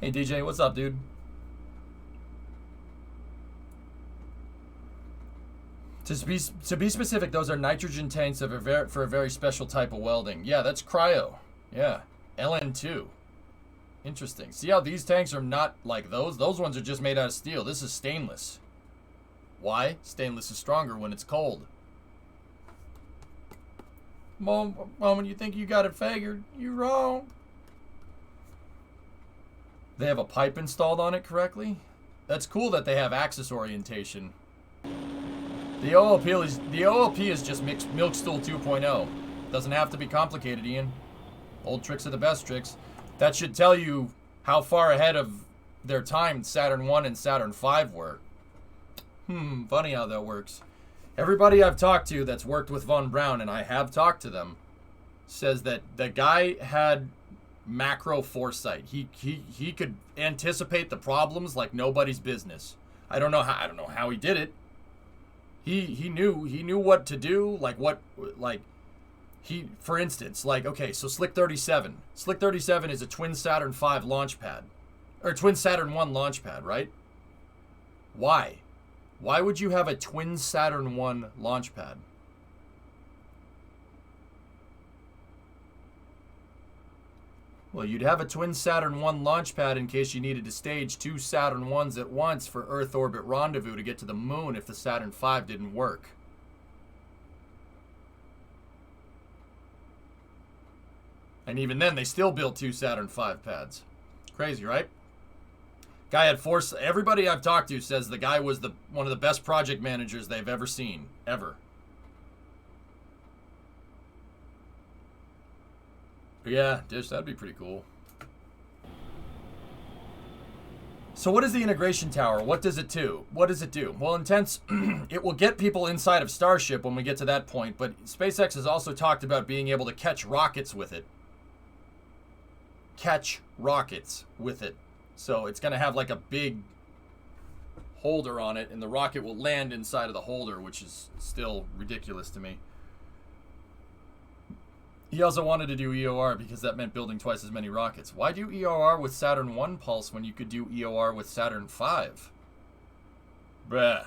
Hey, DJ, what's up, dude? To be specific, those are nitrogen tanks for a very special type of welding. Yeah, that's cryo. Yeah, LN2. Interesting. See how these tanks are not like those? Those ones are just made out of steel. This is stainless. Why? Stainless is stronger when it's cold. Moment you think you got it figured, you're wrong. They have a pipe installed on it correctly? That's cool that they have axis orientation. The OLP is just Milk Stool 2.0. Doesn't have to be complicated, Ian. Old tricks are the best tricks. That should tell you how far ahead of their time Saturn 1 and Saturn 5 were. Funny how that works. Everybody I've talked to that's worked with Von Braun, and I have talked to them, says that the guy had macro foresight. He could anticipate the problems like nobody's business. I don't know how he did it. He knew what to do, for instance, okay, so Slick 37. Slick 37 is a twin Saturn 5 launch pad, or twin Saturn 1 launch pad, right? Why? Why would you have a twin Saturn 1 launch pad? Well, you'd have a twin Saturn 1 launch pad in case you needed to stage 2 Saturn 1s at once for Earth orbit rendezvous to get to the moon if the Saturn 5 didn't work. And even then, they still built 2 Saturn 5 pads. Crazy, right? Guy had everybody I've talked to says the guy was one of the best project managers they've ever seen. Ever. Yeah, Dish, that'd be pretty cool. So what is the integration tower? What does it do? What does it do? Well, Intense, it will get people inside of Starship when we get to that point, but SpaceX has also talked about being able to catch rockets with it. Catch rockets with it. So it's going to have like a big holder on it, and the rocket will land inside of the holder, which is still ridiculous to me. He also wanted to do EOR because that meant building twice as many rockets. Why do EOR with Saturn 1 pulse when you could do EOR with Saturn 5? Bruh.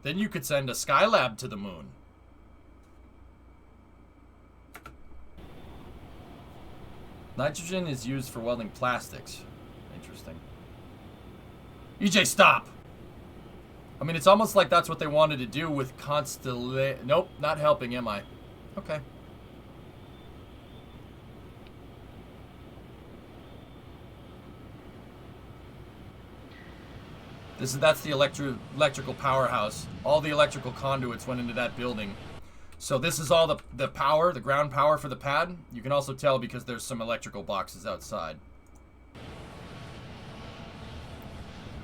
Then you could send a Skylab to the moon. Nitrogen is used for welding plastics. Interesting. EJ, stop! I mean, it's almost like that's what they wanted to do with Constellation. Nope, not helping, am I? Okay. That's the electrical powerhouse. All the electrical conduits went into that building. So this is all the power, the ground power for the pad. You can also tell because there's some electrical boxes outside.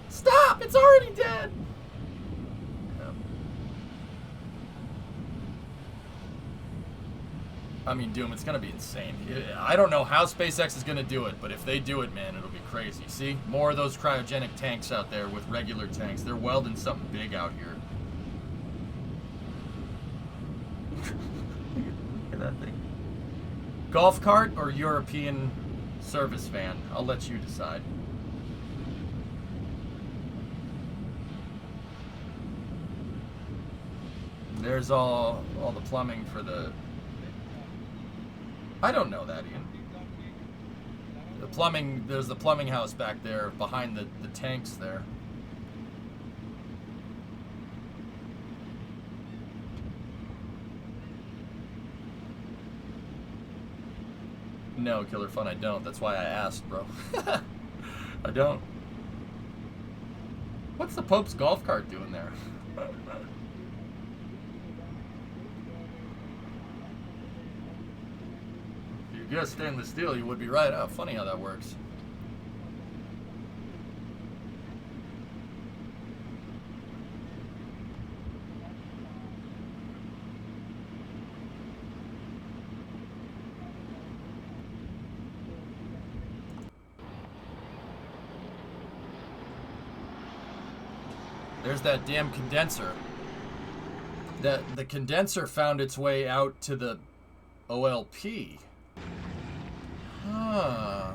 Stop! It's already dead! I mean, Doom, it's gonna be insane. I don't know how SpaceX is gonna do it, but if they do it, man, it'll be crazy. See? More of those cryogenic tanks out there with regular tanks. They're welding something big out here. Look at that thing. Golf cart or European service van? I'll let you decide. There's all the plumbing for the... I don't know that, Ian. The plumbing, there's the plumbing house back there behind the tanks there. No, Killer Fun, I don't. That's why I asked, bro. I don't. What's the Pope's golf cart doing there? If you guess stainless steel, you would be right. Oh, funny how that works. There's that damn condenser. The condenser found its way out to the OLP. Huh.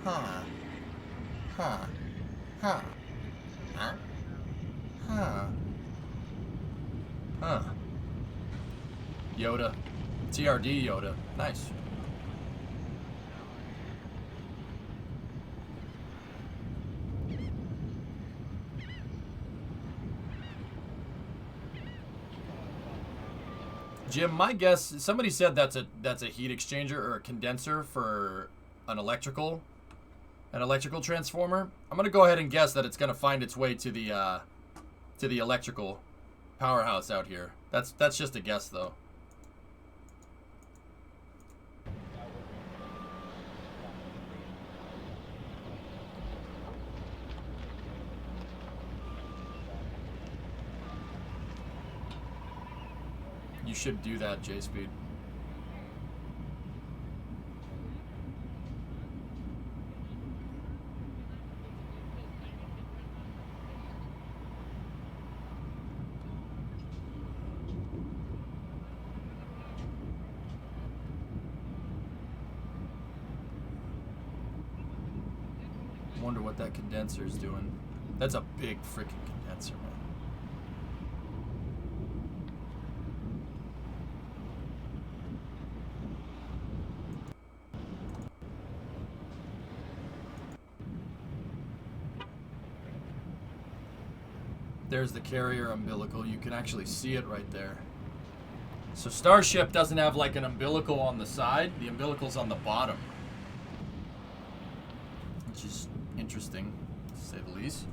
Huh. Huh. Huh. Huh. Huh. Huh. Yoda. TRD Yoda. Nice. Jim, my guess, somebody said that's a heat exchanger or a condenser for an electrical transformer. I'm gonna go ahead and guess that it's gonna find its way to the electrical powerhouse out here. That's just a guess though. You should do that, J-Speed. Wonder what that condenser's doing. That's a big freaking condenser, man. There's the carrier umbilical. You can actually see it right there. So Starship doesn't have like an umbilical on the side. The umbilical's on the bottom. Which is interesting, to say the least.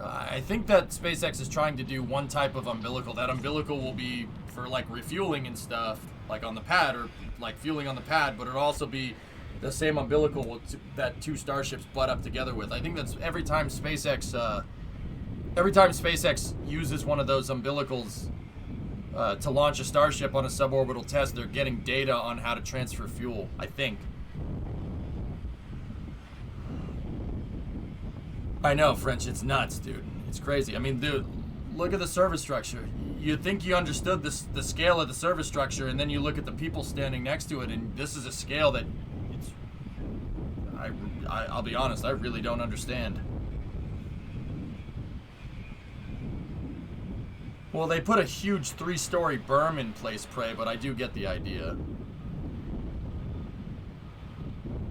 I think that SpaceX is trying to do one type of umbilical. That umbilical will be for like refueling and stuff, like on the pad, or like fueling on the pad, but it'll also be the same umbilical that two Starships butt up together with. I think that's every time SpaceX uses one of those umbilicals to launch a Starship on a suborbital test, they're getting data on how to transfer fuel, I think. I know, French, it's nuts, dude. It's crazy. I mean, dude, look at the service structure. You'd think you understood the scale of the service structure, and then you look at the people standing next to it, and this is a scale that it's... I'll be honest, I really don't understand. Well, they put a huge 3-story berm in place, Prey, but I do get the idea.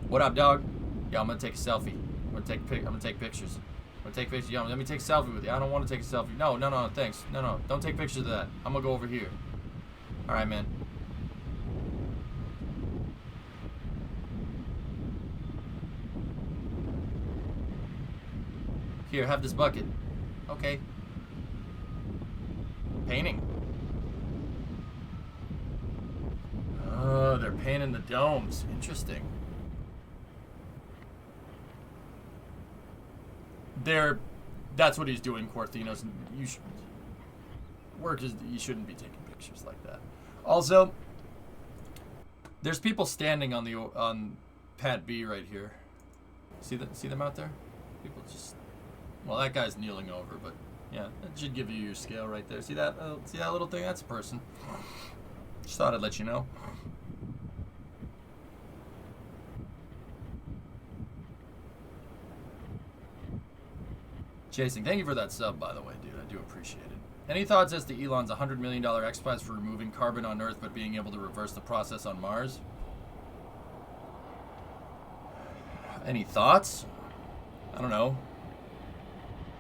What up, dog? Yeah, I'm gonna take a selfie. I'm gonna take pictures. I'm gonna take pictures. Yeah, let me take a selfie with you. I don't want to take a selfie. No, thanks. No, don't take pictures of that. I'm gonna go over here. All right, man. Here, have this bucket. Okay. Painting. Oh, they're painting the domes. Interesting. That's what he's doing, Quartinos. You shouldn't be taking pictures like that. Also, there's people standing on pad B right here. See them out there? People just, well, that guy's kneeling over, but yeah, that should give you your scale right there. See that little thing? That's a person. Just thought I'd let you know. Chasing, thank you for that sub, by the way, dude. I do appreciate it. Any thoughts as to Elon's $100 million exercise for removing carbon on Earth but being able to reverse the process on Mars? Any thoughts? I don't know.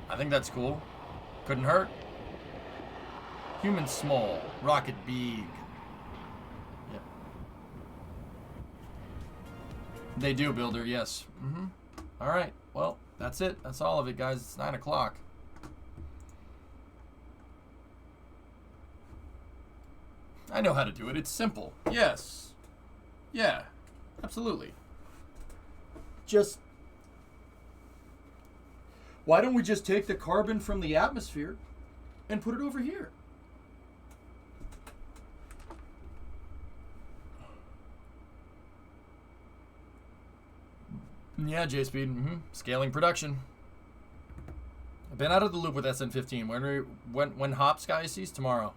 I think that's cool. Couldn't hurt. Human small, rocket big. Yep. They do, Builder, yes. All right, well. That's it. That's all of it, guys. It's 9 o'clock. I know how to do it. It's simple. Yes. Yeah. Absolutely. Just... why don't we just take the carbon from the atmosphere and put it over here? Yeah, J-Speed. Scaling production. I've been out of the loop with SN15. When Hop Sky sees tomorrow.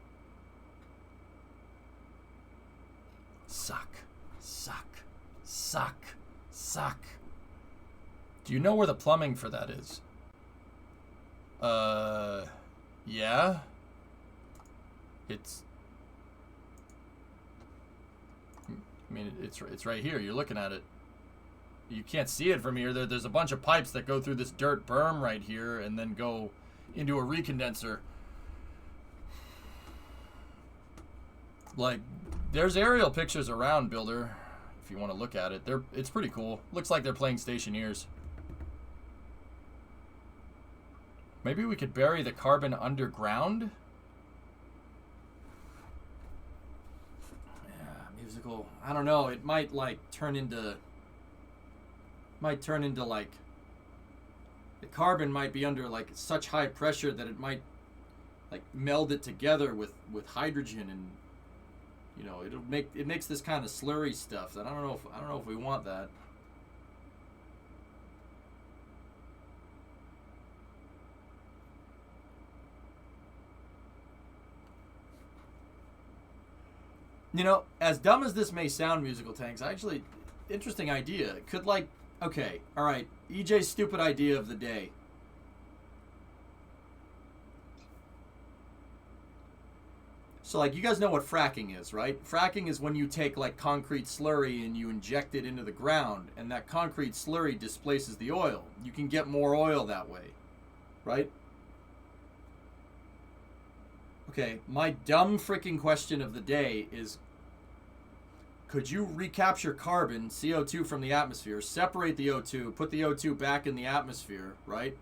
Suck. Do you know where the plumbing for that is? Yeah. It's right here. You're looking at it. You can't see it from here. There's a bunch of pipes that go through this dirt berm right here and then go into a recondenser. Like, there's aerial pictures around, Builder, if you want to look at it. It's pretty cool. Looks like they're playing Stationeers. Maybe we could bury the carbon underground? Yeah, musical. I don't know. It might, like, turn into like, the carbon might be under like such high pressure that it might like meld it together with hydrogen, and you know, it makes this kind of slurry stuff that I don't know if we want that. You know, as dumb as this may sound, Musical Tanks, actually, interesting idea. It could, like, okay, all right, EJ's stupid idea of the day. So, like, you guys know what fracking is, right? Fracking is when you take, like, concrete slurry and you inject it into the ground, and that concrete slurry displaces the oil. You can get more oil that way, right? Okay, my dumb freaking question of the day is, could you recapture carbon, CO2 from the atmosphere, separate the O2, put the O2 back in the atmosphere, right?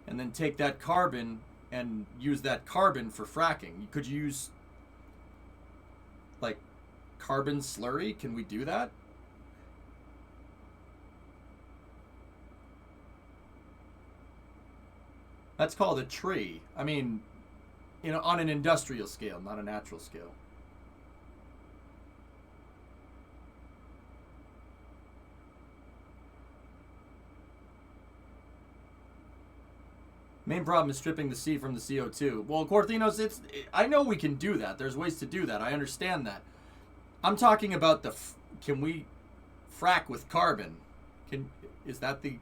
And then take that carbon and use that carbon for fracking? Could you use, like, carbon slurry? Can we do that? That's called a tree. I mean, you know, on an industrial scale, not a natural scale. Main problem is stripping the C from the CO2. Well, Cortinos, I know we can do that. There's ways to do that. I understand that. I'm talking about can we frack with carbon? Is that the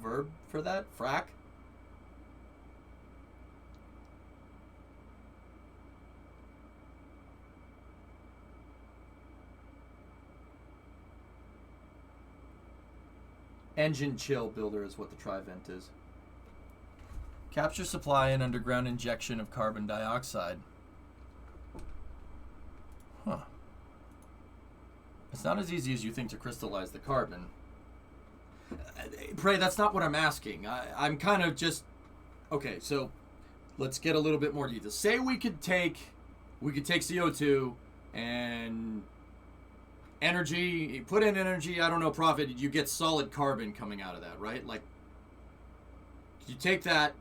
verb for that? Frack? Engine chill builder is what the Trivent is. Capture, supply, and underground injection of carbon dioxide. Huh. It's not as easy as you think to crystallize the carbon. Pray, that's not what I'm asking. I'm kind of just... Okay, so let's get a little bit more detail. Say we could take CO2 and energy, put in energy, I don't know, profit, you get solid carbon coming out of that, right? Like, you take that,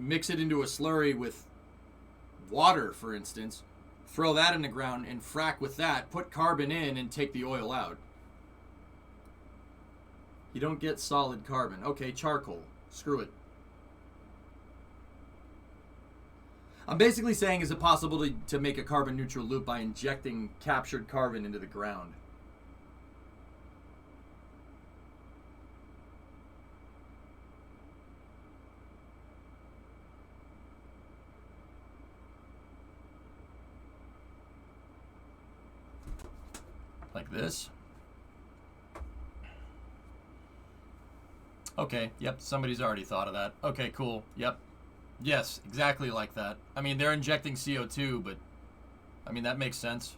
mix it into a slurry with water, for instance, throw that in the ground and frack with that, put carbon in and take the oil out. You don't get solid carbon. Okay, charcoal. Screw it. I'm basically saying, is it possible to make a carbon neutral loop by injecting captured carbon into the ground? Like this? Okay, yep, somebody's already thought of that. Okay, cool, yep. Yes, exactly like that. I mean, they're injecting CO2, but, I mean, that makes sense.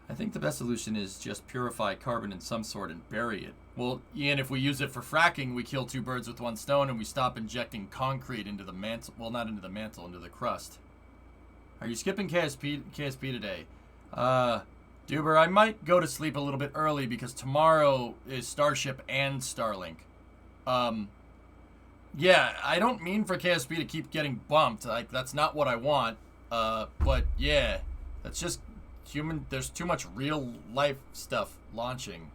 I think the best solution is just purify carbon in some sort and bury it. Well, Ian, if we use it for fracking, we kill two birds with one stone and we stop injecting concrete into the mantle. Well, not into the mantle, into the crust. Are you skipping KSP today? Duber, I might go to sleep a little bit early because tomorrow is Starship and Starlink. Yeah, I don't mean for KSP to keep getting bumped. Like, that's not what I want. But yeah, that's just human. There's too much real life stuff launching.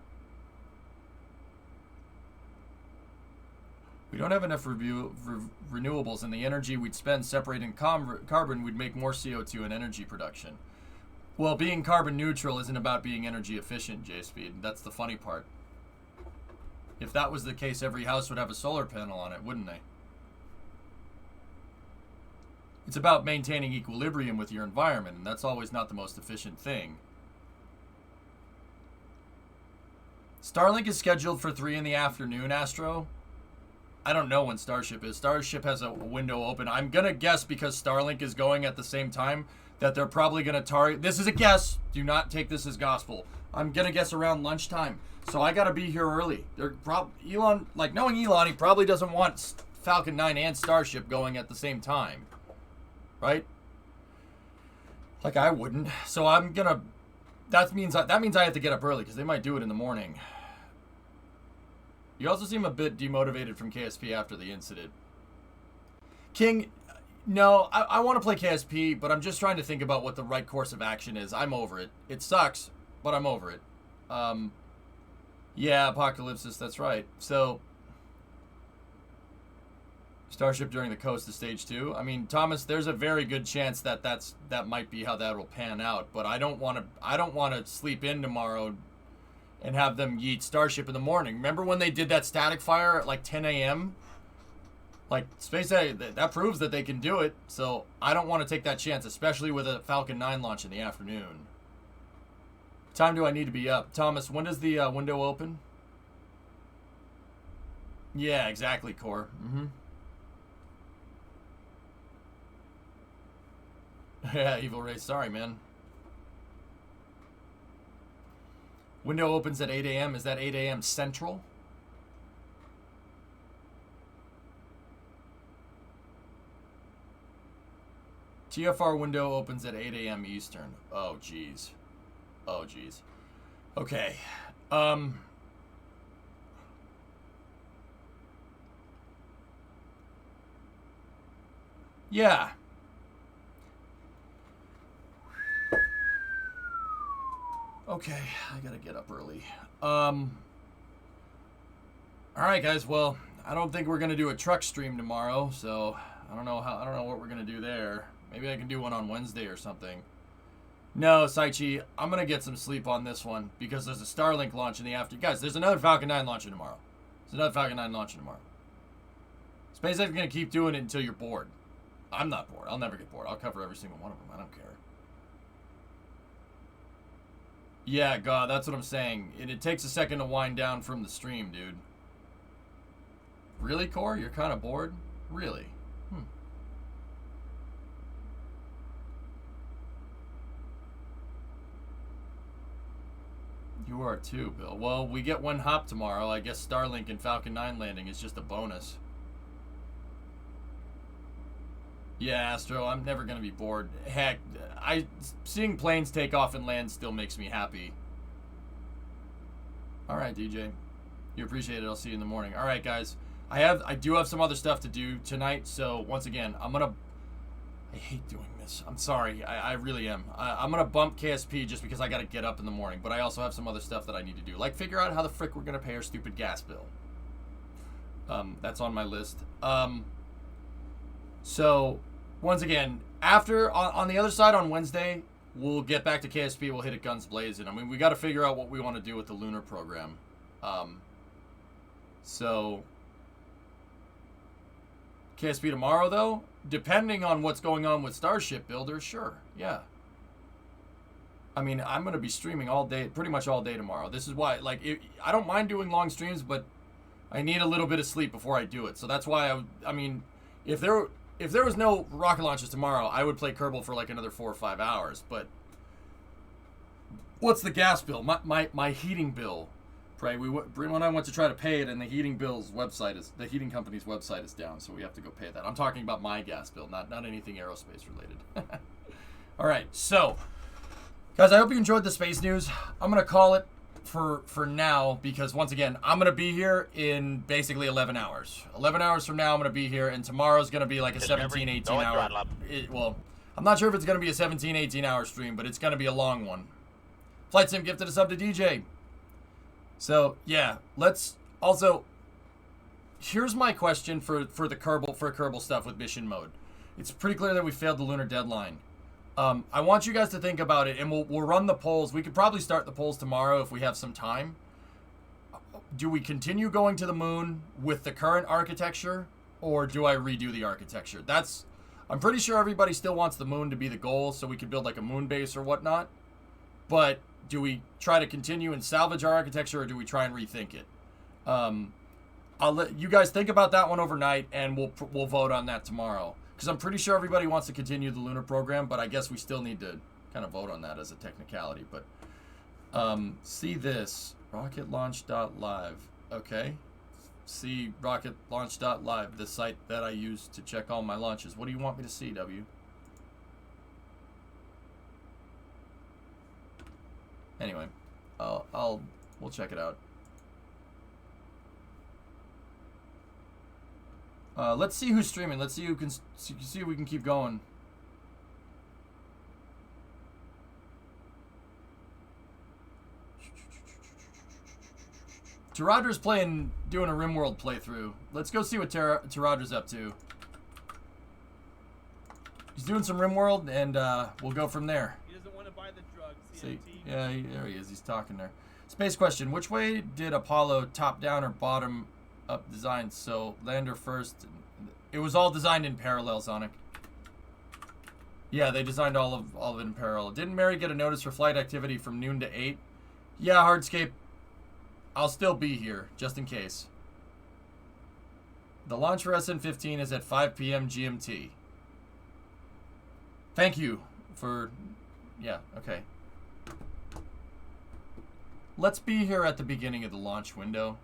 We don't have enough renewables, and the energy we'd spend separating carbon would make more CO2 and energy production. Well, being carbon neutral isn't about being energy efficient, JSpeed. That's the funny part. If that was the case, every house would have a solar panel on it, wouldn't they? It's about maintaining equilibrium with your environment, and that's always not the most efficient thing. Starlink is scheduled for 3 in the afternoon, Astro. I don't know when Starship is. Starship has a window open. I'm going to guess because Starlink is going at the same time that they're probably going to target... This is a guess. Do not take this as gospel. I'm going to guess around lunchtime. So I got to be here early. Elon, like, knowing Elon, he probably doesn't want Falcon 9 and Starship going at the same time. Right? Like, I wouldn't. So I'm going to... That means I have to get up early because they might do it in the morning. You also seem a bit demotivated from KSP after the incident. King... No, I want to play KSP, but I'm just trying to think about what the right course of action is. I'm over it. It sucks, but I'm over it. Yeah, Apocalypsis, that's right. So, Starship during the coast is stage 2. I mean, Thomas, there's a very good chance that that might be how that will pan out. But I don't want to sleep in tomorrow and have them yeet Starship in the morning. Remember when they did that static fire at like 10 a.m.? Like, SpaceX, that proves that they can do it, so I don't want to take that chance, especially with a Falcon 9 launch in the afternoon. What time do I need to be up? Thomas, when does the window open? Yeah, exactly, Core. Yeah, Evil Ray, sorry, man. Window opens at 8 a.m. Is that 8 a.m. Central? TFR window opens at 8 a.m. Eastern. Oh, jeez. Oh, jeez. Okay. Yeah. Okay, I gotta get up early. Alright, guys, well, I don't think we're gonna do a truck stream tomorrow, so I don't know what we're gonna do there. Maybe I can do one on Wednesday or something. No, Saichi, I'm gonna get some sleep on this one because there's a Starlink launch in the afternoon. Guys, there's another Falcon 9 launching tomorrow. SpaceX is gonna keep doing it until you're bored. I'm not bored. I'll never get bored. I'll cover every single one of them. I don't care. Yeah, God, that's what I'm saying. It takes a second to wind down from the stream, dude. Really, Core? You're kind of bored? Really? You are too, Bill. Well, we get one hop tomorrow. I guess Starlink and Falcon 9 landing is just a bonus. Yeah, Astro, I'm never going to be bored. Heck, seeing planes take off and land still makes me happy. All right, DJ. You appreciate it. I'll see you in the morning. All right, guys. I do have some other stuff to do tonight, so once again, I hate doing this. I'm sorry. I really am. I'm going to bump KSP just because I got to get up in the morning, but I also have some other stuff that I need to do, like figure out how the frick we're going to pay our stupid gas bill. That's on my list. So, once again, after, on the other side on Wednesday, we'll get back to KSP. We'll hit it guns blazing. I mean, we got to figure out what we want to do with the lunar program. So, KSP tomorrow, though, depending on what's going on with Starship Builder, sure, yeah. I mean, I'm going to be streaming all day, pretty much all day tomorrow. This is why, like, I don't mind doing long streams, but I need a little bit of sleep before I do it. So that's why I mean, if there was no rocket launches tomorrow, I would play Kerbal for like another 4 or 5 hours. But what's the gas bill? My heating bill. Pray, Bruno and I went to try to pay it, and the heating company's website is down, so we have to go pay that. I'm talking about my gas bill, not anything aerospace related. All right, so guys, I hope you enjoyed the space news. I'm gonna call it for now because once again, I'm gonna be here in basically 11 hours. 11 hours from now, I'm gonna be here, and tomorrow's gonna be like a 17, 18 hour. Well, I'm not sure if it's gonna be a 17, 18 hour stream, but it's gonna be a long one. Flight Sim gifted a sub to DJ. So, yeah, let's also, here's my question for Kerbal stuff with mission mode. It's pretty clear that we failed the lunar deadline. I want you guys to think about it, and we'll run the polls. We could probably start the polls tomorrow if we have some time. Do we continue going to the moon with the current architecture, or do I redo the architecture? I'm pretty sure everybody still wants the moon to be the goal, so we could build like a moon base or whatnot. But do we try to continue and salvage our architecture, or do we try and rethink it? I'll let you guys think about that one overnight, and we'll vote on that tomorrow. Because I'm pretty sure everybody wants to continue the lunar program, but I guess we still need to kind of vote on that as a technicality. But see this, rocketlaunch.live. Okay, see rocketlaunch.live, the site that I use to check all my launches. What do you want me to see, W? Anyway, we'll check it out. Let's see who's streaming. Let's see who can see if we can keep going. Taradra's doing a RimWorld playthrough. Let's go see what Taradra's up to. He's doing some RimWorld, and we'll go from there. He doesn't want to buy the drugs. See, yeah, there he is. He's talking there. Space question: which way did Apollo top down or bottom up design? So lander first. It was all designed in parallel, Sonic. Yeah, they designed all of it in parallel. Didn't Mary get a notice for flight activity from noon to 8? Yeah, Hardscape. I'll still be here just in case. The launch for SN15 is at 5 p.m. GMT. Thank you for. Yeah. Okay. Let's be here at the beginning of the launch window.